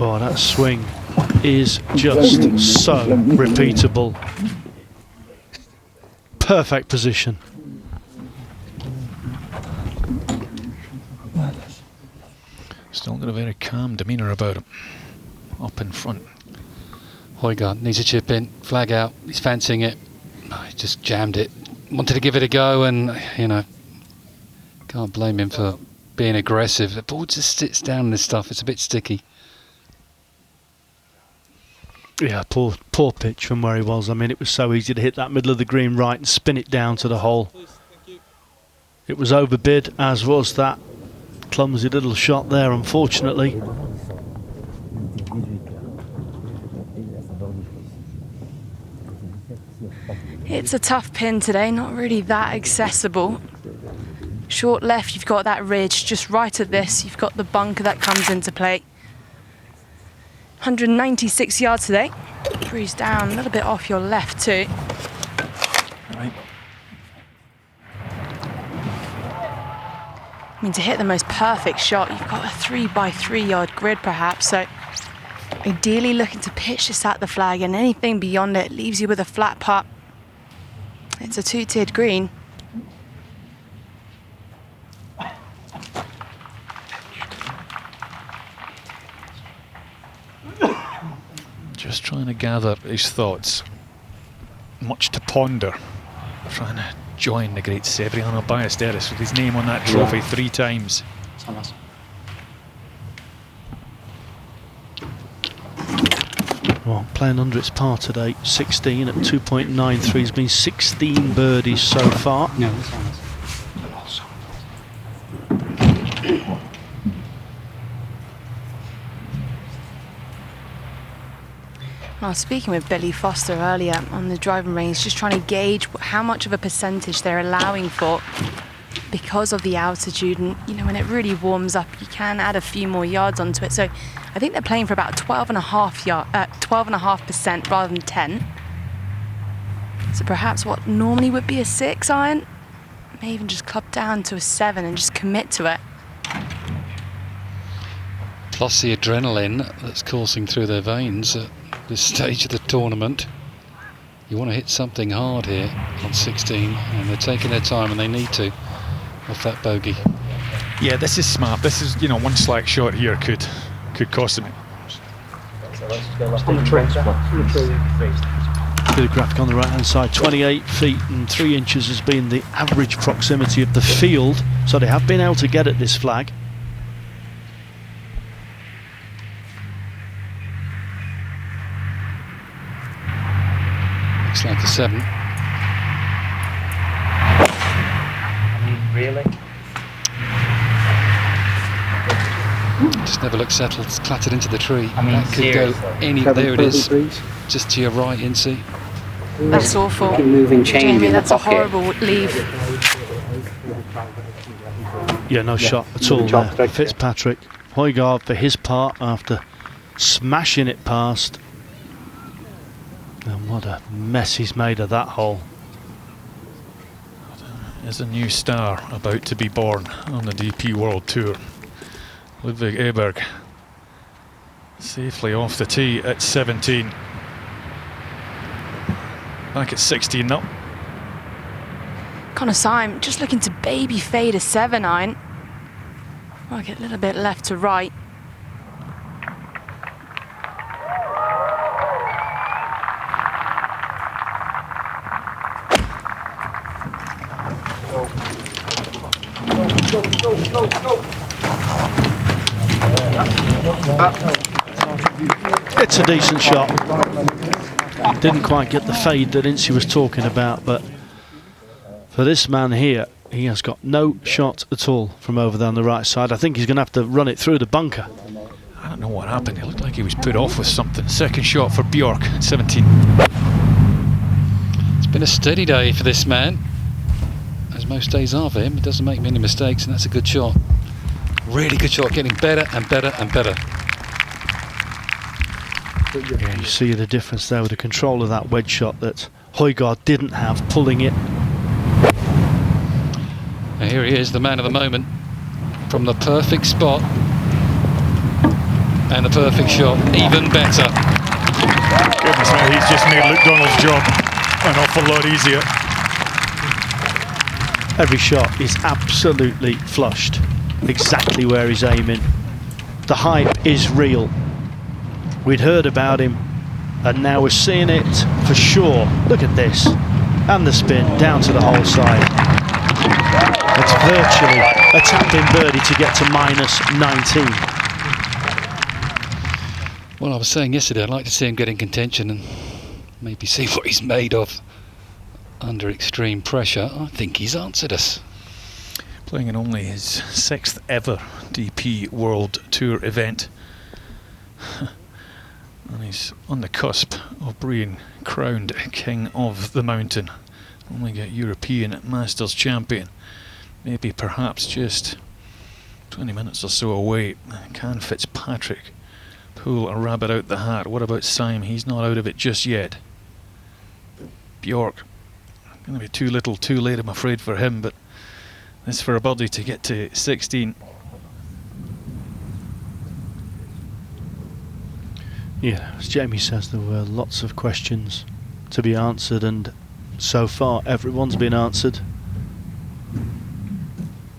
Oh, that swing is just so repeatable. Perfect position. Still got a very calm demeanour about him. Up in front. Højgaard needs a chip in, flag out, he's fancying it. No, he just jammed it. Wanted to give it a go, and you know, can't blame him for being aggressive. The ball just sits down in this stuff, it's a bit sticky. Yeah, poor pitch from where he was. I mean, it was so easy to hit that middle of the green right and spin it down to the hole. It was overbid, as was that clumsy little shot there, unfortunately. It's a tough pin today, not really that accessible. Short left, you've got that ridge. Just right of this, you've got the bunker that comes into play. 196 yards today. Breeze down a little bit off your left too. Right. I mean, to hit the most perfect shot, you've got a 3x3 yard grid perhaps, so ideally looking to pitch this at the flag, and anything beyond it leaves you with a flat putt. It's a 2-tiered green. Just trying to gather his thoughts. Much to ponder. Trying to join the great Severiano Ballesteros with his name on that trophy 3 times. Well, playing under its par today, 16 at 2.93. He's been 16 birdies so far. No, I was speaking with Billy Foster earlier on the driving range, just trying to gauge how much of a percentage they're allowing for because of the altitude, and you know, when it really warms up you can add a few more yards onto it. So I think they're playing for about 12.5% rather than 10. So perhaps what normally would be a 6 iron may even just club down to a 7 and just commit to it. Plus the adrenaline that's coursing through their veins at this stage of the tournament. You want to hit something hard here on 16, and they're taking their time, and they need to, off that bogey. Yeah, this is smart. This is, you know, one slack shot here could cost them. Bit of graphic on the right hand side. 28 feet and 3 inches has been the average proximity of the field, so they have been able to get at this flag. Looks like a 7. I mean, really? Just never looked settled. It's clattered into the tree. I mean, that could go any. There it is. Just to your right, Incy. That's awful. Moving change Jamie, in the that's a pocket. horrible leave. Yeah, no shot at all there. Fitzpatrick. Højgaard for his part after smashing it past. And what a mess he's made of that hole. There's a new star about to be born on the DP World Tour. Ludvig Åberg safely off the tee at 17. Back at 16 now. Connor Syme just looking to baby fade a 7-iron. Work it a little bit left to right. It's a decent shot. Didn't quite get the fade that Incy was talking about, but for this man here, he has got no shot at all from over there on the right side. I think he's going to have to run it through the bunker. I don't know what happened. It looked like he was put off with something. Second shot for Bjork at 17. It's been a steady day for this man, as most days are for him. He doesn't make many mistakes, and that's a good shot. Really good shot, getting better and better and better. Yeah, you see the difference there with the control of that wedge shot that Højgaard didn't have, pulling it. And here he is, the man of the moment, from the perfect spot and the perfect shot, even better. Goodness me, he's just made Luke Donald's job an awful lot easier. Every shot is absolutely flushed, exactly where he's aiming. The hype is real. We'd heard about him, and now we're seeing it for sure. Look at this, and the spin down to the hole side. It's virtually a tap-in birdie to get to -19. Well, I was saying yesterday, I'd like to see him get in contention and maybe see what he's made of under extreme pressure. I think he's answered us. Playing in only his 6th ever DP World Tour event. And he's on the cusp of being crowned King of the Mountain. Only get European Masters champion. Maybe perhaps just 20 minutes or so away. Can Fitzpatrick pull a rabbit out the hat? What about Syme? He's not out of it just yet. Bjork, going to be too little too late, I'm afraid, for him, but this for a birdie to get to 16. Yeah, as Jamie says, there were lots of questions to be answered, and so far everyone's been answered.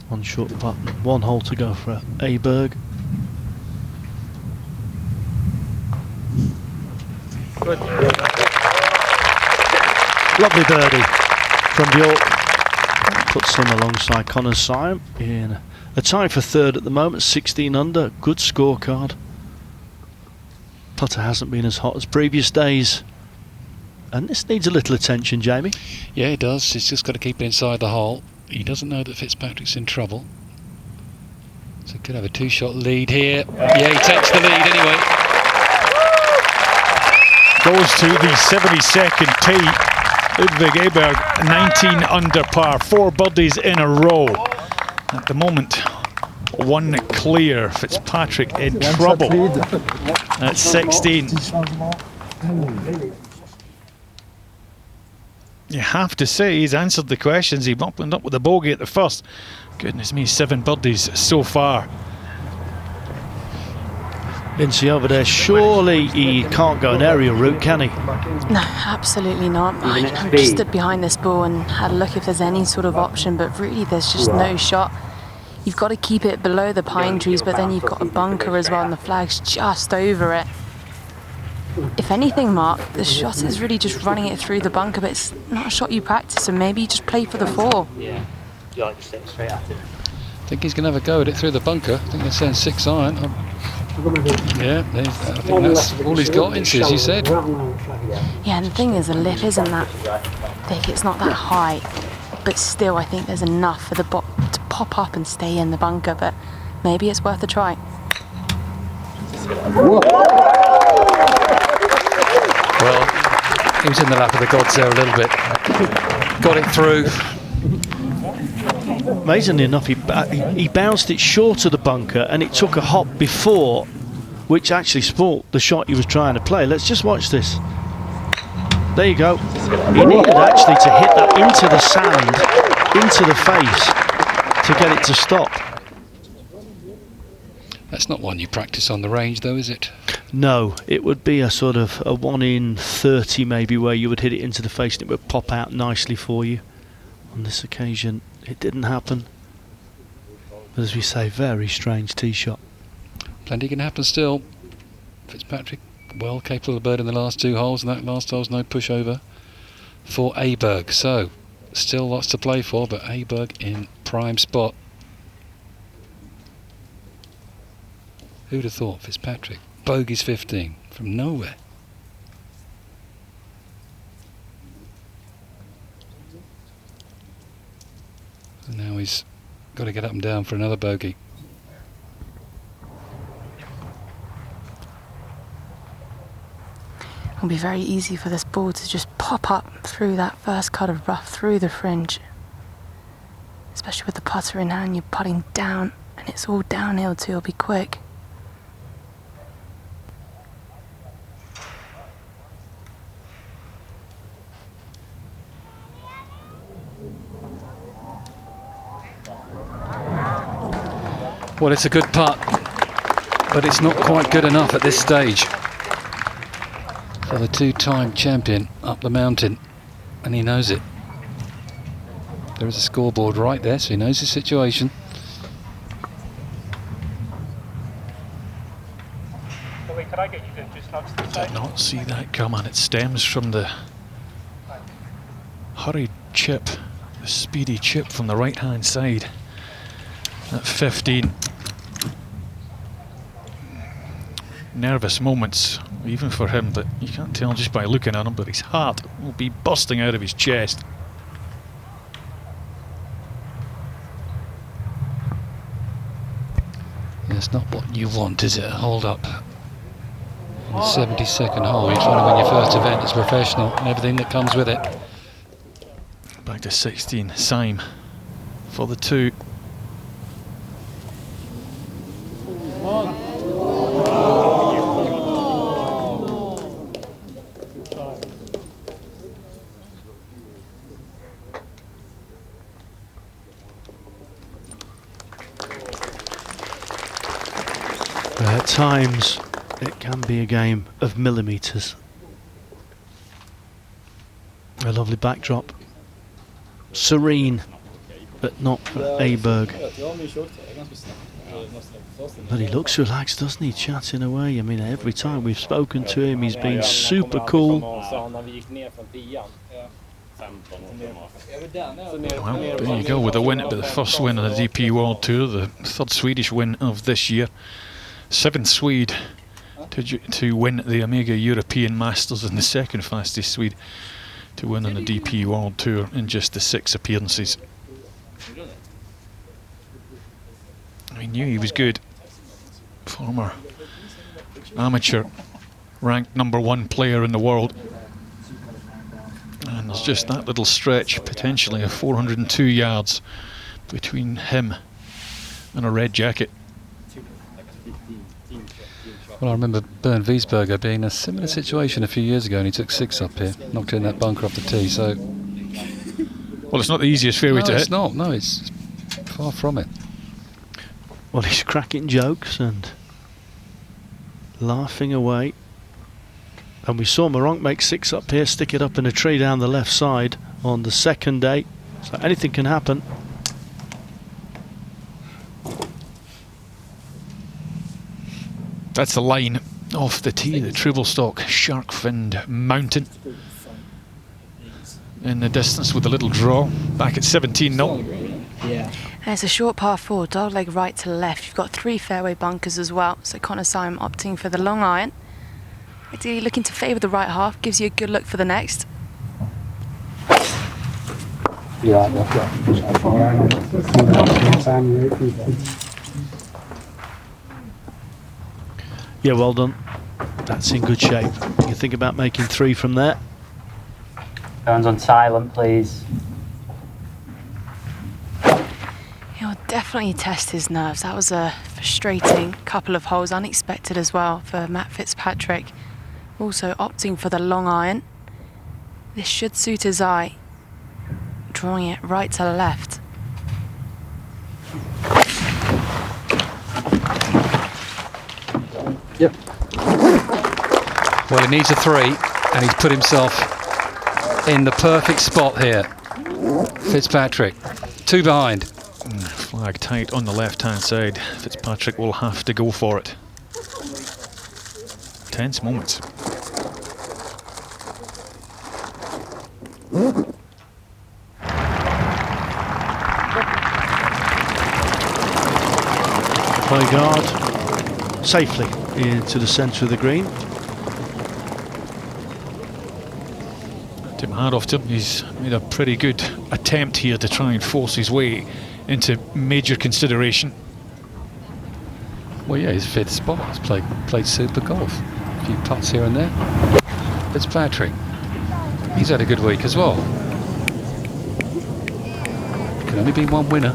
One short putt, one hole to go for Åberg. Lovely birdie from Bjork. Puts him alongside Connor Syme in a tie for third at the moment, 16 under, good scorecard. Putter hasn't been as hot as previous days, and this needs a little attention, Jamie. Yeah, it does. He's just got to keep it inside the hole. He doesn't know that Fitzpatrick's in trouble, so he could have a 2-shot lead here. Yeah, he takes the lead anyway. Goes to the 72nd tee. Ludvig Åberg 19 under par, 4 birdies in a row. At the moment, one clear. Fitzpatrick in trouble at 16. You have to say he's answered the questions. He opened up with a bogey at the first. Goodness me, 7 birdies so far. Incy over there, surely he can't go an aerial route, can he? No, absolutely not. I just stood behind this ball and had a look if there's any sort of option, but really there's just no shot. You've got to keep it below the pine trees, but then you've got a bunker as well, and the flag's just over it. If anything, Mark, the shot is really just running it through the bunker, but it's not a shot you practice, so maybe you just play for the 4. Yeah, you like to stick straight at it. I think he's going to have a go at it through the bunker. I think they're saying 6 iron. Yeah, I think that's all he's got, as you said. Yeah, and the thing is, the lip isn't that thick, it's not that high, but still I think there's enough for the bot to pop up and stay in the bunker, but maybe it's worth a try. Well, he was in the lap of the gods there a little bit. Got it through. Amazingly enough, he bounced it short of the bunker and it took a hop before, which actually spoilt the shot he was trying to play. Let's just watch this. There you go. He needed actually to hit that into the sand, into the face, to get it to stop. That's not one you practice on the range, though, is it? No, it would be a sort of a 1 in 30 maybe, where you would hit it into the face and it would pop out nicely for you. On this occasion, it didn't happen. But as we say, very strange tee shot. Plenty can happen still. Fitzpatrick well capable of birding the last 2 holes, and that last hole's no pushover for Åberg. So, still lots to play for, but Åberg in prime spot. Who'd have thought Fitzpatrick? Bogey's 15 from nowhere. And now he's got to get up and down for another bogey. It'll be very easy for this ball to just pop up through that first cut of rough, through the fringe. Especially with the putter in hand, you're putting down, and it's all downhill too, it'll be quick. Well, it's a good putt, but it's not quite good enough at this stage for the 2-time champion up the mountain, and he knows it. There is a scoreboard right there, so he knows his situation. Did not see that coming. It stems from the hurried chip, the speedy chip from the right-hand side at 15. Nervous moments, even for him, but you can't tell just by looking at him, but his heart will be bursting out of his chest. Yeah, it's not what you want, is it? A hold up in the 72nd hole. You're trying to win your first event as a professional and everything that comes with it. Back to 16, Syme for the 2. At times, it can be a game of millimetres. A lovely backdrop. Serene, but not for Åberg. But he looks relaxed, doesn't he? Chatting away. I mean, every time we've spoken to him, he's been super cool. Well, there you go, with a win, the first win of the DP World Tour, the 3rd Swedish win of this year. 7th Swede to win the Omega European Masters, and the 2nd fastest Swede to win on the DP World Tour in just the 6 appearances. I knew he was good. Former amateur, ranked #1 player in the world. And there's just that little stretch, potentially of 402 yards between him and a red jacket. Well, I remember Bernd Wiesberger being in a similar situation a few years ago, and he took 6 up here, knocked in that bunker off the tee. So, well, it's not the easiest fairway to hit. It's not. No, it's far from it. Well, he's cracking jokes and laughing away. And we saw Moronk make 6 up here, stick it up in a tree down the left side on the 2nd day. So anything can happen. That's the line off the tee, the Trivelstock shark-finned mountain. In the distance with a little draw, back at 17-0. Yeah. And it's a short par 4, dog leg right to left. You've got 3 fairway bunkers as well, so Connor Syme opting for the long iron. Ideally looking to favour the right half, gives you a good look for the next. Yeah, well done. That's in good shape. You think about making 3 from there. Phones on silent, please. definitely test his nerves. That was a frustrating couple of holes, unexpected as well for Matt Fitzpatrick. Also opting for the long iron. This should suit his eye. Drawing it right to left. Yep. Well, he needs a 3, and he's put himself in the perfect spot here. Fitzpatrick, 2 behind. Flag tight on the left-hand side. Fitzpatrick will have to go for it. Tense moments. Play guard safely into the centre of the green. Tim Harrofton, he's made a pretty good attempt here to try and force his way into major consideration. Well, yeah, his 5th spot. He's played super golf. A few putts here and there. Fitzpatrick, he's had a good week as well. Can only be one winner.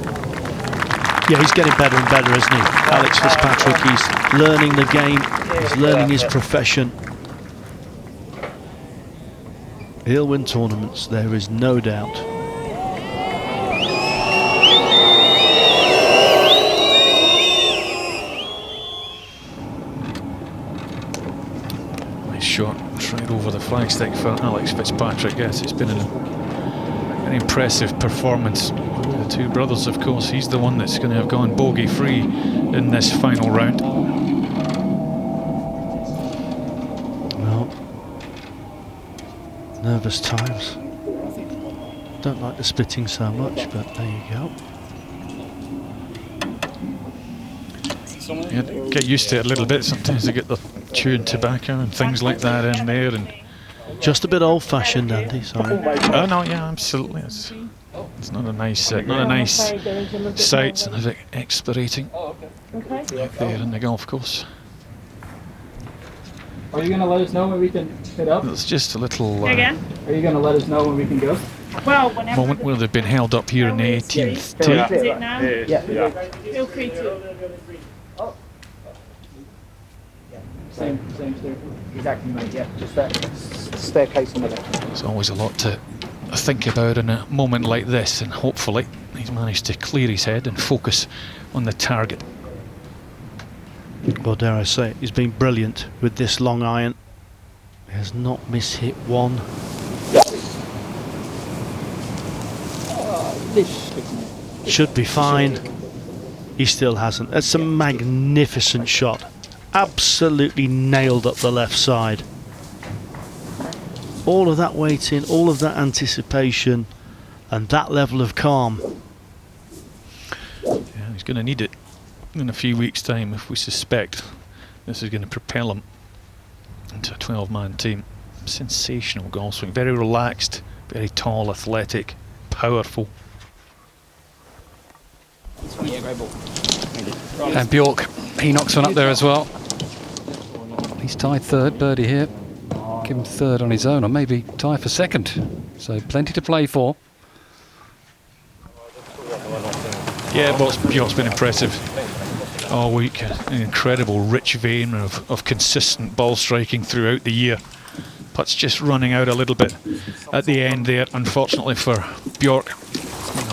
Yeah, he's getting better and better, isn't he? Alex Fitzpatrick, he's learning the game, he's learning his profession. He'll win tournaments, there is no doubt. Nice shot, straight over the flagstick for Alex Fitzpatrick. Yes, it's been an impressive performance. The 2 brothers, of course, he's the one that's going to have gone bogey-free in this final round. Well, nervous times. Don't like the spitting so much, but there you go. Yeah, get used to it a little bit. Sometimes they get the chewing tobacco and things like that in there, and just a bit old-fashioned, Andy. Sorry. Oh no, yeah, absolutely. It's not a nice sight, and a bit explorating out there in the golf course. Are you going to let us know when we can hit up? It's just a little Are you going to let us know when we can go? Well, whenever. Moment where they've been held up here in the 18th tee. Is it now? Yeah. Feel free to. Same staircase. Exactly, mate. Yeah, just that staircase on the left. There's always a lot to think about in a moment like this, and hopefully he's managed to clear his head and focus on the target. Well, dare I say it, he's been brilliant with this long iron. He has not mishit one. Should be fine. He still hasn't. That's a magnificent shot. Absolutely nailed up the left side. All of that waiting, all of that anticipation, and that level of calm. Yeah, he's going to need it in a few weeks' time if we suspect this is going to propel him into a 12-man team. Sensational golf swing, very relaxed, very tall, athletic, powerful. And Bjork, he knocks one up there as well. He's tied 3rd, birdie here. Give him 3rd on his own, or maybe tie for 2nd. So plenty to play for. Yeah, Bjork's been impressive all week. An incredible rich vein of consistent ball striking throughout the year. Putts just running out a little bit at the end there, unfortunately for Bjork.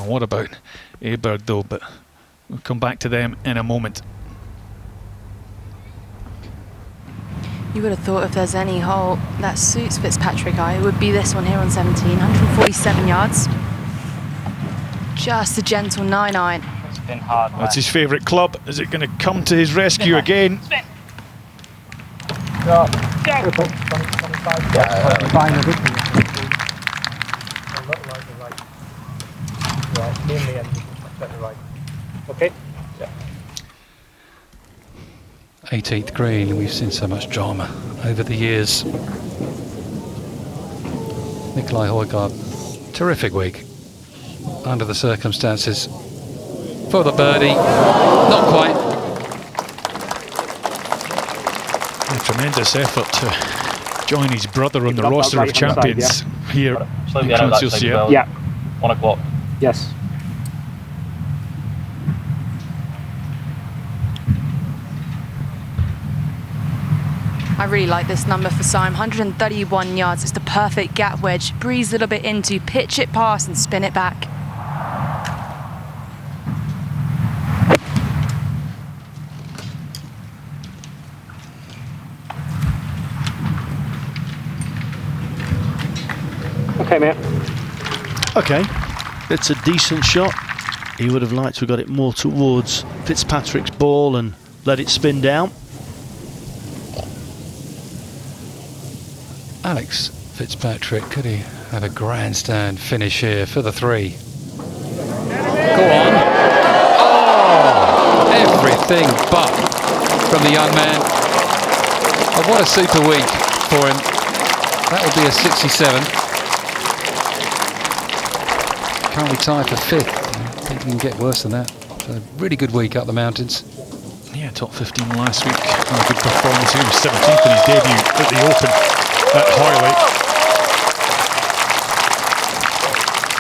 What about Åberg though, but we'll come back to them in a moment. You would have thought if there's any hole that suits Fitzpatrick eye, it would be this one here on 17, 147 yards. Just a gentle 9-iron. It's been hard. That's his favourite club. Is it going to come to his rescue again? Spin. Okay. 18th green, we've seen so much drama over the years. Nikolai Højgaard, terrific week under the circumstances. For the birdie, not quite. A tremendous effort to join his brother on the roster of champions here in Francis. Yeah. 1 o'clock. Yes. I really like this number for Simon. 131 yards. It's the perfect gap wedge. Breeze a little bit into, pitch it past and spin it back. Okay, mate. Okay, it's a decent shot. He would have liked to have got it more towards Fitzpatrick's ball and let it spin down. Alex Fitzpatrick, could he have a grandstand finish here for the 3? Go on. Oh, everything but from the young man. Oh, what a super week for him. That would be a 67. Currently tied for 5th. I think he can get worse than that. So really good week up the mountains. Yeah, top 15 last week. A good performance. He was 17th in his debut at the Open at Hoyley.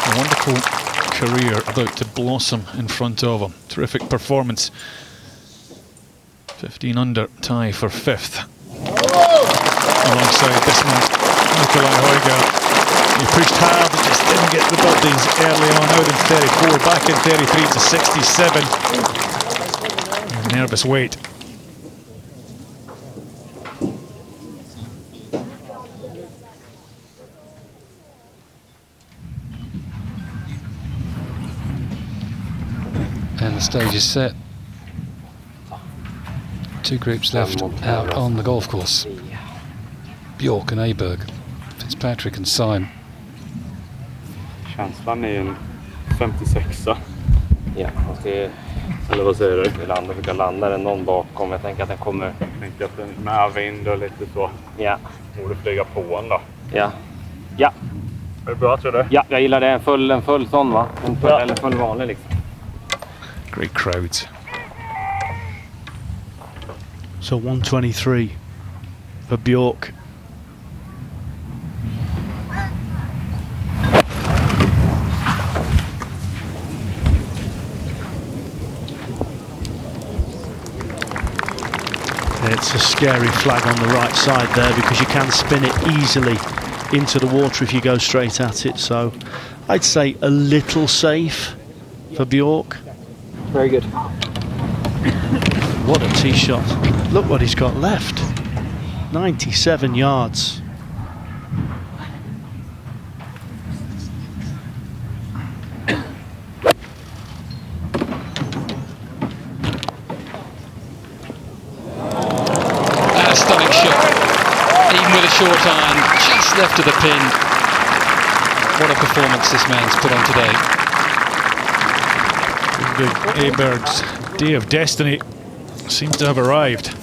A wonderful career about to blossom in front of him. Terrific performance. 15 under, tie for 5th. Alongside this man, Nikolai Højgaard. He pushed hard, but just didn't get the birdies early on, out in 34, back in 33 to 67. Nervous wait. And the stage is set. 2 groups left out on the golf course. Bjork and Åberg, Fitzpatrick and Syme. Känslan är ju en 56a. Ja, man ska ju, eller vad säger du? Försöka landa den någon bakom. Jag tänker att den kommer... Jag tänker att den med vind och lite så. Ja. Borde flyga på en då. Ja. Ja. Är det bra, tror du? Ja, jag gillar det. En full sån, va? Eller full vanlig liksom. Great crowds. So 123 for Bjork. It's a scary flag on the right side there because you can spin it easily into the water if you go straight at it. So I'd say a little safe for Bjork. Very good. What a tee shot. Look what he's got left. 97 yards. Short iron, just left of the pin. What a performance this man's put on today. Åberg's day of destiny seems to have arrived.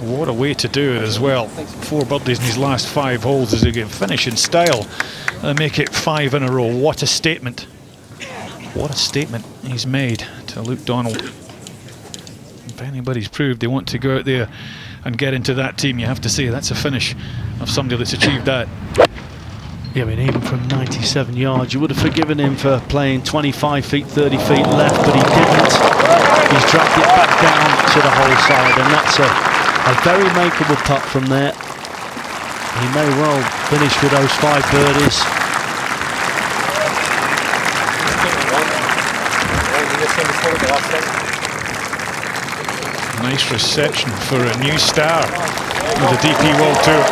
What a way to do it as well. 4 birdies in his last 5 holes as he can finish in style and make it 5 in a row. What a statement. What a statement he's made to Luke Donald. If anybody's proved they want to go out there and get into that team, you have to say that's a finish of somebody that's achieved that. Yeah, I mean, even from 97 yards, you would have forgiven him for playing 25 feet, 30 feet left, but he didn't. He's dragged it back down to the hole side, and that's a very makeable putt from there. He may well finish with those 5 birdies. Nice reception for a new star with the DP World Tour.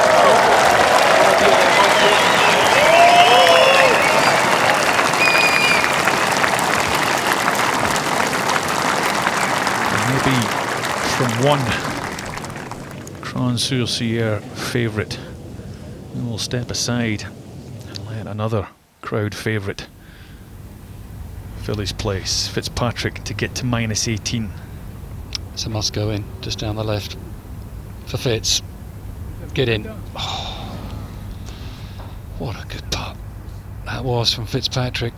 Maybe from one Trans-sur-Sierre favourite, we will step aside and let another crowd favourite fill his place. Fitzpatrick to get to -18. It's a must go in, just down the left for Fitz. Get in. Oh, what a good putt that was from Fitzpatrick.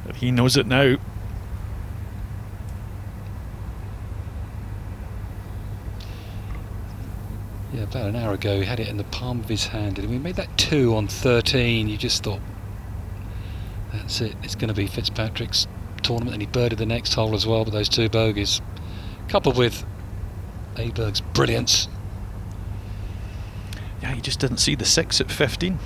But he knows it now. Yeah, about an hour ago he had it in the palm of his hand, and we made that 2 on 13. You just thought, that's it, it's going to be Fitzpatrick's tournament, and he birdied the next hole as well with those 2 bogeys, coupled with Åberg's brilliance. Yeah, he just didn't see the 6 at 15.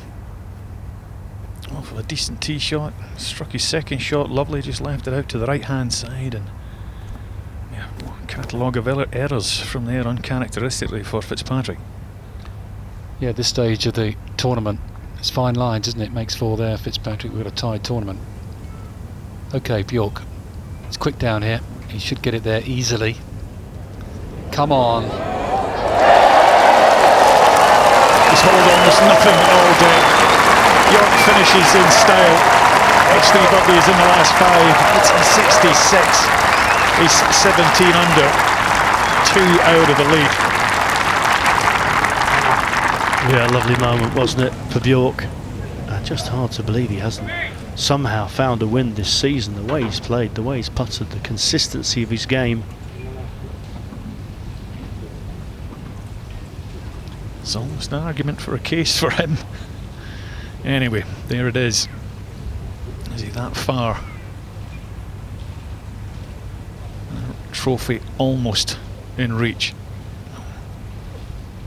Off of a decent tee shot, struck his second shot lovely, just left it out to the right hand side, and yeah, catalogue of errors from there uncharacteristically for Fitzpatrick. Yeah, at this stage of the tournament, it's fine lines, isn't it? Makes 4 there, Fitzpatrick. We've got a tied tournament. Okay, Bjork. It's quick down here. He should get it there easily. Come on. He's hold almost nothing all day. Bjork finishes in style. Makes 3 birdies in the last 5. It's a 66. He's 17 under. 2 out of the lead. Yeah, lovely moment, wasn't it, for Bjork? Just hard to believe he hasn't somehow found a win this season. The way he's played, the way he's putted, the consistency of his game. It's almost an argument for a case for him. Anyway, there it is. Is he that far? Trophy almost in reach.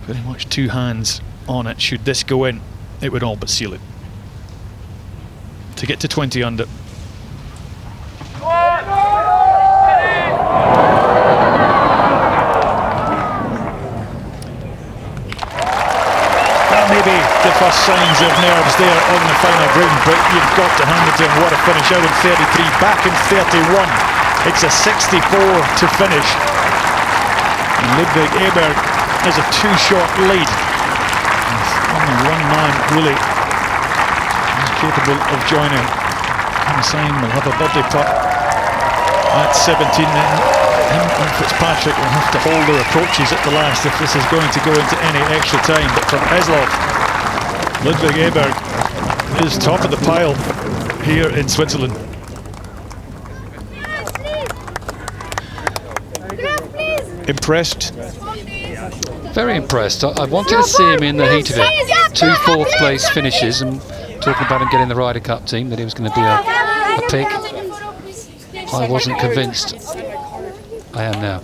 Pretty much 2 hands on it. Should this go in, it would all but seal it. To get to 20 under. Maybe the first signs of nerves there on the final green, but you've got to hand it to him. What a finish out in 33, back in 31. It's a 64 to finish. And Ludvig Åberg has a 2-shot lead. Only one man really is capable of joining. Simon will have a birdie putt at 17 then. Him and Fitzpatrick will have to hold their approaches at the last if this is going to go into any extra time. But from Eslov, Ludvig Åberg is top of the pile here in Switzerland. Impressed? Very impressed. I wanted to see him in the heat of it. 2 4th place finishes, and talking about him getting the Ryder Cup team, that he was going to be a pick. I wasn't convinced. I am now.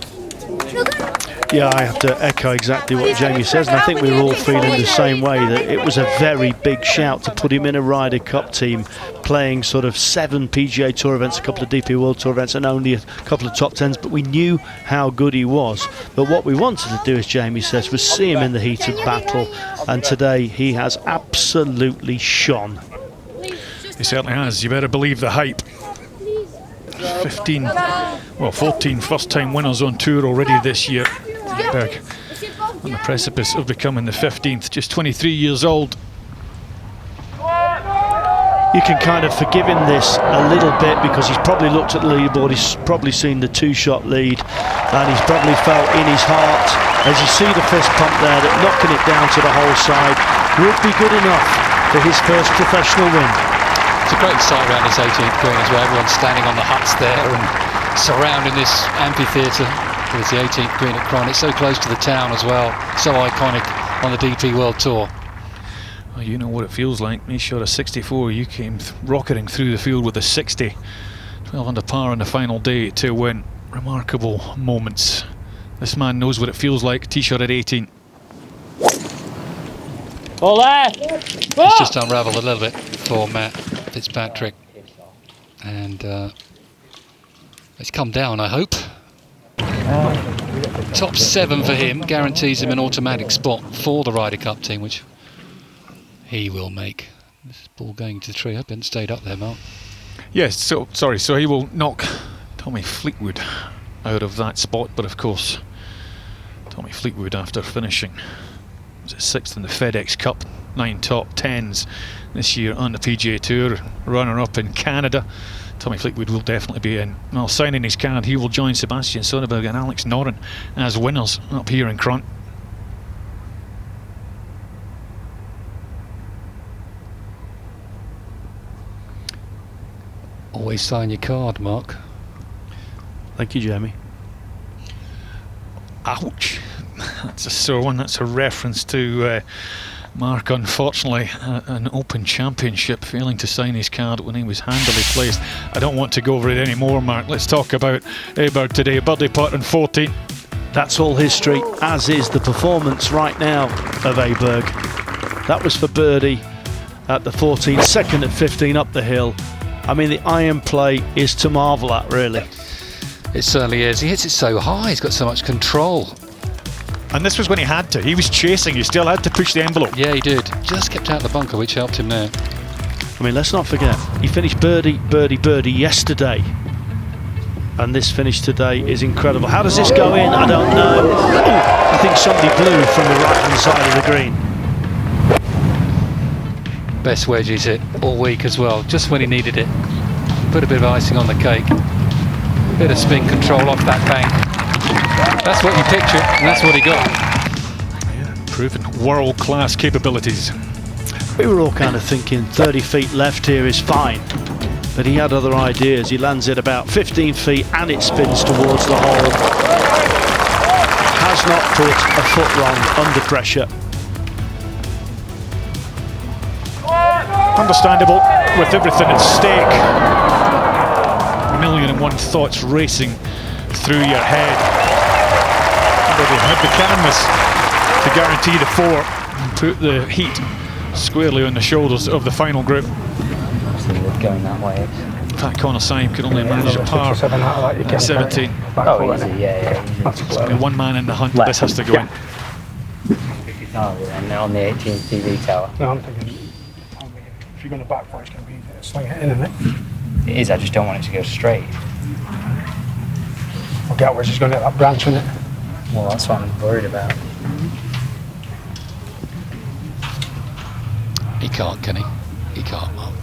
Yeah, I have to echo exactly what Jamie says, and I think we were all feeling the same way, that it was a very big shout to put him in a Ryder Cup team, playing sort of 7 PGA Tour events, a couple of DP World Tour events, and only a couple of top 10s, but we knew how good he was. But what we wanted to do, as Jamie says, was see him in the heat of battle, and today he has absolutely shone. He certainly has. You better believe the hype. 14 first-time winners on tour already this year. Åberg on the precipice of becoming the 15th, just 23 years old. You can kind of forgive him this a little bit because he's probably looked at the leaderboard, he's probably seen the 2-shot lead, and he's probably felt in his heart, as you see the fist pump there, that knocking it down to the whole side would be good enough for his first professional win. It's a great sight around this 18th green as well. Everyone's standing on the huts there and surrounding this amphitheatre. It's the 18th green at Crown. It's so close to the town as well. So iconic on the DP World Tour. Well, you know what it feels like. He shot a 64. You came rocketing through the field with a 60. 12 under par on the final day to win. Remarkable moments. This man knows what it feels like. Tee-shot at 18. It's just unravelled a little bit for Matt Fitzpatrick, and it's come down, I hope. Top 7 for him guarantees him an automatic spot for the Ryder Cup team, which he will make. This ball going to the tree. I hope it hadn't stayed up there, Mark. Yes, so he will knock Tommy Fleetwood out of that spot, but of course Tommy Fleetwood, after finishing was it 6th in the FedEx Cup, 9 top 10s this year on the PGA Tour, runner-up in Canada. Tommy Fleetwood will definitely be in. Well, signing his card, he will join Sebastian Soderberg and Alex Noren as winners up here in Cront. Always sign your card, Mark. Thank you, Jamie. Ouch. That's a sore one. That's a reference to Mark, unfortunately, an Open Championship, failing to sign his card when he was handily placed. I don't want to go over it anymore, Mark. Let's talk about Åberg today. Birdie putt on 14. That's all history, as is the performance right now of Åberg. That was for birdie at the 14, second at 15 up the hill. I mean, the iron play is to marvel at, really. It certainly is. He hits it so high, he's got so much control. And this was when he had to. He was chasing, he still had to push the envelope. Yeah, he did. Just kept out the bunker, which helped him there. I mean, let's not forget, he finished birdie, birdie, birdie yesterday. And this finish today is incredible. How does this go in? I don't know. I think somebody blew from the right-hand side of the green. Best wedge he's hit all week as well, just when he needed it. Put a bit of icing on the cake. Bit of spin control off that bank. That's what you picture, and that's what he got. Yeah, proven world-class capabilities. We were all kind of thinking 30 feet left here is fine. But he had other ideas. He lands it about 15 feet and it spins towards the hole. Has not put a foot wrong under pressure. Understandable with everything at stake. 1,000,001 thoughts racing through your head. But they had the canvas to guarantee the 4 and put the heat squarely on the shoulders of the final group. Going that way. In fact, Connor Syme could only manage a par at 17. Oh, easy, yeah. It's only one man in the hunt. This has to go in. And on the 18th TV tower. No, I'm thinking if you're going to back foot, it's going to be easy to sling it in, isn't it? It is, I just don't want it to go straight. Well, Gatwick's just going to hit that branch, isn't it? Well, that's what I'm worried about. He can't, can he? He can't, Mark.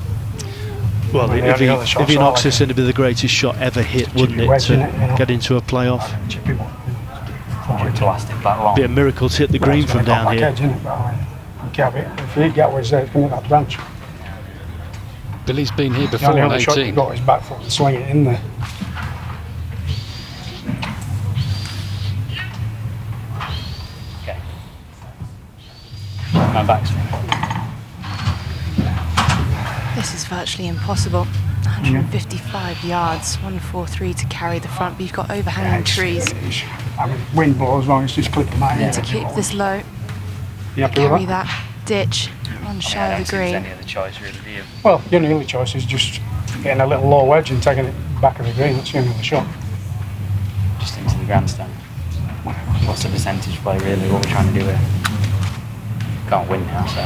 Well, if he knocks this in, it'd be the greatest shot ever hit, wouldn't it, to get into a playoff? To last it that long. Be a miracle to hit the green from down here. If you hit Gatwick's there, it's going to hit that branch. Billy's been here before The on only shot 18. you've got is back foot and swing it in there. Okay. My backswing. This is virtually impossible. 155 yards, 143 to carry the front, but you've got overhanging trees. I mean, wind blows long, it's just clipping my head. To keep this low, You have to carry that ditch on shy of the green. Any other choice, really, do you? Well, the only choice is just getting a little low wedge and taking it back of the green. That's the only other shot. Just into the grandstand. What's the percentage play, really? What we're trying to do here? Can't win now, so.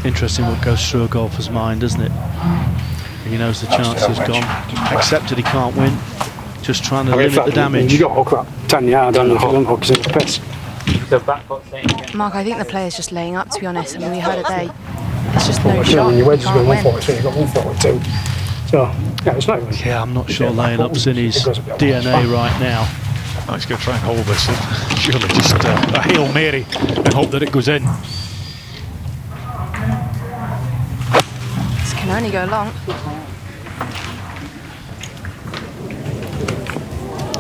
Interesting what goes through a golfer's mind, isn't it? He knows the chance is gone. Accepted he can't win. Just trying to limit the damage. You got to hook that 10 yards and the hook is in the piss. Mark, I think the player's just laying up, to be honest. I mean, we heard it there. It's just no Well, shot. your wedge is You going can't win. 142, you've got 142. So, yeah, it's not even. Yeah, I'm not sure laying up's in his DNA right now. Oh, he's going to try and hold this. Surely just a Hail Mary and hope that it goes in. This can only go long.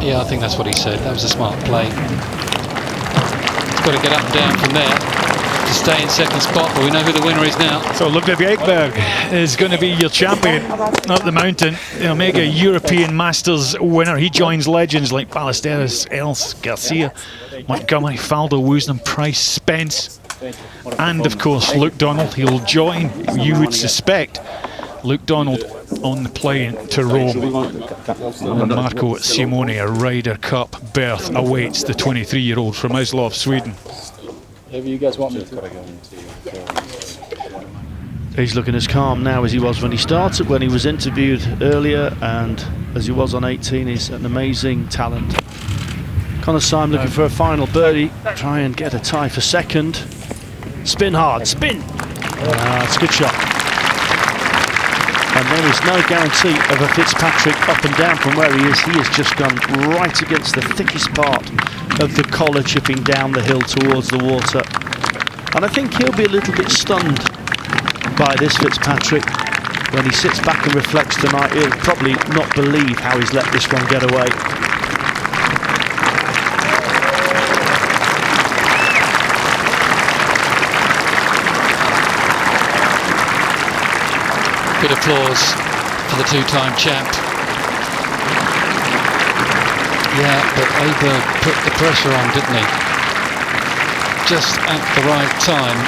Yeah, I think that's what he said. That was a smart play. He's got to get up and down from there to stay in second spot, but we know who the winner is now. So Ludvig Åberg is going to be your champion up the mountain. The Omega European Masters winner. He joins legends like Ballesteros, Els, Garcia, Montgomery, Faldo, Woosnam, Price, Spence, and of course Luke Donald. He'll join, you would suspect, Luke Donald on the plane to Rome. And Marco Simone, a Ryder Cup berth awaits the 23-year-old from Oslo, Sweden. Whatever you guys want me to. He's looking as calm now as he was when he started, when he was interviewed earlier, and as he was on 18. He's an amazing talent. Connor Syme looking for a final birdie, try and get a tie for second. Spin hard, spin! It's a good shot. And there is no guarantee of a Fitzpatrick up and down from where he is. He has just gone right against the thickest part of the collar, chipping down the hill towards the water. And I think he'll be a little bit stunned by this, Fitzpatrick. When he sits back and reflects tonight, he'll probably not believe how he's let this one get away. Good applause for the two-time champ. Yeah, but Åberg put the pressure on, didn't he? Just at the right time.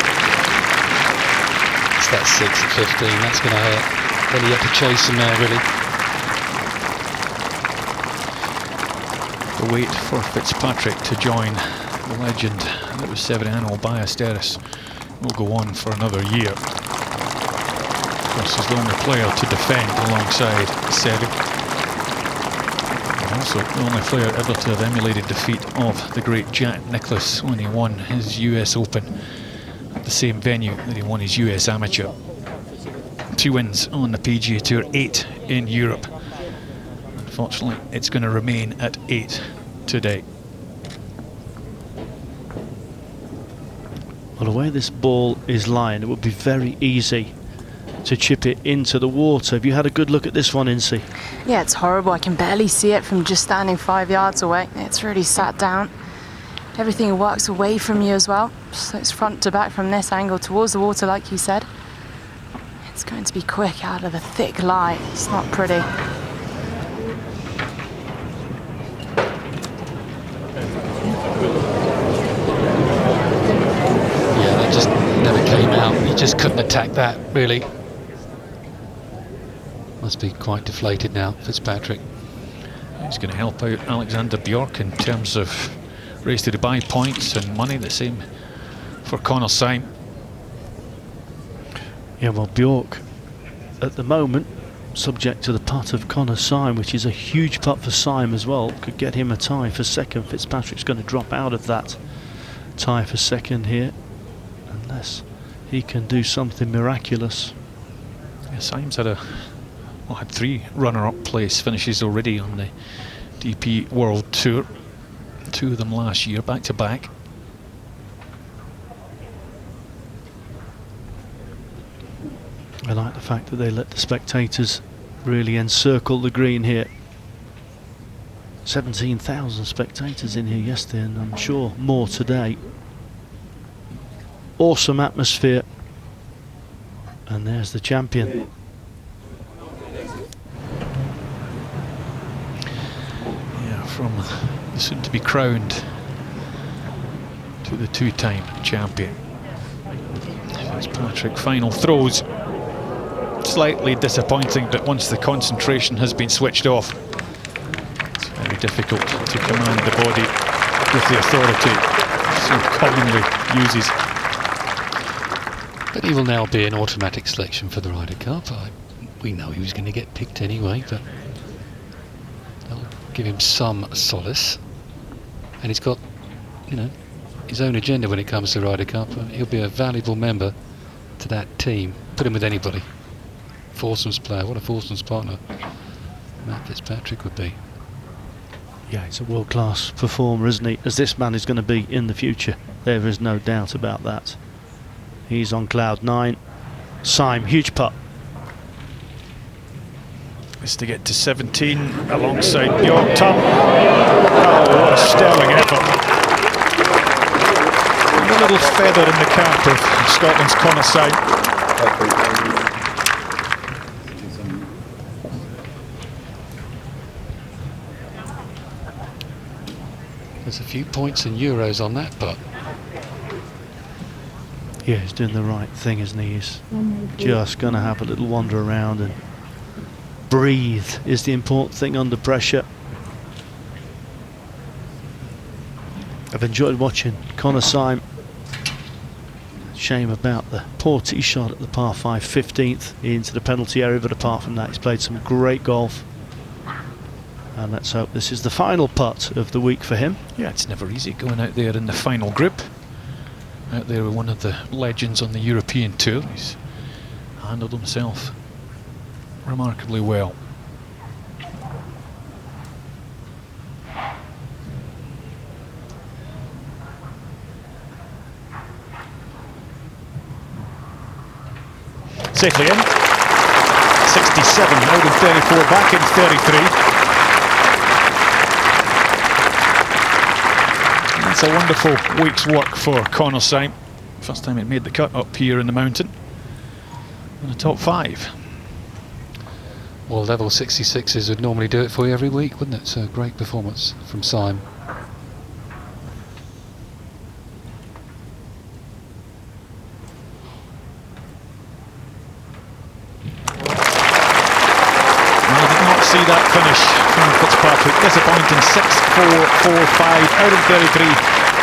It's that 6 at 15, that's going to hurt. Then he had to chase him there, really. The wait for Fitzpatrick to join the legend that was Severiano Ballesteros will go on for another year. Of course, he's the only player to defend alongside Seve. And also the only player ever to have emulated defeat of the great Jack Nicklaus when he won his US Open at the same venue that he won his US Amateur. 2 wins on the PGA Tour, 8 in Europe. Unfortunately, it's going to remain at 8 today. Well, the way this ball is lying, it would be very easy to chip it into the water. Have you had a good look at this one, Incy? Yeah, it's horrible. I can barely see it from just standing 5 yards away. It's really sat down. Everything works away from you as well. So it's front to back from this angle towards the water, like you said. It's going to be quick out of the thick lie. It's not pretty. Yeah, that just never came out. He just couldn't attack that, really. Must be quite deflated now, Fitzpatrick. He's going to help out Alexander Bjork in terms of race to Dubai points and money. The same for Connor Syme. Yeah, well, Bjork at the moment, subject to the putt of Connor Syme, which is a huge putt for Syme as well, could get him a tie for second. Fitzpatrick's going to drop out of that tie for second here, unless he can do something miraculous. Yeah, Syme's had had 3 runner-up place finishes already on the DP World Tour. 2 of them last year, back to back. I like the fact that they let the spectators really encircle the green here. 17,000 spectators in here yesterday, and I'm sure more today. Awesome atmosphere. And there's the champion. Yeah, from the soon-to-be crowned to the 2-time champion. Fitzpatrick final throws. Slightly disappointing, but once the concentration has been switched off, it's very difficult to command the body with the authority so commonly uses. But he will now be an automatic selection for the Ryder Cup. We know he was going to get picked anyway, but that'll give him some solace. And he's got, his own agenda when it comes to Ryder Cup. He'll be a valuable member to that team. Put him with anybody. Foursomes player, what a foursomes partner Matt Fitzpatrick would be. Yeah, he's a world-class performer, isn't he? As this man is going to be in the future. There is no doubt about that. He's on cloud 9. Syme, huge putt. Is to get to 17 alongside Bjork. Oh, what a sterling effort. And a little feather in the cap of Scotland's Connor Syme. There's a few points in euros on that, but yeah, he's doing the right thing, isn't he? He's just going to have a little wander around and breathe is the important thing under pressure. I've enjoyed watching Connor Syme. Shame about the poor tee shot at the par 5, 15th into the penalty area, but apart from that, he's played some great golf. And let's hope this is the final putt of the week for him. Yeah, it's never easy going out there in the final group. Out there with one of the legends on the European Tour. He's handled himself remarkably well. Safely in. 67 out of 34, back in 33. It's a wonderful week's work for Connor Syme. First time it made the cut up here in the mountain. In the top 5. Well, level 66s would normally do it for you every week, wouldn't it? So great performance from Simon. See that finish from Fitzpatrick. Disappointing. 6-4, 4-5 out of 33.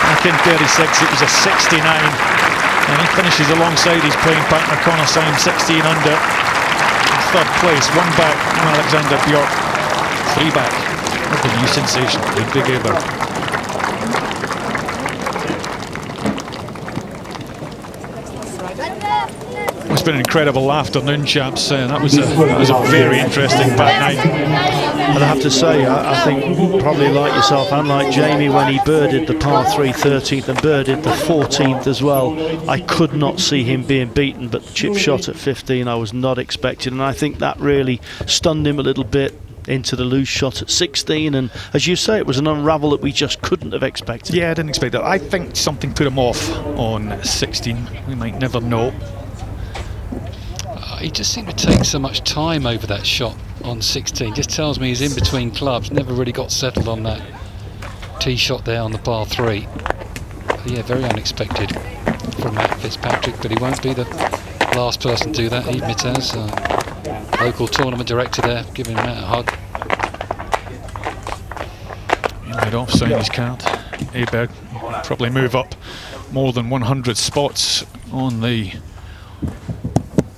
Back in 36 it was a 69, and he finishes alongside his playing partner Conor Syme, 16 under. Third place, 1 back from Alexander Bjork, 3 back of the new sensation, Ludvig Åberg. It's been an incredible afternoon, chaps. That was a very interesting back night. And I have to say, I think probably like yourself and like Jamie, when he birded the par 3 13th and birded the 14th as well, I could not see him being beaten, but the chip shot at 15 I was not expecting, and I think that really stunned him a little bit into the loose shot at 16, and as you say, it was an unravel that we just couldn't have expected. Yeah, I didn't expect that. I think something put him off on 16. We might never know. He just seemed to take so much time over that shot on 16. Just tells me he's in between clubs, never really got settled on that tee shot there on the par 3. Yeah, very unexpected from Matt Fitzpatrick, but he won't be the last person to do that. Yves Mittez, local tournament director there, giving Matt a hug. He'll head off, sign his card. Åberg probably move up more than 100 spots on the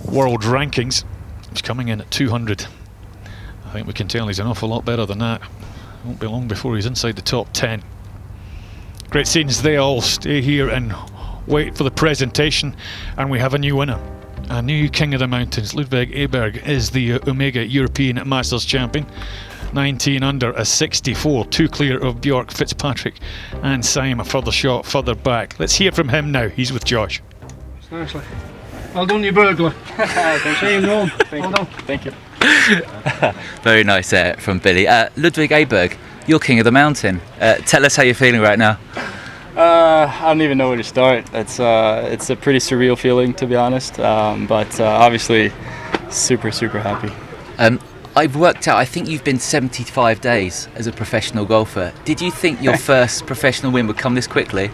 world rankings. He's coming in at 200. I think we can tell he's an awful lot better than that. Won't be long before he's inside the top 10. Great scenes. They all stay here and wait for the presentation, and we have a new winner, a new king of the mountains. Ludvig Åberg is the Omega European Masters champion. 19 under, a 64, 2 clear of Bjork, Fitzpatrick and Syme, a further shot further back. Let's hear from him now. He's with Josh. Seriously. Well done, you burglar. Thank you. Very nice from Billy. Ludvig Åberg, you're king of the mountain. Tell us how you're feeling right now. I don't even know where to start. It's a pretty surreal feeling, to be honest, but obviously super happy. I've worked out, I think you've been 75 days as a professional golfer. Did you think your first professional win would come this quickly?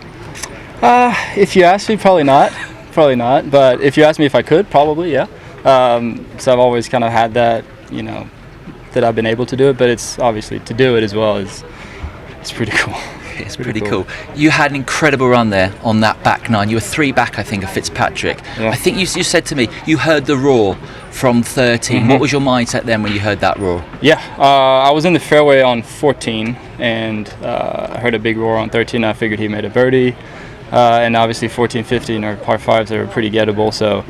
If you ask me, probably not. But if you ask me if I could, probably, yeah. So I've always kind of had that, that I've been able to do it, but it's obviously to do it as well it's pretty cool. It's pretty cool. You had an incredible run there on that back 9. You were 3 back, I think, of Fitzpatrick. Yeah. I think you said to me you heard the roar from 13. Mm-hmm. What was your mindset then when you heard that roar? Yeah, I was in the fairway on 14 and I heard a big roar on 13. I figured he made a birdie. And obviously 14, 15 are par 5s. They were pretty gettable. So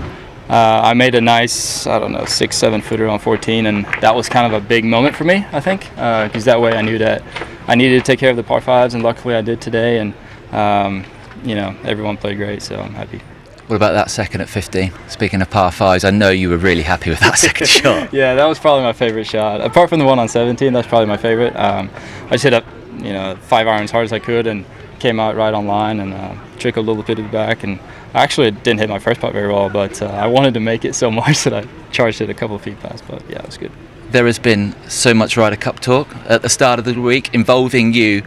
I made a nice, 6-7 footer on 14, and that was kind of a big moment for me, I think, because that way I knew that I needed to take care of the par 5s, and luckily I did today. And everyone played great, so I'm happy. What about that second at 15? Speaking of par 5s, I know you were really happy with that second shot. Yeah, that was probably my favorite shot. Apart from the one on 17, that's probably my favorite. I just hit up, 5 iron as hard as I could, and came out right on line and trickled a little bit to the back, and I actually didn't hit my first putt very well, but I wanted to make it so much that I charged it a couple of feet past, but yeah, it was good. There has been so much Ryder Cup talk at the start of the week involving you.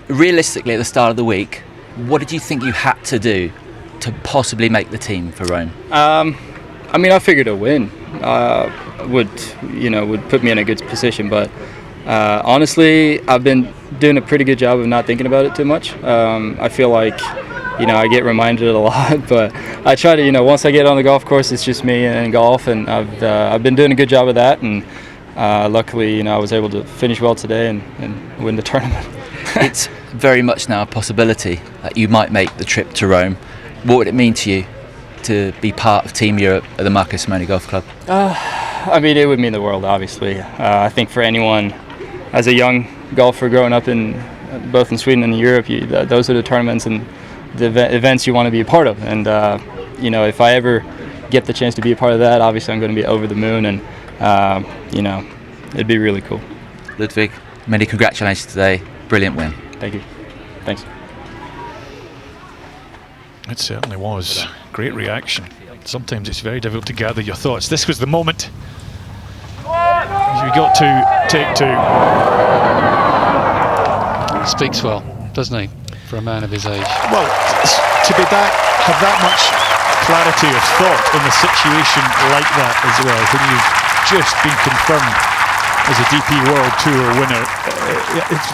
Realistically, at the start of the week, what did you think you had to do to possibly make the team for Rome? I figured a win would put me in a good position, but honestly, I've been doing a pretty good job of not thinking about it too much. I feel like, I get reminded a lot, but I try to, once I get on the golf course, it's just me and golf, and I've been doing a good job of that, and luckily, I was able to finish well today and win the tournament. It's very much now a possibility that you might make the trip to Rome. What would it mean to you to be part of Team Europe at the Marco Simone Golf Club? It would mean the world, obviously. I think for anyone, as a young golfer growing up both in Sweden and Europe, those are the tournaments and the events you want to be a part of. And if I ever get the chance to be a part of that, obviously I'm going to be over the moon, and it'd be really cool. Ludvig, many congratulations today. Brilliant win. Thank you. Thanks. It certainly was. Great reaction. Sometimes it's very difficult to gather your thoughts. This was the moment. As we got to take two. Speaks well, doesn't he, for a man of his age? Well, to be have that much clarity of thought in a situation like that as well, when you've just been confirmed as a DP World Tour winner,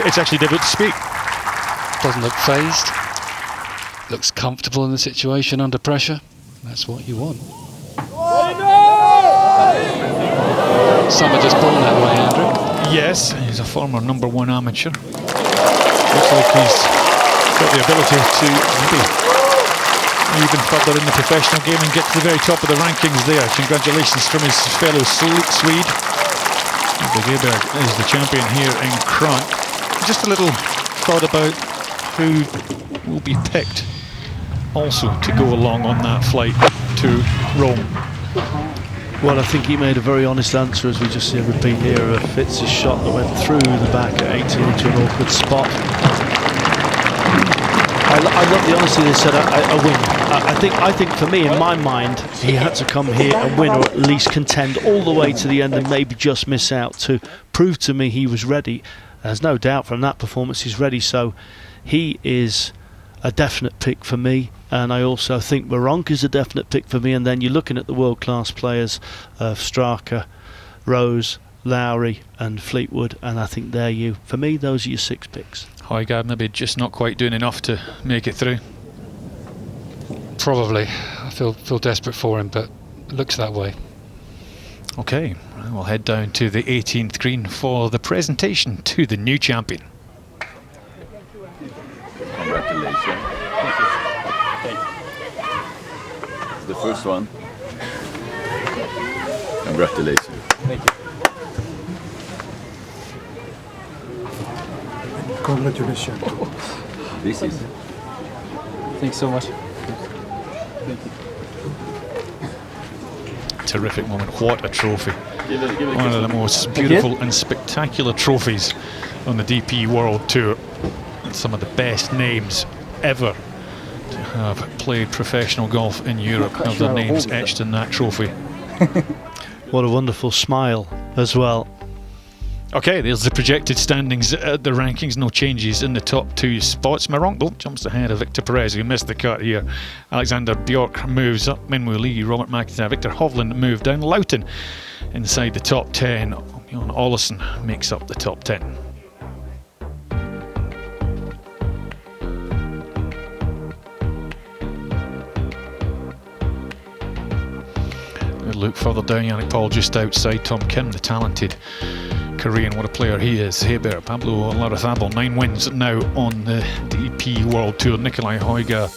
it's actually difficult to speak. Doesn't look phased. Looks comfortable in the situation under pressure. That's what you want. Some are just born that way, Andrew. Yes, he's a former #1 amateur. Looks like he's got the ability to maybe even further in the professional game and get to the very top of the rankings there. Congratulations from his fellow Swede. Ludvig Åberg is the champion here in Krank. Just a little thought about who will be picked also to go along on that flight to Rome. Well, I think he made a very honest answer, as we just see a repeat here of Fitz's shot that went through the back at 18 into an awkward spot. I love the honesty. They said a win. I think for me, in my mind, he had to come here and win, or at least contend all the way to the end and maybe just miss out to prove to me he was ready. There's no doubt from that performance he's ready, so he is a definite pick for me. And I also think Moronk is a definite pick for me. And then you're looking at the world-class players of Straka, Rose, Lowry and Fleetwood, and I think for me, those are your 6 picks. Højgaard maybe just not quite doing enough to make it through. Probably. I feel desperate for him, but it looks that way. Okay, we'll head down to the 18th green for the presentation to the new champion. Congratulations. The first one. Congratulations. Thank you. Congratulations. This is. Thanks so much. Thank you. Terrific moment. What a trophy. One of the most beautiful and spectacular trophies on the DP World Tour. Some of the best names ever to have played professional golf in Europe have their names etched in that trophy. What a wonderful smile as well. Okay, there's the projected standings at the rankings. No changes in the top 2 spots. Moronk jumps ahead of Victor Perez, who missed the cut here. Alexander Bjork moves up. Minwoo Lee, Robert McIntyre, Viktor Hovland moved down. Loughton inside the top 10. Jon Olesen makes up the top 10. Good look further down. Yannick Paul just outside. Tom Kim, the talented Korean, what a player he is. Heber, Pablo Larrazabal, 9 wins now on the DP World Tour. Nikolai Højgaard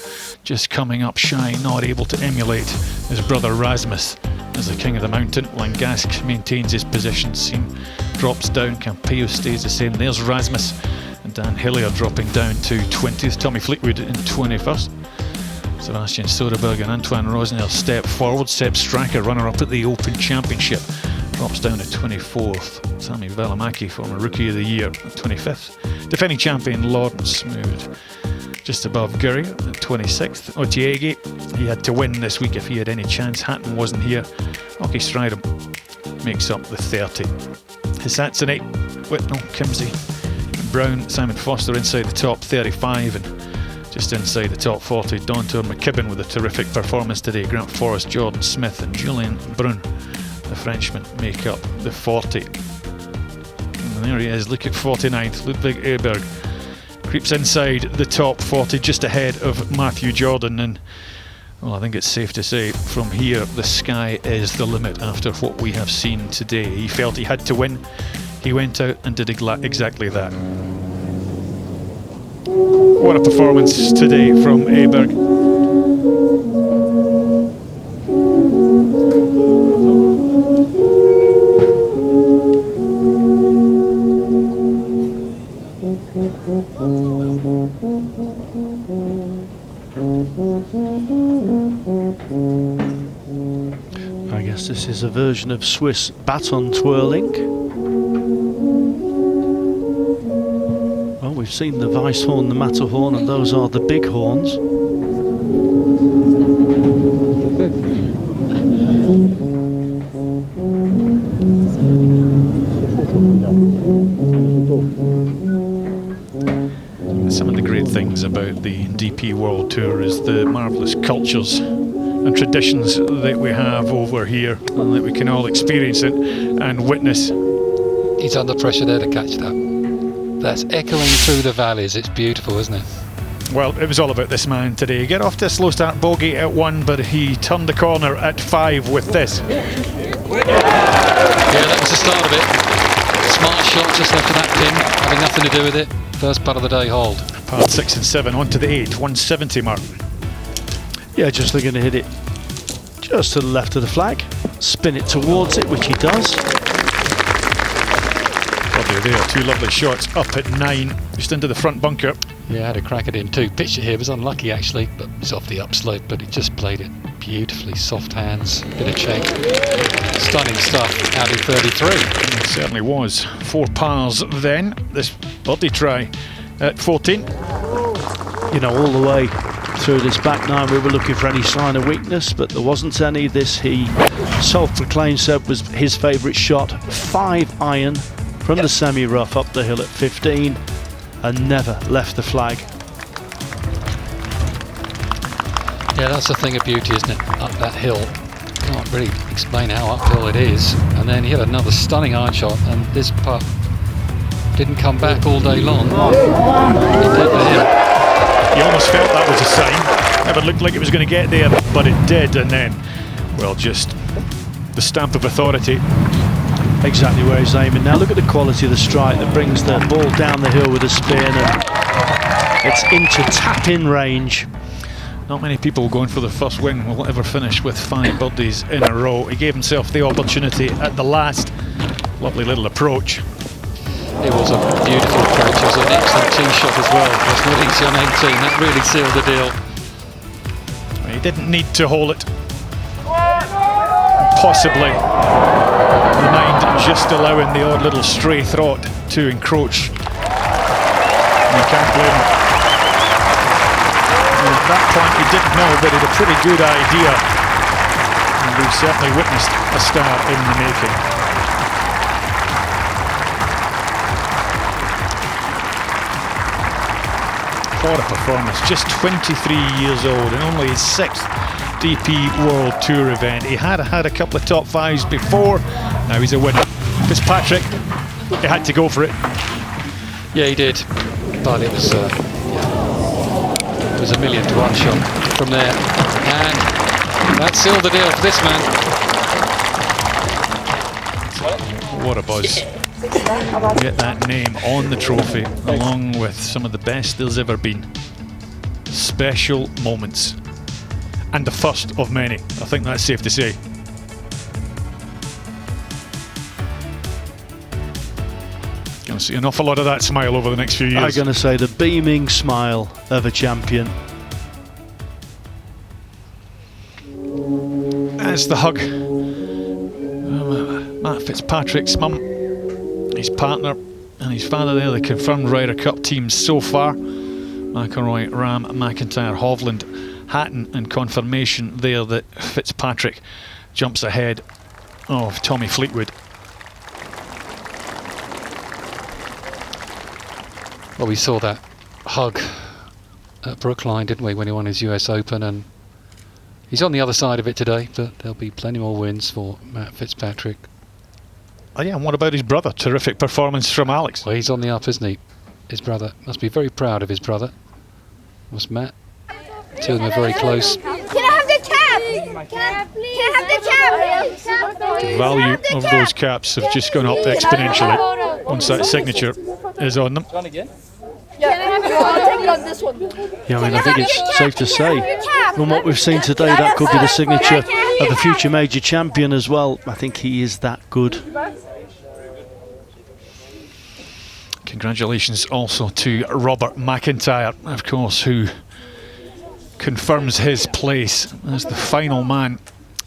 just coming up shy, not able to emulate his brother Rasmus as the king of the mountain. Langask maintains his position, Siem drops down, Campeo stays the same. There's Rasmus, and Dan Hillier dropping down to 20th. Tommy Fleetwood in 21st. Sebastian Soderberg and Antoine Rosnell step forward. Seb Straka, runner-up at the Open Championship, drops down to 24th. Sami Välimäki, former Rookie of the Year, 25th. Defending champion Lawrence moved just above Gurry at 26th. Otiegi, he had to win this week if he had any chance. Hatton wasn't here. Oki Stridham makes up the 30. Hisatsune, Whitnell, Kimsey, Brown, Simon Foster inside the top 35, and just inside the top 40, Dontor McKibben with a terrific performance today. Grant Forrest, Jordan Smith and Julien Brun, the Frenchman, make up the 40. And there he is, look at 49th. Ludvig Åberg creeps inside the top 40, just ahead of Matthew Jordan. And well, I think it's safe to say from here the sky is the limit after what we have seen today. He felt he had to win. He went out and did exactly that. What a performance today from Åberg. I guess this is a version of Swiss baton twirling. Well, we've seen the Weisshorn, the Matterhorn, and those are the big horns. things about the DP World Tour is the marvellous cultures and traditions that we have over here, and that we can all experience it and witness. He's under pressure there to catch that. That's echoing through the valleys. It's beautiful, isn't it? Well, it was all about this man today. He got off to a slow start bogey at 1, but he turned the corner at 5 with this. Yeah, that was the start of it. Smart shot just after that pin, having nothing to do with it. First putt of the day hold. Part 6 and 7 onto the 8, 170 mark. Yeah, just looking to hit it just to the left of the flag, spin it towards it, which he does. Lovely there, 2 lovely shots up at 9, just into the front bunker. Yeah, had a crack at him too. Pitched it here, was unlucky actually, but it's off the upslope, but he just played it beautifully. Soft hands, bit of check. Stunning stuff out in 33. It certainly was. 4 pars then, this birdie try at 14. You know, all the way through this back 9 we were looking for any sign of weakness, but there wasn't any. This, he self-proclaimed, said was his favourite shot. 5 iron from the semi-rough up the hill at 15 and never left the flag. Yeah, that's the thing of beauty, isn't it? Up that hill. Can't really explain how uphill it is. And then he had another stunning iron shot, and this putt didn't come back all day long. It did for him. You almost felt that was a sign. Never looked like it was going to get there, but it did, and then, well, just the stamp of authority. Exactly where he's aiming. Now look at the quality of the strike that brings the ball down the hill with a spin, and it's into tap-in range. Not many people going for the first win will ever finish with 5 birdies in a row. He gave himself the opportunity at the last. Lovely little approach. It was a beautiful approach. It was an excellent tee shot as well. Just releasing on 18. That really sealed the deal. He didn't need to hold it. Possibly the mind just allowing the odd little stray thought to encroach. You can't blame him. At that point he didn't know, but he had a pretty good idea. And we've certainly witnessed a star in the making. What a performance. Just 23 years old and only his 6th DP World Tour event. He had a couple of top 5s before. Now he's a winner. Fitzpatrick, he had to go for it. Yeah, he did. But it was a 1,000,000 to 1 shot from there. And that sealed the deal for this man. What a buzz. Get that name on the trophy along with some of the best there's ever been. Special moments. And the first of many. I think that's safe to say. Going to see an awful lot of that smile over the next few years. I'm going to say the beaming smile of a champion. As the hug. Matt Fitzpatrick's mum, his partner and his father there, the confirmed Ryder Cup teams so far. McIlroy, Ram, McIntyre, Hovland, Hatton, and confirmation there that Fitzpatrick jumps ahead of Tommy Fleetwood. Well, we saw that hug at Brookline, didn't we, when he won his US Open, and he's on the other side of it today, but there'll be plenty more wins for Matt Fitzpatrick. Oh yeah, and what about his brother? Terrific performance from Alex. Well, he's on the up, isn't he? His brother must be very proud of his brother. Was Matt? Two of them are very close. Can I have the cap? Can I have the cap? The value of those caps have just gone up exponentially once that signature is on them. Yeah, I mean, I think it's safe to say, from what we've seen today, that could be the signature of a future major champion as well. I think he is that good. Congratulations also to Robert McIntyre, of course, who confirms his place as the final man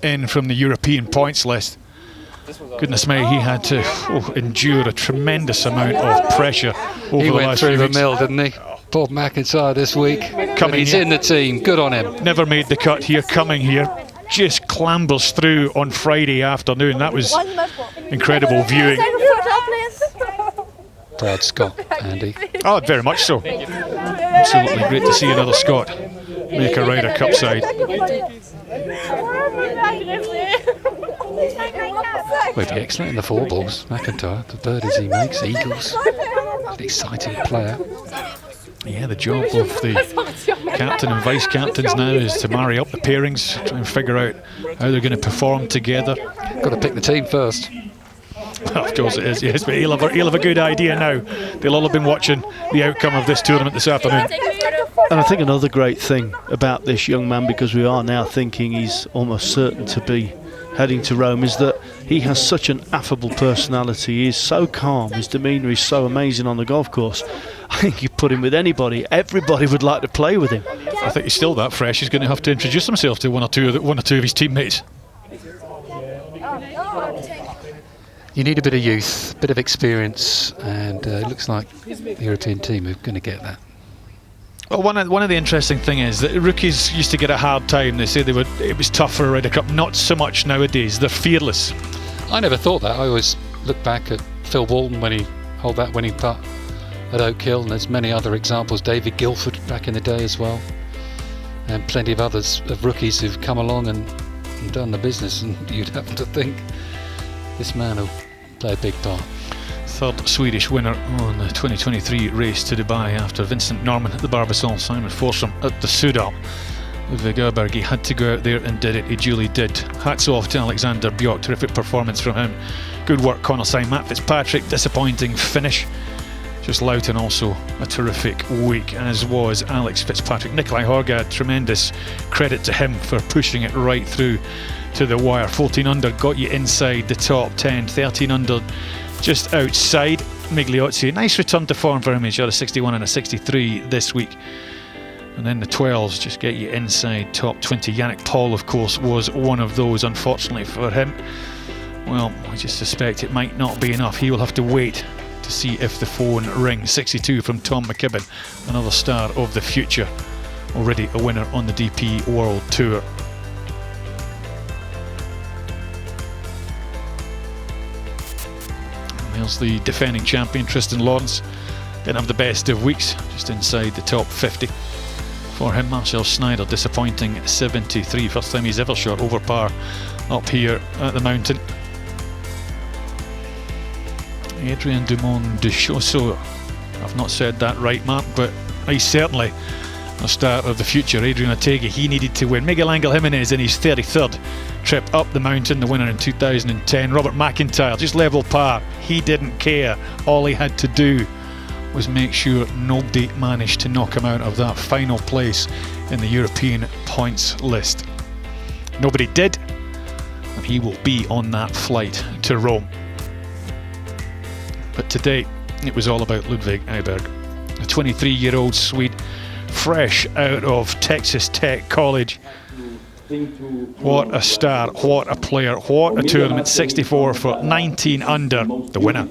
in from the European points list. Goodness me, he had to endure a tremendous amount of pressure over he the went last through few the weeks. mill, didn't he? Bob McIntyre this week. He's in the team. Good on him. Never made the cut here, coming here. Just clambers through on Friday afternoon. That was incredible viewing. Proud Scot, Andy. Oh, very much so. absolutely great to see another Scot make a Ryder Cup side. Would be excellent in the 4 balls. McIntyre, the birdies he makes, eagles. An exciting player. Yeah, the job of the captain and vice captains now is to marry up the pairings, try and figure out how they're going to perform together. Got to pick the team first. Of course it is, yes, but he'll have a good idea now. They'll all have been watching the outcome of this tournament this afternoon. And I think another great thing about this young man, because we are now thinking he's almost certain to be heading to Rome, is that he has such an affable personality. He is so calm, his demeanour is so amazing on the golf course. I think you put him with anybody, everybody would like to play with him. I think he's still that fresh. He's going to have to introduce himself to one or two of his teammates. You need a bit of youth, a bit of experience, and it looks like the European team are going to get that. Well, one of the interesting thing is that rookies used to get a hard time. They say it was tough for a Ryder Cup. Not so much nowadays. They're fearless. I never thought that. I always look back at Phil Walton when he held that winning putt at Oak Hill, and there's many other examples. David Guilford back in the day as well, and plenty of others of rookies who've come along and done the business, and you'd happen to think this man will play a big part. Third Swedish winner on the 2023 race to Dubai after Vincent Norman at the Barbasol, Simon Forsström at the Sudal. Ludvig Åberg, he had to go out there and did it. He duly did. Hats off to Alexander Björk. Terrific performance from him. Good work, Connor Syme. Matt Fitzpatrick, disappointing finish. Just Loughton also a terrific week, as was Alex Fitzpatrick. Nikolai Horgad, tremendous credit to him for pushing it right through to the wire. 14 under got you inside the top 10. 13 under just outside. Migliozzi, nice return to form for him. He's got a 61 and a 63 this week. And then the 12s just get you inside top 20. Yannick Paul, of course, was one of those. Unfortunately for him, well, I just suspect it might not be enough. He will have to wait to see if the phone rings. 62 from Tom McKibben, another star of the future, already a winner on the DP World Tour. And there's the defending champion Tristan Lawrence. Didn't have the best of weeks, just inside the top 50. For him, Marcel Schneider, disappointing 73. First time he's ever shot over par up here at the mountain. Adrian Dumont de Chaussot, I've not said that right, Mark, but he's certainly a star of the future. Adrian Otegi, he needed to win. Miguel Angel Jimenez in his 33rd trip up the mountain, the winner in 2010. Robert McIntyre, just level par. He didn't care. All he had to do was make sure nobody managed to knock him out of that final place in the European points list. Nobody did, and he will be on that flight to Rome. But today, it was all about Ludvig Åberg, a 23-year-old Swede, fresh out of Texas Tech College. What a star, what a player, what a tournament. 64 for 19 under, the winner.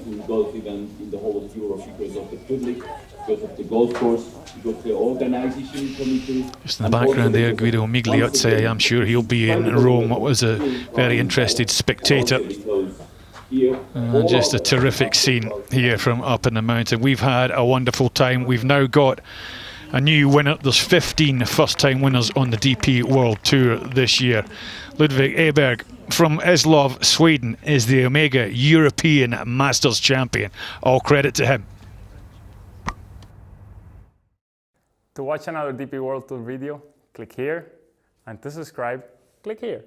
Just in the background there, Guido Migliozzi. I'm sure he'll be in Rome. What was a very interested spectator. Just a terrific scene here from up in the mountain. We've had a wonderful time. We've now got a new winner. There's 15 first-time winners on the DP World Tour this year. Ludvig Åberg from Eslöv, Sweden, is the Omega European Masters champion. All credit to him. To watch another DP World Tour video, click here, and to subscribe, click here.